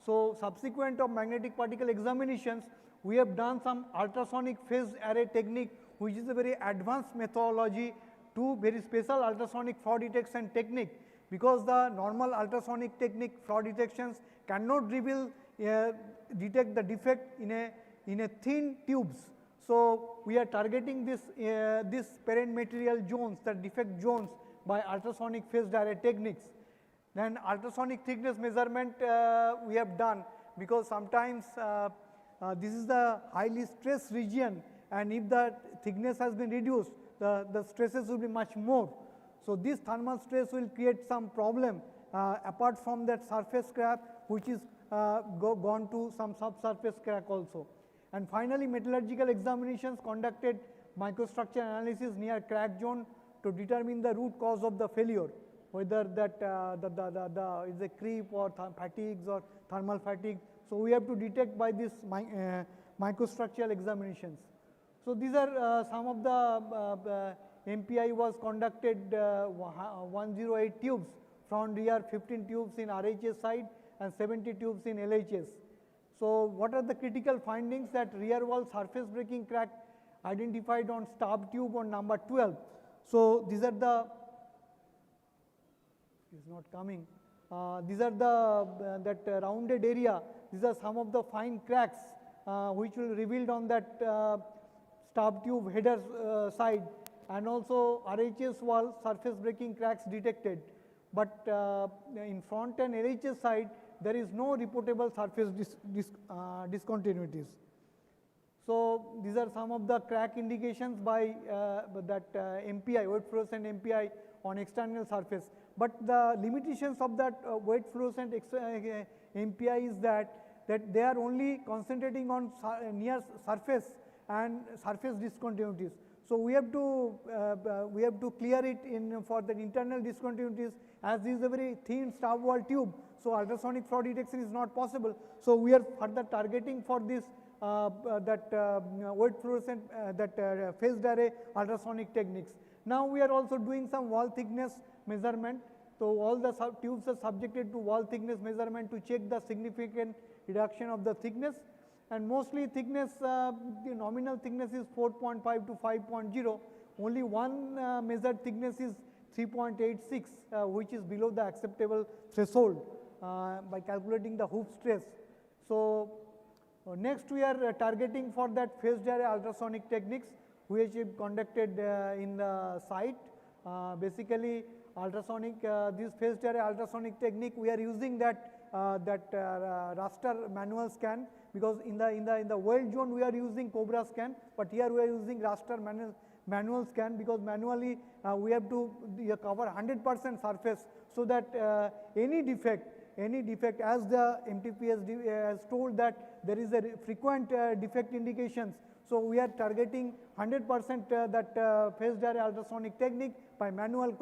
So subsequent of magnetic particle examinations, we have done some ultrasonic phase array technique, which is a very advanced methodology to very special ultrasonic fraud detection technique, because the normal ultrasonic technique fraud detections cannot detect the defect in a thin tubes. So we are targeting this parent material zones, the defect zones, by ultrasonic phased array techniques. Then ultrasonic thickness measurement we have done, because sometimes this is the highly stressed region, and if the thickness has been reduced, the stresses will be much more. So this thermal stress will create some problem apart from that surface crack, which is gone to some subsurface crack also. And finally, metallurgical examinations conducted microstructure analysis near crack zone to determine the root cause of the failure, whether that is a creep or fatigues or thermal fatigue. So we have to detect by this microstructural examinations. So these are some of the MPI was conducted 108 tubes, front rear 15 tubes in RHS side and 70 tubes in LHS. So what are the critical findings? That rear wall surface breaking crack identified on stub tube on number 12. So these are the, is not coming. These are the that rounded area. These are some of the fine cracks which will revealed on that stub tube header side, and also RHS wall surface breaking cracks detected. But in front and LHS side, there is no reportable surface discontinuities. So these are some of the crack indications by that MPI, wet fluorescent MPI on external surface. But the limitations of that wet fluorescent MPI is that they are only concentrating on near surface and surface discontinuities. So we have to clear it in for the internal discontinuities, as this is a very thin stub wall tube. So ultrasonic fraud detection is not possible. So we are further targeting for this wet fluorescent phased array ultrasonic techniques. Now we are also doing some wall thickness measurement. So all the tubes are subjected to wall thickness measurement to check the significant reduction of the thickness. And mostly thickness, the nominal thickness is 4.5 to 5.0. Only one measured thickness is 3.86, which is below the acceptable threshold by calculating the hoop stress. So next we are targeting for that phased array ultrasonic techniques, which is conducted in the site. Basically ultrasonic, this phased array ultrasonic technique, we are using that raster manual scan, because in the weld zone we are using Cobra scan, but here we are using raster manual scan, because manually we have to cover 100% surface, so that any defect as the MTPS has told that there is a frequent defect indications. So we are targeting 100% that phased array ultrasonic technique by manual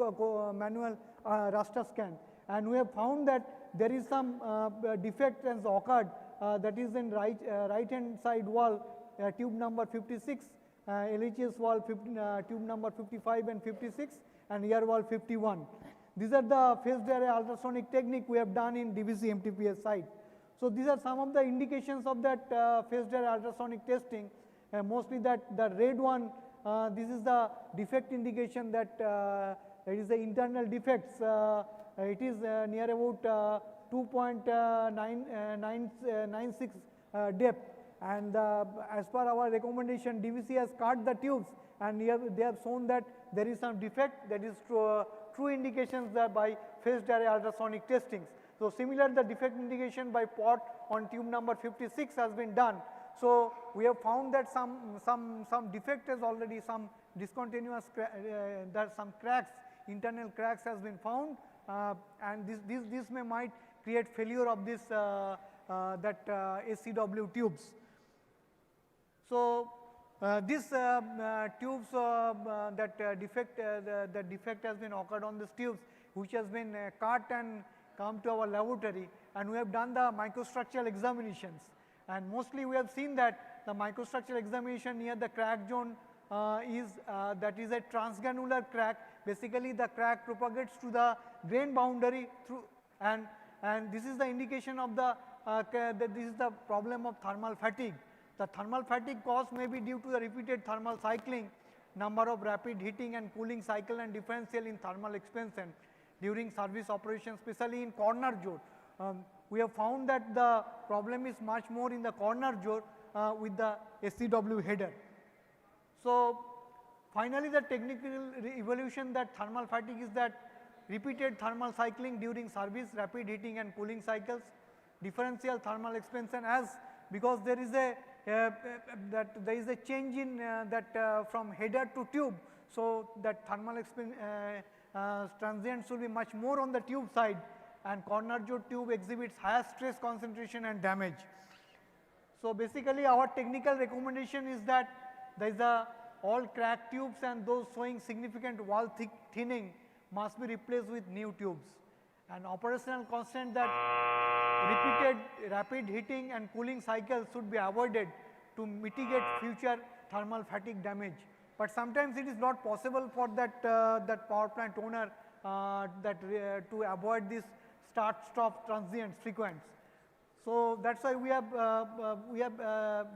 raster scan, and we have found that there is some defect has occurred, that is in right hand side wall, tube number 56, LHS wall tube number 55 and 56, and ear wall 51. These are the phased array ultrasonic technique we have done in DVC MTPS site. So these are some of the indications of that phased array ultrasonic testing. Mostly that the red one, this is the defect indication, that it is the internal defects. It is near about 2.96 depth. And as per our recommendation, DVC has cut the tubes, and they have shown that there is some defect, that is true indications that by phased array ultrasonic testings. So similar, the defect indication by pot on tube number 56 has been done. So we have found that some defect is already, some discontinuous, that some cracks, internal cracks has been found, and this might create failure of this SCW tubes. So these tubes, that defect has been occurred on these tubes, which has been cut and come to our laboratory, and we have done the microstructural examinations. And mostly we have seen that the microstructural examination near the crack zone that is a transgranular crack. Basically the crack propagates to the grain boundary through, and this is the indication of the that this is the problem of thermal fatigue. The thermal fatigue cause may be due to the repeated thermal cycling, number of rapid heating and cooling cycle, and differential in thermal expansion during service operation, especially in corner jaw. We have found that the problem is much more in the corner jaw with the SCW header. So finally, the technical evolution that thermal fatigue is that repeated thermal cycling during service, rapid heating and cooling cycles, differential thermal expansion, as because there is a change in from header to tube. So that thermal transients will be much more on the tube side, and corner jaw tube exhibits higher stress concentration and damage. So basically our technical recommendation is that there is all cracked tubes and those showing significant wall thinning must be replaced with new tubes. And operational constant that repeated rapid heating and cooling cycles should be avoided to mitigate future thermal fatigue damage. But sometimes it is not possible for that power plant owner to avoid this start-stop transients frequent. So that's why we have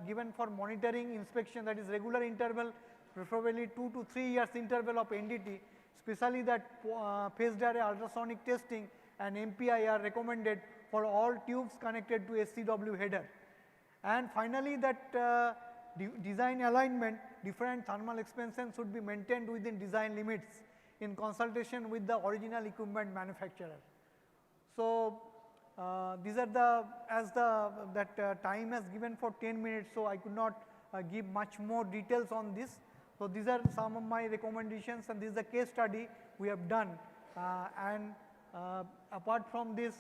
given for monitoring inspection, that is regular interval, preferably 2 to 3 years interval of NDT, especially that phased array ultrasonic testing and MPI are recommended for all tubes connected to SCW header. And finally, that design alignment, different thermal expansion should be maintained within design limits in consultation with the original equipment manufacturer. So these are time has given for 10 minutes, so I could not give much more details on this. So these are some of my recommendations, and this is the case study we have done. Apart from this,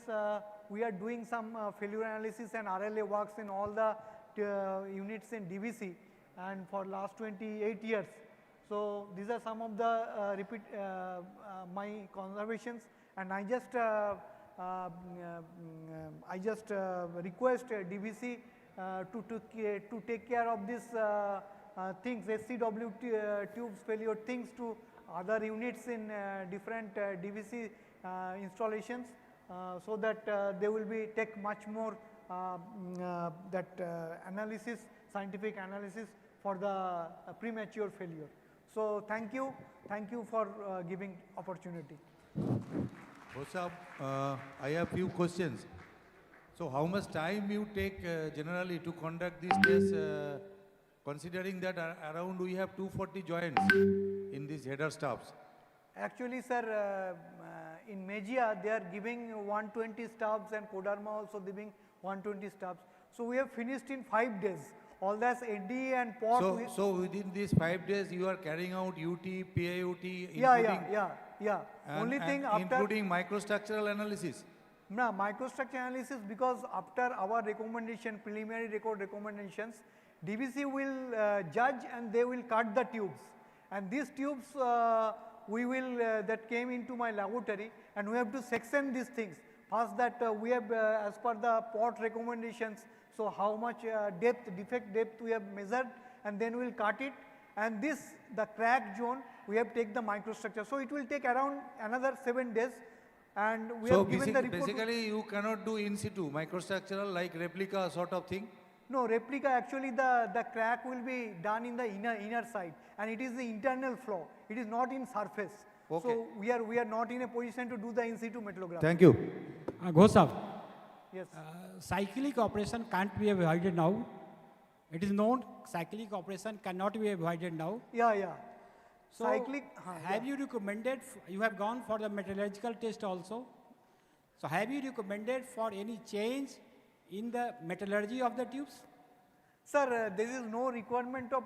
we are doing some failure analysis and RLA works in all the units in DVC, and for last 28 years. So these are some of the my conservations, and I just request DVC to take care of these things, SCW tubes failure things, to other units in different DVC installations, so that they will take much more analysis, scientific analysis for the premature failure. So thank you for giving opportunity.
Sir, I have few questions. So how much time you take generally to conduct these tests, considering that around we have 240 joints in these header stops?
Actually, sir, in Mejia they are giving 120 stubs, and Kodarma also giving 120 stubs. So we have finished in 5 days. All that's AD and POT.
So within these 5 days you are carrying out UT, PIUT,
yeah. Only thing after
including microstructural analysis.
No, microstructure analysis, because after our recommendation, preliminary record recommendations, DVC will judge and they will cut the tubes. And these tubes we will that came into my laboratory, and we have to section these things. First, that we have as per the POT recommendations, so how much defect depth we have measured, and then we will cut it. And the crack zone, we have take the microstructure. So it will take around another 7 days. And we have given the report.
Basically you cannot do in situ microstructural like replica sort of thing?
No, replica, actually the crack will be done in the inner side, and it is the internal flow. It is not in surface.
Okay.
So we are not in a position to do the in situ metallography.
Thank you.
Ghosh Saab,
Yes.
Cyclic operation can't be avoided now. It is known cyclic operation cannot be avoided now.
Yeah, yeah.
So
Cyclic,
have you recommended, you have gone for the metallurgical test also. So have you recommended for any change in the metallurgy of the tubes?
Sir, there is no requirement of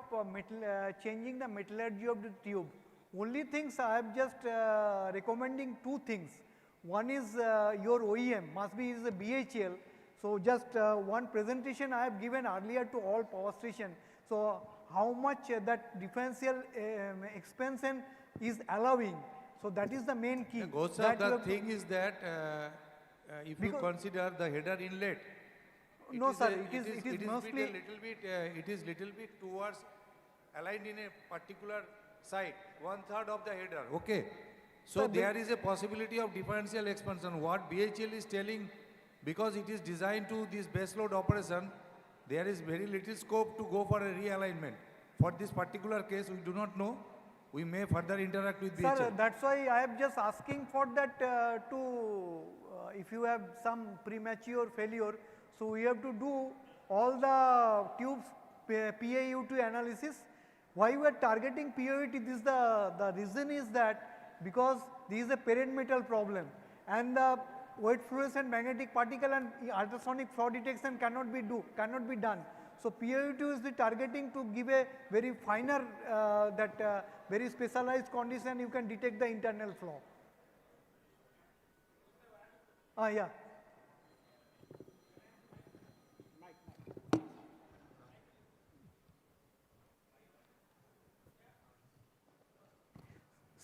changing the metallurgy of the tube. Only things I am just recommending two things. One is your OEM must be is a BHL. So just one presentation I have given earlier to all power station. So how much that differential expansion is allowing. So that is the main key.
The thing is that if you consider the header inlet,
no sir, it is mostly
it is little bit towards aligned in a particular side, 1/3 of the header. Okay. So
Sir,
there is a possibility of differential expansion. What BHL is telling, because it is designed to this base load operation, there is very little scope to go for a realignment. For this particular case, we do not know. We may further interact with BHL.
Sir, that's why I am just asking for that if you have some premature failure, so we have to do all the tubes PaU2 analysis. Why we are targeting PaU2? This the reason is that because this is a parent metal problem and the wet fluorescent magnetic particle and ultrasonic fraud detection cannot be done. So PaU2 is the targeting to give a very finer very specialized condition you can detect the internal flow. Yeah.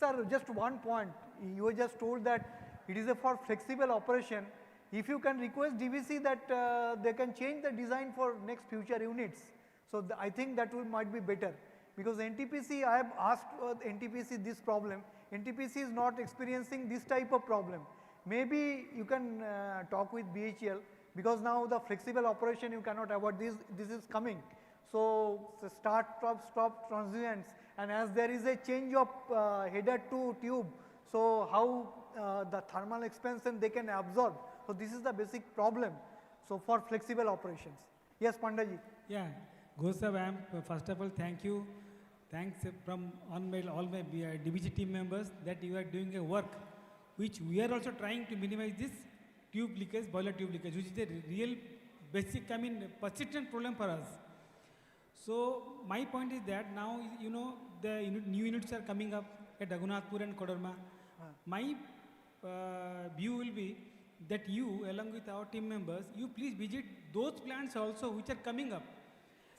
Sir, just one point. You were just told that it is a for flexible operation. If you can request DVC that they can change the design for next future units. So I think that might be better because NTPC, I have asked NTPC this problem. NTPC is not experiencing this type of problem. Maybe you can talk with BHL because now the flexible operation you cannot avoid this is coming. So start, stop transients, and as there is a change of header to tube, so how the thermal expansion they can absorb. So this is the basic problem. So for flexible operations. Yes, Pandaji.
Yeah, Gosab, first of all, thank you. Thanks from all my DBC team members that you are doing a work which we are also trying to minimize this tube leakage, boiler tube leakage, which is a real basic, persistent problem for us. So my point is that now, the new units are coming up at Raghunathpur and Kodarma. My view will be that you, along with our team members, you please visit those plants also which are coming up.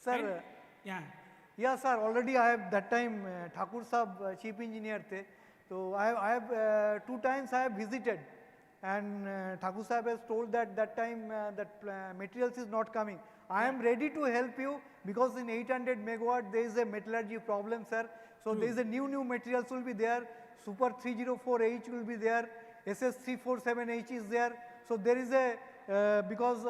Sir,
yeah,
sir, already I have that time, Thakur Sahab, chief engineer the. So I have 2 times I have visited and Thakur Sahab has told that time that materials is not coming. I am ready to help you because in 800 megawatt there is a metallurgy problem, sir. So there is a new materials will be there. Super 304H will be there. SS347H is there. So there is a because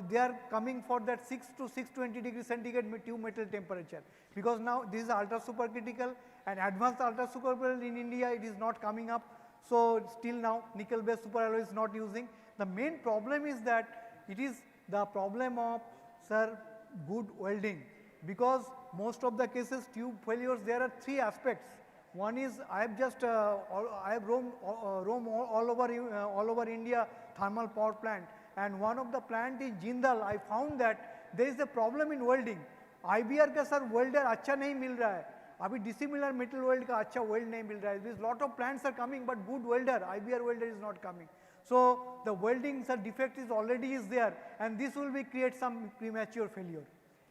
they are coming for that 6 to 620 degrees centigrade tube metal temperature. Because now this is ultra supercritical and advanced ultra supercritical in India it is not coming up. So still now nickel based superalloy is not using. The main problem is that it is the problem of, sir, good welding, because most of the cases tube failures there are 3 aspects. One is I have just I have roamed all over India thermal power plant, and one of the plant in Jindal I found that there is a problem in welding. IBR का sir welder अच्छा नहीं मिल रहा है. अभी dissimilar metal weld का अच्छा weld नहीं मिल रहा है. Because lot of plants are coming but good welder, IBR welder is not coming. So the welding defect is already there, and this will create some premature failure.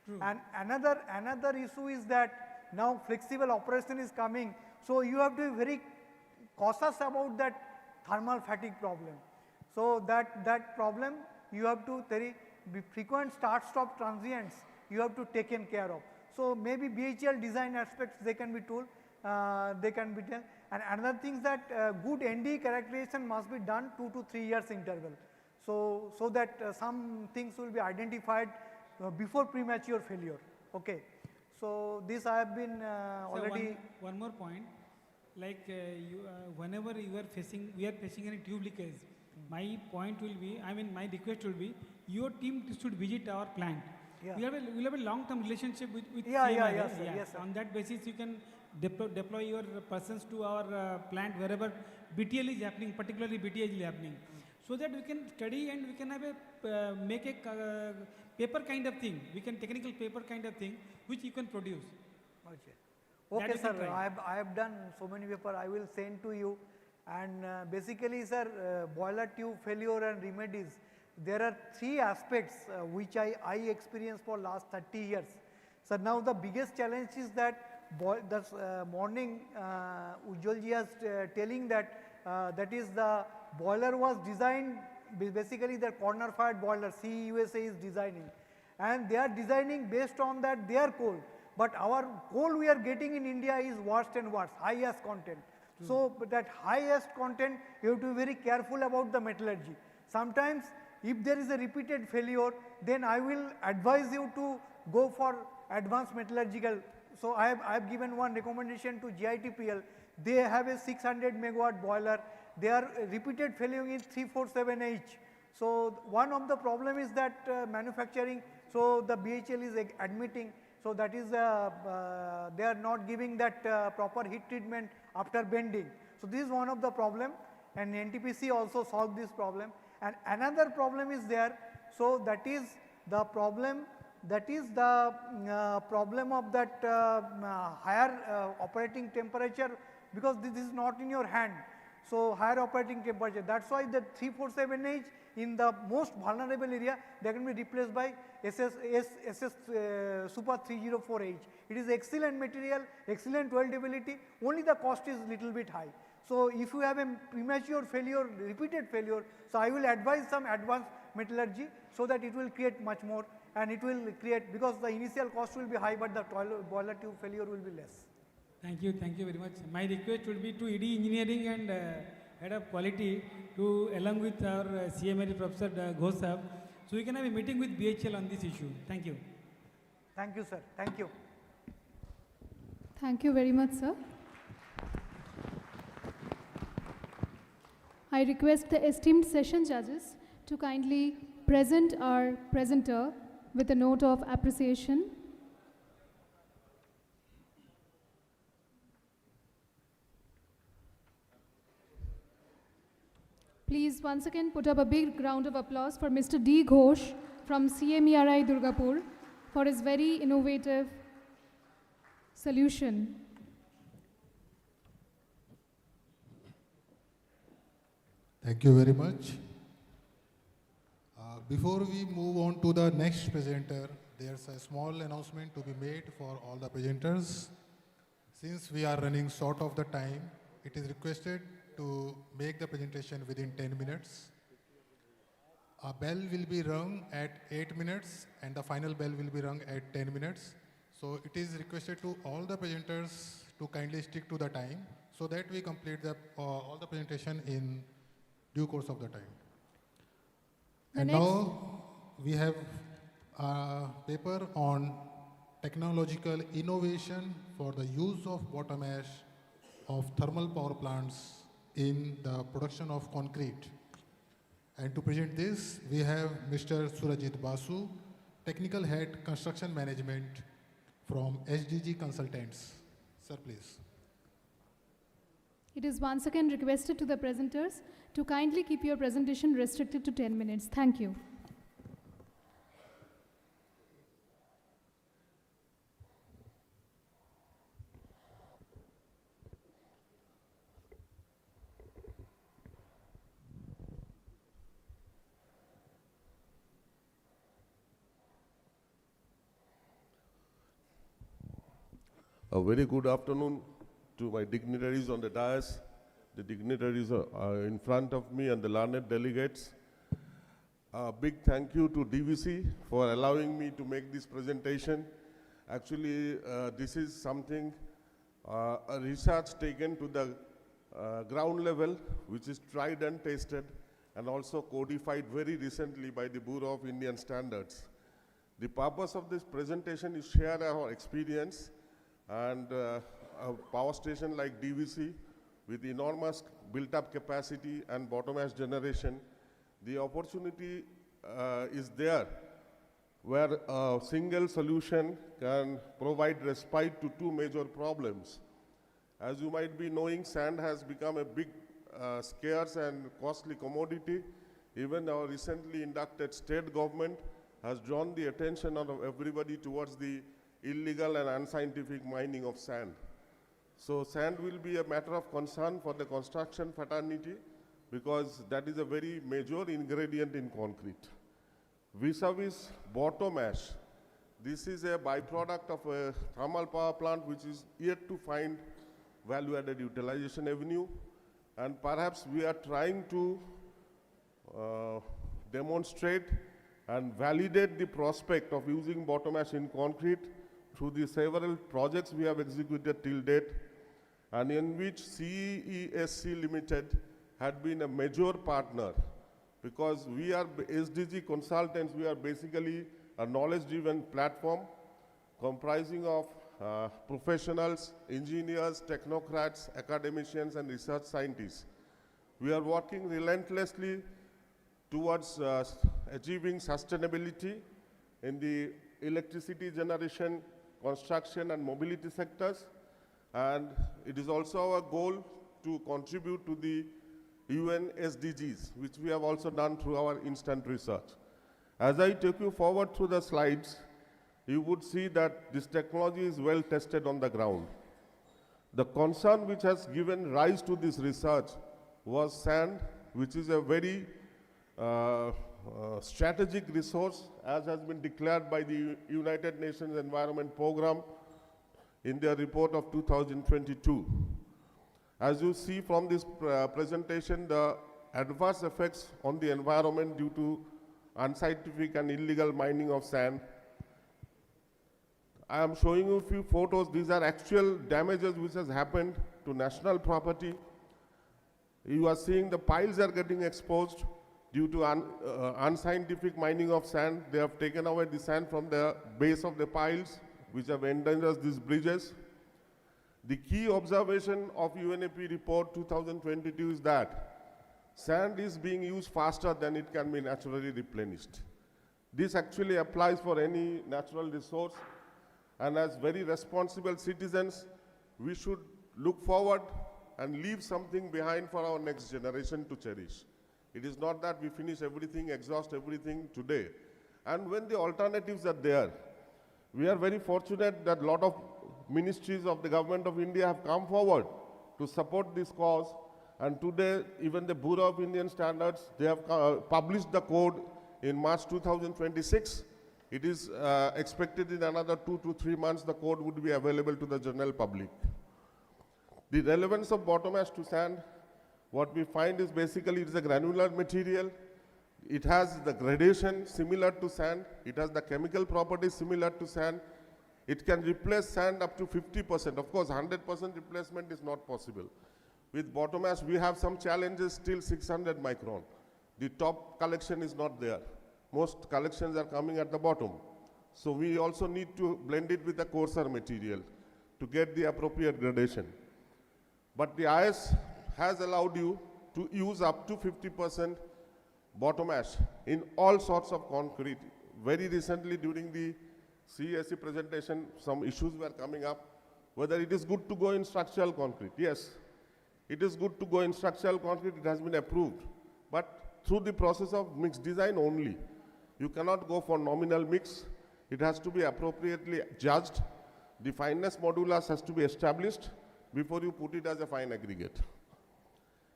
True.
And another issue is that now flexible operation is coming, so you have to be very cautious about that thermal fatigue problem. So that problem you have to very frequent start-stop transients you have to taken care of. So maybe BHL design aspects they can be told, they can be done. And another thing is that good ND characterization must be done 2 to 3 years interval. So that some things will be identified before premature failure. Okay. So this I have been already.
One more point, like whenever we are facing any tube leakage, My point will be, my request will be, your team should visit our plant.
Yeah.
We'll have a long-term relationship with
Yeah,
CMI,
yes,
right?
sir, yes, sir.
On that basis, you can deploy your persons to our plant wherever BTL is happening, particularly BTL is happening, so that we can study and we can have a make a paper kind of thing. We can technical paper kind of thing which you can produce.
Okay.
That
Okay,
you can
sir.
try.
I have done so many paper. I will send to you. And basically, sir, boiler tube failure and remedies. There are three aspects which I experienced for last 30 years. So now the biggest challenge is that this morning Ujjwalji is telling that that is the boiler was designed, basically the corner fired boiler CUSA is designing, and they are designing based on that their coal. But our coal we are getting in India is worse and worse, highest content. So that highest content, you have to be very careful about the metallurgy. Sometimes if there is a repeated failure, then I will advise you to go for advanced metallurgical. So I have given one recommendation to GITPL. They have a 600 megawatt boiler. They are repeated failure in 347H. So one of the problem is that manufacturing, so the BHL is admitting, so that is they are not giving that proper heat treatment after bending. So this is one of the problem, and NTPC also solved this problem. And another problem is there, so that is the problem, problem of that higher operating temperature, because this is not in your hand. So higher operating temperature, that's why the 347H in the most vulnerable area, they can be replaced by SS Super 304H. It is excellent material, excellent weldability, only the cost is little bit high. So if you have a premature failure, repeated failure, so I will advise some advanced metallurgy so that it will create much more, and it will create, because the initial cost will be high but the boiler tube failure will be less.
Thank you very much. My request would be to ED Engineering and Head of Quality to, along with our CMRE Professor Ghosh Sahab, so we can have a meeting with BHL on this issue. Thank you.
Thank you, sir. Thank you.
Thank you very much, sir. I request the esteemed session judges to kindly present our presenter with a note of appreciation. Please once again put up a big round of applause for Mr. D. Ghosh from CMERI Durgapur for his very innovative solution.
Thank you very much. Before we move on to the next presenter, there's a small announcement to be made for all the presenters. Since we are running short of the time, it is requested to make the presentation within 10 minutes. A bell will be rung at 8 minutes and the final bell will be rung at 10 minutes. So it is requested to all the presenters to kindly stick to the time so that we complete all the presentation in due course of the time. And now we have a paper on technological innovation for the use of bottom ash of thermal power plants in the production of concrete. And to present this, we have Mr. Surajit Basu, Technical Head Construction Management from SDG Consultants. Sir, please.
It is once again requested to the presenters to kindly keep your presentation restricted to 10 minutes. Thank you.
A very good afternoon to my dignitaries on the dais, the dignitaries are in front of me, and the learned delegates. A big thank you to DVC for allowing me to make this presentation. Actually, this is something, a research taken to the ground level, which is tried and tested, and also codified very recently by the Bureau of Indian Standards. The purpose of this presentation is share our experience, and a power station like DVC with enormous built-up capacity and bottom ash generation the opportunity is there where a single solution can provide respite to two major problems. As you might be knowing, sand has become a big, scarce and costly commodity. Even our recently inducted state government has drawn the attention of everybody towards the illegal and unscientific mining of sand. So sand will be a matter of concern for the construction fraternity because that is a very major ingredient in concrete. Vis-a-vis bottom ash, this is a byproduct of a thermal power plant which is yet to find value-added utilization avenue, and perhaps we are trying to demonstrate and validate the prospect of using bottom ash in concrete through the several projects we have executed till date, and in which CESC Limited had been a major partner, because we are SDG consultants. We are basically a knowledge-driven platform comprising of professionals, engineers, technocrats, academicians, and research scientists. We are working relentlessly towards achieving sustainability in the electricity generation, construction, and mobility sectors. And it is also our goal to contribute to the UN SDGs, which we have also done through our instant research. As I take you forward through the slides, you would see that this technology is well tested on the ground. The concern which has given rise to this research was sand, which is a very strategic resource, as has been declared by the United Nations Environment Programme in their report of 2022. As you see from this presentation, the adverse effects on the environment due to unscientific and illegal mining of sand. I am showing you a few photos. These are actual damages which has happened to national property. You are seeing the piles are getting exposed due to unscientific mining of sand. They have taken away the sand from the base of the piles, which have endangered these bridges. The key observation of UNEP report 2022 is that sand is being used faster than it can be naturally replenished. This actually applies for any natural resource, and as very responsible citizens, we should look forward and leave something behind for our next generation to cherish. It is not that we finish everything, exhaust everything today. And when the alternatives are there, we are very fortunate that a lot of ministries of the government of India have come forward to support this cause. And today, even the Bureau of Indian Standards, they have published the code in March 2026. It is expected in another 2 to 3 months the code would be available to the general public. The relevance of bottom ash to sand, what we find is basically it is a granular material. It has the gradation similar to sand. It has the chemical properties similar to sand. It can replace sand up to 50%. Of course, 100% replacement is not possible. With bottom ash, we have some challenges still 600 micron. The top collection is not there. Most collections are coming at the bottom. So we also need to blend it with a coarser material to get the appropriate gradation. But the IS has allowed you to use up to 50% bottom ash in all sorts of concrete. Very recently during the CSC presentation, some issues were coming up, whether it is good to go in structural concrete. Yes, it is good to go in structural concrete, it has been approved. But through the process of mix design only. You cannot go for nominal mix. It has to be appropriately judged. The fineness modulus has to be established before you put it as a fine aggregate.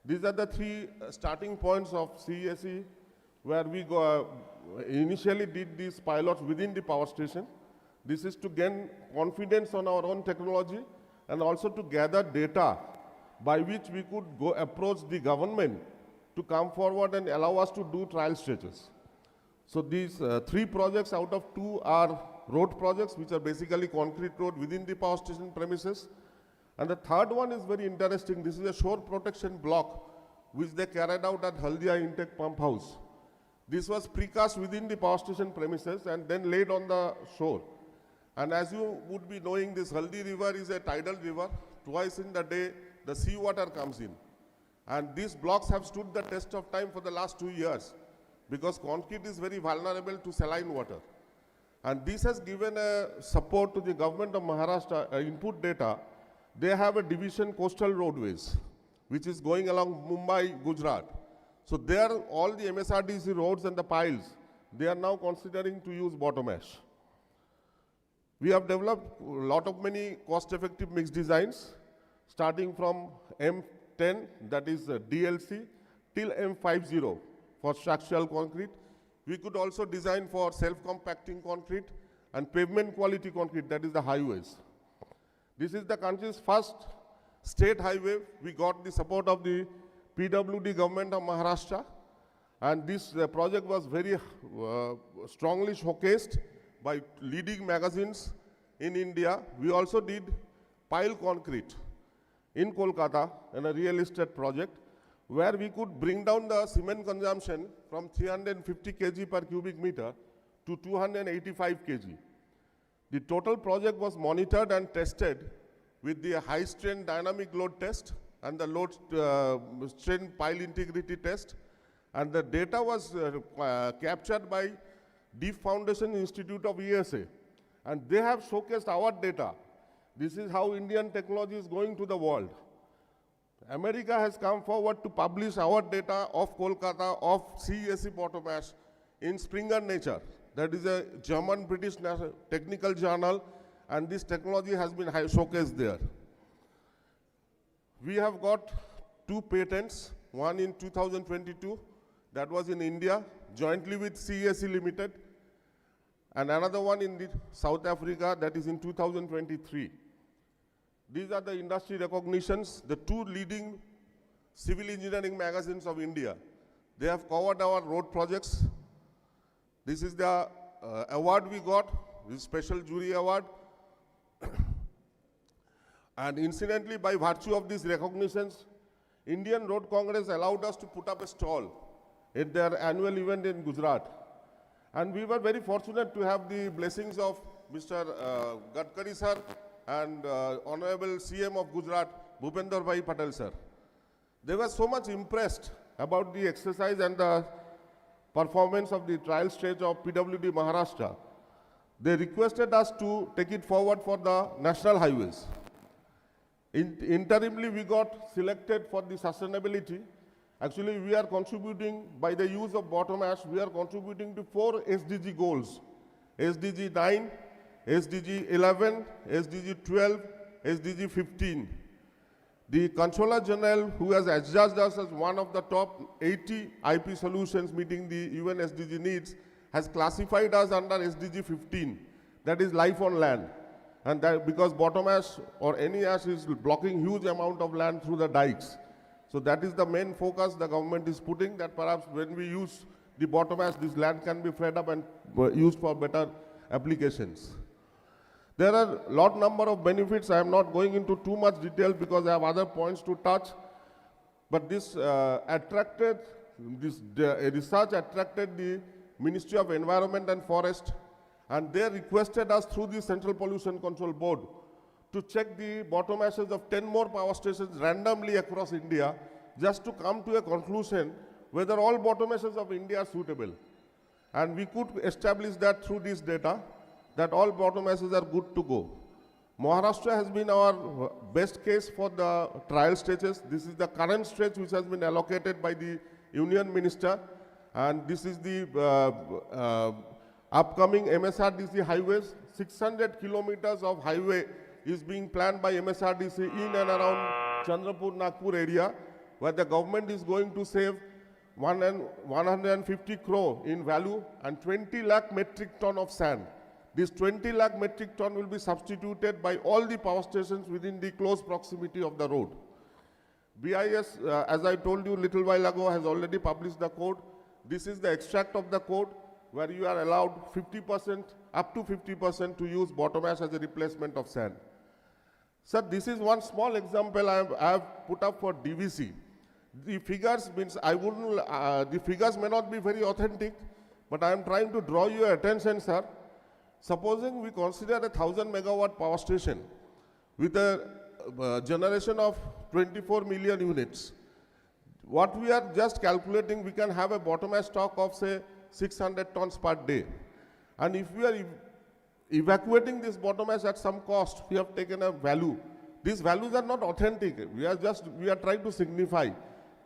These are the three starting points of CSE, where we initially did these pilots within the power station. This is to gain confidence on our own technology and also to gather data by which we could go approach the government to come forward and allow us to do trial stages. So these 3 projects out of 2 are road projects, which are basically concrete road within the power station premises. And the third one is very interesting. This is a shore protection block, which they carried out at Haldia Intake Pump House. This was precast within the power station premises and then laid on the shore. And as you would be knowing, this Haldi river is a tidal river. Twice in the day, the sea water comes in. And these blocks have stood the test of time for the last 2 years. because concrete is very vulnerable to saline water. And this has given a support to the government of Maharashtra, input data. They have a division coastal roadways, which is going along Mumbai, Gujarat. So there, all the MSRDC roads and the piles, they are now considering to use bottom ash. We have developed a lot of many cost-effective mix designs, starting from M10, that is DLC, till M50 for structural concrete. We could also design for self-compacting concrete and pavement quality concrete, that is the highways. This is the country's first state highway. We got the support of the PWD government of Maharashtra, and this project was very strongly showcased by leading magazines in India. We also did pile concrete in Kolkata in a real estate project, where we could bring down the cement consumption from 350 kg per cubic meter to 285 kg. The total project was monitored and tested with the high strain dynamic load test and the load strain pile integrity test, and the data was captured by Deep Foundation Institute of USA, and they have showcased our data. This is how Indian technology is going to the world. America has come forward to publish our data of Kolkata, of CESC bottom ash in Springer Nature. That is a German-British technical journal, and this technology has been showcased there. We have got 2 patents, one in 2022, that was in India, jointly with CESC Limited, and another one in South Africa, that is in 2023. These are the industry recognitions, the 2 leading civil engineering magazines of India. They have covered our road projects. This is the award we got, this special jury award. And incidentally, by virtue of these recognitions, Indian Road Congress allowed us to put up a stall at their annual event in Gujarat. And we were very fortunate to have the blessings of Mr. Gadkari sir and Honorable CM of Gujarat, Bhupender Bhai Patel sir. They were so much impressed about the exercise and the performance of the trial stage of PWD Maharashtra. They requested us to take it forward for the national highways. Interimly, we got selected for the sustainability. Actually, we are contributing, by the use of bottom ash, we are contributing to 4 SDG goals. SDG 9, SDG 11, SDG 12, SDG 15. The Controller General, who has adjudged us as one of the top 80 IP solutions meeting the UN SDG needs, has classified us under SDG 15, that is life on land. And that because bottom ash or any ash is blocking huge amount of land through the dikes. So that is the main focus the government is putting, that perhaps when we use the bottom ash, this land can be freed up and used for better applications. There are a lot number of benefits. I am not going into too much detail because I have other points to touch. But this research attracted the Ministry of Environment and Forest, and they requested us through the Central Pollution Control Board to check the bottom ashes of 10 more power stations randomly across India, just to come to a conclusion whether all bottom ashes of India are suitable. And we could establish that through this data, that all bottom ashes are good to go. Maharashtra has been our best case for the trial stages. This is the current stretch which has been allocated by the Union Minister, and this is the upcoming MSRDC highways. 600 kilometers of highway is being planned by MSRDC in and around Chandrapur, Nagpur area, where the government is going to save 150 crore in value and 20 lakh metric ton of sand. This 20 lakh metric ton will be substituted by all the power stations within the close proximity of the road. BIS, as I told you a little while ago, has already published the code. This is the extract of the code, where you are allowed 50%, up to 50% to use bottom ash as a replacement of sand. Sir, this is one small example I have put up for DVC. The figures means the figures may not be very authentic, but I am trying to draw your attention, sir. Supposing we consider a 1000 megawatt power station with a generation of 24 million units. what we are just calculating, we can have a bottom ash stock of say 600 tons per day. And if we are evacuating this bottom ash at some cost, we have taken a value. These values are not authentic. We are trying to signify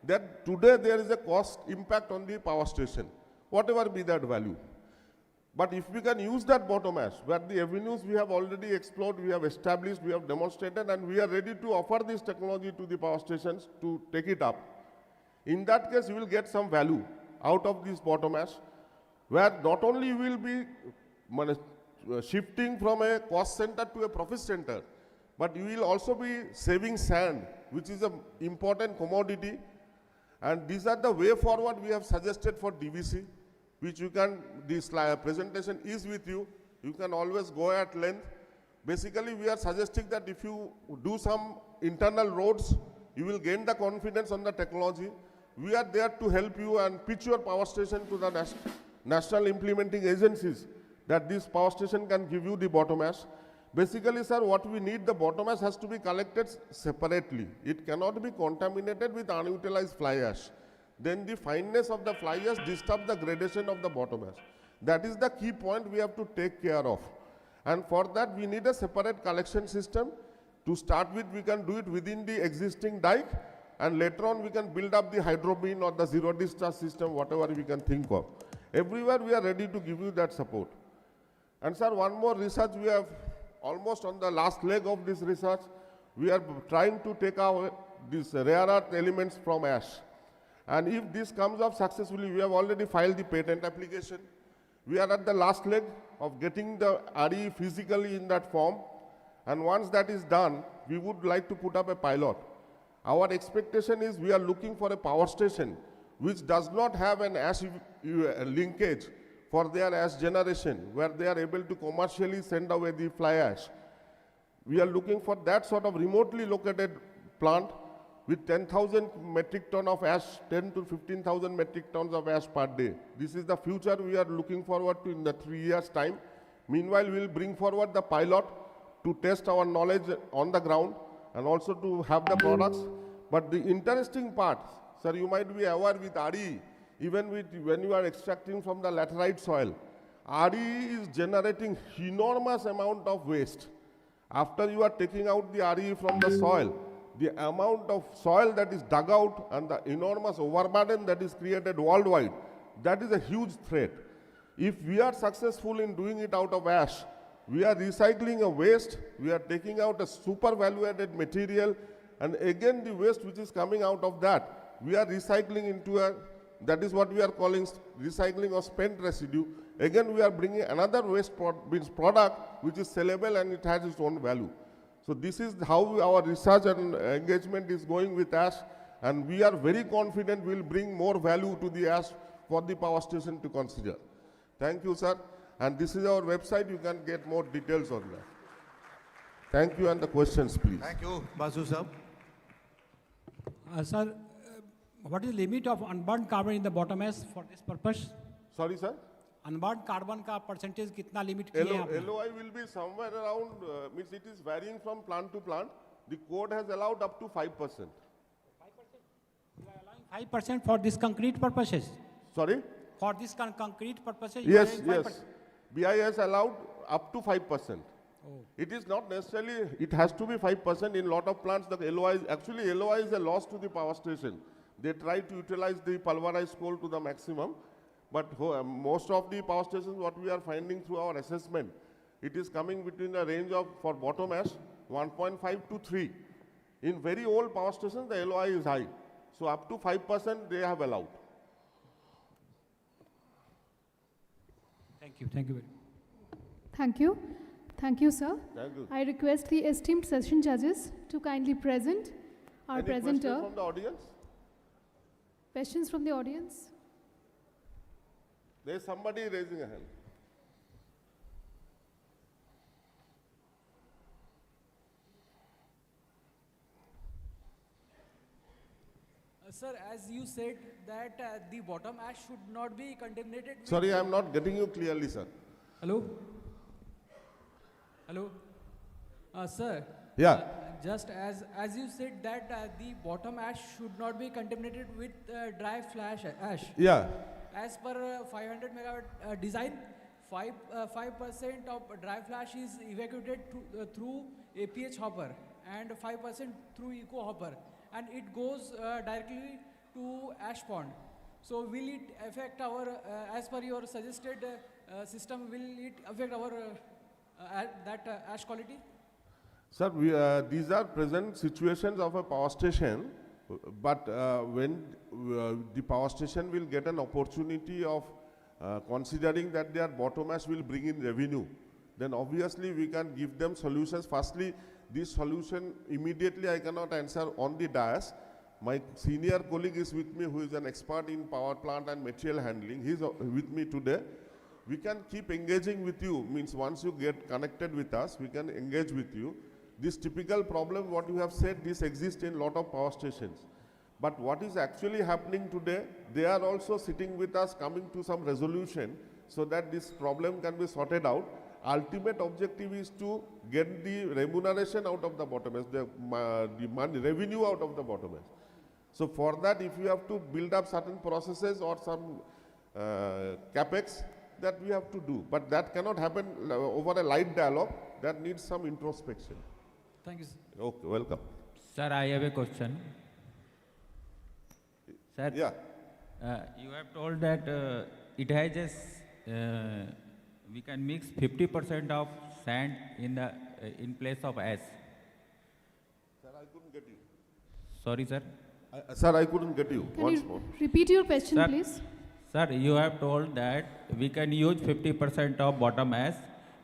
that today there is a cost impact on the power station, whatever be that value. But if we can use that bottom ash, where the avenues we have already explored, we have established, we have demonstrated, and we are ready to offer this technology to the power stations to take it up. In that case, you will get some value out of this bottom ash, where not only you will be shifting from a cost center to a profit center, but you will also be saving sand, which is an important commodity. And these are the way forward we have suggested for DVC, which you can, this presentation is with you. You can always go at length. Basically, we are suggesting that if you do some internal roads, you will gain the confidence on the technology. We are there to help you and pitch your power station to the national implementing agencies, that this power station can give you the bottom ash. Basically, sir, what we need, the bottom ash has to be collected separately. It cannot be contaminated with unutilized fly ash. Then the fineness of the fly ash disturbs the gradation of the bottom ash. That is the key point we have to take care of. And for that, we need a separate collection system. To start with, we can do it within the existing dike, and later on we can build up the hydrobin or the zero discharge system, whatever we can think of. Everywhere we are ready to give you that support. And sir, one more research, we have almost on the last leg of this research, we are trying to take out these rare earth elements from ash. And if this comes up successfully, we have already filed the patent application. We are at the last leg of getting the RE physically in that form. And once that is done, we would like to put up a pilot. Our expectation is we are looking for a power station which does not have an ash linkage for their ash generation, where they are able to commercially send away the fly ash. We are looking for that sort of remotely located plant with 10,000 metric ton of ash, 10 to 15,000 metric tons of ash per day. This is the future we are looking forward to in the 3 years' time. Meanwhile, we will bring forward the pilot to test our knowledge on the ground and also to have the products. But the interesting part, sir, you might be aware with RE, even when you are extracting from the laterite soil, RE is generating enormous amount of waste. After you are taking out the RE from the soil, the amount of soil that is dug out and the enormous overburden that is created worldwide, that is a huge threat. If we are successful in doing it out of ash, we are recycling a waste, we are taking out a super value-added material, and again the waste which is coming out of that, we are recycling into a, that is what we are calling recycling of spent residue. Again, we are bringing another waste product which is sellable and it has its own value. So this is how our research and engagement is going with ash, and we are very confident we will bring more value to the ash for the power station to consider. Thank you, sir. And this is our website, you can get more details on that. Thank you, and the questions, please.
Thank you, Basu sir.
Sir, what is the limit of unburned carbon in the bottom ash for this purpose?
Sorry, sir?
Unburned carbon का percentage कितना limit किए हैं आपने?
LOI will be somewhere around, means it is varying from plant to plant. The code has allowed up to 5%. 5%?
You are allowing 5% for this concrete purposes?
Sorry?
For this concrete purposes?
Yes, yes. BIS allowed up to 5%.
Oh.
It is not necessarily, it has to be 5%. In lot of plants, the LOI, actually LOI is a loss to the power station. They try to utilize the pulverized coal to the maximum. But most of the power stations, what we are finding through our assessment, it is coming between a range of, for bottom ash, 1.5 to 3. In very old power stations, the LOI is high. So up to 5% they have allowed.
Thank you. Thank you very much.
Thank you. Thank you, sir.
Thank you.
I request the esteemed session judges to kindly present our
Any
presenter.
questions from the audience?
Questions from the audience?
There is somebody raising a hand.
Sir, as you said that the bottom ash should not be contaminated with...
Sorry, I am not getting you clearly, sir.
Hello? Hello? Sir?
Yeah.
just as you said that the bottom ash should not be contaminated with dry flash ash.
Yeah.
As per 500 megawatt design, 5% of dry flash is evacuated through APH hopper and 5% through eco hopper, and it goes directly to ash pond. So will it affect our, as per your suggested system, will it affect our ash quality?
Sir, these are present situations of a power station, but when the power station will get an opportunity of considering that their bottom ash will bring in revenue, then obviously we can give them solutions. Firstly, this solution immediately I cannot answer on the dais. My senior colleague is with me who is an expert in power plant and material handling. He is with me today. We can keep engaging with you, means once you get connected with us, we can engage with you. This typical problem, what you have said, this exists in lot of power stations. But what is actually happening today, they are also sitting with us, coming to some resolution so that this problem can be sorted out. Ultimate objective is to get the remuneration out of the bottom ash, the money, revenue out of the bottom ash. So for that, if you have to build up certain processes or some capex, that we have to do. But that cannot happen over a light dialogue. That needs some introspection.
Thank you, sir.
Okay, welcome.
Sir, I have a question. Sir,
yeah.
You have told that it has we can mix 50% of sand in place of ash.
Sir, I couldn't get you.
Sorry, sir.
Sir, I couldn't get you.
Can
Once
you
more.
repeat your question,
Sir,
please?
Sir, you have told that we can use 50% of bottom ash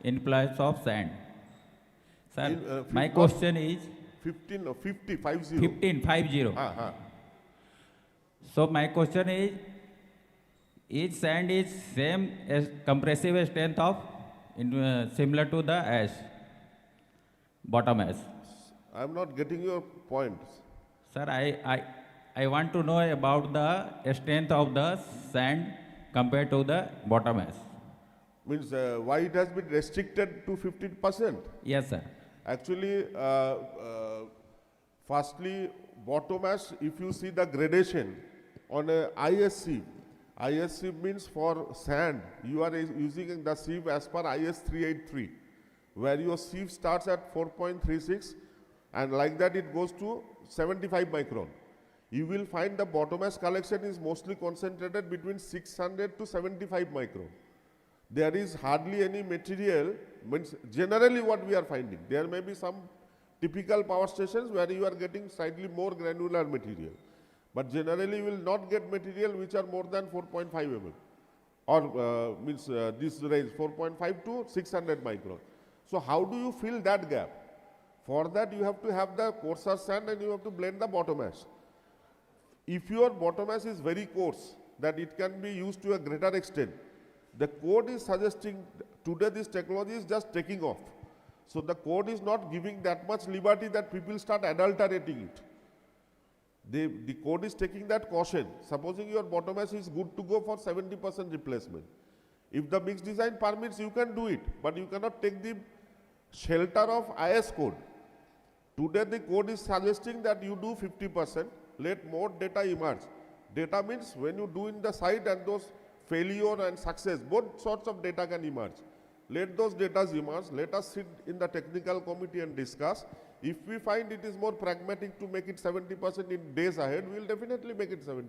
in place of sand. Sir, my question is
15 or 50, 50.
15, 50. So my question is sand is same as compressive strength of similar to the ash, bottom ash?
I am not getting your point.
Sir, I want to know about the strength of the sand compared to the bottom ash.
Means why it has been restricted to 50%?
Yes, sir.
Actually, firstly, bottom ash, if you see the gradation on a IS sieve means for sand, you are using the sieve as per IS 383, where your sieve starts at 4.36 and like that it goes to 75 micron. You will find the bottom ash collection is mostly concentrated between 600 to 75 micron. There is hardly any material, means generally what we are finding. There may be some typical power stations where you are getting slightly more granular material. But generally you will not get material which are more than 4.5 mm or this range 4.5 to 600 micron. So how do you fill that gap? For that you have to have the coarser sand and you have to blend the bottom ash. If your bottom ash is very coarse, that it can be used to a greater extent, the code is suggesting today this technology is just taking off. So the code is not giving that much liberty that people start adulterating it. The code is taking that caution. Supposing your bottom ash is good to go for 70% replacement. If the mixed design permits, you can do it, but you cannot take the shelter of IS code. Today the code is suggesting that you do 50%, let more data emerge. Data means when you do in the site and those failure and success, both sorts of data can emerge. Let those data emerge, let us sit in the technical committee and discuss. If we find it is more pragmatic to make it 70% in days ahead, we will definitely make it 70%.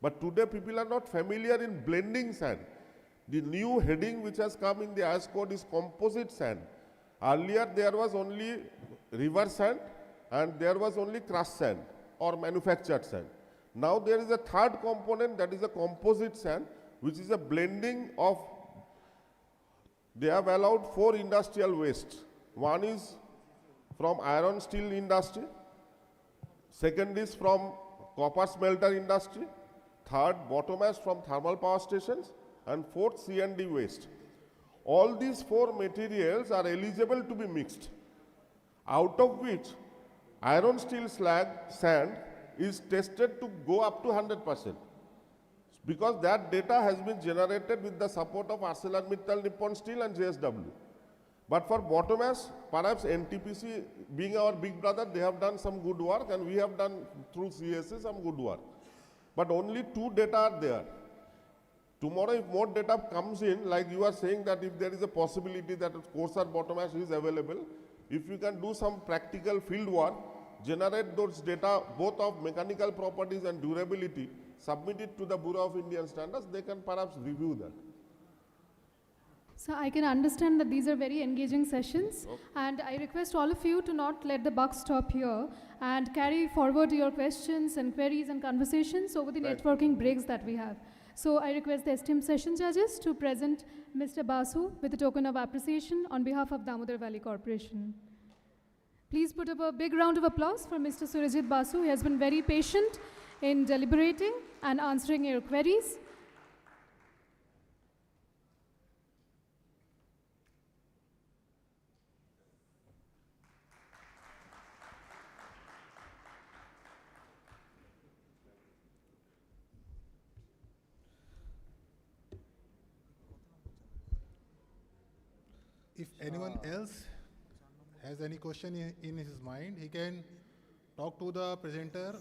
But today people are not familiar in blending sand. The new heading which has come in the IS code is composite sand. Earlier there was only river sand and there was only crushed sand or manufactured sand. Now there is a third component, that is a composite sand, which is a blending of, they have allowed 4 industrial wastes. One is from iron steel industry, second is from copper smelter industry, third bottom ash from thermal power stations, and fourth C&D waste. All these 4 materials are eligible to be mixed, out of which iron steel slag sand is tested to go up to 100%, because that data has been generated with the support of ArcelorMittal Nippon Steel and JSW. But for bottom ash, perhaps NTPC, being our big brother, they have done some good work, and we have done through CSA some good work. But only 2 data are there. Tomorrow, if more data comes in, like you are saying that if there is a possibility that coarser bottom ash is available, if you can do some practical field work, generate those data both of mechanical properties and durability, submit it to the Bureau of Indian Standards, they can perhaps review that.
So I can understand that these are very engaging sessions, and I request all of you to not let the buck stop here and carry forward your questions and queries and conversations over the networking breaks that we have. So I request the esteemed session judges to present Mr. Basu with a token of appreciation on behalf of Damodar Valley Corporation. Please put up a big round of applause for Mr. Surajit Basu. He has been very patient in deliberating and answering your queries.
If anyone else has any question in his mind, he can talk to the presenter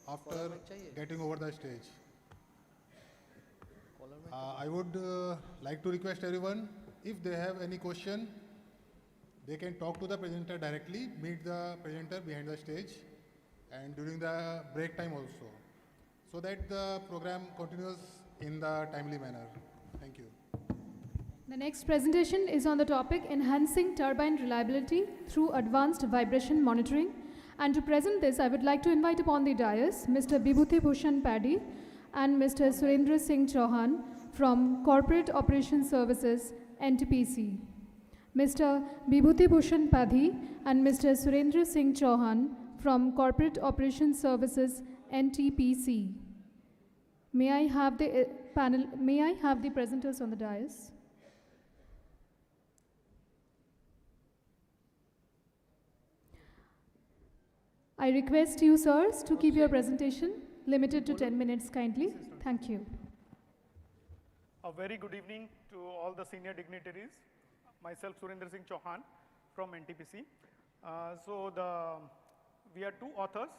after getting over the stage. I would like to request everyone, if they have any question, they can talk to the presenter directly, meet the presenter behind the stage, and during the break time also, so that the program continues in the timely manner. Thank you.
The next presentation is on the topic Enhancing Turbine Reliability Through Advanced Vibration Monitoring. And to present this, I would like to invite upon the dais Mr. Bibhuti Bhushan Paddy and Mr. Surendra Singh Chauhan from Corporate Operations Services, NTPC. Mr. Bibhuti Bhushan Paddy and Mr. Surendra Singh Chauhan from Corporate Operations Services, NTPC. May I have the presenters on the dais? I request you, sirs, to keep your presentation limited to 10 minutes kindly. Thank you.
A very good evening to all the senior dignitaries. Myself, Surendra Singh Chauhan from NTPC. We are 2 authors.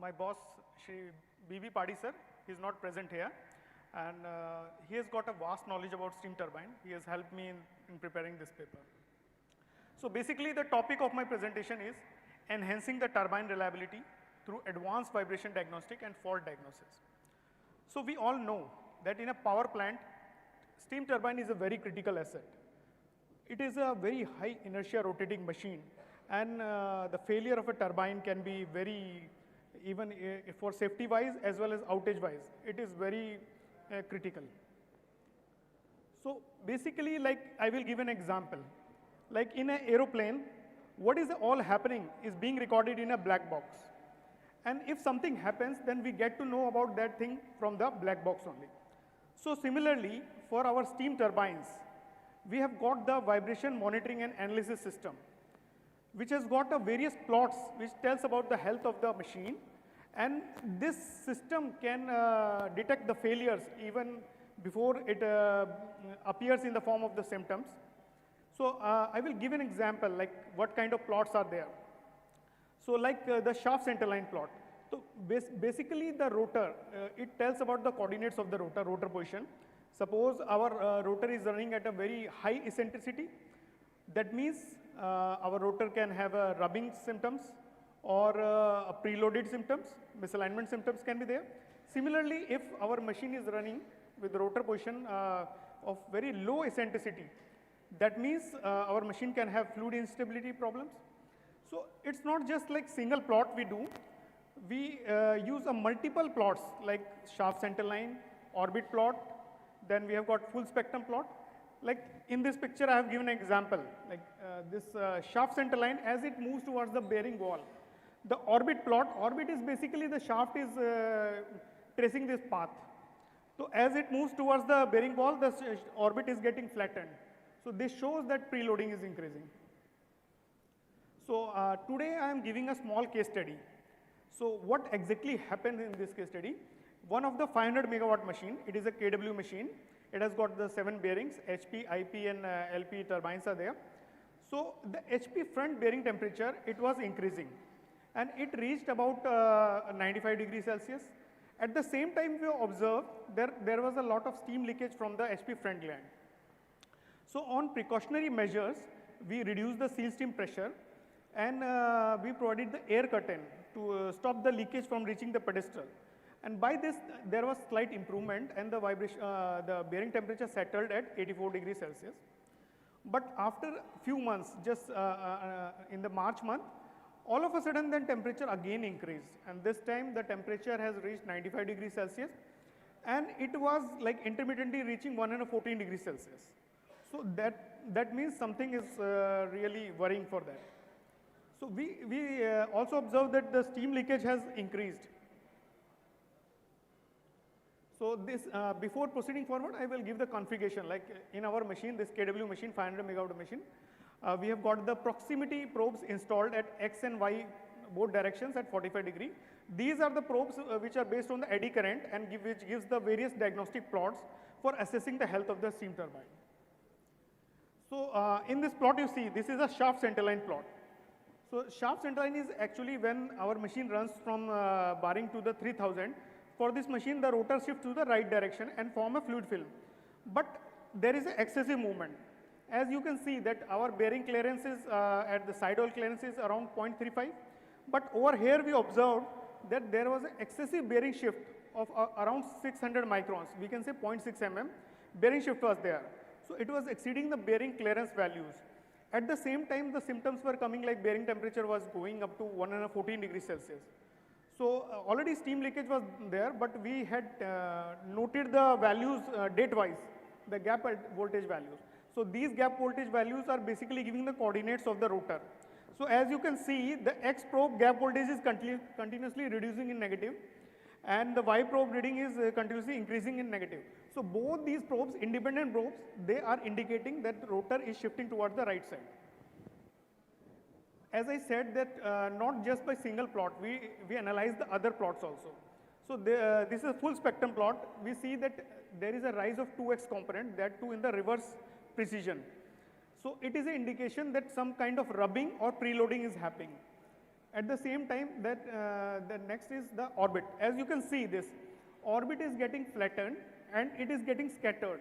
My boss, Shri B.B. Paddy sir, he is not present here. And he has got a vast knowledge about steam turbine. He has helped me in preparing this paper. So basically the topic of my presentation is enhancing the turbine reliability through advanced vibration diagnostic and fault diagnosis. So we all know that in a power plant, steam turbine is a very critical asset. It is a very high inertia rotating machine, and the failure of a turbine can be very, even for safety wise as well as outage wise, it is very critical. So basically, like I will give an example. Like in an aeroplane, what is all happening is being recorded in a black box. And if something happens, then we get to know about that thing from the black box only. So similarly, for our steam turbines, we have got the vibration monitoring and analysis system, which has got various plots which tells about the health of the machine. And this system can detect the failures even before it appears in the form of the symptoms. So I will give an example, like what kind of plots are there. So like the shaft centerline plot. So basically the rotor, it tells about the coordinates of the rotor position. Suppose our rotor is running at a very high eccentricity. That means our rotor can have rubbing symptoms or preloaded symptoms, misalignment symptoms can be there. Similarly, if our machine is running with rotor position of very low eccentricity, that means our machine can have fluid instability problems. So it's not just like single plot we do. We use a multiple plots like shaft centerline, orbit plot, then we have got full spectrum plot. Like in this picture I have given an example, like this shaft centerline as it moves towards the bearing wall. The orbit plot, orbit is basically the shaft is tracing this path. So as it moves towards the bearing wall, the orbit is getting flattened. So this shows that preloading is increasing. So today I am giving a small case study. So what exactly happened in this case study? One of the 500 megawatt machine, it is a KW machine. It has got the 7 bearings, HP, IP and LP turbines are there. So the HP front bearing temperature, it was increasing and it reached about 95 degrees Celsius. At the same time, we observed there was a lot of steam leakage from the HP front gland. So on precautionary measures, we reduced the seal steam pressure and we provided the air curtain to stop the leakage from reaching the pedestal. And by this, there was slight improvement and the the bearing temperature settled at 84 degrees Celsius. But after a few months, just in the March month, all of a sudden then temperature again increased. And this time the temperature has reached 95 degrees Celsius and it was like intermittently reaching 114 degrees Celsius. So that means something is really worrying for that. So we also observed that the steam leakage has increased. So this, before proceeding forward, I will give the configuration. Like in our machine, this KW machine, 500 megawatt machine, we have got the proximity probes installed at X and Y both directions at 45 degree. These are the probes which are based on the eddy current and which gives the various diagnostic plots for assessing the health of the steam turbine. So in this plot you see, this is a shaft centerline plot. So shaft centerline is actually when our machine runs from barring to the 3000. For this machine, the rotor shifts to the right direction and form a fluid film. But there is an excessive movement. As you can see that our bearing clearance is at the sidewall clearance is around 0.35. But over here we observed that there was an excessive bearing shift of around 600 microns. We can say 0.6 mm. Bearing shift was there. So it was exceeding the bearing clearance values. At the same time, the symptoms were coming like bearing temperature was going up to 114 degrees Celsius. So already steam leakage was there, but we had noted the values date-wise, the gap voltage values. So these gap voltage values are basically giving the coordinates of the rotor. So as you can see, the X probe gap voltage is continuously reducing in negative, and the Y probe reading is continuously increasing in negative. So both these probes, independent probes, they are indicating that the rotor is shifting towards the right side. As I said that not just by single plot, we analyze the other plots also. So this is a full spectrum plot. We see that there is a rise of 2x component, that too in the reverse precision. So it is an indication that some kind of rubbing or preloading is happening. At the same time, that the next is the orbit. As you can see, this orbit is getting flattened and it is getting scattered.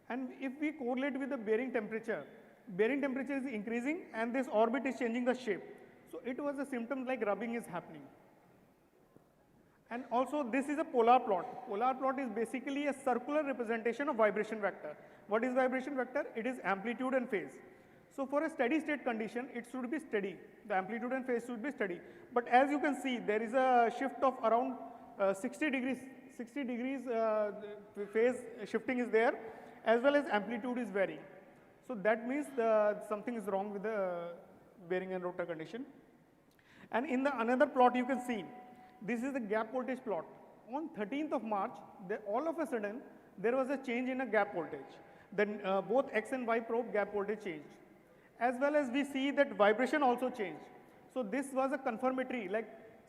And if we correlate with the bearing temperature is increasing and this orbit is changing the shape. So it was a symptom like rubbing is happening. And also this is a polar plot. Polar plot is basically a circular representation of vibration vector. What is vibration vector? It is amplitude and phase. So for a steady state condition, it should be steady. The amplitude and phase should be steady. But as you can see, there is a shift of around 60 degrees. 60 degrees phase shifting is there, as well as amplitude is varying. So that means something is wrong with the bearing and rotor condition. And in the another plot you can see, this is the gap voltage plot. On 13th of March, all of a sudden, there was a change in a gap voltage. Then both X and Y probe gap voltage changed. As well as we see that vibration also changed. So this was a confirmatory, like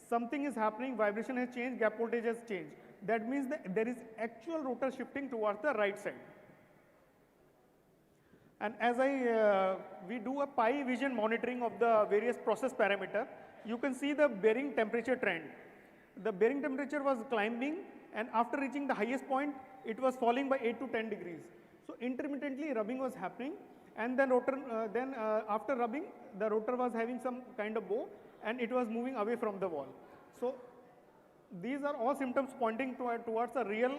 something is happening, vibration has changed, gap voltage has changed. That means that there is actual rotor shifting towards the right side. And as we do a pi vision monitoring of the various process parameter, you can see the bearing temperature trend. The bearing temperature was climbing, and after reaching the highest point, it was falling by 8 to 10 degrees. So intermittently rubbing was happening, and then after rubbing, the rotor was having some kind of bow, and it was moving away from the wall. So these are all symptoms pointing towards a real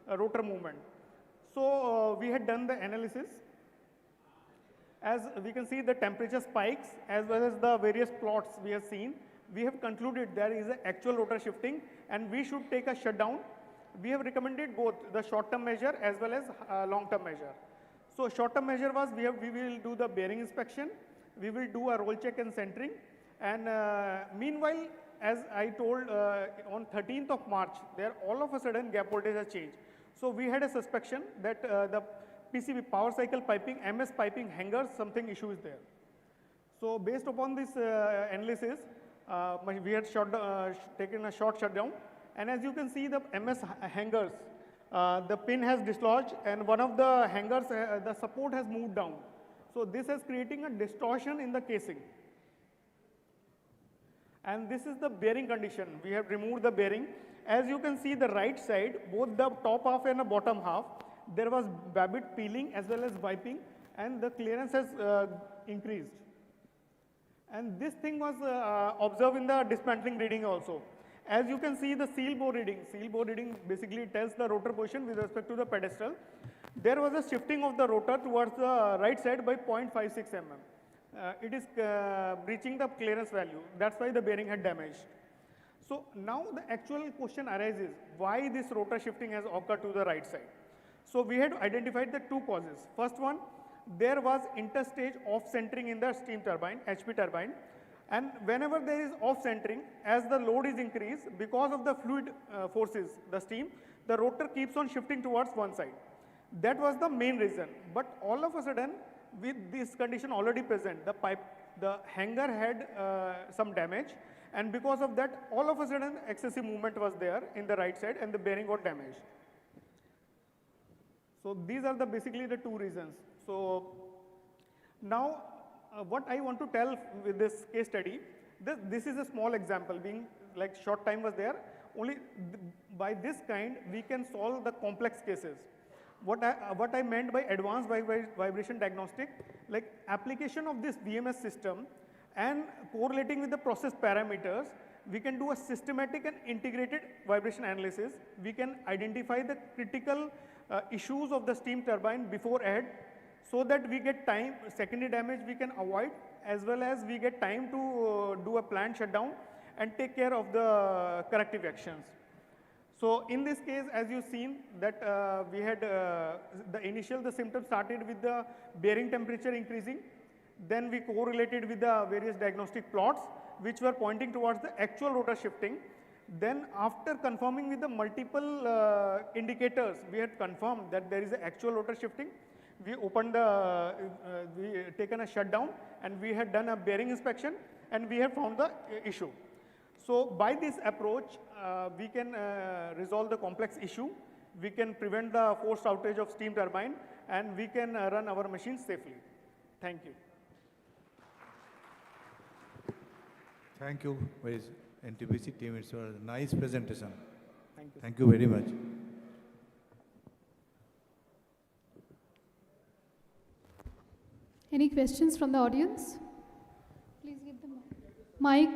rotor movement. So we had done the analysis. As we can see, the temperature spikes as well as the various plots we have seen. We have concluded there is an actual rotor shifting and we should take a shutdown. We have recommended both the short-term measure as well as long-term measure. So short-term measure was we will do the bearing inspection, we will do a roll check and centering, and meanwhile, as I told on 13th of March, there all of a sudden gap voltage has changed. So we had a suspicion that the PCB power cycle piping, MS piping hangers, something issue is there. So based upon this analysis, we had taken a short shutdown, and as you can see, the MS hangers, the pin has dislodged and one of the hangers, the support has moved down. So this is creating a distortion in the casing. And this is the bearing condition. We have removed the bearing. As you can see the right side, both the top half and the bottom half, there was babbitt peeling as well as wiping, and the clearance has increased. And this thing was observed in the dismantling reading also. As you can see the seal bore reading basically tells the rotor position with respect to the pedestal. There was a shifting of the rotor towards the right side by 0.56 mm. It is breaching the clearance value. That's why the bearing had damaged. So now the actual question arises, why this rotor shifting has occurred to the right side? So we had identified the two causes. First one, there was interstage off-centering in the steam turbine, HP turbine. And whenever there is off-centering, as the load is increased, because of the fluid forces, the steam, the rotor keeps on shifting towards one side. That was the main reason. But all of a sudden, with this condition already present, the hanger had some damage, and because of that, all of a sudden, excessive movement was there in the right side, and the bearing got damaged. So these are basically the two reasons. So now, what I want to tell with this case study, this is a small example, being like short time was there. Only by this kind, we can solve the complex cases. What I meant by advanced vibration diagnostic, like application of this VMS system and correlating with the process parameters, we can do a systematic and integrated vibration analysis. We can identify the critical issues of the steam turbine before ahead, so that we get time, secondary damage we can avoid, as well as we get time to do a planned shutdown and take care of the corrective actions. So in this case, as you've seen that we had the symptoms started with the bearing temperature increasing. Then we correlated with the various diagnostic plots, which were pointing towards the actual rotor shifting. Then after confirming with the multiple indicators, we had confirmed that there is an actual rotor shifting. We opened we taken a shutdown, and we had done a bearing inspection, and we have found the issue. So by this approach, we can resolve the complex issue. We can prevent the forced outage of steam turbine, and we can run our machines safely. Thank you.
Thank you, NTPC team. It's a nice presentation.
Thank you.
Thank you very much.
Any questions from the audience? Please give the mic.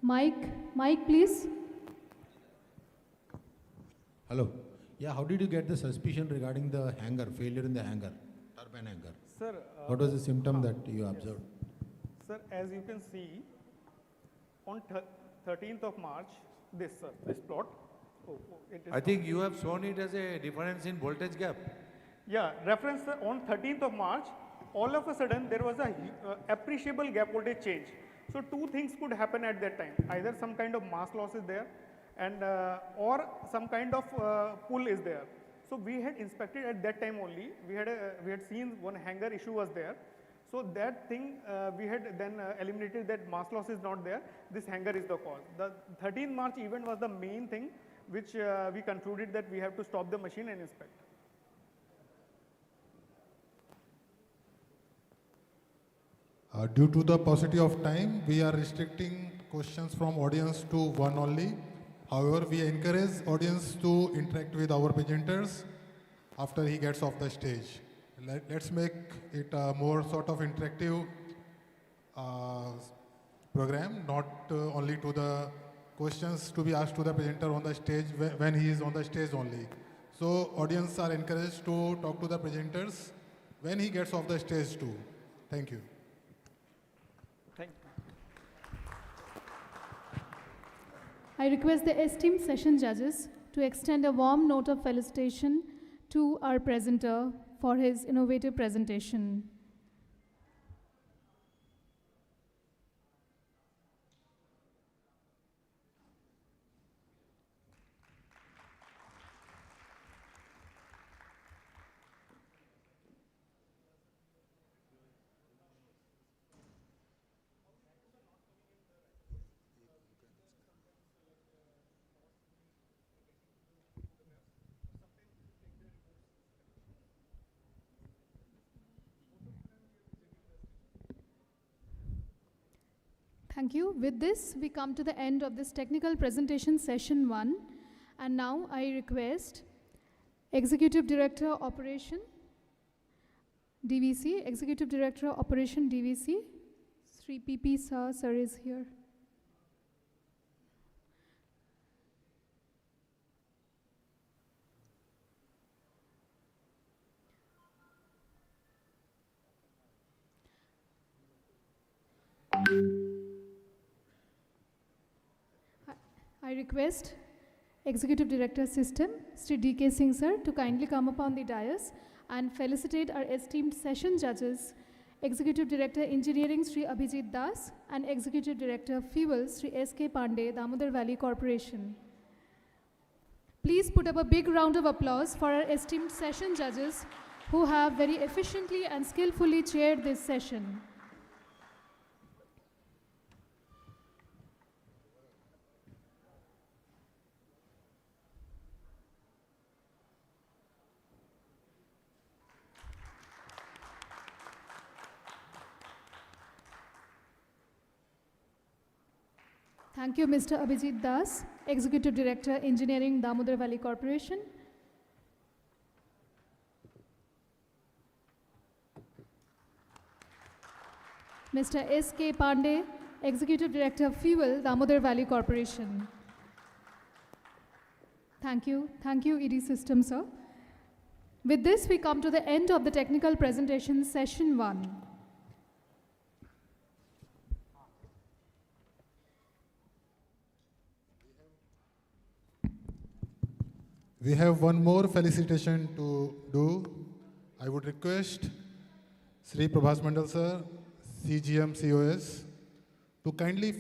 Mic, please.
Hello. Yeah, how did you get the suspicion regarding the hanger, failure in the hanger, turbine hanger?
Sir,
what was the symptom that you observed?
Sir, as you can see, on 13th of March, this plot.
I think you have shown it as a difference in voltage gap.
Yeah, reference on 13th of March, all of a sudden there was a appreciable gap voltage change. So two things could happen at that time. Either some kind of mass loss is there, and or some kind of pull is there. So we had inspected at that time only. We had seen one hanger issue was there. So that thing we had then eliminated, that mass loss is not there. This hanger is the cause. The 13th March event was the main thing which we concluded that we have to stop the machine and inspect.
Due to the paucity of time, we are restricting questions from audience to one only. However, we encourage audience to interact with our presenters after he gets off the stage. Let's make it a more sort of interactive program, not only to the questions to be asked to the presenter on the stage when he is on the stage only. So audience are encouraged to talk to the presenters when he gets off the stage too. Thank you.
Thank you.
I request the esteemed session judges to extend a warm note of felicitation to our presenter for his innovative presentation. Thank you. With this, we come to the end of this technical presentation session 1. And now I request Executive Director Operation DVC, Executive Director Operation DVC, Sri PP Sir is here. I request Executive Director System, Sri DK Singh Sir, to kindly come upon the dais and felicitate our esteemed session judges, Executive Director Engineering Sri Abhijit Das and Executive Director Fuel Sri SK Pandey, Damodar Valley Corporation. Please put up a big round of applause for our esteemed session judges who have very efficiently and skillfully chaired this session. Thank you, Mr. Abhijit Das, Executive Director, Engineering, Damodar Valley Corporation. Mr. S.K. Pandey, Executive Director, Fuel, Damodar Valley Corporation. Thank you, ED System, sir. With this, we come to the end of the technical presentation session 1.
We have one more felicitation to do. I would request Sri Prabhas Mandal sir, CGM COS, to kindly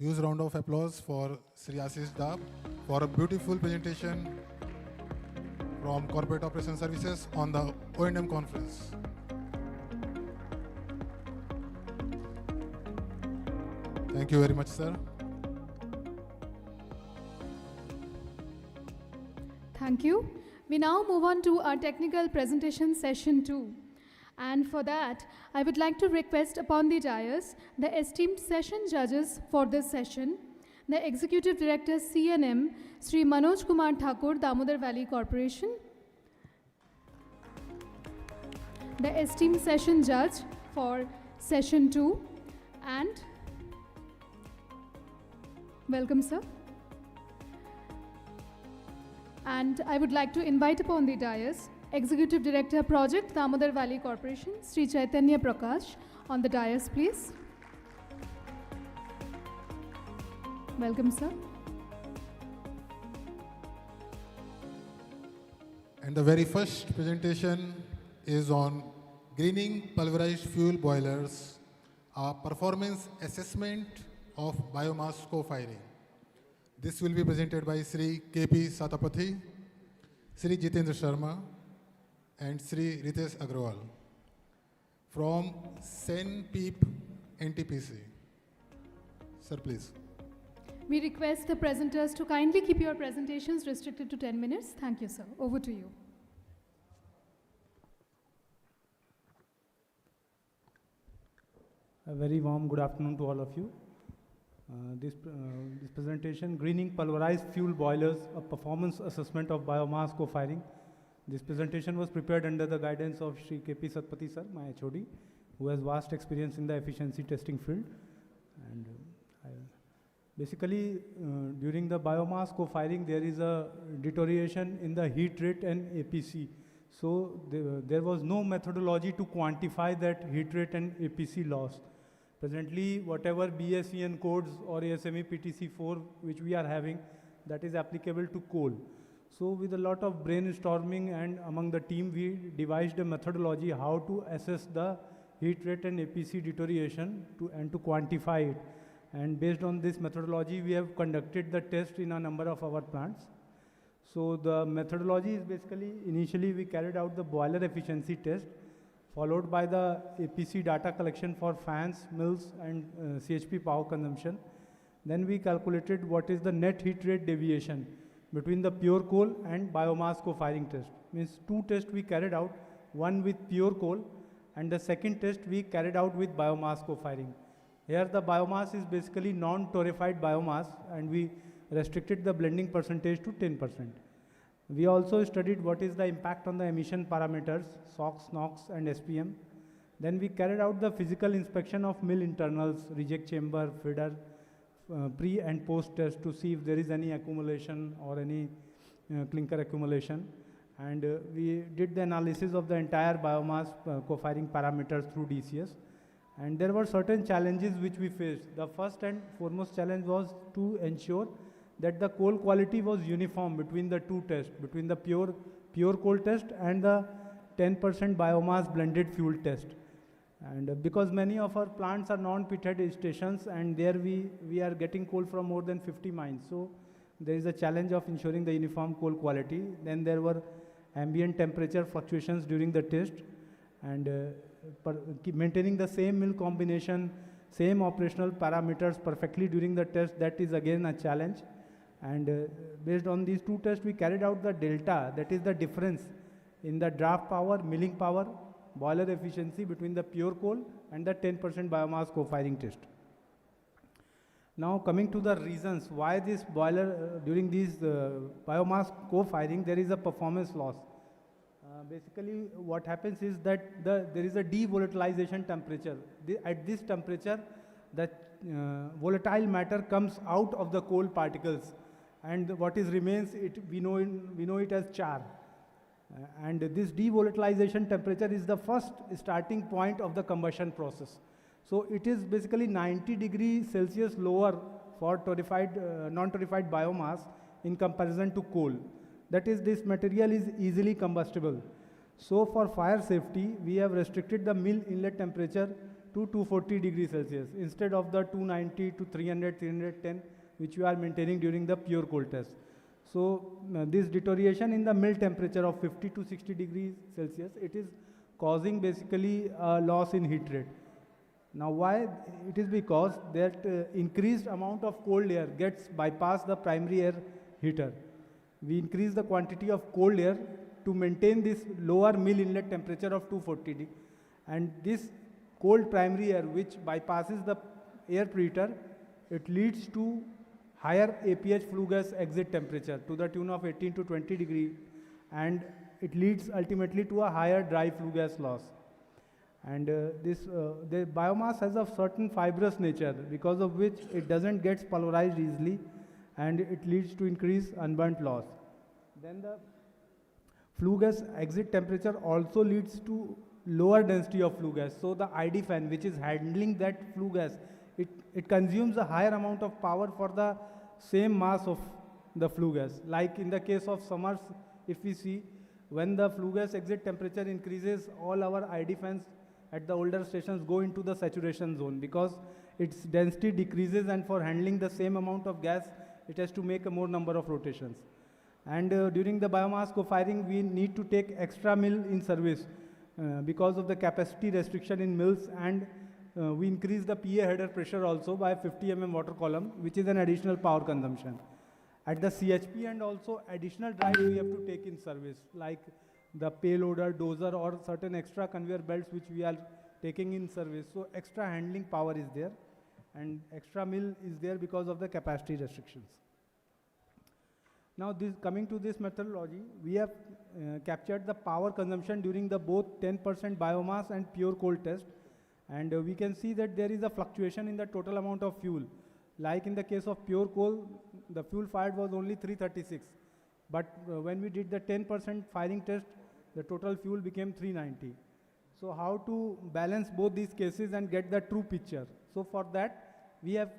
huge round of applause for Sri Ashish Dab for a beautiful presentation from Corporate Operation Services on the O&M conference. Thank you very much, sir.
Thank you. We now move on to our technical presentation session 2. And for that, I would like to request upon the dais the esteemed session judges for this session, the Executive Director C&M, Sri Manoj Kumar Thakur, Damodar Valley Corporation, the esteemed session judge for session 2, and welcome, sir. And I would like to invite upon the dais Executive Director Project, Damodar Valley Corporation, Sri Chaitanya Prakash, on the dais, please. Welcome, sir.
And the very first presentation is on greening pulverized fuel boilers, a performance assessment of biomass co-firing. This will be presented by Sri KP Satapathy, Sri Jitendra Sharma, and Sri Ritesh Agrawal from SEN-PEEP NTPC. Sir, please.
We request the presenters to kindly keep your presentations restricted to 10 minutes. Thank you, sir. Over to you.
A very warm good afternoon to all of you. This presentation, Greening Pulverized Fuel Boilers, a Performance Assessment of Biomass Co-Firing. This presentation was prepared under the guidance of Sri KP Satpathy sir, my HOD, who has vast experience in the efficiency testing field. And basically, during the biomass co-firing, there is a deterioration in the heat rate and APC. So there was no methodology to quantify that heat rate and APC loss. Presently, whatever BSEN codes or ASME PTC4 which we are having, that is applicable to coal. So with a lot of brainstorming and among the team, we devised a methodology how to assess the heat rate and APC deterioration and to quantify it. And based on this methodology, we have conducted the test in a number of our plants. So the methodology is basically, initially we carried out the boiler efficiency test, followed by the APC data collection for fans, mills, and CHP power consumption. Then we calculated what is the net heat rate deviation between the pure coal and biomass co-firing test. Means two tests we carried out, one with pure coal, and the second test we carried out with biomass co-firing. Here the biomass is basically non-torrefied biomass, and we restricted the blending percentage to 10%. We also studied what is the impact on the emission parameters, SOx, NOx, and SPM. Then we carried out the physical inspection of mill internals, reject chamber, feeder, pre and post test to see if there is any accumulation or any clinker accumulation. And we did the analysis of the entire biomass co-firing parameters through DCS. And there were certain challenges which we faced. The first and foremost challenge was to ensure that the coal quality was uniform between the two tests, between the pure coal test and the 10% biomass blended fuel test. And because many of our plants are non-pithead stations, and there we are getting coal from more than 50 mines. So there is a challenge of ensuring the uniform coal quality. Then there were ambient temperature fluctuations during the test, and maintaining the same mill combination, same operational parameters perfectly during the test, that is again a challenge. And based on these two tests, we carried out the delta, that is the difference in the draft power, milling power, boiler efficiency between the pure coal and the 10% biomass co-firing test. Now coming to the reasons why this boiler, during these biomass co-firing, there is a performance loss. Basically what happens is that there is a devolatilization temperature. At this temperature, the volatile matter comes out of the coal particles, and what is remains, we know it as char. And this devolatilization temperature is the first starting point of the combustion process. So it is basically 90 degrees Celsius lower for non-torrefied biomass in comparison to coal. That is, this material is easily combustible. So for fire safety, we have restricted the mill inlet temperature to 240 degrees Celsius instead of the 290 to 300, 310, which we are maintaining during the pure coal test. So this deterioration in the mill temperature of 50 to 60 degrees Celsius, it is causing basically a loss in heat rate. Now why? It is because that increased amount of cold air gets bypassed the primary air heater. We increase the quantity of cold air to maintain this lower mill inlet temperature of 240 degrees. And this cold primary air, which bypasses the air preheater, it leads to higher APH flue gas exit temperature to the tune of 18 to 20 degrees, and it leads ultimately to a higher dry flue gas loss. And the biomass has a certain fibrous nature, because of which it doesn't get pulverized easily, and it leads to increased unburnt loss. Then the flue gas exit temperature also leads to lower density of flue gas. So the ID fan, which is handling that flue gas, it consumes a higher amount of power for the same mass of the flue gas. Like in the case of summers, if we see, when the flue gas exit temperature increases, all our ID fans at the older stations go into the saturation zone, because its density decreases, and for handling the same amount of gas, it has to make a more number of rotations. And during the biomass co-firing, we need to take extra mill in service because of the capacity restriction in mills, and we increase the PA header pressure also by 50 mm water column, which is an additional power consumption. At the CHP, and also additional drive we have to take in service, like the payloader, dozer, or certain extra conveyor belts which we are taking in service. So extra handling power is there, and extra mill is there because of the capacity restrictions. Now coming to this methodology, we have captured the power consumption during the both 10% biomass and pure coal test, and we can see that there is a fluctuation in the total amount of fuel. Like in the case of pure coal, the fuel fired was only 336, but when we did the 10% firing test, the total fuel became 390. So how to balance both these cases and get the true picture? So for that, we have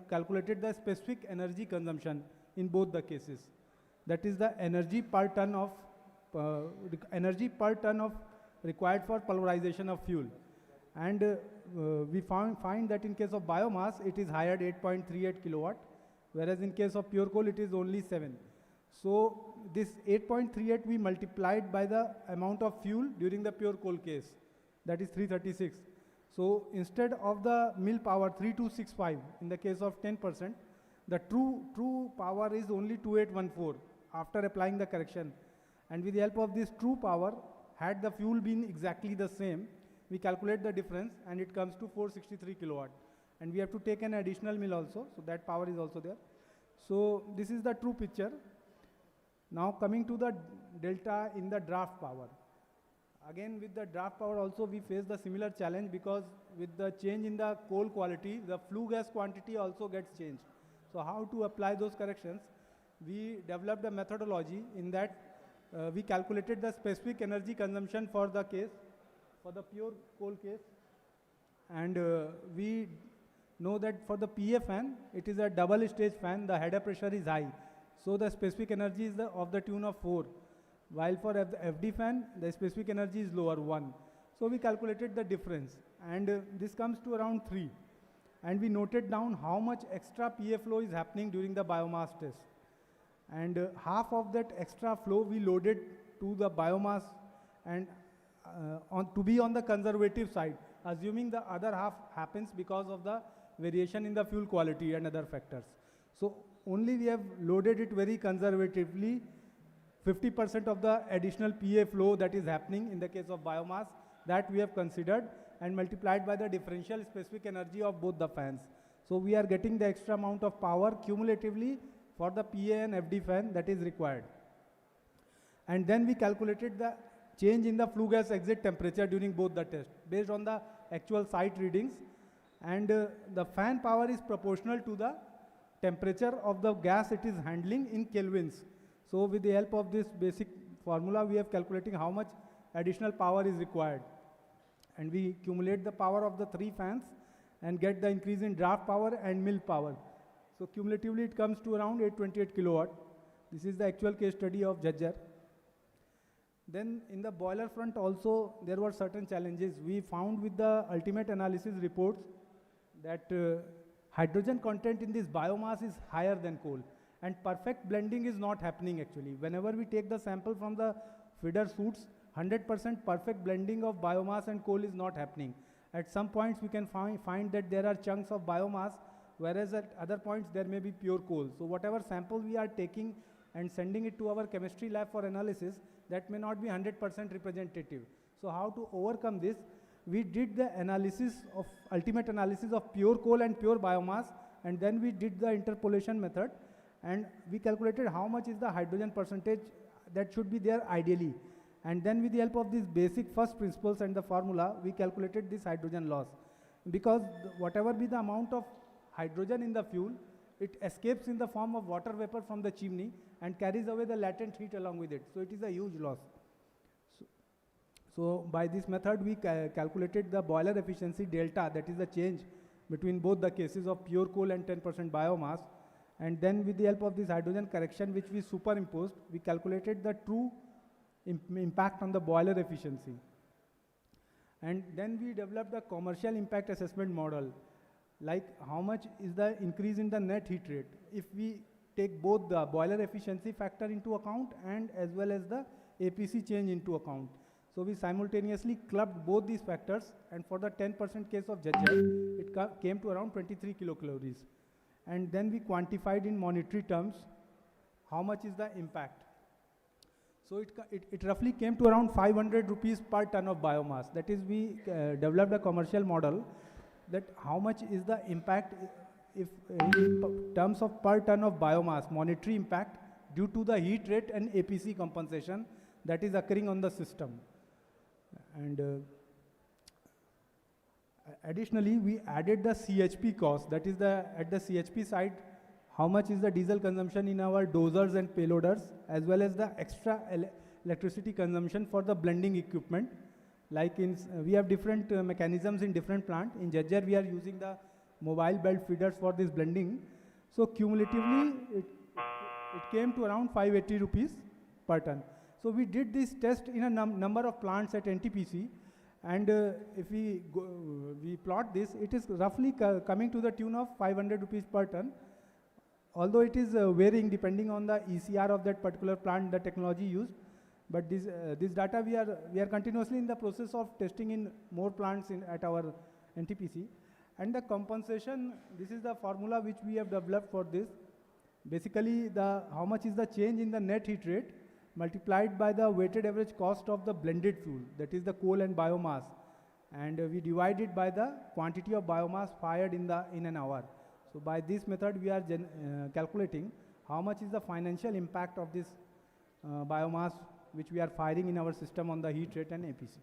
calculated the specific energy consumption in both the cases. That is the energy per ton of required for pulverization of fuel.
And we find that in case of biomass, it is higher at 8.38 kilowatt, whereas in case of pure coal, it is only 7. So this 8.38 we multiplied by the amount of fuel during the pure coal case, that is 336. So instead of the mill power 3265 in the case of 10%, the true power is only 2814 after applying the correction. And with the help of this true power, had the fuel been exactly the same, we calculate the difference and it comes to 463 kilowatt. And we have to take an additional mill also, so that power is also there. So this is the true picture. Now coming to the delta in the draft power. Again, with the draft power also we face the similar challenge, because with the change in the coal quality, the flue gas quantity also gets changed. So how to apply those corrections? We developed a methodology in that we calculated the specific energy consumption for the case, for the pure coal case. And we know that for the PA fan, it is a double stage fan, the header pressure is high. So the specific energy is of the tune of 4. While for the FD fan, the specific energy is lower, 1. So we calculated the difference, and this comes to around 3. And we noted down how much extra PA flow is happening during the biomass test. And half of that extra flow we loaded to the biomass and to be on the conservative side, assuming the other half happens because of the variation in the fuel quality and other factors. So only we have loaded it very conservatively, 50% of the additional PA flow that is happening in the case of biomass, that we have considered and multiplied by the differential specific energy of both the fans. So we are getting the extra amount of power cumulatively for the PA and FD fan that is required. And then we calculated the change in the flue gas exit temperature during both the tests based on the actual site readings. And the fan power is proportional to the temperature of the gas it is handling in kelvins. So with the help of this basic formula, we have calculating how much additional power is required. And we accumulate the power of the 3 fans and get the increase in draft power and mill power. So cumulatively it comes to around 828 kilowatt. This is the actual case study of Jhajjar. Then in the boiler front also there were certain challenges. We found with the ultimate analysis reports that hydrogen content in this biomass is higher than coal. And perfect blending is not happening actually. Whenever we take the sample from the feeder suits, 100% perfect blending of biomass and coal is not happening. At some points we can find that there are chunks of biomass, whereas at other points there may be pure coal. So whatever sample we are taking and sending it to our chemistry lab for analysis, that may not be 100% representative. So how to overcome this? We did the analysis of, ultimate analysis of pure coal and pure biomass, and then we did the interpolation method, and we calculated how much is the hydrogen percentage that should be there ideally. And then with the help of these basic first principles and the formula, we calculated this hydrogen loss. Because whatever be the amount of hydrogen in the fuel, it escapes in the form of water vapor from the chimney and carries away the latent heat along with it. So it is a huge loss. So by this method, we calculated the boiler efficiency delta, that is the change between both the cases of pure coal and 10% biomass. And then with the help of this hydrogen correction, which we superimposed, we calculated the true impact on the boiler efficiency. And then we developed a commercial impact assessment model, like how much is the increase in the net heat rate if we take both the boiler efficiency factor into account and as well as the APC change into account. So we simultaneously clubbed both these factors, and for the 10% case of Jhajjar, it came to around 23 kilocalories. And then we quantified in monetary terms how much is the impact. So it roughly came to around 500 rupees per ton of biomass. That is, we developed a commercial model that how much is the impact if in terms of per ton of biomass, monetary impact due to the heat rate and APC compensation that is occurring on the system. And additionally, we added the CHP cost, that is at the CHP side, how much is the diesel consumption in our dosers and payloaders, as well as the extra electricity consumption for the blending equipment. Like we have different mechanisms in different plants. In Jhajjar, we are using the mobile belt feeders for this blending. So cumulatively, it came to around 580 rupees per ton. So we did this test in a number of plants at NTPC,
And if we plot this, it is roughly coming to the tune of 500 rupees per ton. Although it is varying depending on the ECR of that particular plant, the technology used. But this data we are continuously in the process of testing in more plants at our NTPC. And the compensation, this is the formula which we have developed for this. Basically, how much is the change in the net heat rate multiplied by the weighted average cost of the blended fuel, that is the coal and biomass. And we divide it by the quantity of biomass fired in an hour. So by this method, we are calculating how much is the financial impact of this biomass which we are firing in our system on the heat rate and APC.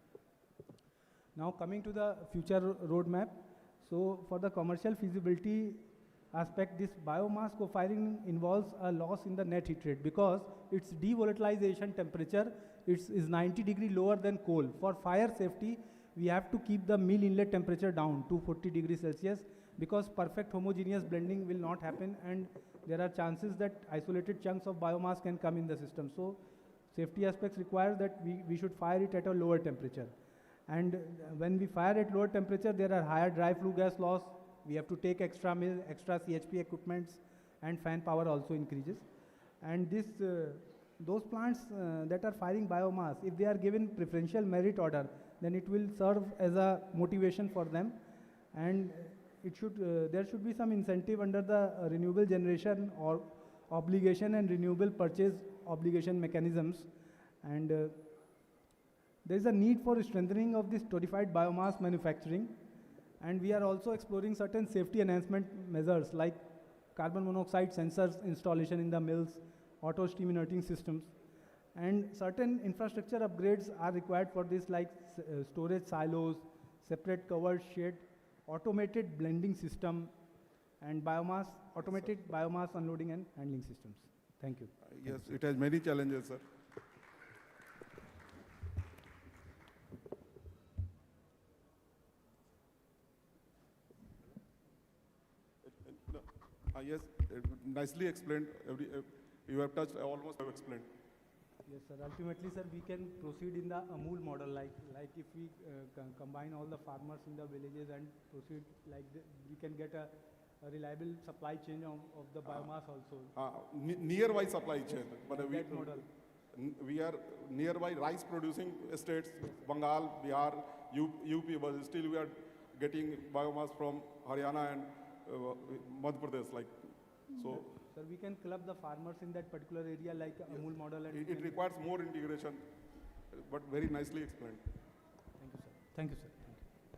Now coming to the future roadmap. So for the commercial feasibility aspect, this biomass co-firing involves a loss in the net heat rate because its devolatilization temperature is 90 degree lower than coal. For fire safety, we have to keep the mill inlet temperature down to 40 degrees Celsius because perfect homogeneous blending will not happen, and there are chances that isolated chunks of biomass can come in the system. So safety aspects require that we should fire it at a lower temperature. And when we fire at lower temperature, there are higher dry flue gas loss. We have to take extra mill, extra CHP equipments, and fan power also increases. And those plants that are firing biomass, if they are given preferential merit order, then it will serve as a motivation for them. And there should be some incentive under the renewable generation or obligation and renewable purchase obligation mechanisms. And there is a need for strengthening of this torrefied biomass manufacturing. And we are also exploring certain safety enhancement measures like carbon monoxide sensors installation in the mills, auto steam inerting systems. And certain infrastructure upgrades are required for this, like storage silos, separate covered shed, automated blending system, and automated biomass unloading and handling systems. Thank you.
Yes, it has many challenges, sir. Yes, nicely explained. You have touched, almost have explained.
Yes, sir. Ultimately, sir, we can proceed in the AMUL model, like if we combine all the farmers in the villages and proceed like we can get a reliable supply chain of the biomass also.
Nearby supply chain. But
that model.
We are nearby rice producing estates, yes, Bengal, Bihar, UP, but still we are getting biomass from Haryana and Madhya Pradesh, like so.
Sir, we can club the farmers in that particular area like AMUL model. And
it requires more integration, but very nicely explained.
Thank you, sir.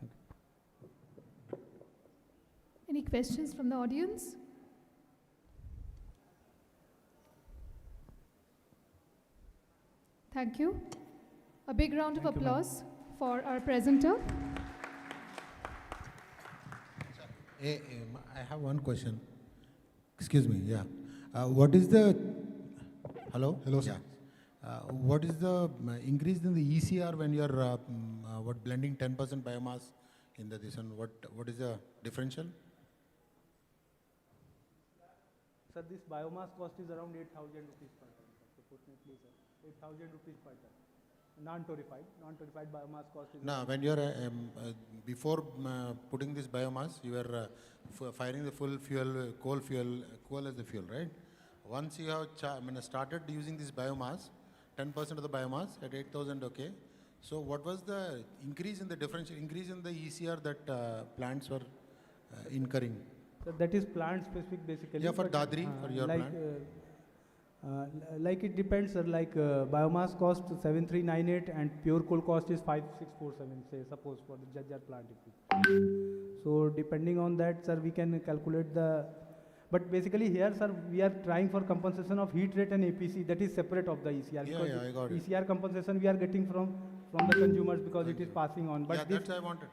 Thank you.
Any questions from the audience? Thank you. A big round of applause for our presenter.
I have one question. Excuse me, yeah. What is the, hello?
Hello, sir.
Yeah. What is the increase in the ECR when you are blending 10% biomass in the this, and what is the differential?
Sir, this biomass cost is around 8,000 rupees per ton, proportionately, sir. 8,000 rupees per ton. Non-torrefied biomass cost is...
No, when you are, before putting this biomass, you are firing the full fuel, coal as the fuel, right? Once you have started using this biomass, 10% of the biomass at 8,000, okay. So what was the increase in the differential, increase in the ECR that plants were incurring?
So that is plant specific basically.
Yeah, for Dadri, for your plant.
Like it depends, sir. Like biomass cost 7398 and pure coal cost is 5647. Say suppose for the Jajjar plant. So depending on that, sir, we can calculate the. But basically here, sir, we are trying for compensation of heat rate and APC. That is separate of the ECR.
Yeah, I got it.
ECR compensation we are getting from the consumers because it is passing on. But
yeah, that's I wanted.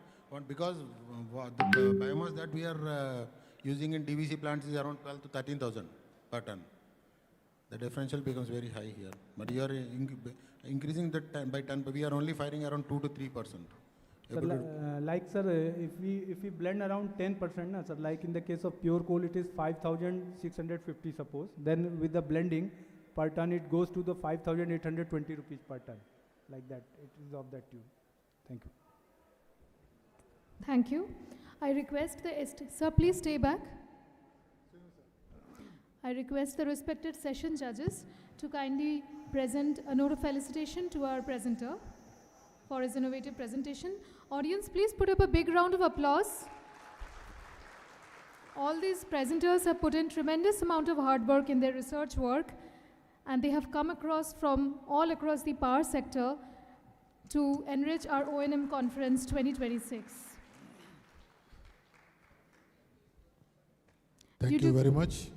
Because the biomass that we are using in DVC plants is around 12 to 13,000 per ton. The differential becomes very high here. But you are increasing that by 10, but we are only firing around 2 to 3%.
Sir, like sir, if we blend around 10%, na, sir, like in the case of pure coal, it is 5,650 suppose. Then with the blending per ton, it goes to the 5,820 rupees per ton. Like that, it is of that tune. Thank you.
Thank you. I request sir, please stay back. I request the respected session judges to kindly present a note of felicitation to our presenter for his innovative presentation. Audience, please put up a big round of applause. All these presenters have put in tremendous amount of hard work in their research work, and they have come across from all across the power sector to enrich our O&M conference 2026.
Thank you very much.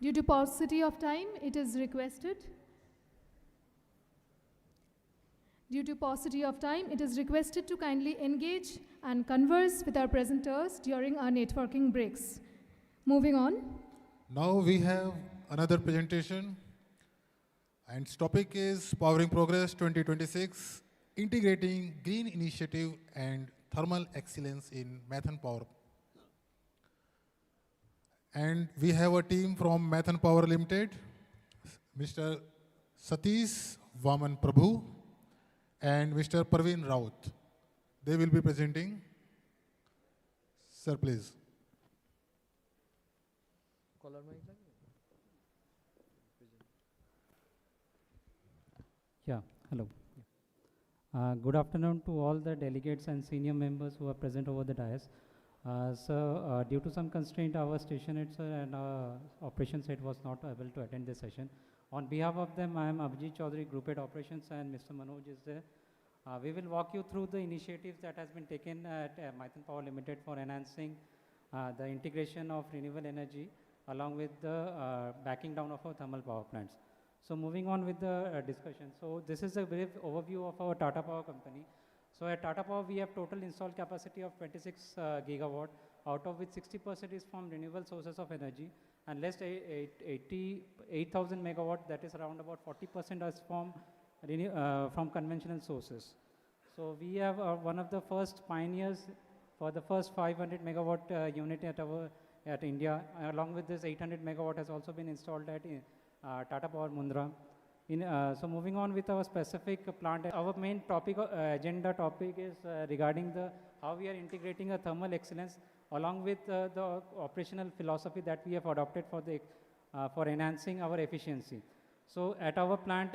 Due to paucity of time, it is requested. Due to paucity of time, it is requested to kindly engage and converse with our presenters during our networking breaks. Moving on.
Now we have another presentation, and its topic is Powering Progress 2026, Integrating Green Initiative and Thermal Excellence in Mathan Power. And we have a team from Mathan Power Limited, Mr. Satish Vaman Prabhu and Mr. Parveen Raut. They will be presenting. Sir, please.
Yeah, hello. Good afternoon to all the delegates and senior members who are present over the dais. Due to some constraint, our station head and operations head was not able to attend this session. On behalf of them, I am Abhijit Chaudhary, Group Head Operations, and Mr. Manoj is there. We will walk you through the initiatives that has been taken at Mathan Power Limited for enhancing the integration of renewable energy along with the backing down of our thermal power plants. So moving on with the discussion. So this is a brief overview of our Tata Power company. So at Tata Power, we have total installed capacity of 26 gigawatt, out of which 60% is from renewable sources of energy, and less 88,000 megawatt, that is around about 40% is from conventional sources. So we have one of the first pioneers for the first 500 megawatt unit at India. Along with this, 800 megawatt has also been installed at Tata Power Mundra. So moving on with our specific plant, our main topic, agenda topic is regarding how we are integrating a thermal excellence along with the operational philosophy that we have adopted for enhancing our efficiency. So at our plant,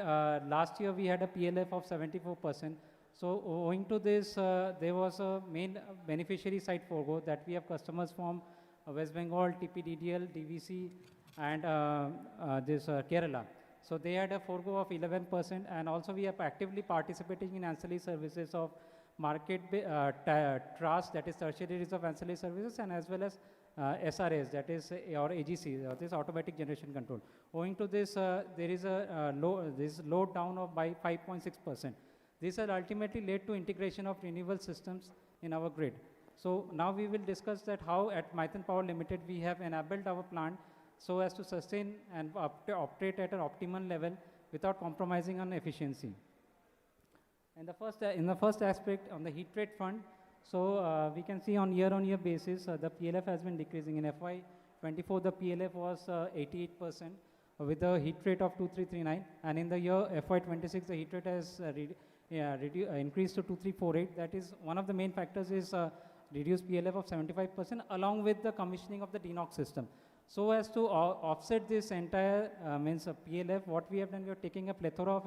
last year we had a PLF of 74%. So owing to this, there was a main beneficiary side forgo that we have customers from West Bengal, TPDDL, DVC, and Kerala. So they had a forgo of 11%, and also we are actively participating in ancillary services of market trust, that is tertiaries of ancillary services, and as well as SRAs, that is or AGC, that is automatic generation control. Owing to this, there is a load down of by 5.6%. This has ultimately led to integration of renewable systems in our grid. So now we will discuss that how at Mathan Power Limited we have enabled our plant so as to sustain and operate at an optimal level without compromising on efficiency. And in the first aspect, on the heat rate front, so we can see on year-on-year basis, the PLF has been decreasing. In FY24, the PLF was 88% with a heat rate of 2339, and in the year FY26, the heat rate has increased to 2348. That is one of the main factors is reduced PLF of 75% along with the commissioning of the DNOx system. So as to offset this entire PLF, what we have done, we are taking a plethora of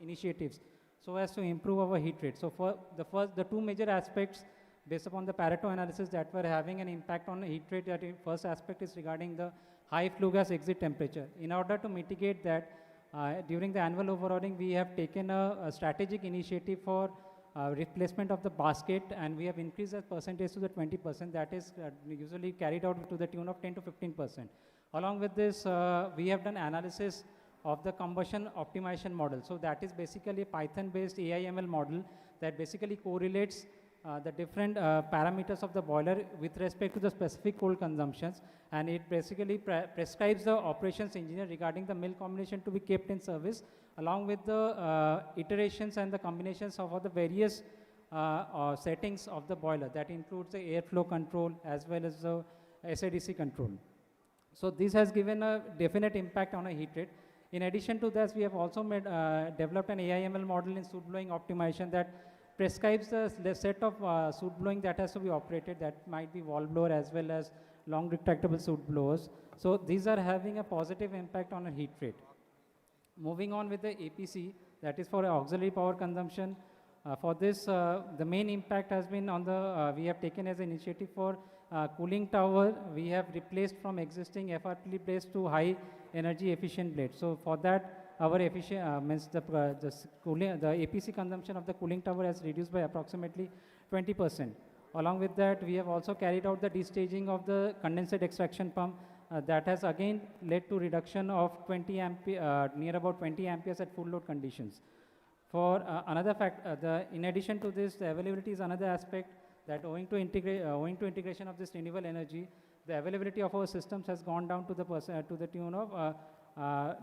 initiatives so as to improve our heat rate. So for the two major aspects based upon the Pareto analysis that were having an impact on the heat rate, that first aspect is regarding the high flue gas exit temperature. In order to mitigate that, during the annual overhauling, we have taken a strategic initiative for replacement of the basket, and we have increased that percentage to the 20%. That is usually carried out to the tune of 10 to 15%. Along with this, we have done analysis of the combustion optimization model. So that is basically a Python-based AI/ML model that basically correlates the different parameters of the boiler with respect to the specific coal consumptions, and it basically prescribes the operations engineer regarding the milk combination to be kept in service, along with the iterations and the combinations of all the various settings of the boiler. That includes the airflow control as well as the SADC control. So this has given a definite impact on a heat rate. In addition to this, we have also developed an AI/ML model in soot blowing optimization that prescribes the set of soot blowing that has to be operated. That might be wall blower as well as long retractable soot blowers. So these are having a positive impact on a heat rate. Moving on with the APC, that is for auxiliary power consumption. For this, the main impact has been on the, we have taken as an initiative for cooling tower. We have replaced from existing FRP blades to high energy efficient blades. So for that, our efficient, means the APC consumption of the cooling tower has reduced by approximately 20%. Along with that, we have also carried out the destaging of the condensate extraction pump. That has again led to reduction of 20 ampere, near about 20 amperes at full load conditions. For another fact, in addition to this, the availability is another aspect that owing to integration of this renewable energy, the availability of our systems has gone down to the tune of,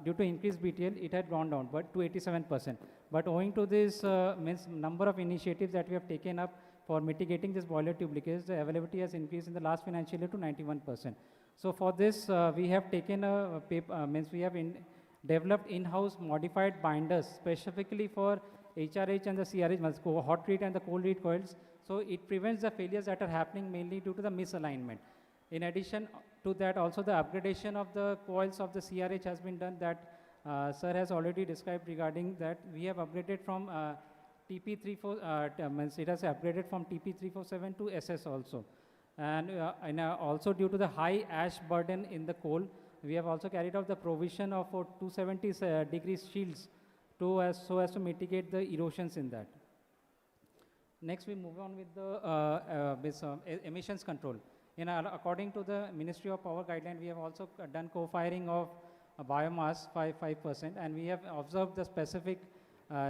due to increased BTL, it had gone down, but to 87%. But owing to this means number of initiatives that we have taken up for mitigating this boiler tube leakage, the availability has increased in the last financial year to 91%. So for this, we have taken a paper, we have developed in-house modified binders specifically for HRH and the CRH, hot read and the cold read coils. So it prevents the failures that are happening mainly due to the misalignment. In addition to that, also the upgradation of the coils of the CRH has been done, that sir has already described regarding that. We have upgraded from TP34, it has upgraded from TP347 to SS also. And also due to the high ash burden in the coal, we have also carried out the provision of 270 degrees shields so as to mitigate the erosions in that. Next, we move on with the emissions control. According to the Ministry of Power guideline, we have also done co-firing of biomass 5%, and we have observed the specific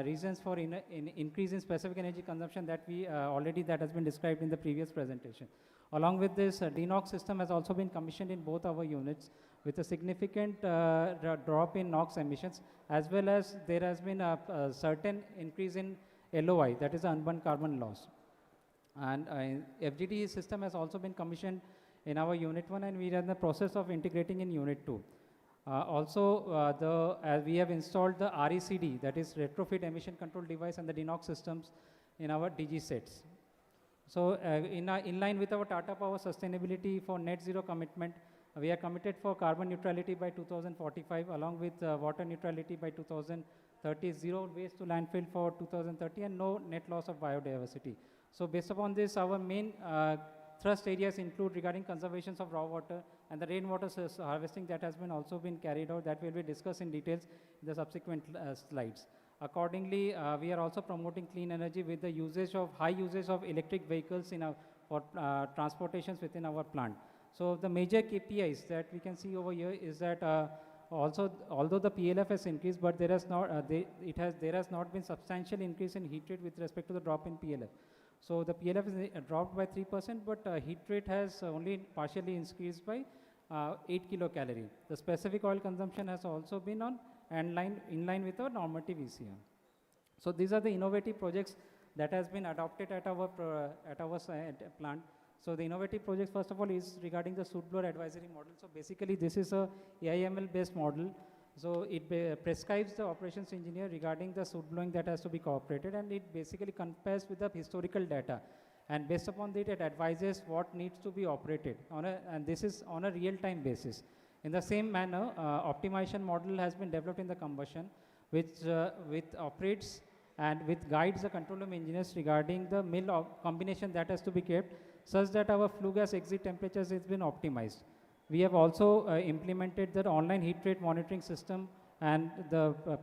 reasons for increase in specific energy consumption that we that has been described in the previous presentation. Along with this, DNOx system has also been commissioned in both our units with a significant drop in NOx emissions, as well as there has been a certain increase in LOI, that is the unburned carbon loss. And FGD system has also been commissioned in our Unit 1, and we are in the process of integrating in Unit 2. We have installed the RECD, that is retrofit emission control device, and the DNOx systems in our DG sets. So in line with our Tata Power sustainability for net zero commitment, we are committed for carbon neutrality by 2045, along with water neutrality by 2030, zero waste to landfill for 2030, and no net loss of biodiversity. So based upon this, our main thrust areas include regarding conservations of raw water and the rainwater harvesting that has been also been carried out, that will be discussed in details in the subsequent slides. Accordingly, we are also promoting clean energy with the high usage of electric vehicles for transportations within our plant. So the major KPIs that we can see over here is that although the PLF has increased, but there has not been substantial increase in heat rate with respect to the drop in PLF. So the PLF is dropped by 3%, but heat rate has only partially increased by 8 kilocalorie. The specific oil consumption has also been in line with our normative ECM. So these are the innovative projects that has been adopted at our plant. So the innovative projects, first of all, is regarding the soot blower advisory model. So basically, this is a AIML based model. So it prescribes the operations engineer regarding the soot blowing that has to be cooperated, and it basically compares with the historical data. And based upon that, it advises what needs to be operated and this is on a real-time basis. In the same manner, optimization model has been developed in the combustion, which operates and which guides the control room engineers regarding the mill combination that has to be kept, such that our flue gas exit temperatures has been optimized. We have also implemented the online heat rate monitoring system, and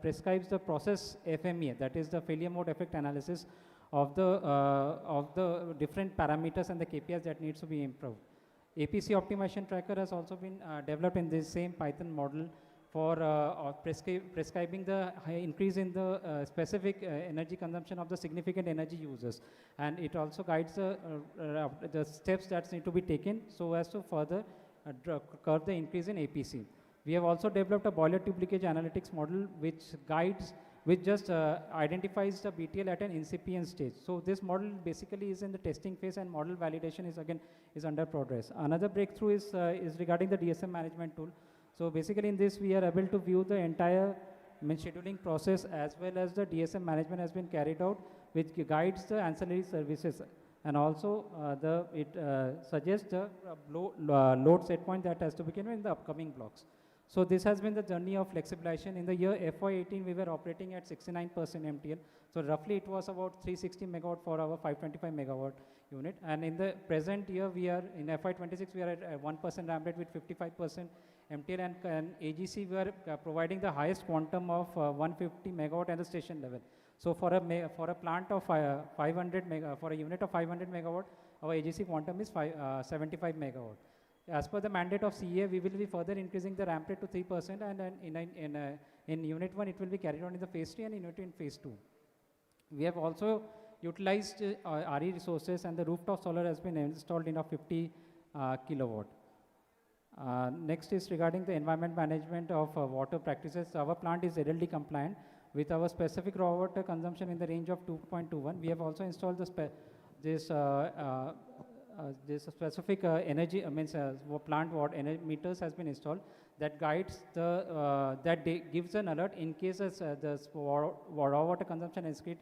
prescribes the process FMEA, that is the failure mode effect analysis of the different parameters and the KPIs that needs to be improved. APC optimization tracker has also been developed in this same Python model for prescribing the increase in the specific energy consumption of the significant energy users, and it also guides the steps that need to be taken so as to further curb the increase in APC. We have also developed a boiler tube leakage analytics model which just identifies the BTL at an incipient stage. So this model basically is in the testing phase, and model validation is under progress. Another breakthrough is regarding the DSM management tool. So basically in this we are able to view the entire scheduling process as well as the DSM management has been carried out, which guides the ancillary services, and also it suggests the load set point that has to be given in the upcoming blocks. So this has been the journey of flexibilization. In the year FY18, we were operating at 69% MTL. So roughly it was about 360 megawatt for our 525 megawatt unit. And in the present year, we are in FY26, we are at 1% RAM rate with 55% MTL, and AGC, we are providing the highest quantum of 150 megawatt at the station level. So for a plant of 500 for a unit of 500 megawatt, our AGC quantum is 75 megawatt. As per the mandate of CEA, we will be further increasing the ramp rate to 3%, and in Unit 1, it will be carried on in the phase 3 and in Unit 2 in phase 2. We have also utilized RE resources, and the rooftop solar has been installed in a 50 kilowatt. Next is regarding the environment management of water practices. Our plant is LLD compliant with our specific raw water consumption in the range of 2.21. We have also installed this specific energy plant watt energy meters has been installed that guides gives an alert in case the raw water consumption is hit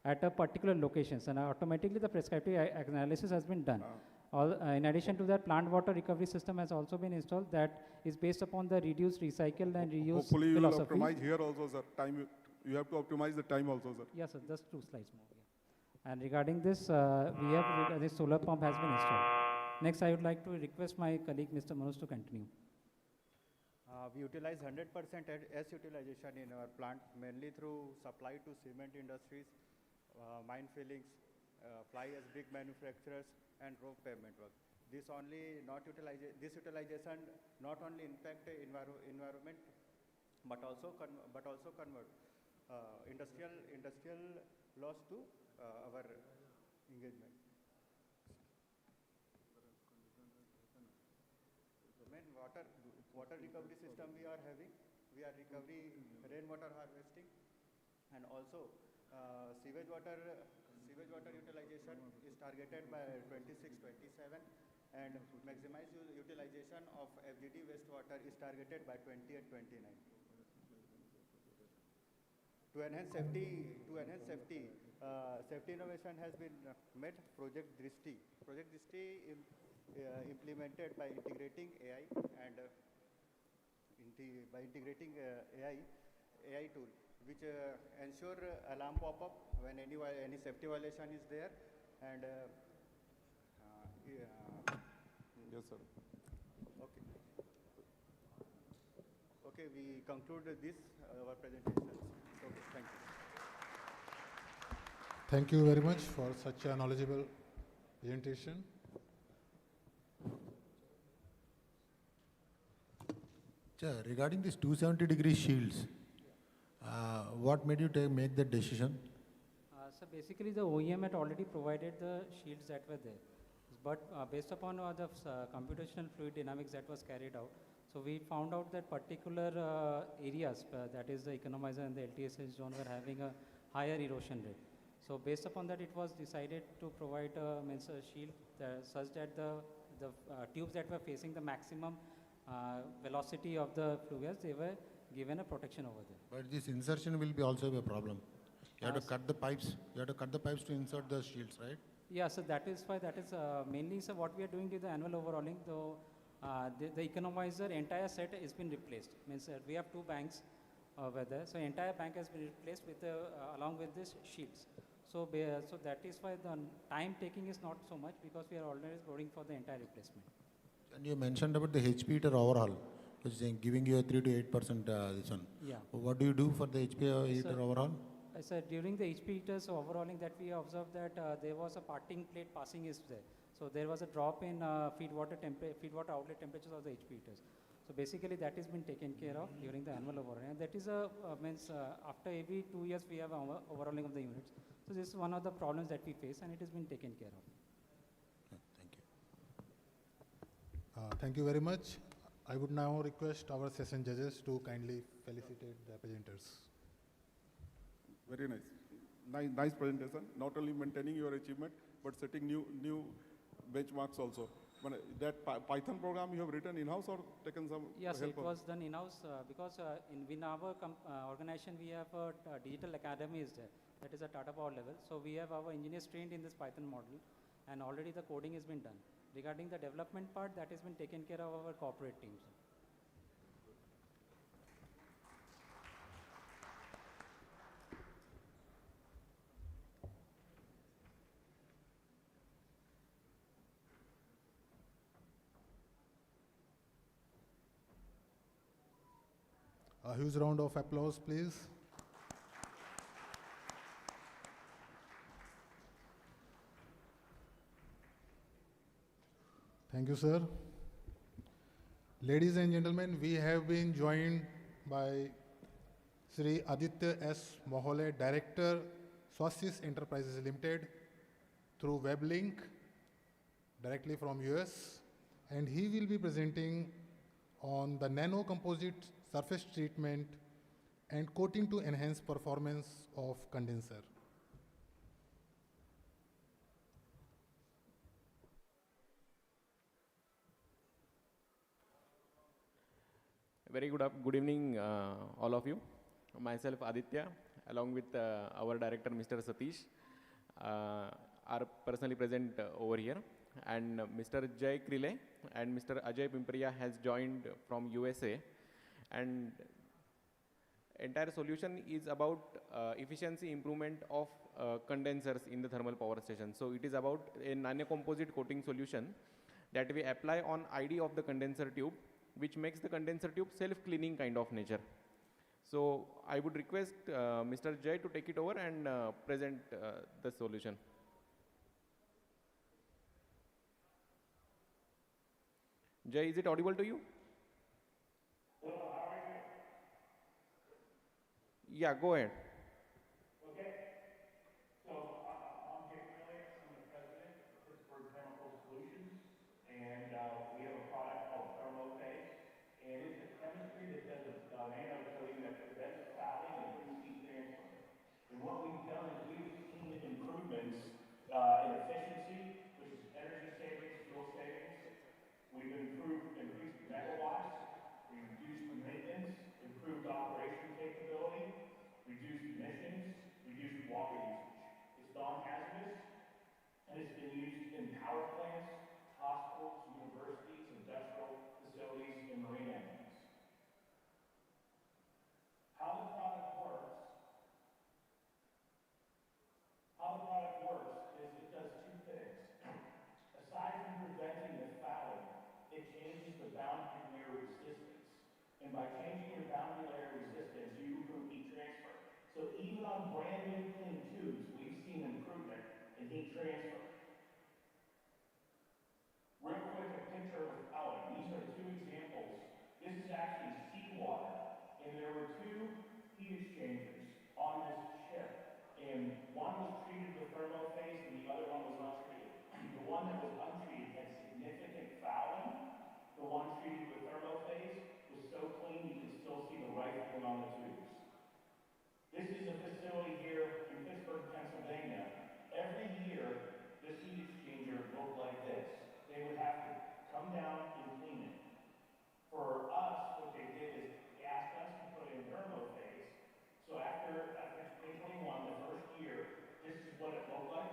at a particular locations, and automatically the prescriptive analysis has been done. In addition to that, plant water recovery system has also been installed that is based upon the reduce, recycle and reuse
Hopefully you
philosophy.
will optimize here also, sir. You have to optimize the time also, sir.
Yes, sir. Just 2 slides more. Yeah. And regarding this, we have this solar pump has been installed. Next, I would like to request my colleague, Mr. Manoj, to continue.
We utilize 100% S utilization in our plant, mainly through supply to cement industries, mine fillings, fly ash brick manufacturers, and road pavement work. This utilization not only impact the environment, but also convert industrial loss to our engagement. The main water recovery system we are having, we are recovery rainwater harvesting, and also sewage water utilization is targeted by 26-27, and maximize utilization of FGD wastewater is targeted by 20 and 29. To enhance safety, safety innovation has been made. Project Drishti implemented by integrating AI and AI tool, which ensure alarm pop-up when any safety violation is there, and
yes, sir.
Okay, we conclude this our presentation. Okay, thank you.
Thank you very much for such a knowledgeable presentation.
Regarding these 270-degree shields, what made you make that decision?
So basically, the OEM had already provided the shields that were there, but based upon the computational fluid dynamics that was carried out, so we found out that particular areas, that is the economizer and the LTSS zone, were having a higher erosion rate. So based upon that, it was decided to provide a shield such that the tubes that were facing the maximum velocity of the fluid, they were given a protection over there.
But this insertion will be also a problem. You have to cut the pipes. You have to cut the pipes to insert the shields, right?
Yeah, so that is why mainly what we are doing is the annual overhauling. Though the economizer entire set has been replaced. Means we have 2 banks over there, so entire bank has been replaced with along with this shields. So that is why the time taking is not so much, because we are already going for the entire replacement.
And you mentioned about the HP heater overhaul, which is giving you a 3 to 8% this one.
Yeah.
What do you do for the HP heater overhaul?
I said during the HP heaters overhauling that we observed that there was a parting plate passing is there. So there was a drop in feed water outlet temperatures of the HP heaters. So basically that has been taken care of during the annual overhauling. And that is after every 2 years we have overhauling of the units. So this is one of the problems that we face, and it has been taken care of.
Thank you.
Thank you very much. I would now request our session judges to kindly felicitate the presenters.
Very nice. Nice presentation. Not only maintaining your achievement, but setting new benchmarks also. that Python program you have written in-house or taken some
Yes,
help
it
of?
was done in-house because in our organization we have a digital academy is there. That is a Tata Power level. So we have our engineers trained in this Python model, and already the coding has been done. Regarding the development part, that has been taken care of our corporate teams.
A huge round of applause, please. Thank you, sir. Ladies and gentlemen, we have been joined by Sri Aditya S. Mohole, Director, Swastis Enterprises Limited, through web link directly from US, and he will be presenting on the nano composite surface treatment and coating to enhance performance of condenser.
Very good evening, all of you. Myself, Aditya, along with our director, Mr. Satish, are personally present over here. And Mr. Jay Krile and Mr. Ajay Pimpria has joined from USA. And entire solution is about efficiency improvement of condensers in the thermal power station. So it is about a nanocomposite coating solution that we apply on ID of the condenser tube, which makes the condenser tube self-cleaning kind of nature. So I would request Mr. Jay to take it over and present the solution. Jay, is it audible to you? Yeah, go ahead.
Okay. So I'm Jay Krile. I'm the president of Pittsburgh Chemical Solutions, and we have a product called ThermoPhase, and it's a chemistry that does a nanocoating that prevents fouling and improves heat transfer. And what we've done is we've seen improvements in efficiency, which is energy savings, fuel savings. We've increased megawatts, we've reduced maintenance, improved operation capability, reduced emissions, reduced water usage. It's non-hazardous, and it's been used in power plants, hospitals, universities, industrial facilities, and marine engines. How the product works is it does two things. Aside from preventing the fouling, it changes the boundary layer resistance. And by changing your boundary layer resistance, you improve heat transfer. So even on brand new clean tubes, we've seen improvement in heat transfer. Real quick, a picture of a fouling. These are two examples. This is actually seawater, and there were two heat exchangers on this ship. And one was treated with thermophase, and the other one was untreated. The one that was untreated had significant fouling. The one treated with thermophase was so clean you could still see the rifling on the tubes. This is a facility here in Pittsburgh, Pennsylvania. Every year, this heat exchanger looked like this. They would have to come down and clean it. For us, what they did is they asked us to put in thermophase. So after 2021, the first year, this is what it looked like.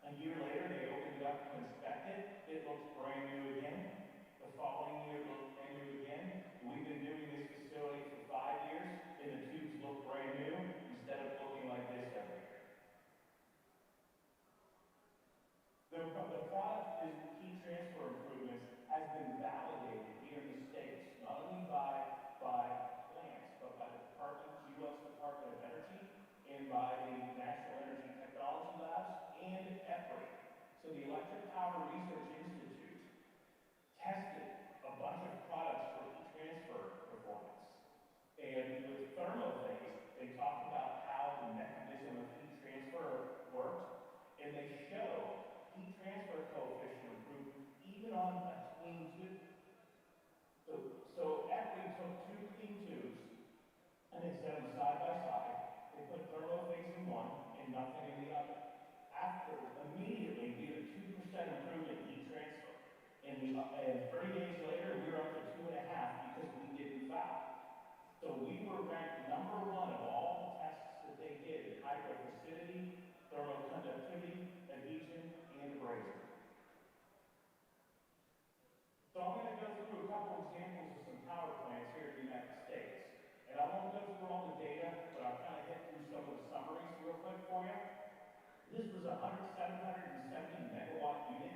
A year later, they opened it up to inspect it. It looks brand new again. The following year, it looks brand new again. We've been doing this facility for 5 years, and the tubes look brand new instead of looking like this every year. The product is heat transfer improvements has been validated here in the States, not only by plants, but by the U.S. Department of Energy and by the National Energy Technology Labs and EPRI. So the Electric Power Research Institute tested a bunch of products for heat transfer performance. And with thermophase, they talked about how the mechanism of heat transfer worked, and they showed heat transfer coefficient improved even on a clean tube. So EPRI took two clean tubes and they set them side by side. They put thermophase in one and nothing in the other. Immediately, we had a 2% improvement in heat transfer. This was a 770 megawatt unit,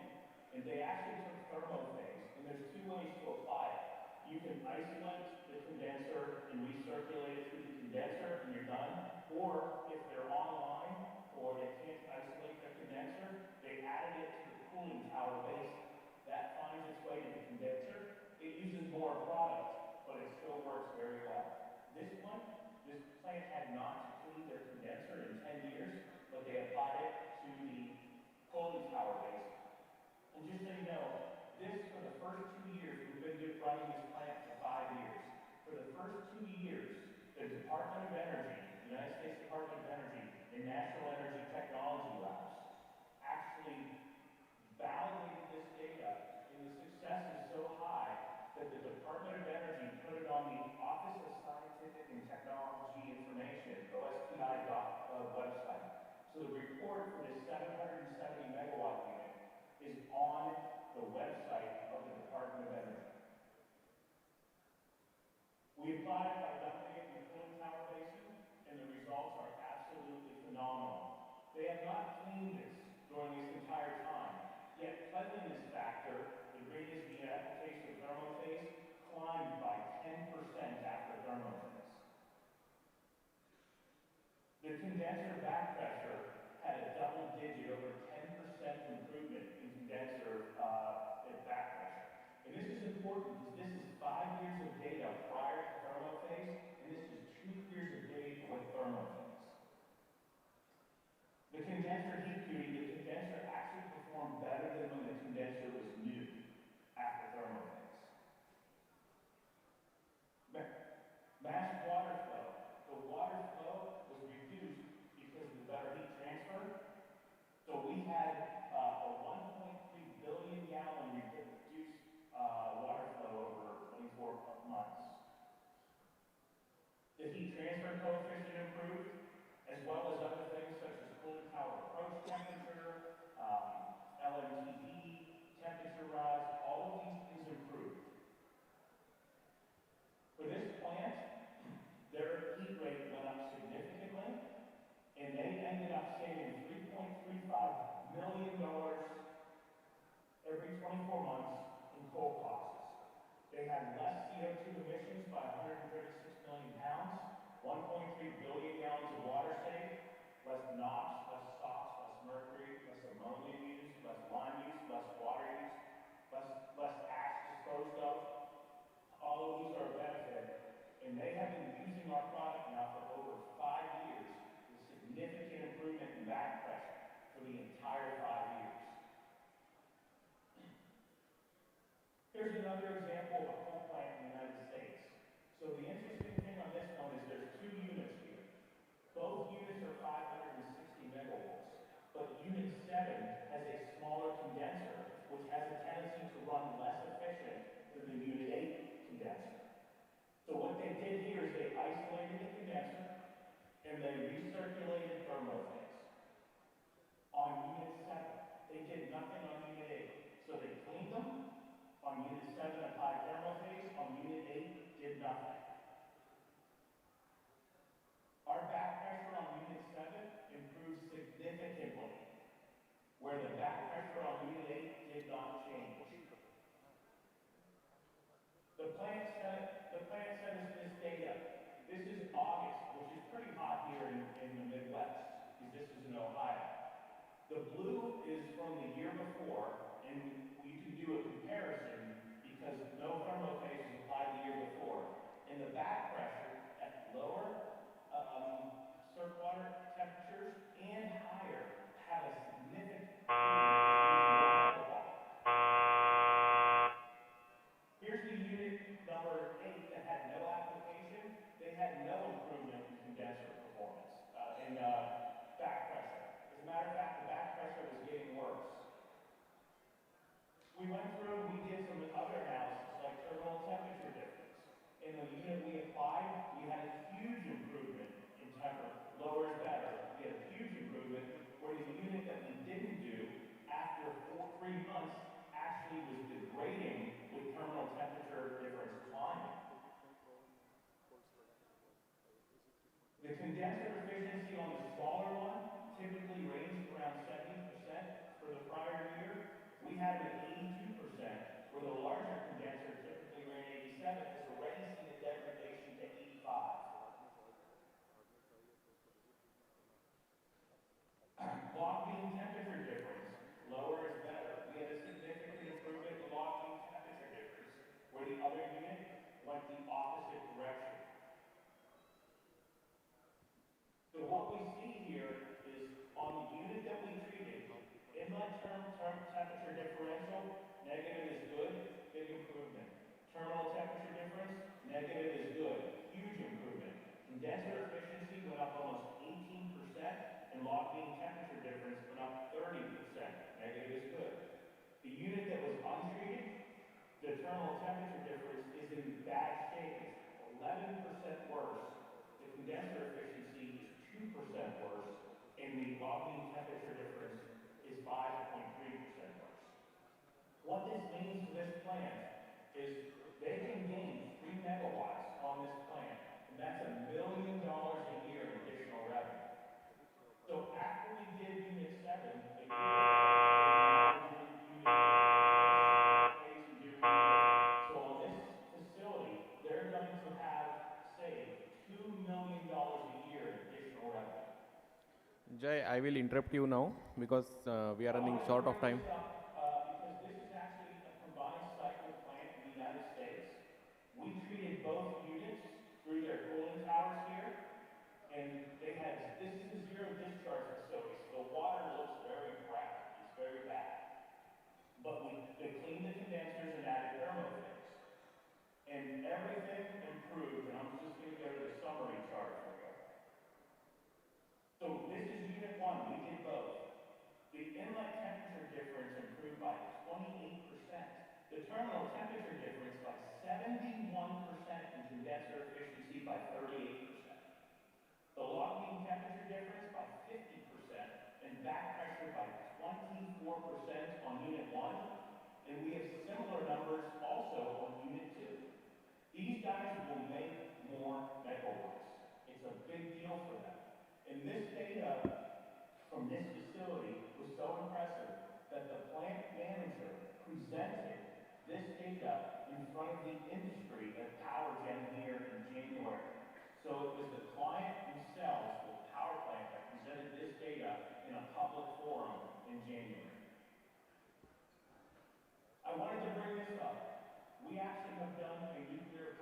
and they actually took thermophase, and there's two ways to apply it. You can isolate the condenser and recirculate it through the condenser and you're done. Or if they're online or they can't isolate their condenser, they added it to the cooling tower basin. That finds its way to the condenser. It uses more product, but it still works very well. This plant had not cleaned their condenser in 10 years, but they applied it to the cooling tower basin. And just so you know, for the first 2 years, we've been running this plant for 5 years. For the first 2 years, the Department of Energy, United States Department of Energy, and National Energy Technology Labs actually validated this data, and the success is so high that the Department of Energy put it on the Office of Scientific and Technology Information, OSTI website. So the report for this 770 megawatt unit is on the website of the Department of Energy. We applied it by dumping it in the cooling tower basin, and the results are absolutely phenomenal. They have not cleaned this during this entire time, yet cleanliness factor, the greatest via application of thermophase, climbed by 10% after thermophase. The condenser back pressure had a double-digit, over 10% improvement in condenser back pressure. And this is important because this is 5 years of data prior to thermophase, and this is 2 years of data with thermophase. The condenser heat duty, the condenser actually performed better than when the condenser was new after thermophase. Mass water flow. The water flow was reduced because of the better heat transfer. So we had a 1.3 billion gallon reduced water flow over 24 months. The heat transfer coefficient improved, as well as other things such as cooling tower approach temperature, LMTD, temperature rise, all of these things improved. For this plant, their heat rate went up significantly, and they ended up saving $3.35 million every 24 months in coal costs. They had less CO2 emissions by 136 million pounds, 1.3 billion gallons of water saved, less NOx, less SOx, less mercury, less ammonia use, less lime use, less water use, less ash disposed of. All of these are a benefit, and they have been using our product now for over 5 years with significant improvement in back pressure for the entire 5 years. Here's another example of a coal plant in the United States. So the interesting thing on this one is there's 2 units here. Both units are 560 megawatts, but Unit 7 has a smaller condenser, which has a tendency to run less efficient than the Unit 8 condenser. So what they did here is they isolated the condenser and they recirculated thermophase. On Unit 7, they did nothing on Unit 8. So they cleaned them. On Unit 7, applied thermophase. On Unit 8, did nothing. Our back pressure on Unit 7 improved significantly, where the back pressure on Unit 8 did not change. The plant sent us this data. This is August, which is pretty hot here in the Midwest, because this is in Ohio. The blue is from the year before, and you can do a comparison because no thermophase was applied the year before. And the back pressure at lower surf water temperatures and higher had a significant Here's the unit number 8 that had no application. They had no improvement in condenser performance, back pressure. As a matter of fact, the back pressure was getting worse. We went through and we did some other analysis, like terminal temperature difference. In the unit we applied, we had a huge improvement in temperature. Lower is better. We had a huge improvement, where the unit that we didn't do, after 3 months, actually was degrading with terminal temperature difference climbing. The condenser efficiency on the smaller one typically ranges around For the prior year, we had it at 82%, where the larger condenser typically ran 87, has already seen a degradation to 85. Log mean temperature difference, lower is better. We had a significant improvement in log mean temperature difference, where the other unit went the opposite direction. So what we see here is on the unit that we treated, inlet temperature differential, negative is good, big improvement. Terminal temperature difference, negative is good, huge improvement. Condenser efficiency went up almost 18%, and log mean temperature difference went up 30%, negative is good. The unit that was untreated, the terminal temperature difference is in bad shape. It's 11% worse. The condenser efficiency is 2% worse, and the log mean temperature difference is 5.3% worse. What this means to this plant is they can gain 3 megawatts on this plant, and that's $1 million a year in additional revenue. So after we did Unit 7, a year ago, we now did Unit 6 days and do so on this facility, they're going to have saved $2 million a year in additional revenue.
Jay, I will interrupt you now because we are running short of time.
Because this is actually a combined cycle plant in the United States. We treated both units through their cooling towers here, and this is a zero discharge facility, so the water looks very brown. It's very bad. But they cleaned the condensers and added thermofix. And everything improved, and I'm just going to go to the summary chart for you. So this is Unit 1, we did both. The inlet temperature difference improved by 28%. The terminal temperature difference by 71%, and condenser efficiency by 38%. The log mean temperature difference by 50%, and back pressure by 24% on Unit 1. And we have similar numbers also on Unit 2. These guys will make more megawatts. It's a big deal for them. And this data from this facility was so impressive that the plant manager presented this data in front of the industry at PowerGen here in January. So it was the client themselves with power plant that presented this data in a public forum in January. I wanted to bring this up. We actually have done a nuclear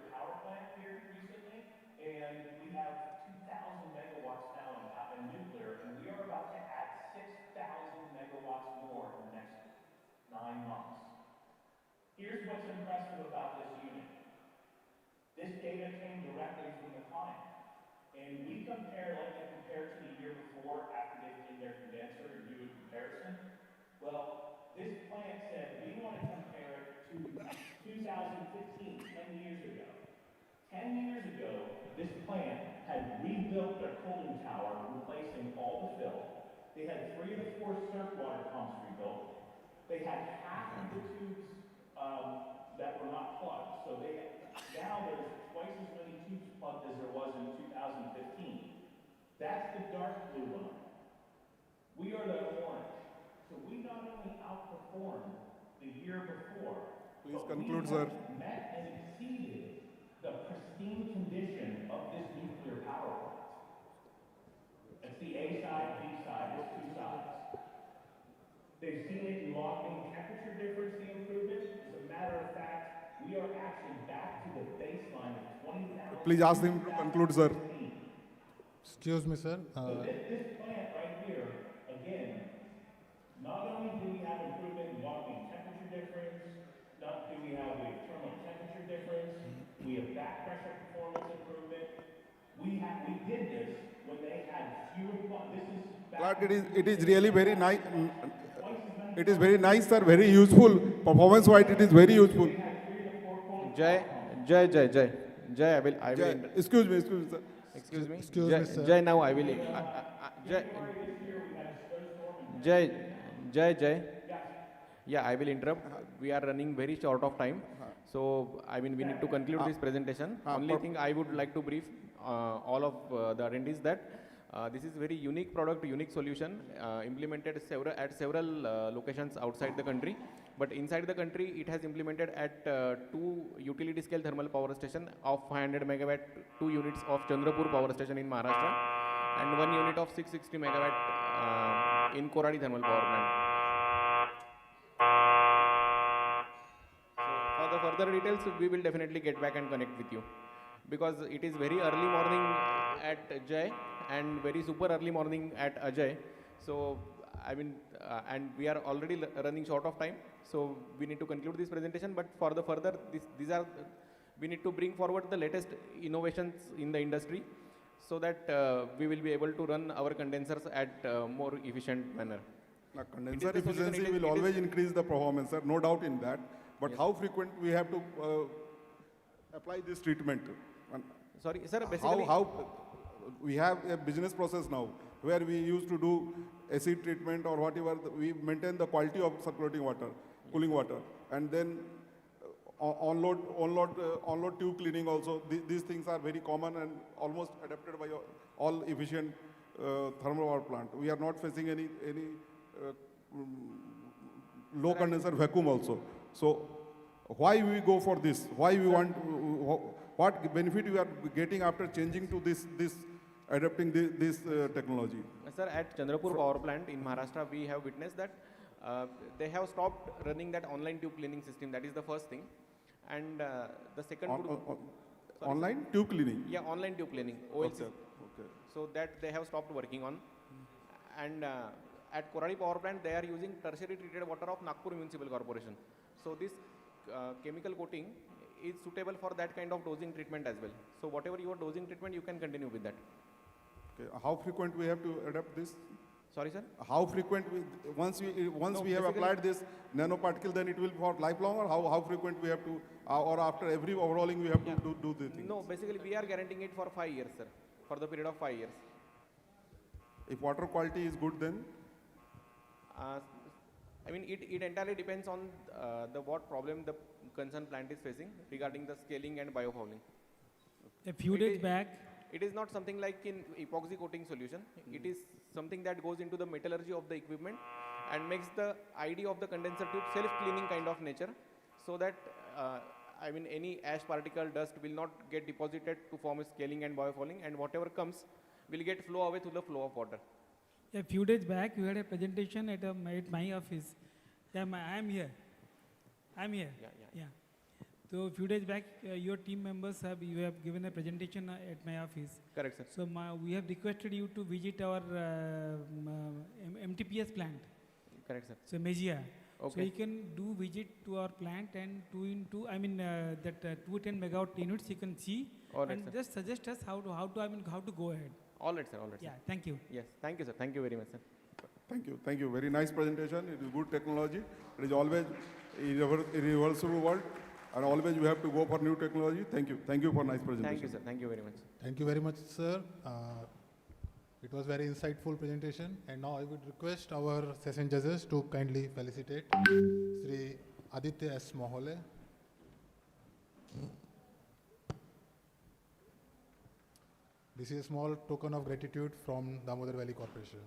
power plant here recently, and we have 2,000 megawatts now in nuclear, and we are about to add 6,000 megawatts more in the next 9 months. Here's what's impressive about this unit. This data came directly from the client, and we like to compare to the year before after they cleaned their condenser and do a comparison. Well, this plant said we want to compare it to 2015, 10 years ago. 10 years ago, this plant had rebuilt their cooling tower, replacing all the fill. They had 3 of the 4 surf water pumps rebuilt. They had half of the tubes that were not plugged. So now there's twice as many tubes plugged as there was in 2015. That's the dark blue line. We are the orange. So we not only outperformed the year before,
Please
but
conclude,
we
sir.
have met and exceeded the pristine condition of this nuclear power plant. It's the A side, B side, it's 2 sides. They've seen it in log mean temperature difference, the improvement. As a matter of fact, we are actually back to the baseline of 20,000.
Please ask him to conclude, sir.
Excuse me, sir.
So this plant right here, again, not only do we have improvement in log mean temperature difference, not do we have a terminal temperature difference, we have back pressure performance improvement. We did this when they had fewer. This is.
But it is really very nice. It is very nice, sir. Very useful. Performance-wise, it is very useful.
Jay, I will.
Excuse me, sir.
Excuse me,
sir.
Jay, now I will. Jay. Yeah, I will interrupt. We are running very short of time. So, we need to conclude this presentation. Only thing I would like to brief all of the attendees that This is very unique product, unique solution, implemented at several locations outside the country. But inside the country, it has implemented at 2 utility scale thermal power station of 500 megawatt, 2 units of Chandrapur power station in Maharashtra, and 1 unit of 660 megawatt in Koradi thermal power plant. So for the further details, we will definitely get back and connect with you, because it is very early morning at Jai and very super early morning at Ajay. So I mean, and we are already running short of time, so we need to conclude this presentation. But for the further, we need to bring forward the latest innovations in the industry, so that we will be able to run our condensers at more efficient manner.
Condenser efficiency will always increase the performance, sir, no doubt in that. But how frequent we have to apply this treatment?
Sorry, sir, basically...
How we have a business process now where we used to do acid treatment or whatever, we maintain the quality of circulating water, cooling water, and then on-load tube cleaning also. These things are very common and almost adapted by all efficient thermal power plant. We are not facing any low condenser vacuum also. So why we go for this? Why we want? What benefit we are getting after changing to this adapting this technology?
Sir, at Chandrapur power plant in Maharashtra, we have witnessed that they have stopped running that online tube cleaning system. That is the first thing. And the second...
online tube cleaning?
Yeah, online tube cleaning, OLC.
Okay.
So that they have stopped working on. And at Koradi power plant, they are using tertiary treated water of Nagpur Municipal Corporation. So this chemical coating is suitable for that kind of dosing treatment as well. So whatever your dosing treatment, you can continue with that.
Okay. How frequent we have to adapt this?
Sorry, sir?
How frequent once we have applied this nanoparticle, then it will be for lifelong, or how frequent we have to, or after every overhauling we have to do the thing?
No, basically we are guaranteeing it for 5 years, sir, for the period of 5 years.
If water quality is good, then?
I mean, it entirely depends on what problem the concerned plant is facing regarding the scaling and biofouling.
A few days back,
it is not something like in epoxy coating solution. It is something that goes into the metallurgy of the equipment and makes the idea of the condenser tube self-cleaning kind of nature, so that I mean, any ash particle, dust will not get deposited to form a scaling and biofouling, and whatever comes will get flow away through the flow of water.
a few days back, you had a presentation at my office. Yeah, I am here. I'm here. Yeah. So a few days back, your team members have given a presentation at my office.
Correct, sir.
So we have requested you to visit our MTPS plant.
Correct, sir.
So Mejia.
Okay.
So you can do visit to our plant and 210 megawatt units you can see,
All right,
and
sir.
just suggest us how to go ahead.
All right, sir. All right,
Yeah,
sir.
thank you.
Yes, thank you, sir. Thank you very much, sir.
Thank you. Thank you. Very nice presentation. It is good technology. It is always irreversible world, and always we have to go for new technology. Thank you. Thank you for nice presentation.
Thank you, sir. Thank you very much.
Thank you very much, sir. It was very insightful presentation. And now I would request our session judges to kindly felicitate Sri Aditya S. Mohole. This is a small token of gratitude from Damodar Valley Corporation.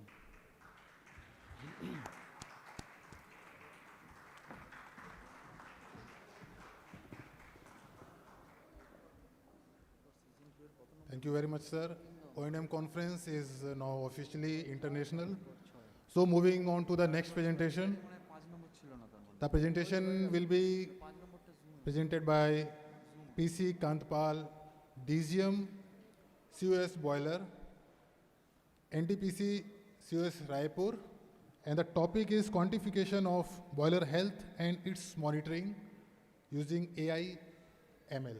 Thank you very much, sir. O&M conference is now officially international. So moving on to the next presentation. The presentation will be presented by PC Kantpal, DGM, COS Boiler, NTPC COS Raipur, and the topic is quantification of boiler health and its monitoring using AI ML.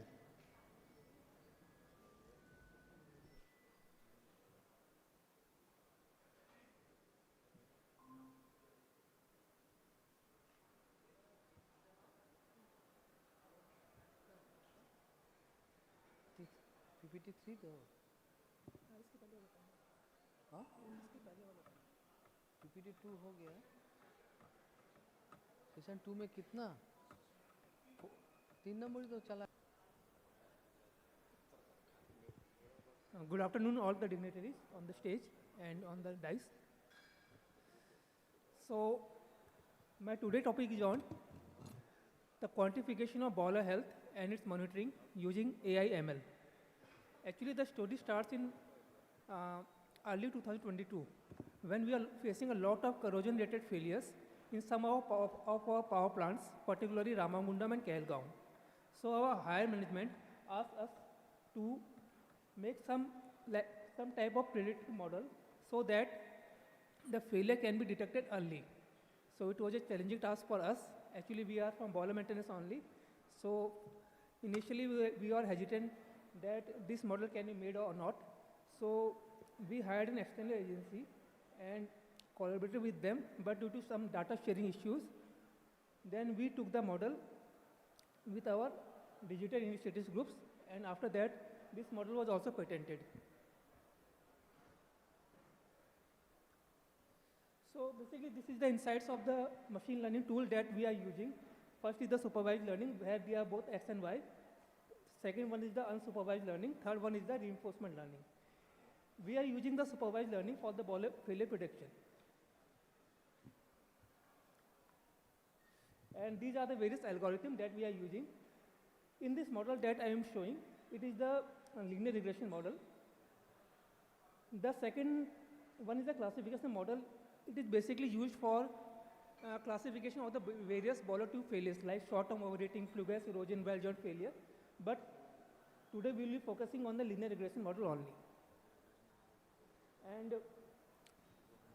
PPT 3 दो हाँ PPT 2 हो गया session 2 में कितना 3 number तो चला
Good afternoon, all the dignitaries on the stage and on the dais. So, my today topic is on the quantification of boiler health and its monitoring using AI/ML. Actually, the story starts in early 2022 when we are facing a lot of corrosion-related failures in some of our power plants, particularly Ramagundam and Kahelgaon. So, our higher management asked us to make some type of predictive model so that the failure can be detected early. So it was a challenging task for us. Actually, we are from boiler maintenance only. So initially, we were hesitant that this model can be made or not. So we hired an external agency and collaborated with them, but due to some data sharing issues, then we took the model with our digital initiatives groups, and after that, this model was also patented. So basically, this is the insights of the machine learning tool that we are using. First is the supervised learning, where we are both X and Y. Second one is the unsupervised learning. Third one is the reinforcement learning. We are using the supervised learning for the boiler failure prediction. And these are the various algorithms that we are using. In this model that I am showing, it is the linear regression model. The second one is the classification model. It is basically used for classification of the various boiler tube failures like short-term overheating, flue gas erosion, well joint failure. But today we will be focusing on the linear regression model only. And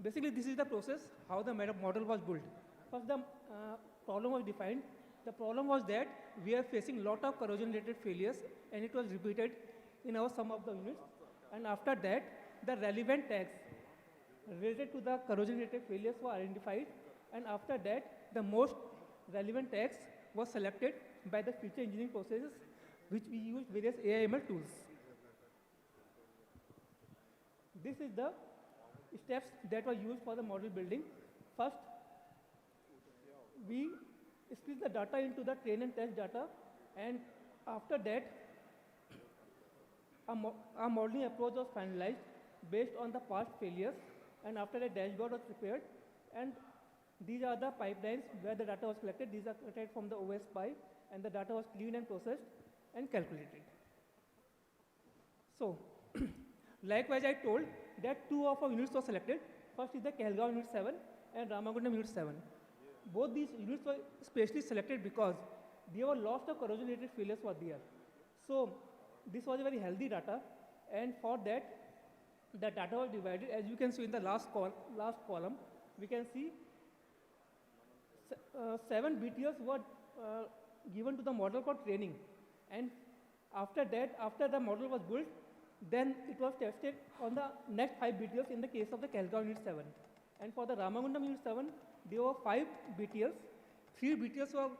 basically this is the process how the model was built. First the problem was defined. The problem was that we are facing lot of corrosion-related failures and it was repeated in our some of the units. And after that, the relevant tags related to the corrosion-related failures were identified. And after that, the most relevant tags was selected by the feature engineering processes, which we use various AI/ML tools. This is the steps that were used for the model building. First, we split the data into the train and test data, and after that, our modeling approach was finalized based on the past failures, and after a dashboard was prepared, and these are the pipelines where the data was collected. These are collected from the OS pipe, and the data was cleaned and processed and calculated. So, likewise, I told that two of our units were selected. First is the Kahelgaon Unit 7 and Ramagundam Unit 7. Both these units were specially selected because there were lots of corrosion-related failures were there. So this was a very healthy data, and for that, the data was divided. As you can see in the last column, we can see 7 BTLs were given to the model for training. And after that, after the model was built, then it was tested on the next 5 BTLs in the case of the Kahelgaon Unit 7. And for the Ramagundam Unit 7, there were 5 BTLs. 3 BTLs were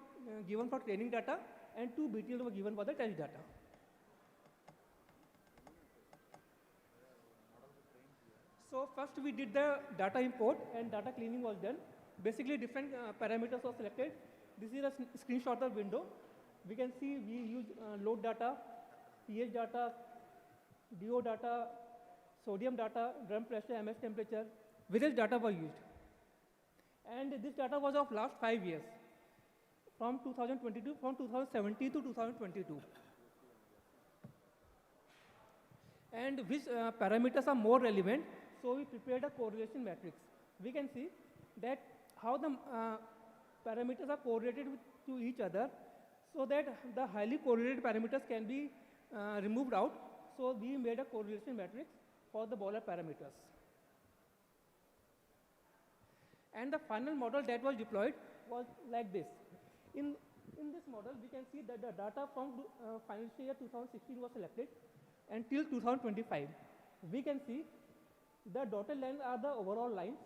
given for training data, and 2 BTLs were given for the test data. So first we did the data import and data cleaning was done. Basically different parameters were selected. This is a screenshot of window. We can see we use load data, pH data, DO data, sodium data, drum pressure, MS temperature. Various data were used. And this data was of last 5 years, from 2022, from 2017 to 2022. And which parameters are more relevant, so we prepared a correlation matrix. We can see that how the parameters are correlated to each other, so that the highly correlated parameters can be removed out. So we made a correlation matrix for the boiler parameters. And the final model that was deployed was like this. In this model, we can see that the data from financial year 2016 was selected until 2025. We can see the dotted lines are the overall lines,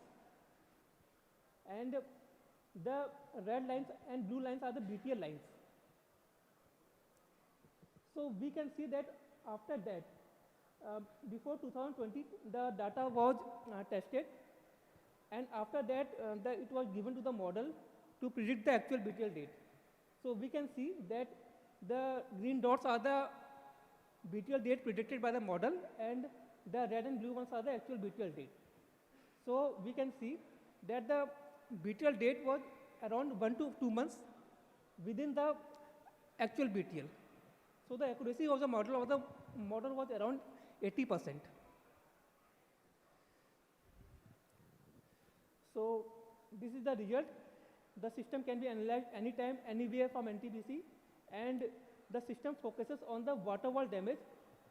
and the red lines and blue lines are the BTL lines. So we can see that after that, before 2020, the data was tested, and after that, it was given to the model to predict the actual BTL date. So we can see that the green dots are the BTL date predicted by the model, and the red and blue ones are the actual BTL date. So we can see that the BTL date was around 1 to 2 months within the actual BTL. So the accuracy of the model was around 80%. So this is the result. The system can be analyzed anytime, anywhere from NTPC, and the system focuses on the water wall damage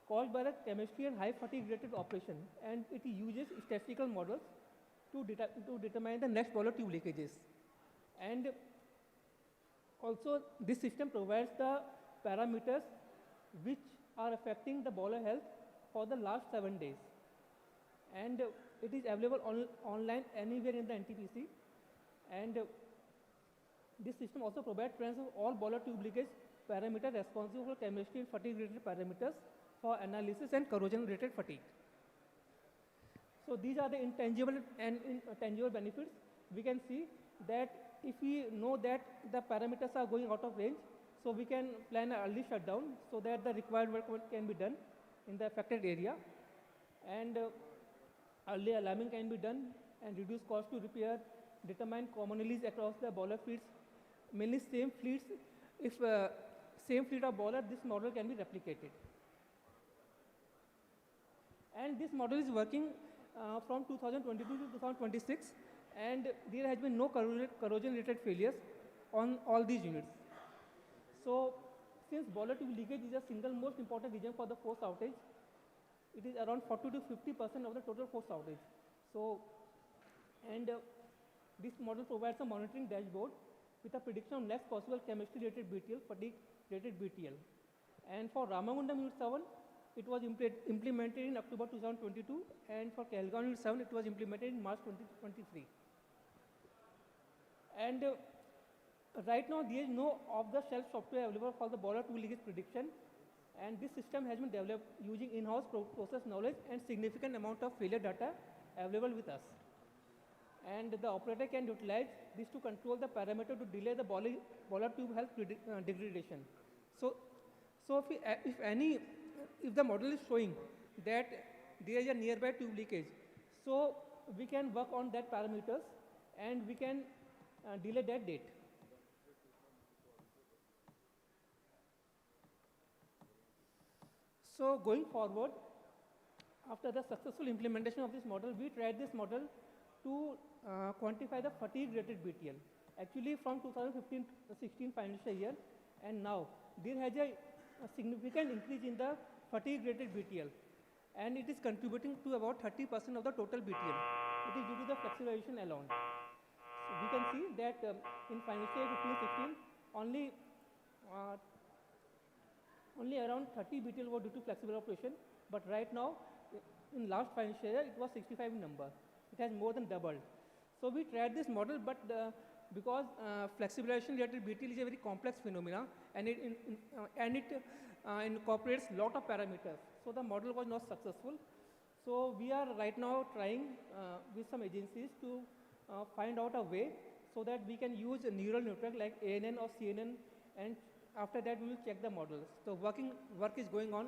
caused by the chemistry and high fatigue related operation, and it uses statistical models to determine the next boiler tube leakages. And also this system provides the parameters which are affecting the boiler health for the last 7 days. And it is available online anywhere in the NTPC. And this system also provides trends of all boiler tube leakage parameters responsible for chemistry and fatigue related parameters for analysis and corrosion related fatigue. So these are the intangible and tangible benefits. We can see that if we know that the parameters are going out of range, so we can plan an early shutdown so that the required work can be done in the affected area, and early alarming can be done and reduce cost to repair, determine commonalities across the boiler fleets, mainly same fleets. If same fleet of boiler, this model can be replicated. And this model is working from 2022 to 2026, and there has been no corrosion related failures on all these units. So since boiler tube leakage is a single most important reason for the force outage, it is around 40 to 50% of the total force outage. So, and this model provides a monitoring dashboard with a prediction of next possible chemistry related BTL, fatigue related BTL. And for Ramagundam Unit 7, it was implemented in October 2022, and for Kelgaon Unit 7, it was implemented in March 2023. And right now, there is no off-the-shelf software available for the boiler tube leakage prediction, and this system has been developed using in-house process knowledge and significant amount of failure data available with us. And the operator can utilize this to control the parameter to delay the boiler tube health degradation. So if the model is showing that there is a nearby tube leakage, so we can work on that parameters and we can delay that date. So going forward, after the successful implementation of this model, we tried this model to quantify the fatigue rated BTL. Actually from 2015-16 financial year, and now there has a significant increase in the fatigue rated BTL, and it is contributing to about 30% of the total BTL. It is due to the flexibilization alone. So we can see that in financial year 15-16, only around 30 BTL were due to flexible operation, but right now, in last financial year, it was 65 in number. It has more than doubled. So we tried this model, but because flexibilization related BTL is a very complex phenomena, and it incorporates lot of parameters. So the model was not successful. So we are right now trying with some agencies to find out a way so that we can use a neural network like ANN or CNN, and after that we will check the models. So work is going on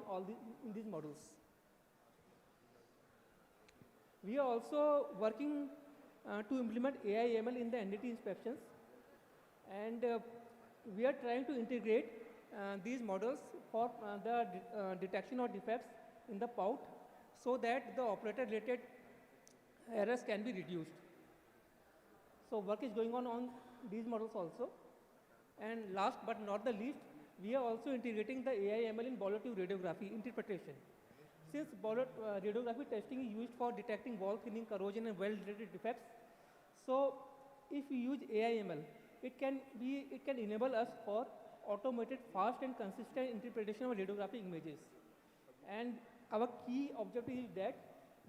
in these models. We are also working to implement AI/ML in the NDT inspections, and we are trying to integrate these models for the detection of defects in the POUT so that the operator related errors can be reduced. So work is going on these models also. And last but not the least, we are also integrating the AI/ML in boiler tube radiography interpretation. Since boiler radiography testing is used for detecting wall thinning, corrosion and weld-related defects, so if we use AI/ML, it can enable us for automated, fast and consistent interpretation of radiographic images. And our key objective is that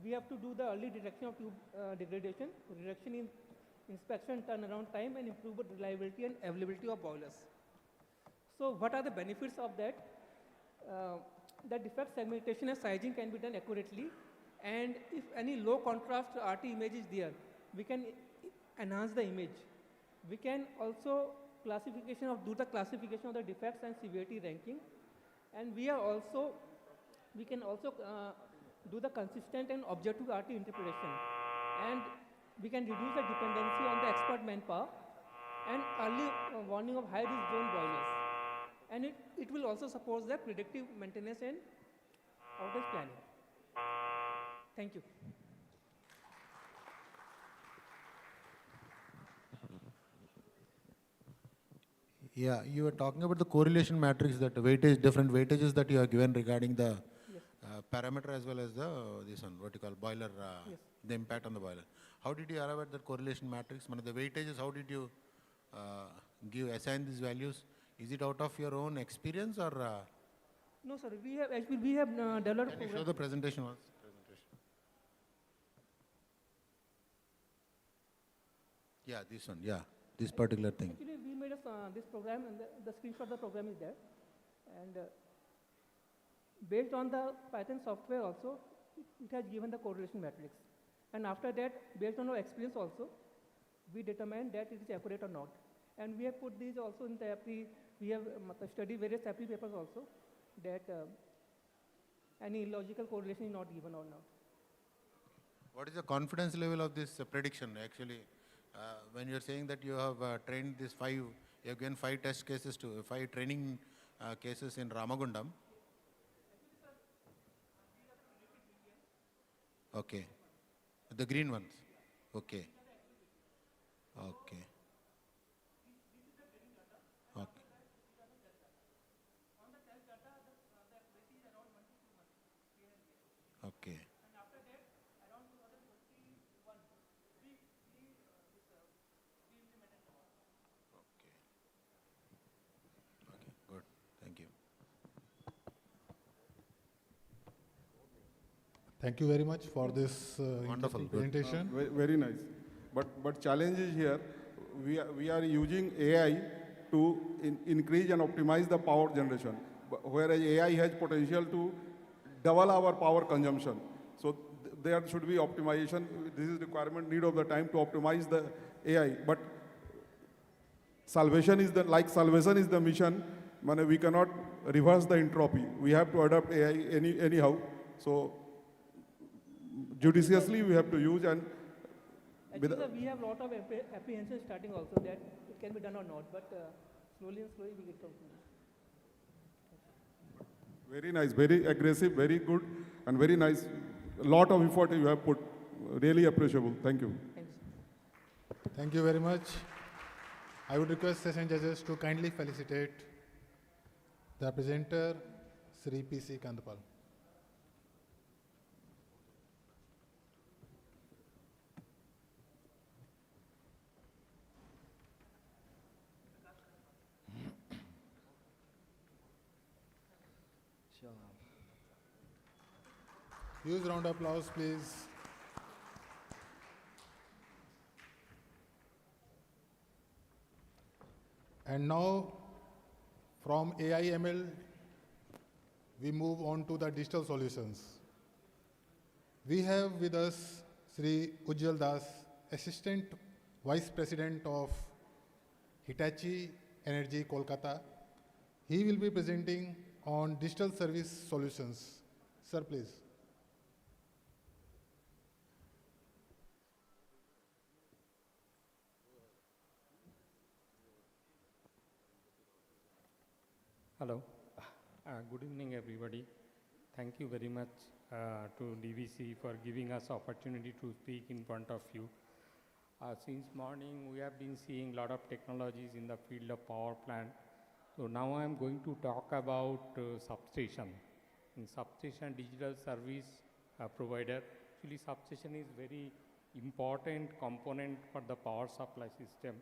we have to do the early detection of tube degradation, reduction in inspection turnaround time, and improve reliability and availability of boilers. So what are the benefits of that? The defect segmentation and sizing can be done accurately, and if any low contrast RT image is there, we can enhance the image. We can also do the classification of the defects and severity ranking, and we are also we can also do the consistent and objective RT interpretation. And we can reduce the dependency on the expert manpower and early warning of high-risk zone boilers. And it will also support the predictive maintenance and outage planning. Thank you.
Yeah, you were talking about the correlation matrix, that weightage, different weightages that you have given regarding the parameter as well as the this one, what you call boiler, the impact on the boiler. How did you arrive at that correlation matrix? One of the weightages, how did you assign these values? Is it out of your own experience or?
No, sir. We have actually developed.
Can you show the presentation once? Yeah, this one. Yeah, this particular thing.
Actually, we made this program, and the screenshot of the program is there. And based on the Python software also, it has given the correlation matrix. And after that, based on our experience also, we determined that it is accurate or not. And we have put these also in the API. We have studied various API papers also, that any illogical correlation is not given or not.
What is the confidence level of this prediction actually? When you're saying that you have trained this you have given 5 test cases to 5 training cases in Ramagundam. Okay. The green ones. Okay. Okay. Okay. Okay. Good. Thank you.
Thank you very much for this
Wonderful
presentation.
Very nice. But challenge is here, we are using AI to increase and optimize the power generation, whereas AI has potential to double our power consumption. So there should be optimization. This is requirement, need of the time to optimize the AI. But salvation is the mission. We cannot reverse the entropy. We have to adapt AI anyhow. So judiciously we have to use. And
actually, sir, we have a lot of apprehensions starting also that it can be done or not, but slowly we get confidence.
Very nice, very aggressive, very good, and very nice. A lot of effort you have put. Really appreciable. Thank you.
Thank you very much. I would request session judges to kindly felicitate the presenter, Sri P.C. Kandapal. Huge round of applause, please. And now, from AI/ML, we move on to the digital solutions. We have with us Sri Ujjwal Das, Assistant Vice President of Hitachi Energy, Kolkata. He will be presenting on digital service solutions. Sir, please.
Hello. Good evening, everybody. Thank you very much to DVC for giving us opportunity to speak in front of you. Since morning, we have been seeing a lot of technologies in the field of power plant. So now I am going to talk about substation. In substation digital service provider, actually substation is very important component for the power supply system.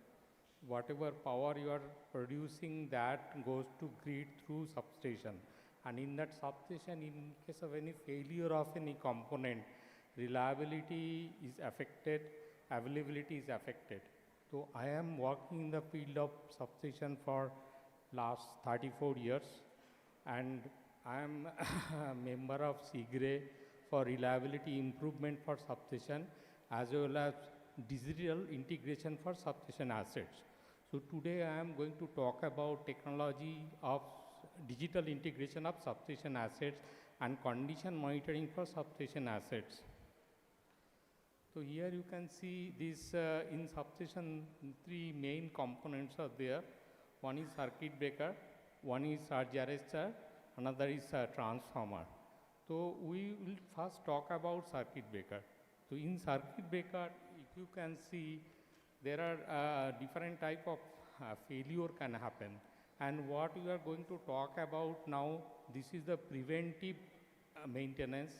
Whatever power you are producing, that goes to grid through substation. And in that substation, in case of any failure of any component, reliability is affected, availability is affected. So I am working in the field of substation for last 34 years, and I am a member of SIGRE for reliability improvement for substation, as well as digital integration for substation assets. So today I am going to talk about technology of digital integration of substation assets and condition monitoring for substation assets. So here you can see this in substation, three main components are there. One is circuit breaker, one is surge arrestor, another is a transformer. So we will first talk about circuit breaker. So in circuit breaker, if you can see, there are different type of failure can happen. And what we are going to talk about now, this is the preventive maintenance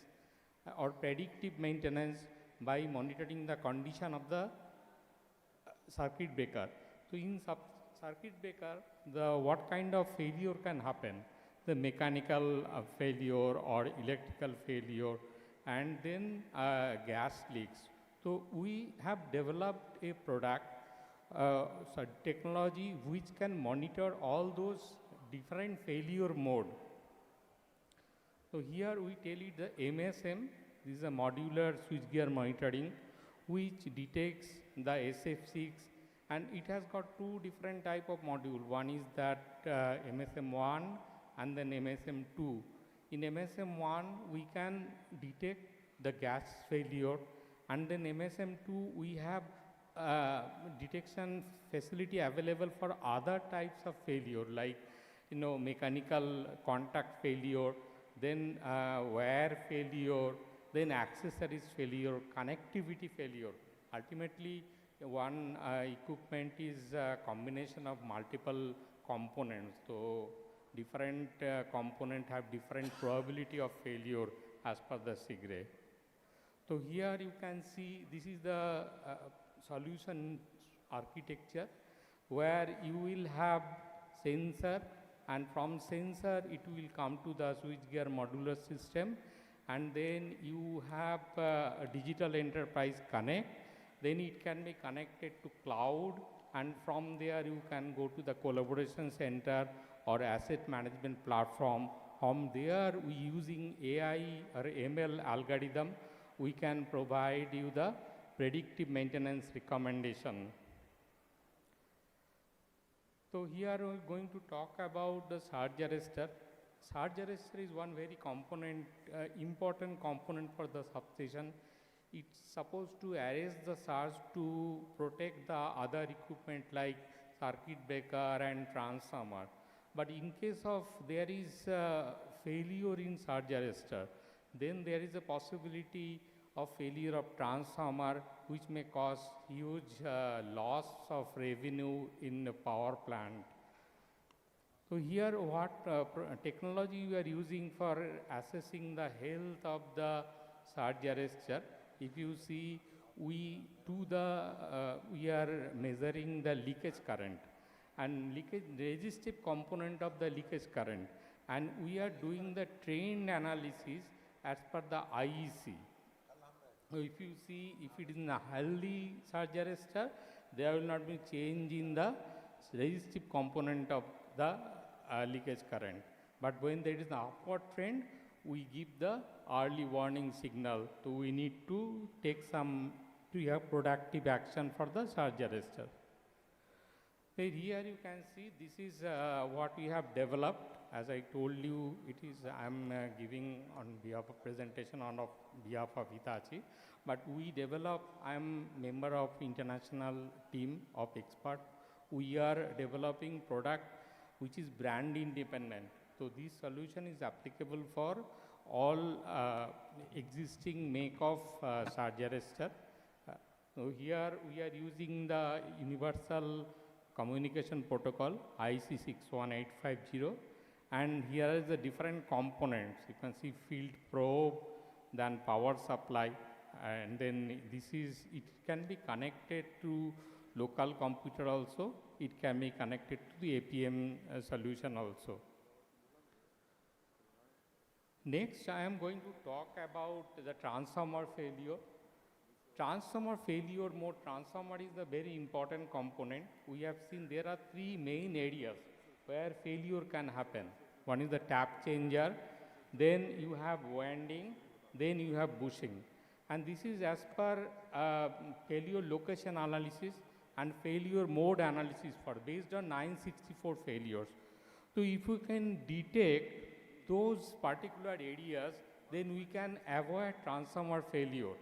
or predictive maintenance by monitoring the condition of the circuit breaker. So in circuit breaker, what kind of failure can happen? The mechanical failure or electrical failure, and then gas leaks. So we have developed a product, technology which can monitor all those different failure mode. So here we tell it the MSM, this is a modular switchgear monitoring, which detects the SF6, and it has got two different type of module. One is that MSM1 and then MSM2. In MSM1, we can detect the gas failure, and then MSM2, we have detection facility available for other types of failure, like mechanical contact failure, then wire failure, then accessories failure, connectivity failure. Ultimately, one equipment is a combination of multiple components. So different components have different probability of failure as per the SIGRE. So here you can see this is the solution architecture, where you will have sensor, and from sensor it will come to the switchgear modular system, and then you have a digital enterprise connect, then it can be connected to cloud, and from there you can go to the collaboration center or asset management platform. From there, we using AI or ML algorithm, we can provide you the predictive maintenance recommendation. So here we are going to talk about the surge arrestor. Surge arrestor is one very important component for the substation. It's supposed to arrest the surge to protect the other equipment like circuit breaker and transformer. But in case of there is failure in surge arrestor, then there is a possibility of failure of transformer, which may cause huge loss of revenue in the power plant. So here what technology we are using for assessing the health of the surge arrestor. If you see, we are measuring the leakage current and resistive component of the leakage current, and we are doing the trend analysis as per the IEC. So if you see, if it is in a healthy surge arrestor, there will not be change in the resistive component of the leakage current. But when there is an upward trend, we give the early warning signal. So we need to take some productive action for the surge arrestor. So here you can see this is what we have developed. As I told you, it is I am giving on behalf of presentation on behalf of Hitachi. But we develop, I am member of international team of experts. We are developing product which is brand independent. So this solution is applicable for all existing make of surge arrestor. So here we are using the universal communication protocol IEC 61850, and here is the different components. You can see field probe, then power supply, and then it can be connected to local computer also. It can be connected to the APM solution also. Next, I am going to talk about the transformer failure. Transformer failure mode. Transformer is a very important component. We have seen there are three main areas where failure can happen. One is the tap changer, then you have winding, then you have bushing. And this is as per failure location analysis and failure mode analysis for based on 964 failures. So if you can detect those particular areas, then we can avoid transformer failure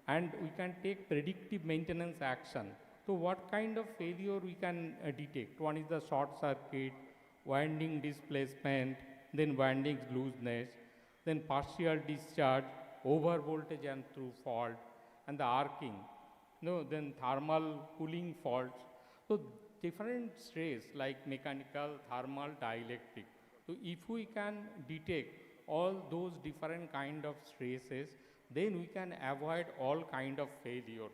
and we can take predictive maintenance action. So what kind of failure we can detect? One is the short circuit, winding displacement, then windings looseness, then partial discharge, over voltage and through fault, and the arcing. No, then thermal cooling faults. So different stress like mechanical, thermal, dielectric. So if we can detect all those different kind of stresses, then we can avoid all kind of failure.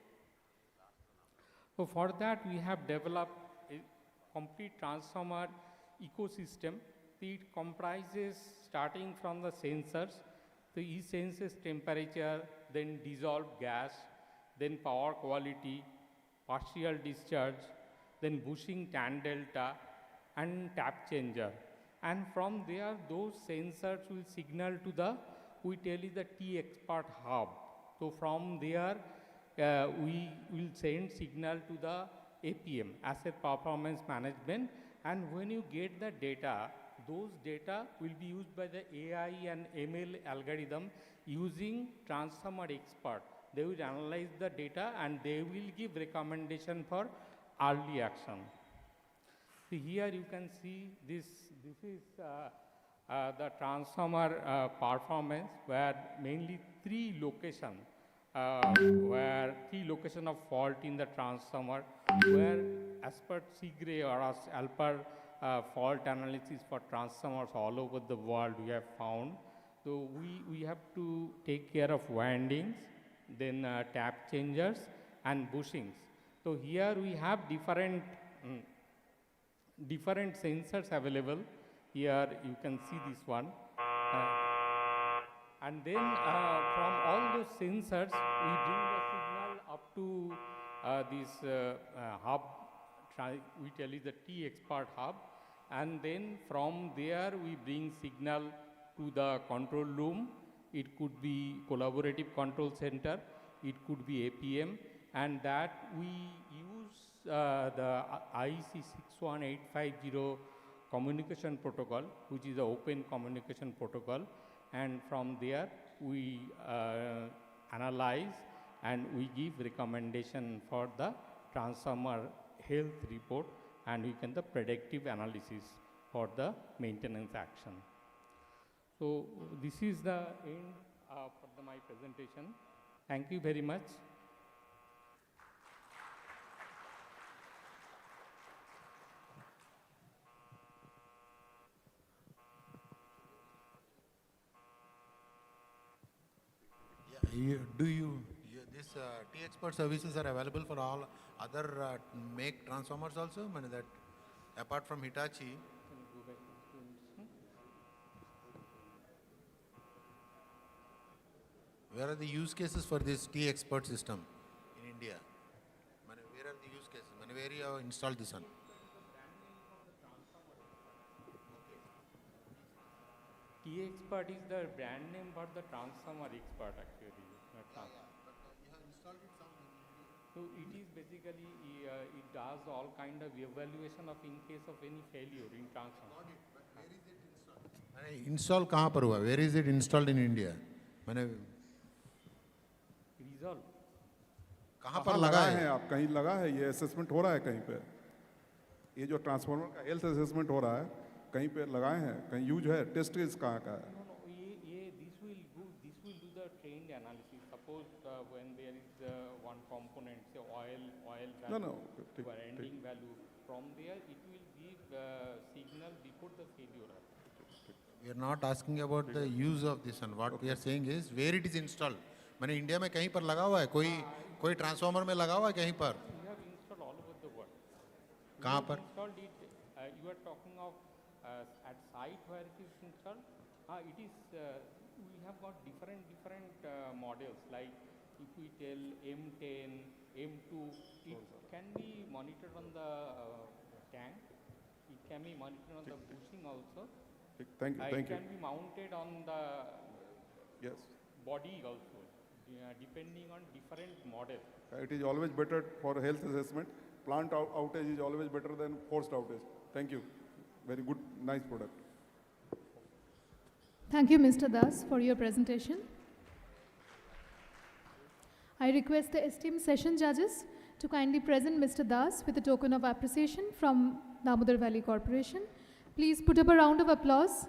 So for that we have developed a complete transformer ecosystem. It comprises starting from the sensors. So it senses temperature, then dissolved gas, then power quality, partial discharge, then bushing tan delta, and tap changer. And from there, those sensors will signal to the, we tell you the T-expert hub. So from there, we will send signal to the APM, Asset Performance Management. And when you get the data, those data will be used by the AI and ML algorithm using transformer expert. They will analyze the data and they will give recommendation for early action. So here you can see this is the transformer performance where mainly three locations of fault in the transformer where as per Segre or as Alper fault analysis for transformers all over the world we have found. So we have to take care of windings, then tap changers and bushings. So here we have different sensors available. Here you can see this one. And then from all those sensors, we bring the signal up to this hub, we tell it the T-expert hub. And then from there, we bring signal to the control room. It could be collaborative control center. It could be APM. And that we use the IEC 61850 communication protocol, which is the open communication protocol. And from there, we analyze and we give recommendation for the transformer health report, and we can the predictive analysis for the maintenance action. So this is the end for my presentation. Thank you very much.
This T-expert services are available for all other make transformers also? I mean that apart from Hitachi. Where are the use cases for this T-expert system in India? I mean, where are the use cases? I mean, where you have installed this one?
T-expert is the brand name for the transformer expert actually.
You have installed it somewhere.
So it is basically, it does all kind of evaluation of in case of any failure in transformer.
Got it, but where is it installed? Install कहाँ पर हुआ? Where is it installed in India? मैंने
Resolve.
कहाँ पर लगा है?
आप कहीं लगा है ये असेसमेंट हो रहा है कहीं पे? ये जो ट्रांसफार्मर का हेल्थ असेसमेंट हो रहा है कहीं पे लगाए हैं कहीं यूज है टेस्ट केस कहाँ का है?
This will do the trained analysis. Suppose when there is one component, say oil value, ending value, from there it will give signal before the failure.
We are not asking about the use of this one. What we are saying is where it is installed. मैंने India में कहीं पर लगा हुआ है कोई transformer में लगा हुआ है कहीं पर?
We have installed all over the world.
कहाँ पर?
Installed it. You are talking of at site where it is installed. It is. We have got different models. Like if we tell M10, M2, it can be monitored on the tank. It can be monitored on the bushing also.
Thank you.
It can be mounted on the body also, depending on different model.
It is always better for health assessment. Plant outage is always better than forced outage. Thank you. Very good, nice product.
Thank you, Mr. Das, for your presentation. I request the esteemed session judges to kindly present Mr. Das with a token of appreciation from Damodar Valley Corporation. Please put up a round of applause.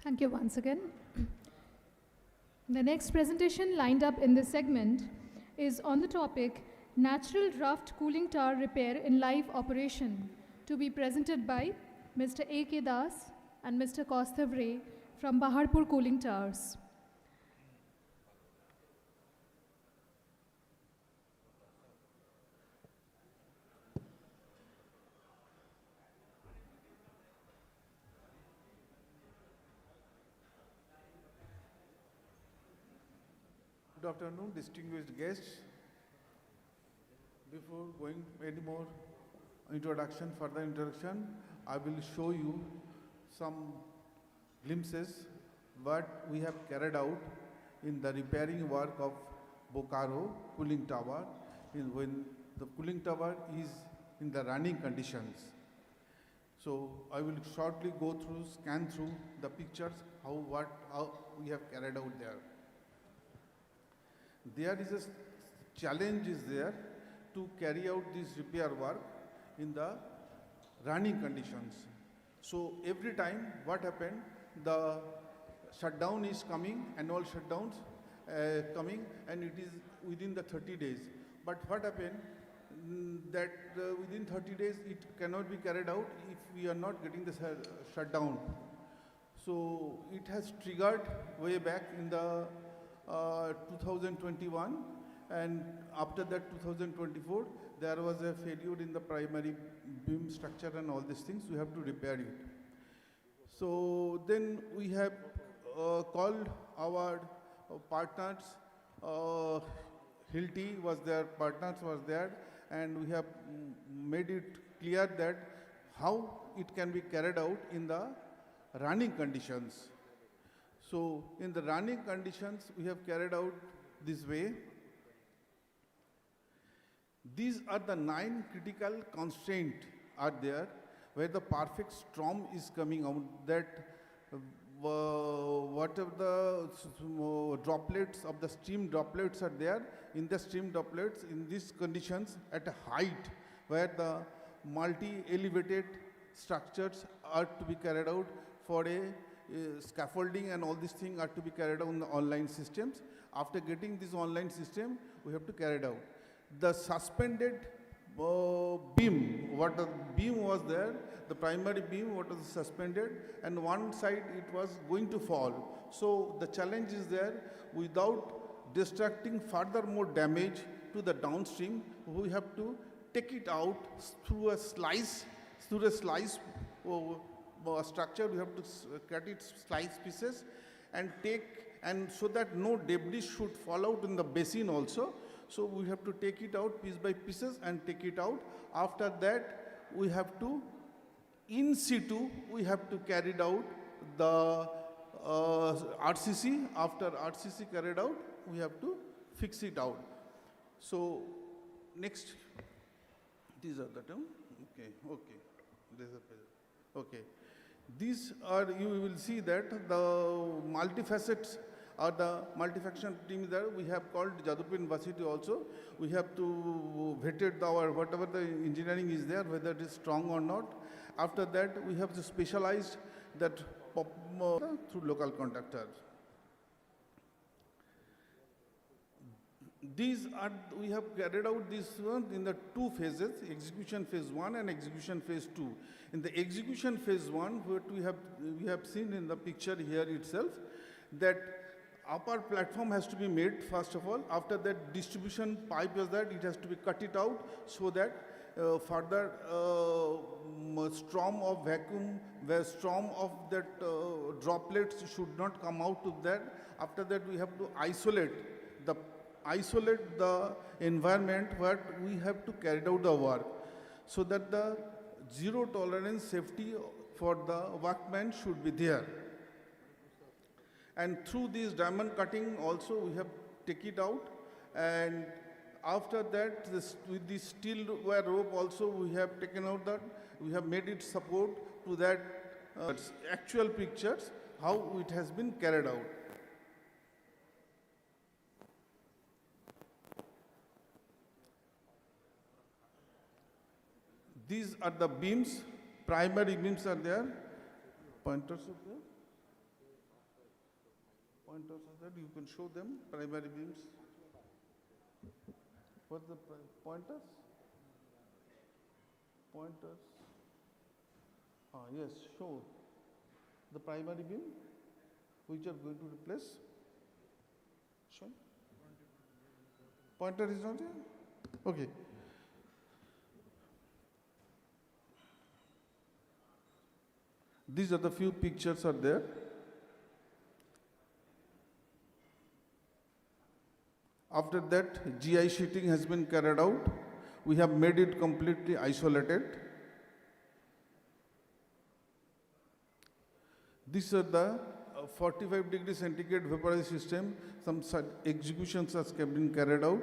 Thank you once again. The next presentation lined up in this segment is on the topic Natural Draft Cooling Tower Repair in Live Operation, to be presented by Mr. A.K. Das and Mr. Kaustav Ray from Baharpur Cooling Towers.
Good afternoon, distinguished guests. Before going any more further introduction, I will show you some glimpses what we have carried out in the repairing work of Bokaro cooling tower when the cooling tower is in the running conditions. So I will shortly scan through the pictures, how we have carried out there. There is a challenge to carry out this repair work in the running conditions. So every time what happened, the shutdown is coming, annual shutdowns coming, and it is within the 30 days. But what happened, that within 30 days it cannot be carried out if we are not getting the shutdown. So it has triggered way back in the 2021, and after that 2024 there was a failure in the primary beam structure and all these things. We have to repair it. So then we have called our partners, Hilti was there, partners was there, and we have made it clear that how it can be carried out in the running conditions. So in the running conditions, we have carried out this way. These are the 9 critical constraints are there where the perfect storm is coming out, that whatever the droplets of the steam droplets are there, in the steam droplets in these conditions at a height where the multi-elevated structures are to be carried out for a scaffolding, and all these things are to be carried out on the online systems. After getting this online system, we have to carry it out. The suspended beam, what the beam was there, the primary beam, what was suspended, and one side it was going to fall. So the challenge is there, without destructing further more damage to the downstream, we have to take it out through a slice structure. We have to cut it slice pieces and so that no debris should fall out in the basin also. So we have to take it out piece by pieces and take it out. After that, we have to, in situ, we have to carry out the RCC. After RCC carried out, we have to fix it out. So next, these are the terms. Okay. Okay. These are, you will see that the multifacets or the multifaction team there, we have called Jadavpur University also. We have to vetted our whatever the engineering is there, whether it is strong or not. After that, we have to specialize that through local contractors. These are, we have carried out this one in the 2 phases, execution phase 1 and execution phase 2. In the execution phase 1, what we have seen in the picture here itself, that upper platform has to be made first of all. After that, distribution pipe is that it has to be cut it out so that further storm of vacuum, where storm of that droplets should not come out to that. After that, we have to isolate the environment where we have to carry out the work, so that the zero tolerance safety for the workman should be there. And through this diamond cutting also we have take it out, and after that with the steel wire rope also we have taken out that, we have made it support to that actual pictures how it has been carried out. These are the beams, primary beams are there, pointers are there. Pointers are there, you can show them, primary beams. What's the pointers? Pointers. Yes, show the primary beam which are going to replace. Show. Pointer is not there? Okay. These are the few pictures are there. After that, GI sheeting has been carried out. We have made it completely isolated. These are the 45 degree centigrade vaporized system. Some executions have been carried out.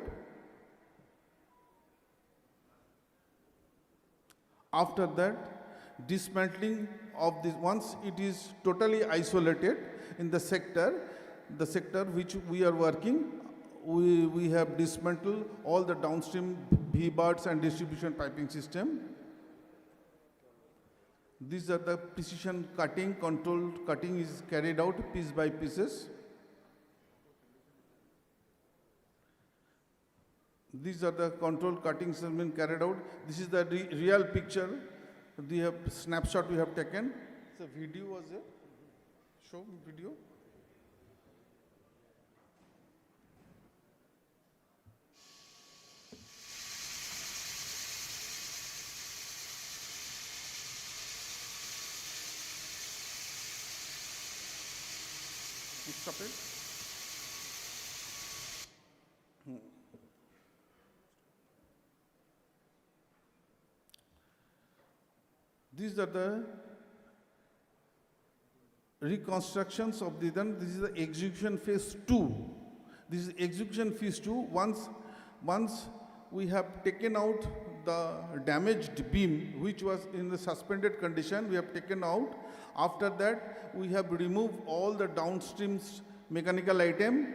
After that, dismantling of this, once it is totally isolated in the sector which we are working, we have dismantled all the downstream V-bars and distribution piping system. These are the precision cutting, controlled cutting is carried out piece by pieces. These are the controlled cuttings have been carried out. This is the real picture. We have snapshot we have taken. So video was there. Show video. Stop it. These are the reconstructions of the then. This is the execution phase 2. This is execution phase 2. Once we have taken out the damaged beam which was in the suspended condition, we have taken out. After that, we have removed all the downstream mechanical item.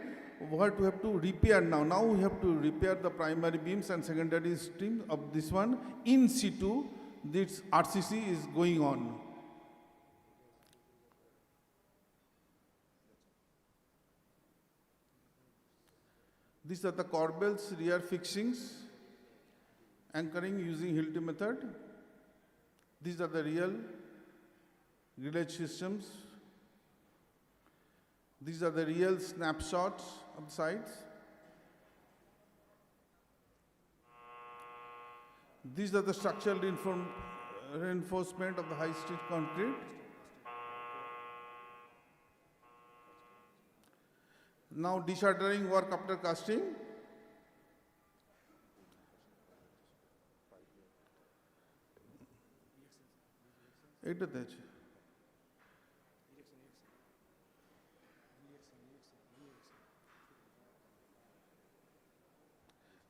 What we have to repair now? Now we have to repair the primary beams and secondary stream of this one in situ. This RCC is going on. These are the corbels rear fixings, anchoring using Hilti method. These are the real relay systems. These are the real snapshots of the sites. These are the structural reinforcement of the high street concrete. Now deshuttering work after casting.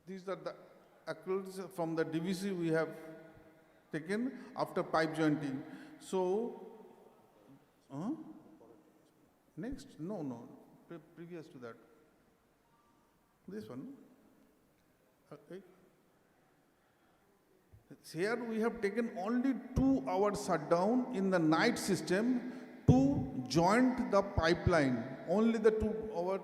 These are the acrylics from the DVC we have taken after pipe jointing. So, next, no, previous to that. This one. Okay. Here we have taken only 2 hours shutdown in the night system to joint the pipeline. Only the 2 hour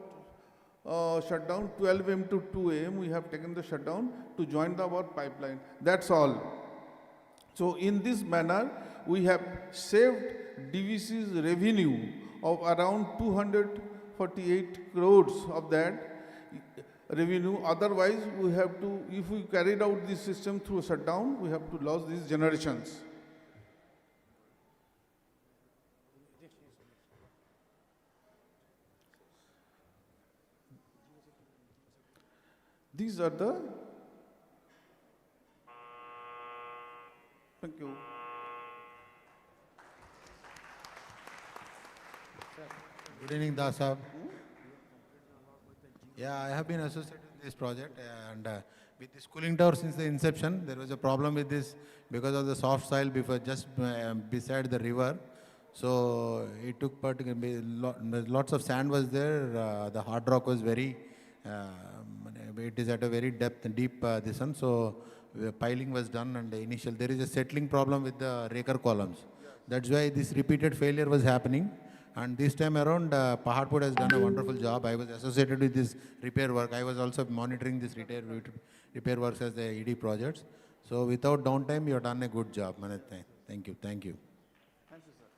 shutdown, 12 am to 2 am, we have taken the shutdown to join our pipeline. That's all. So in this manner, we have saved DVC's revenue of around 200 148 crores of that revenue. Otherwise, we have to, if we carried out this system through a shutdown, we have to lose these generations. These are the, thank you.
Good evening, Das Sahab. Yeah, I have been associated with this project, and with this cooling tower since the inception. There was a problem with this because of the soft soil before, just beside the river. So it took lots of sand was there. The hard rock was very. It is at a very deep this one. So the piling was done, and the initial there is a settling problem with the raker columns. That's why this repeated failure was happening. And this time around, Paharpur has done a wonderful job. I was associated with this repair work. I was also monitoring this repair works as the ED projects. So without downtime, you have done a good job. Thank you. Thank you.
Thank you, sir.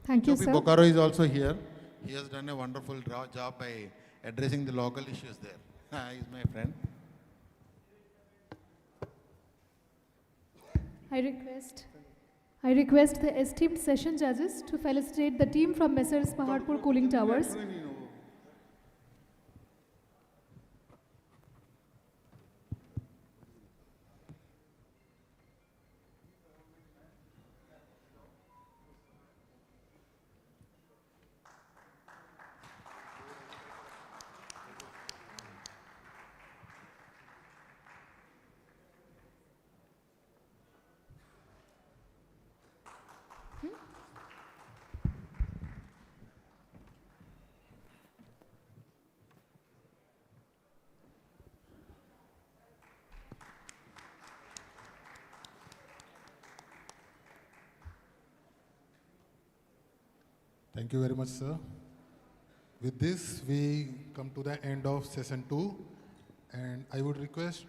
Thank you, sir.
Bokaro is also here. He has done a wonderful job by addressing the local issues there. He is my friend.
I request the esteemed session judges to felicitate the team from Messrs. Paharpur Cooling Towers.
Thank you very much, sir. With this, we come to the end of session 2, and I would request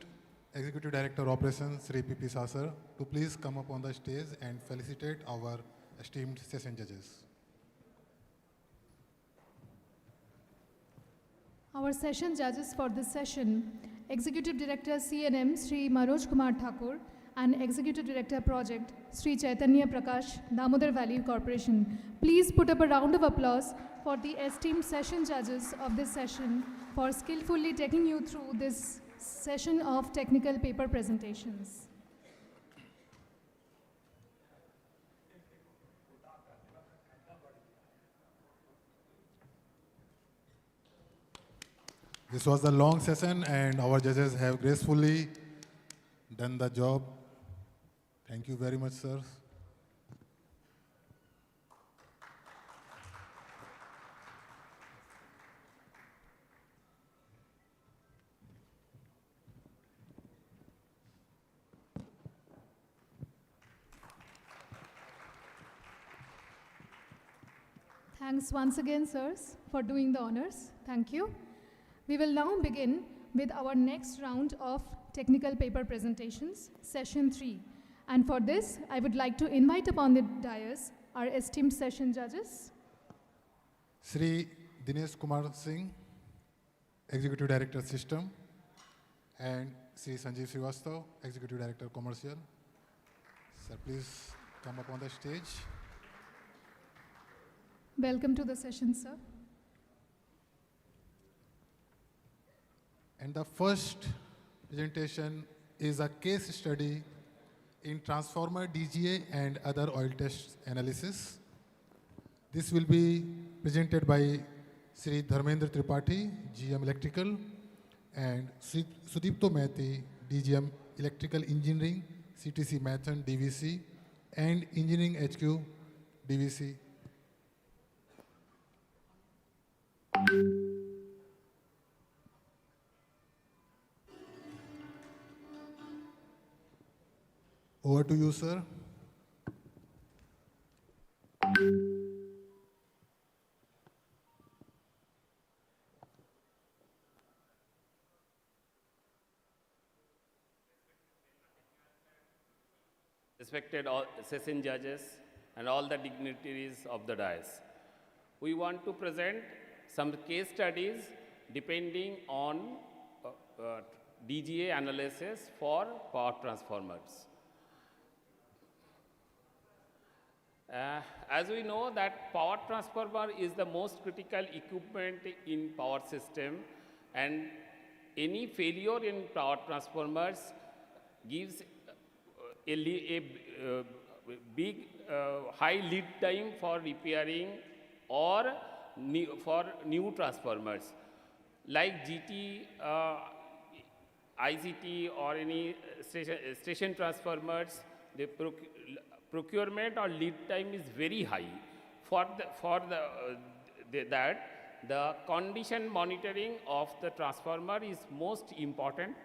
Executive Director Operations, Sri P.P. Sasar, to please come up on the stage and felicitate our esteemed session judges.
Our session judges for this session, Executive Director C&M Sri Manoj Kumar Thakur and Executive Director Project Sri Chaitanya Prakash, Damodar Valley Corporation. Please put up a round of applause for the esteemed session judges of this session for skillfully taking you through this session of technical paper presentations.
This was a long session, and our judges have gracefully done the job. Thank you very much, sir.
Thanks once again, sirs, for doing the honors. Thank you. We will now begin with our next round of technical paper presentations, session 3. And for this, I would like to invite upon the dais our esteemed session judges.
Sri Dinesh Kumar Singh, Executive Director System, and Sri Sanjeev Srivastav, Executive Director Commercial. Sir, please come up on the stage.
Welcome to the session, sir.
And the first presentation is a case study in transformer DGA and other oil test analysis. This will be presented by Sri Dharmendra Tripathi, GM Electrical, and Sri Sudipto Mehti, DGM Electrical Engineering, CTC Mathon, DVC, and Engineering HQ, DVC. Over to you, sir.
respected all session judges, and all the dignitaries of the dais. We want to present some case studies depending on DGA analysis for power transformers. As we know that power transformer is the most critical equipment in power system, and any failure in power transformers gives a big high lead time for repairing or for new transformers. Like GT, ICT or any station transformers, the procurement or lead time is very high. The condition monitoring of the transformer is most important,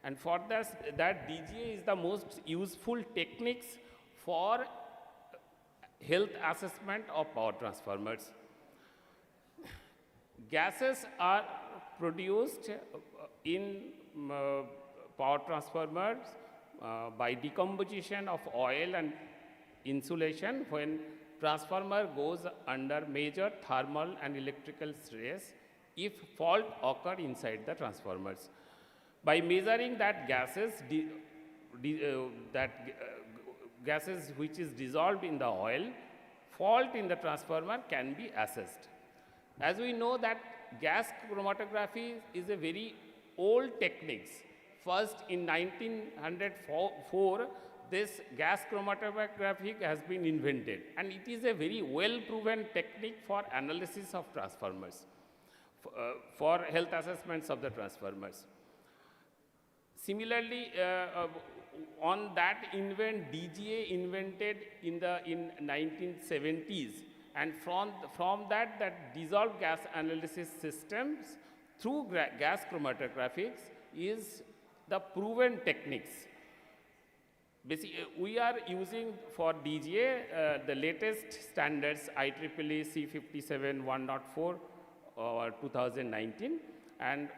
and for that DGA is the most useful techniques for health assessment of power transformers. Gases are produced in power transformers by decomposition of oil and insulation when transformer goes under major thermal and electrical stress if fault occur inside the transformers. By measuring that gases, gases which is dissolved in the oil, fault in the transformer can be assessed. As we know that gas chromatography is a very old technique. First in 1904, this gas chromatography has been invented, and it is a very well-proven technique for analysis of transformers, for health assessments of the transformers. Similarly, on that DGA invented in 1970s, and from that dissolved gas analysis systems through gas chromatography is the proven techniques. Basically, we are using for DGA the latest standards IEEE C57-104 2019, and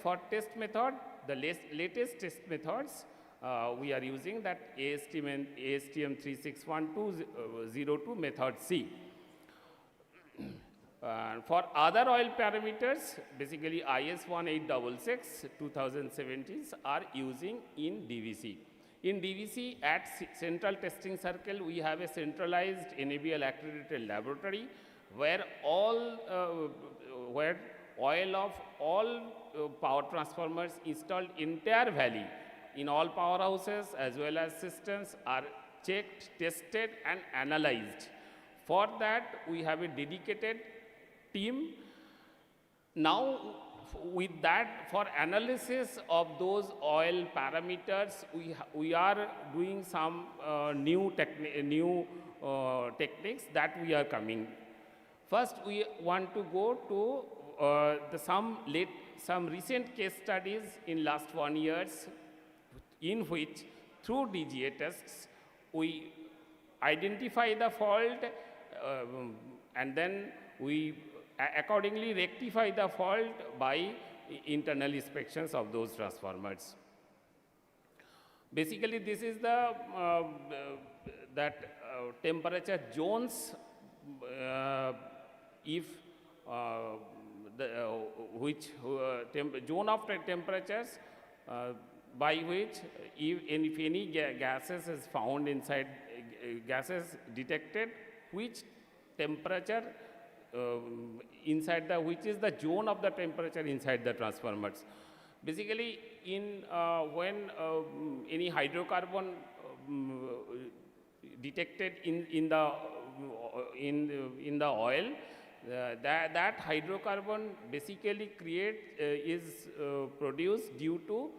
for test method, the latest test methods we are using that ASTM 361202 method C. For other oil parameters, basically IS 1866 2017 are using in DVC. In DVC, at Central Testing Circle, we have a centralized NABL accredited laboratory where oil of all power transformers installed entire valley in all powerhouses as well as systems are checked, tested and analyzed. For that, we have a dedicated team. Now, with that, for analysis of those oil parameters, we are doing some new techniques that we are coming. First, we want to go to some recent case studies in last 1 year, in which through DGA tests we identify the fault and then we accordingly rectify the fault by internal inspections of those transformers. Basically, this is the temperature zones if zone of temperatures by which if any gases is found inside, gases detected, which temperature which is the zone of the temperature inside the transformers. Basically, when any hydrocarbon detected in the oil, that hydrocarbon basically is produced due to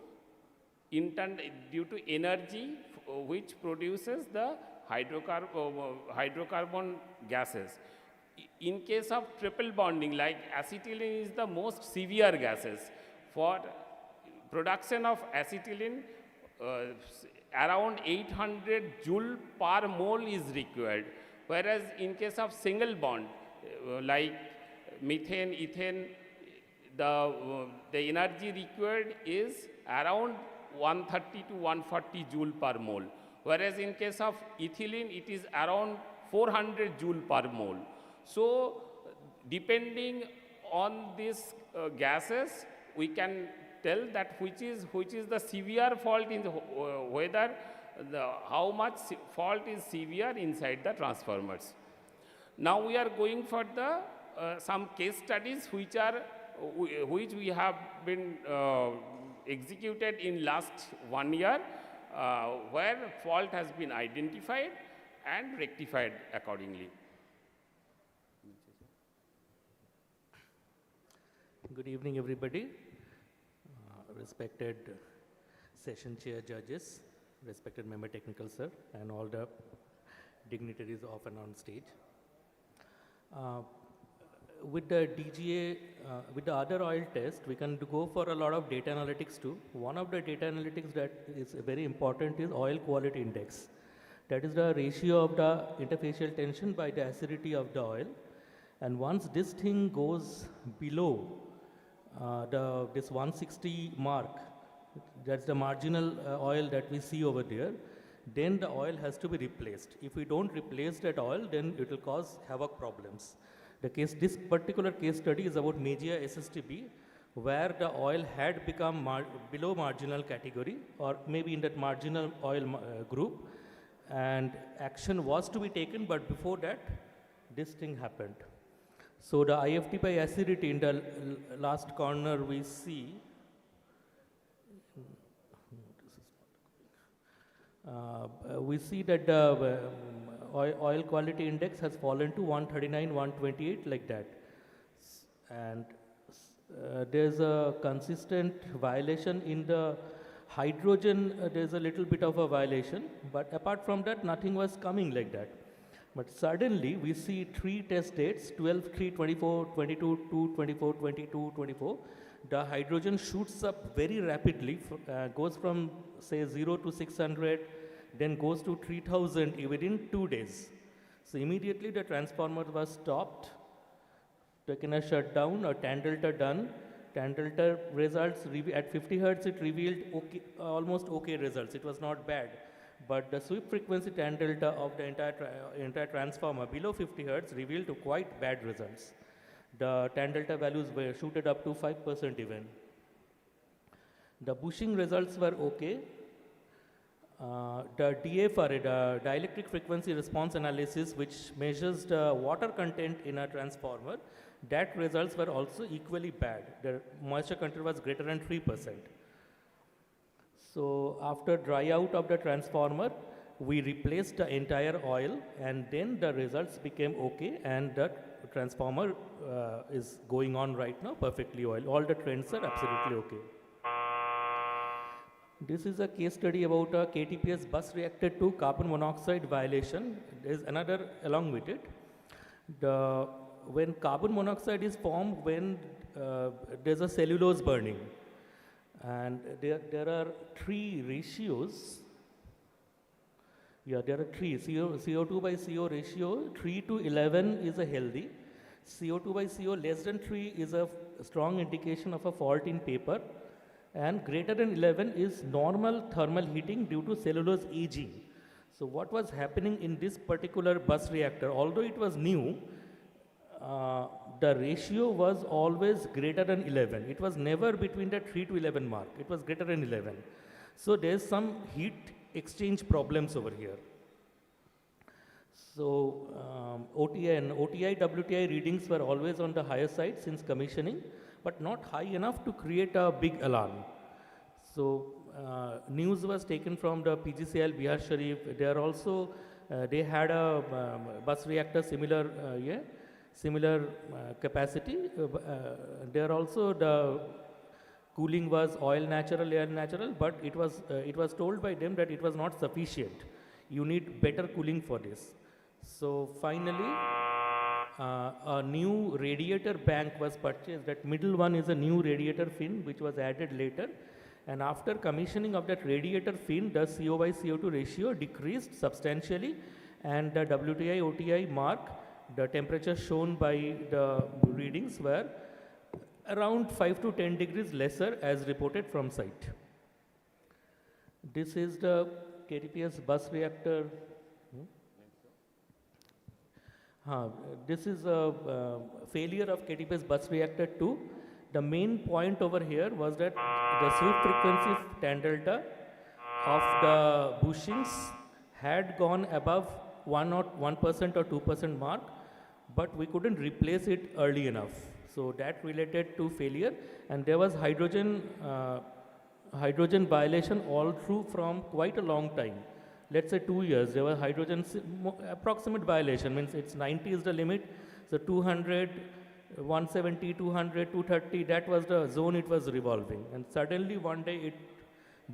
energy which produces the hydrocarbon gases. In case of triple bonding, like acetylene is the most severe gases. For production of acetylene, around 800 joule per mole is required. Whereas in case of single bond, like methane, ethane, the energy required is around 130 to 140 joule per mole. whereas in case of ethylene, it is around 400 joule per mole. So depending on these gases, we can tell that which is the severe fault in the, whether how much fault is severe inside the transformers. Now we are going for the some case studies which we have been executed in last 1 year, where fault has been identified and rectified accordingly.
Good evening, everybody. Respected session chair judges, respected member technical sir, and all the dignitaries off and on stage. With the DGA, with the other oil test, we can go for a lot of data analytics too. One of the data analytics that is very important is oil quality index. That is the ratio of the interfacial tension by the acidity of the oil. And once this thing goes below this 160 mark, that's the marginal oil that we see over there, then the oil has to be replaced. If we don't replace that oil, then it will cause havoc problems. This particular case study is about Megia SSTB, where the oil had become below marginal category, or maybe in that marginal oil group, and action was to be taken, but before that, this thing happened. So the IFT by acidity in the last corner we see, that the oil quality index has fallen to 139, 128 like that. And there's a consistent violation in the hydrogen, there's a little bit of a violation, but apart from that, nothing was coming like that. But suddenly we see 3 test dates, 12, 3, 24, 22, 2, 24, 22, 24. The hydrogen shoots up very rapidly, goes from say 0 to 600, then goes to 3000 within 2 days. So immediately the transformer was stopped, taken a shutdown, a tan delta done. Tan delta results at 50 Hertz, it revealed okay, almost okay results. It was not bad. But the sweep frequency tan delta of the entire transformer below 50 Hertz revealed quite bad results. The tan delta values were shooted up to 5% even. The bushing results were okay. The DFRA, the dielectric frequency response analysis, which measures the water content in a transformer, that results were also equally bad. The moisture content was greater than 3%. So after dry out of the transformer, we replaced the entire oil, and then the results became okay, and the transformer is going on right now perfectly oil. All the trends are absolutely okay. This is a case study about a KTPS bus reactor to carbon monoxide violation. There is another along with it. When carbon monoxide is formed when there's a cellulose burning. And there are 3 ratios. Yeah, there are 3. CO2 by CO ratio, 3 to 11 is a healthy. CO2 by CO less than 3 is a strong indication of a fault in paper. And greater than 11 is normal thermal heating due to cellulose aging. So what was happening in this particular bus reactor, although it was new, the ratio was always greater than 11. It was never between the 3 to 11 mark. It was greater than 11. So there's some heat exchange problems over here. So OTI and OTI, WTI readings were always on the higher side since commissioning, but not high enough to create a big alarm. So news was taken from the PGCL Bihar Sharif. They are also, they had a bus reactor similar capacity. There also the cooling was oil natural, air natural, but it was told by them that it was not sufficient. You need better cooling for this. So finally, a new radiator bank was purchased. That middle one is a new radiator fin which was added later. And after commissioning of that radiator fin, the CO by CO2 ratio decreased substantially, and the WTI OTI mark, the temperature shown by the readings were around 5 to 10 degrees lesser as reported from site. This is the KTPS bus reactor. This is a failure of KTPS bus reactor 2. The main point over here was that the sweep frequency tan delta of the bushings had gone above 1% or 2% mark, but we couldn't replace it early enough. So that related to failure, and there was hydrogen violation all through from quite a long time. Let's say 2 years, there was hydrogen approximate violation, means it's 90 is the limit, so 200, 170, 200, 230, that was the zone it was revolving. And suddenly one day it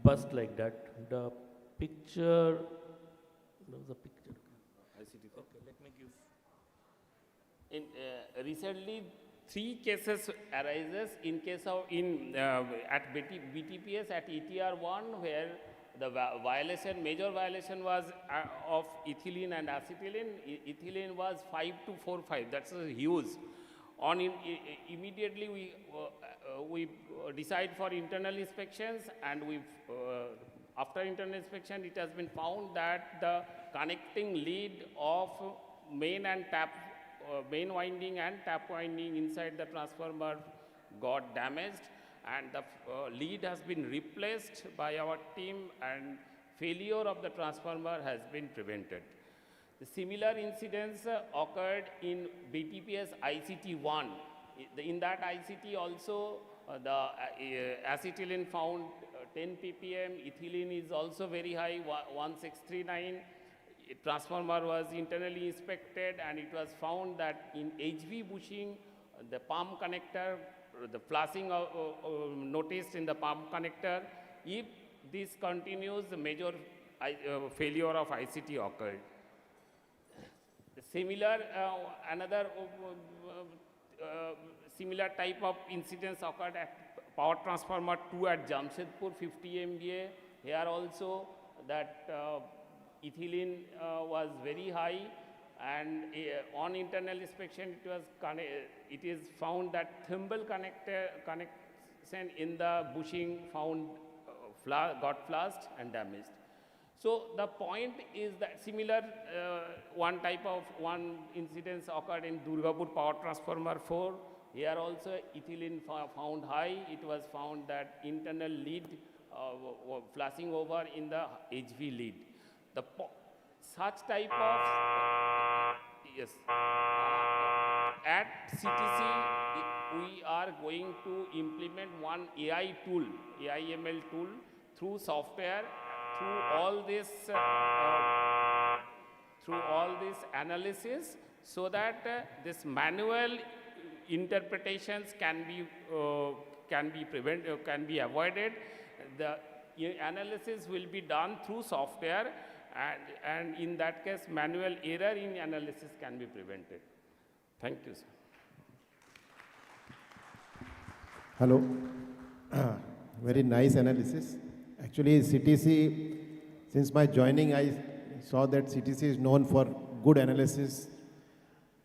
burst like that. The picture, there was a picture. Okay, let me give.
Recently, 3 cases arises in case of at BTPS at ETR1, where the major violation was of ethylene and acetylene. Ethylene was 5245. That's huge. Immediately we decide for internal inspections, and after internal inspection, it has been found that the connecting lead of main winding and tap winding inside the transformer got damaged, and the lead has been replaced by our team, and failure of the transformer has been prevented. The similar incidents occurred in BTPS ICT1. In that ICT also, the acetylene found 10 ppm, ethylene is also very high, 1639. Transformer was internally inspected, and it was found that in HV bushing, the pump connector, the flashing noticed in the pump connector. If this continues, the major failure of ICT occurred. Another similar type of incidents occurred at power transformer 2 at Jamshedpur, 50 MVA. Here also that ethylene was very high, and on internal inspection it is found that thimble connection in the bushing found got flashed and damaged. So the point is that similar one incidence occurred in Durgapur power transformer 4. Here also ethylene found high. It was found that internal lead flashing over in the HV lead. Such type of at CTC we are going to implement one AI tool, AI/ML tool, through software, through all this analysis, so that this manual interpretations can be avoided. The analysis will be done through software, and in that case, manual error in analysis can be prevented. Thank you, sir.
Hello. Very nice analysis. Actually, CTC, since my joining, I saw that CTC is known for good analysis.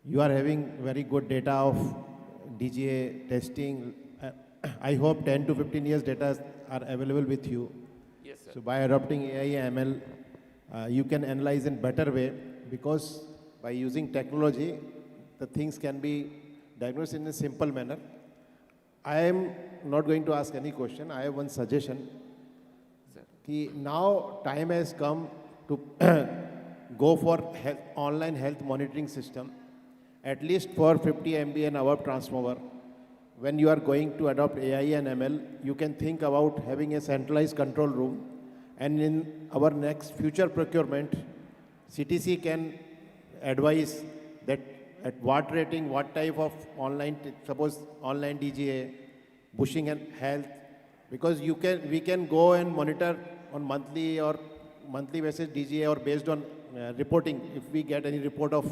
You are having very good data of DGA testing. I hope 10 to 15 years data are available with you.
Yes, sir.
So by adopting AI ML, you can analyze in better way, because by using technology, the things can be diagnosed in a simple manner. I am not going to ask any question. I have one suggestion. Now time has come to go for online health monitoring system, at least for 50 MB and above transformer. When you are going to adopt AI and ML, you can think about having a centralized control room, and in our next future procurement, CTC can advise that at what rating, what type of online, suppose online DGA, bushing and health, because we can go and monitor on monthly basis DGA, or based on reporting. If we get any report of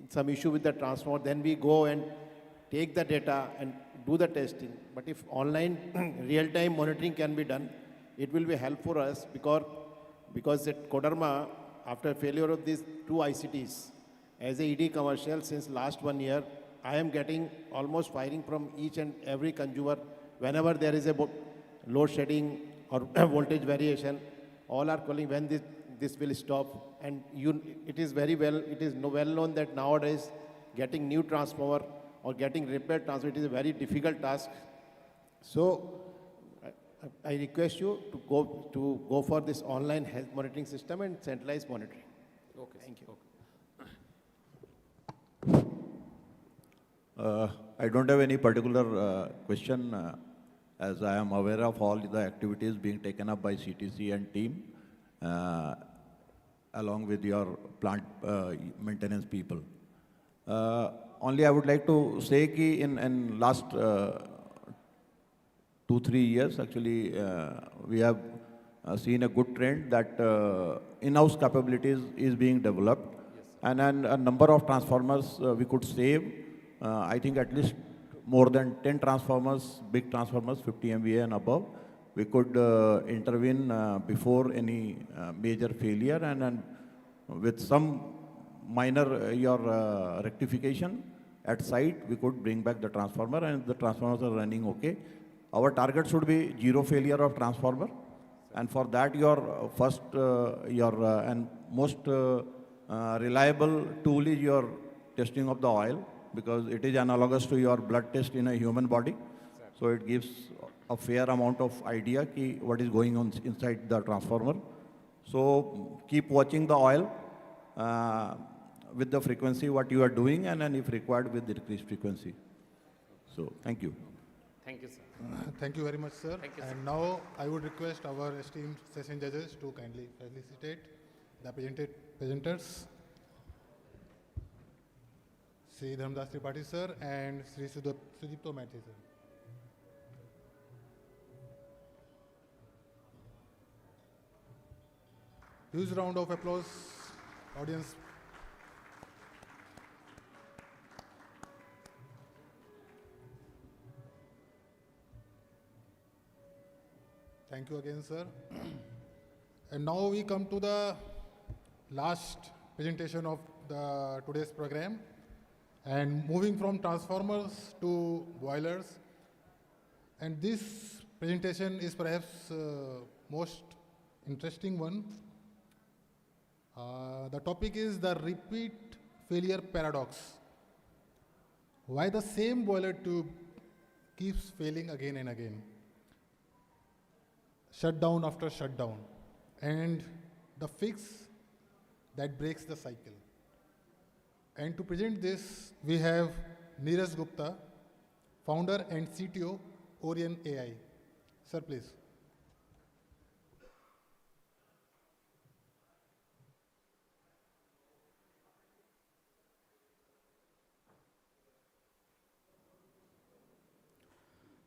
some issue with the transformer, then we go and take the data and do the testing. But if online real-time monitoring can be done, it will be helpful for us, because at Koderma, after failure of these 2 ICTs, as a ED commercial since last 1 year, I am getting almost firing from each and every consumer whenever there is a load shedding or voltage variation. all are calling when this will stop. And it is well known that nowadays getting new transformer or getting repaired transformer, it is a very difficult task. So I request you to go for this online health monitoring system and centralized monitoring.
Okay.
Thank you.
I don't have any particular question as I am aware of all the activities being taken up by CTC and team along with your plant maintenance people. Only I would like to say that in last 2-3 years actually we have seen a good trend that in-house capabilities is being developed, and a number of transformers we could save. I think at least more than 10 transformers, big transformers, 50 MVA and above, we could intervene before any major failure, and with some minor rectification at site, we could bring back the transformer, and the transformers are running okay. Our target should be zero failure of transformer, and for that your first and most reliable tool is your testing of the oil, because it is analogous to your blood test in a human body. So it gives a fair amount of idea ki what is going on inside the transformer. So keep watching the oil with the frequency what you are doing, and then if required with the decreased frequency. So thank you.
Thank you, sir.
Thank you very much, sir.
Thank you, sir.
And now I would request our esteemed session judges to kindly felicitate the presenters. Sri Dharmdas Tripathi sir and Sri Sudipto Mathi sir. Huge round of applause, audience. Thank you again, sir. And now we come to the last presentation of today's program. And moving from transformers to boilers. And this presentation is perhaps most interesting one. The topic is the repeat failure paradox. Why the same boiler tube keeps failing again and again. Shutdown after shutdown. And the fix that breaks the cycle. And to present this, we have Neeraj Gupta, founder and CTO, Orion AI. Sir, please.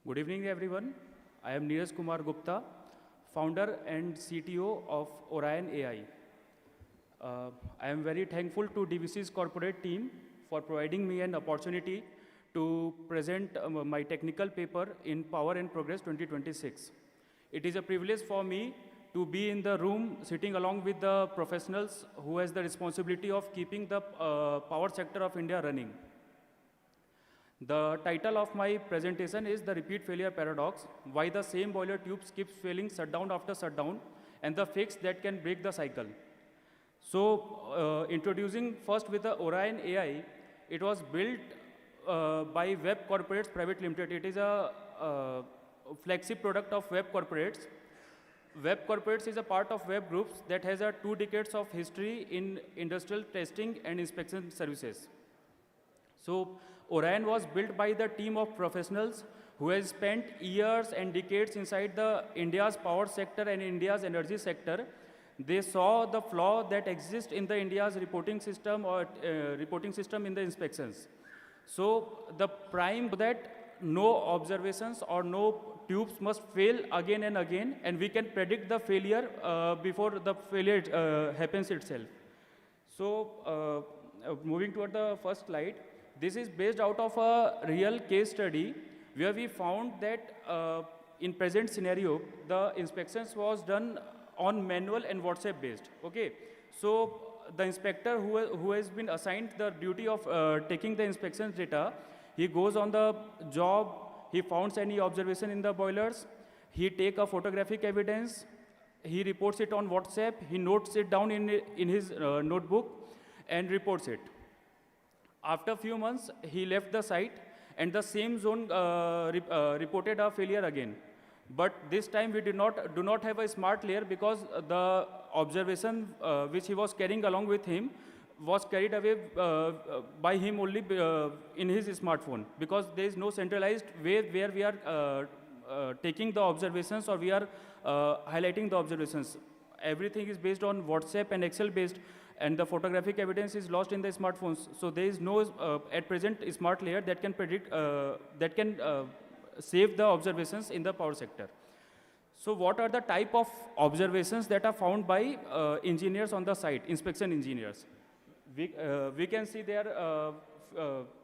Good evening, everyone. I am Neeraj Kumar Gupta, founder and CTO of Orion AI. I am very thankful to DVC's corporate team for providing me an opportunity to present my technical paper in Power in Progress 2026. It is a privilege for me to be in the room sitting along with the professionals who has the responsibility of keeping the power sector of India running. The title of my presentation is The Repeat Failure Paradox, Why the Same Boiler Tubes Keeps Failing Shutdown After Shutdown, and the Fix That Can Break the Cycle. So, introducing first with the Orion AI, it was built by Web Corporates Private Limited. It is a flagship product of Web Corporates. Web Corporates is a part of Web Groups that has 2 decades of history in industrial testing and inspection services. So, Orion was built by the team of professionals who has spent years and decades inside the India's power sector and India's energy sector. They saw the flaw that exists in the India's reporting system in the inspections. So the prime that no observations or no tubes must fail again and again, and we can predict the failure before the failure happens itself. So moving toward the first slide, this is based out of a real case study where we found that in present scenario, the inspections was done on manual and WhatsApp based, okay? So the inspector who has been assigned the duty of taking the inspection data, he goes on the job, he founds any observation in the boilers, he take a photographic evidence, He reports it on WhatsApp, he notes it down in his notebook and reports it. After a few months, he left the site and the same zone reported a failure again. But this time we do not have a smart layer because the observation which he was carrying along with him was carried away by him only in his smartphone, because there is no centralized way where we are taking the observations or we are highlighting the observations. Everything is based on WhatsApp and Excel based, and the photographic evidence is lost in the smartphones. So there is no at present smart layer that can predict, save the observations in the power sector. So what are the type of observations that are found by engineers on the site, inspection engineers? We can see their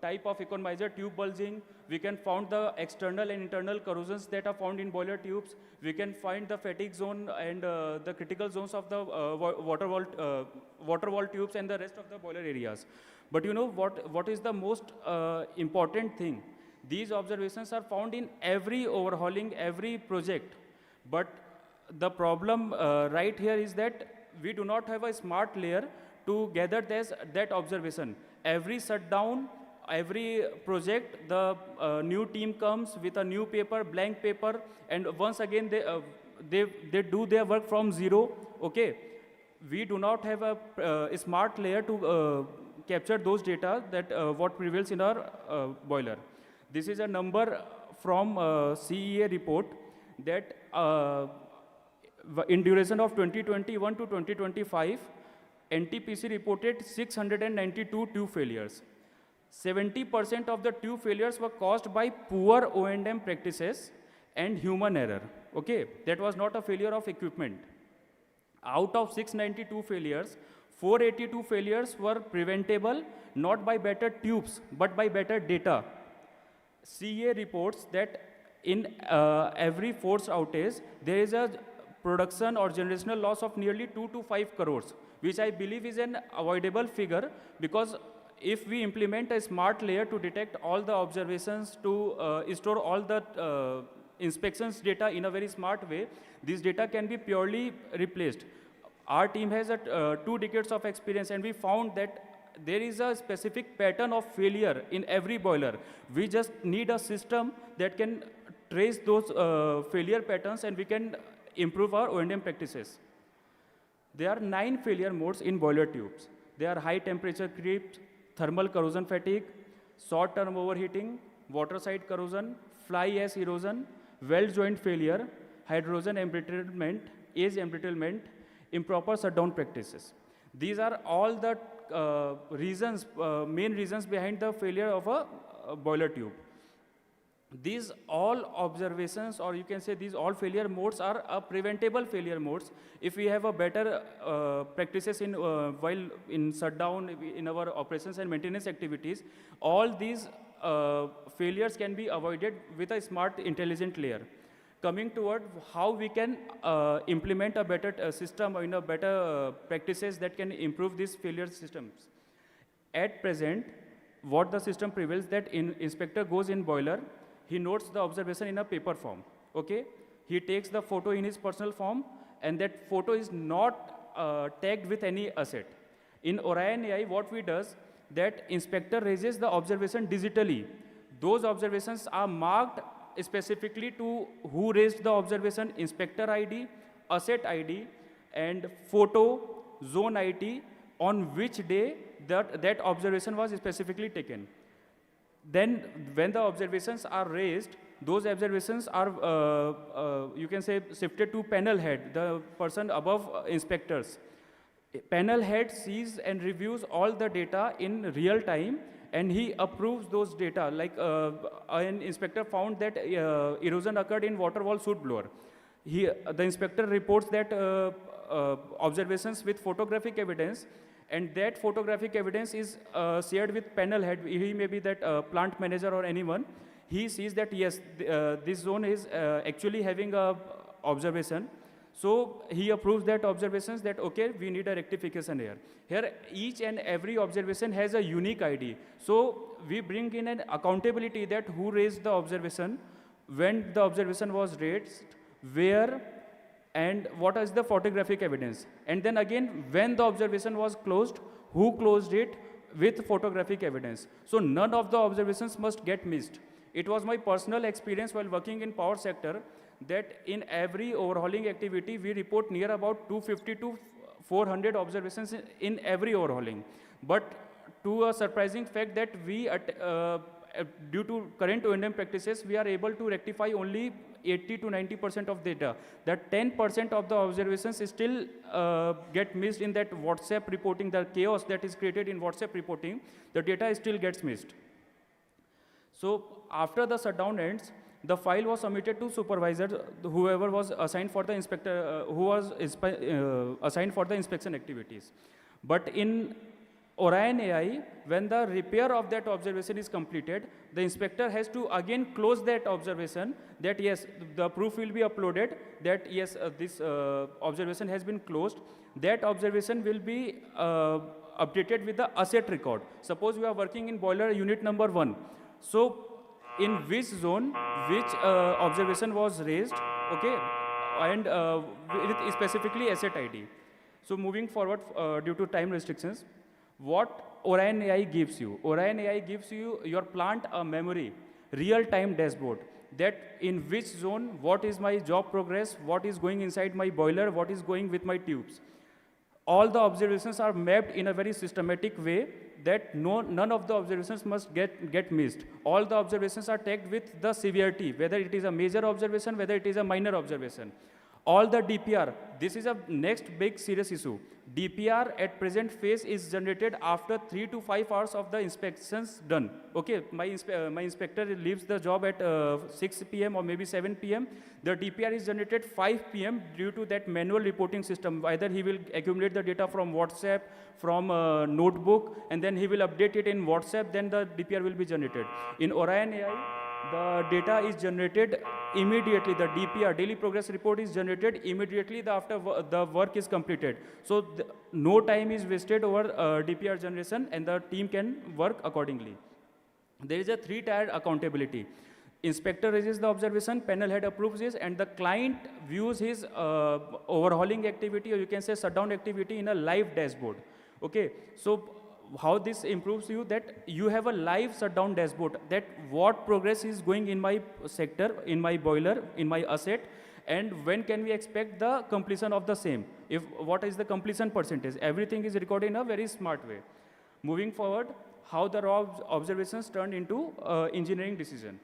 type of economizer tube bulging. We can find the external and internal corrosions that are found in boiler tubes. We can find the fatigue zone and the critical zones of the water wall tubes and the rest of the boiler areas. But you know what is the most important thing? These observations are found in every overhauling, every project. But the problem right here is that we do not have a smart layer to gather that observation. Every shutdown, every project, the new team comes with a new paper, blank paper, and once again they do their work from zero. Okay, we do not have a smart layer to capture those data that what prevails in our boiler. This is a number from CEA report that in duration of 2021 to 2025, NTPC reported 692 tube failures. 70% of the tube failures were caused by poor O&M practices and human error. Okay, that was not a failure of equipment. Out of 692 failures, 482 failures were preventable, not by better tubes, but by better data. CA reports that in every forced outage, there is a production or generational loss of nearly 2 to 5 crores, which I believe is an avoidable figure, because if we implement a smart layer to detect all the observations, to store all the inspections data in a very smart way, this data can be purely replaced. Our team has 2 decades of experience, and we found that there is a specific pattern of failure in every boiler. We just need a system that can trace those failure patterns, and we can improve our O&M practices. There are 9 failure modes in boiler tubes. They are high temperature creep, thermal corrosion fatigue, short-term overheating, water side corrosion, fly ash erosion, weld joint failure, hydrogen embrittlement, age embrittlement, improper shutdown practices. These are all the main reasons behind the failure of a boiler tube. These all observations, or you can say these all failure modes, are preventable failure modes. If we have a better practices in while in shutdown, in our operations and maintenance activities, all these failures can be avoided with a smart intelligent layer. Coming toward how we can implement a better system, or better practices that can improve these failure systems. At present, what the system prevails that inspector goes in boiler, he notes the observation in a paper form. Okay, he takes the photo in his personal form, and that photo is not tagged with any asset. In Orion AI, what we does, that inspector raises the observation digitally. Those observations are marked specifically to who raised the observation, inspector ID, asset ID, and photo, zone ID, on which day that observation was specifically taken. Then when the observations are raised, those observations are, you can say, shifted to panel head, the person above inspectors. Panel head sees and reviews all the data in real time, and he approves those data. Like an inspector found that erosion occurred in water wall soot blower. The inspector reports that observations with photographic evidence, and that photographic evidence is shared with panel head. He may be that plant manager or anyone. He sees that yes, this zone is actually having a observation. So he approves that observations, that okay, we need a rectification here. Here, each and every observation has a unique ID. So we bring in an accountability that who raised the observation, when the observation was raised, where, and what is the photographic evidence. And then again, when the observation was closed, who closed it with photographic evidence. So none of the observations must get missed. It was my personal experience while working in power sector that in every overhauling activity, we report near about 250 to 400 observations in every overhauling. But to a surprising fact that we, due to current O&M practices, we are able to rectify only 80 to 90% of data. That 10% of the observations still get missed in that WhatsApp reporting, the chaos that is created in WhatsApp reporting, the data still gets missed. So after the shutdown ends, the file was submitted to supervisor, whoever was assigned for the inspector, who was assigned for the inspection activities. But in Orion AI, when the repair of that observation is completed, the inspector has to again close that observation, that yes, the proof will be uploaded, that yes, this observation has been closed. That observation will be updated with the asset record. Suppose you are working in boiler unit number 1. So in which zone, which observation was raised, okay, and with specifically asset ID. So moving forward, due to time restrictions, what Orion AI gives you? Orion AI gives you your plant a memory, real-time dashboard, that in which zone, what is my job progress, what is going inside my boiler, what is going with my tubes. All the observations are mapped in a very systematic way that none of the observations must get missed. All the observations are tagged with the severity, whether it is a major observation, whether it is a minor observation. All the DPR, this is a next big serious issue. DPR at present phase is generated after 3 to 5 hours of the inspections done. Okay, my inspector leaves the job at 6 p.m. or maybe 7 p.m. The DPR is generated 5 p.m. due to that manual reporting system. Either he will accumulate the data from WhatsApp, from a notebook, and then he will update it in WhatsApp, then the DPR will be generated. In Orion AI, the data is generated immediately. The DPR, daily progress report, is generated immediately after the work is completed. So no time is wasted over DPR generation, and the team can work accordingly. There is a 3-tier accountability. Inspector raises the observation, panel head approves this, and the client views his overhauling activity, or you can say shutdown activity, in a live dashboard. Okay, so how this improves you, that you have a live shutdown dashboard, that what progress is going in my sector, in my boiler, in my asset, and when can we expect the completion of the same. If what is the completion percentage, everything is recorded in a very smart way. Moving forward, how the raw observations turned into engineering decision.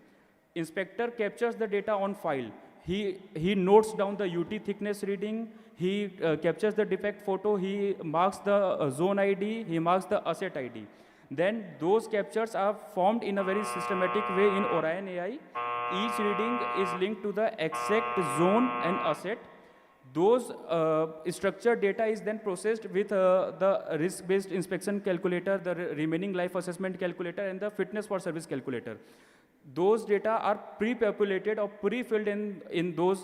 Inspector captures the data on file. He notes down the UT thickness reading, he captures the defect photo, he marks the zone ID, he marks the asset ID. Then those captures are formed in a very systematic way in Orion AI. Each reading is linked to the exact zone and asset. Those structured data is then processed with the risk-based inspection calculator, the remaining life assessment calculator, and the fitness for service calculator. Those data are pre-populated or pre-filled in those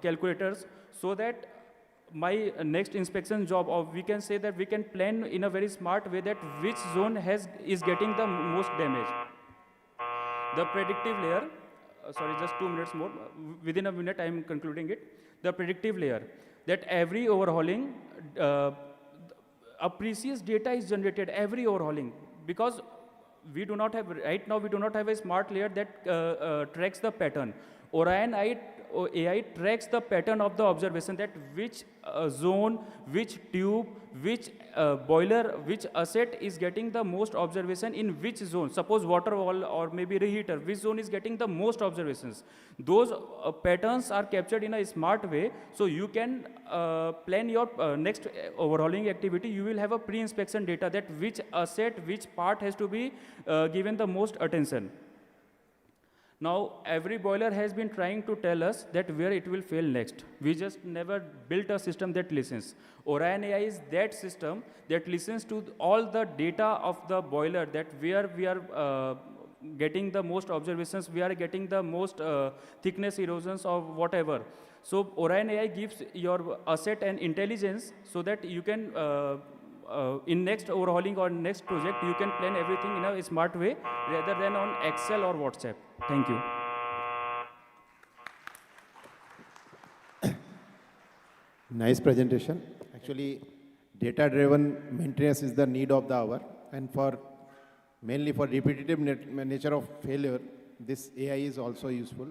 calculators, so that my next inspection job, or we can say that we can plan in a very smart way that which zone is getting the most damage. The predictive layer, sorry, just 2 minutes more, within a minute I am concluding it. The predictive layer, that every overhauling, a precious data is generated every overhauling, because we do not have, right now we do not have a smart layer that tracks the pattern. Orion AI tracks the pattern of the observation, that which zone, which tube, which boiler, which asset is getting the most observation in which zone. Suppose water wall or maybe reheater, which zone is getting the most observations. Those patterns are captured in a smart way, so you can plan your next overhauling activity. You will have a pre-inspection data, that which asset, which part has to be given the most attention. Now, every boiler has been trying to tell us that where it will fail next. We just never built a system that listens. Orion AI is that system that listens to all the data of the boiler, that where we are getting the most observations, we are getting the most thickness erosions or whatever. So Orion AI gives your asset and intelligence, so that you can, in next overhauling or next project, you can plan everything in a smart way rather than on Excel or WhatsApp. Thank you.
Nice presentation. Actually, data-driven maintenance is the need of the hour, and mainly for repetitive nature of failure, this AI is also useful.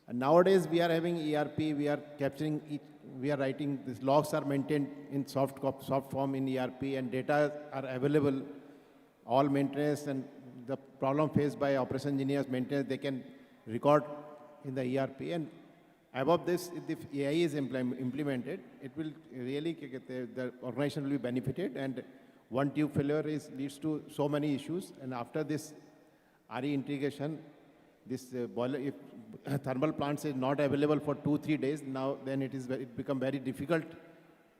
And nowadays, we are having ERP, we are capturing we are writing, these logs are maintained in soft form in ERP, and data are available, all maintenance and the problem faced by operation engineers, maintenance, they can record in the ERP. And above this, if AI is implemented, it will really, the organization will be benefited, and one tube failure leads to so many issues. And after this RE integration, this boiler, if thermal plants is not available for 2-3 days, now then it become very difficult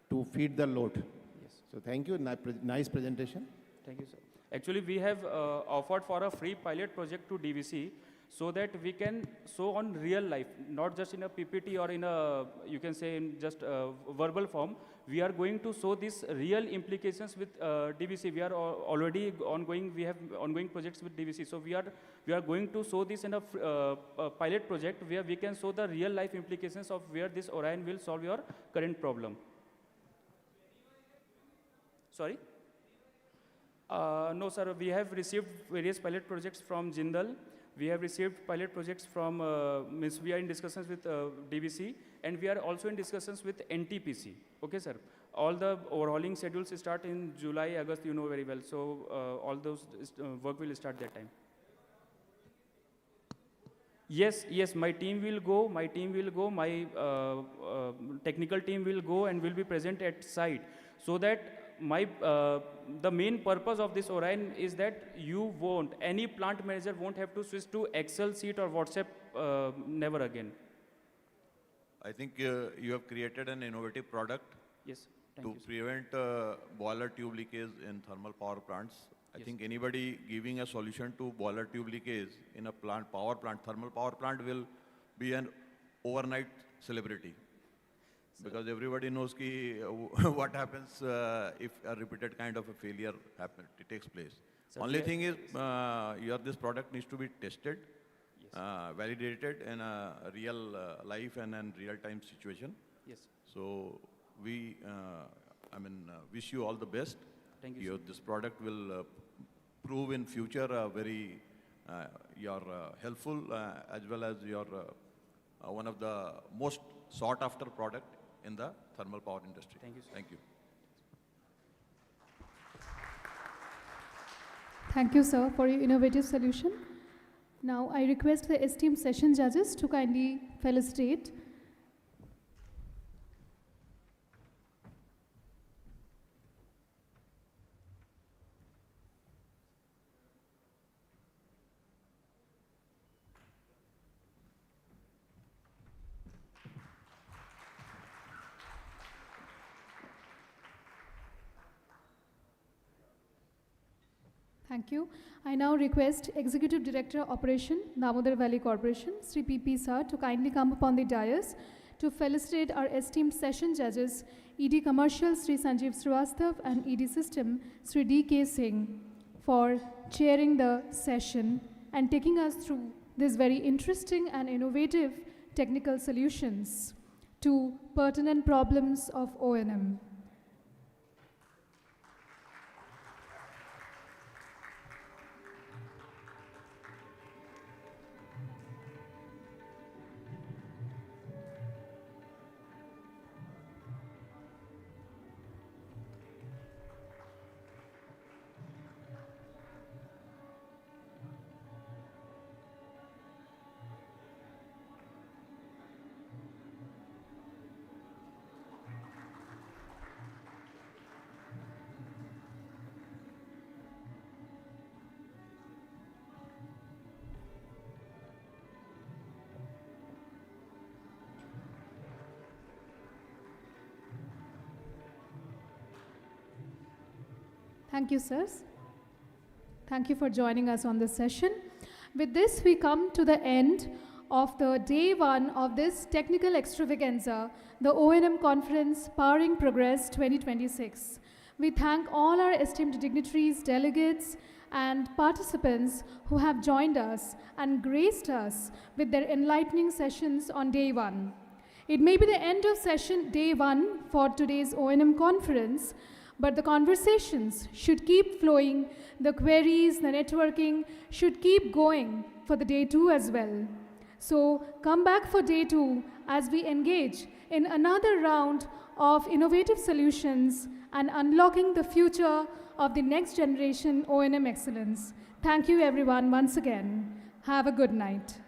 to feed the load.
Yes.
So thank you, nice presentation.
Thank you, sir. Actually, we have offered for a free pilot project to DVC so that we can show on real life, not just in a PPT or in a, you can say in just verbal form. We are going to show these real implications with DVC. We are already ongoing, we have ongoing projects with DVC. So we are going to show this in a pilot project where we can show the real life implications of where this Orion will solve your current problem. Sorry? No, sir, we have received various pilot projects from Jindal. We have received pilot projects from, we are in discussions with DVC, and we are also in discussions with NTPC. Okay, sir. All the overhauling schedules start in July, August, you know very well. So all those work will start that time. Yes, my team will go, my technical team will go and will be present at site, so that the main purpose of this Orion is that any plant manager won't have to switch to Excel sheet or WhatsApp never again.
I think you have created an innovative product.
Yes,
to prevent boiler tube leakage in thermal power plants. I think anybody giving a solution to boiler tube leakage in a thermal power plant will be an overnight celebrity. Because everybody knows what happens if a repeated kind of a failure takes place.
So
only thing is, this product needs to be tested, validated in a real life and in real-time situation.
Yes.
So we, wish you all the best.
Thank you.
This product will prove in future very helpful as well as one of the most sought-after product in the thermal power industry.
Thank you, sir.
Thank you.
Thank you, sir, for your innovative solution. Now, I request the esteemed session judges to kindly felicitate. Thank you. I now request Executive Director Operation, Damodar Valley Corporation, Sri P.P. Sir, to kindly come upon the dais to felicitate our esteemed session judges, ED Commercial, Sri Sanjeev Srivastav, and ED System, Sri D.K. Singh, for chairing the session and taking us through these very interesting and innovative technical solutions to pertinent problems of O&M. Thank you, sirs. Thank you for joining us on this session. With this, we come to the end of the day one of this technical extravaganza, the O&M Conference Powering Progress 2026. We thank all our esteemed dignitaries, delegates, and participants who have joined us and graced us with their enlightening sessions on day one. It may be the end of session day 1 for today's O&M conference, but the conversations should keep flowing, the queries, the networking should keep going for the day 2 as well. So come back for day 2 as we engage in another round of innovative solutions and unlocking the future of the next generation O&M excellence. Thank you everyone once again. Have a good night.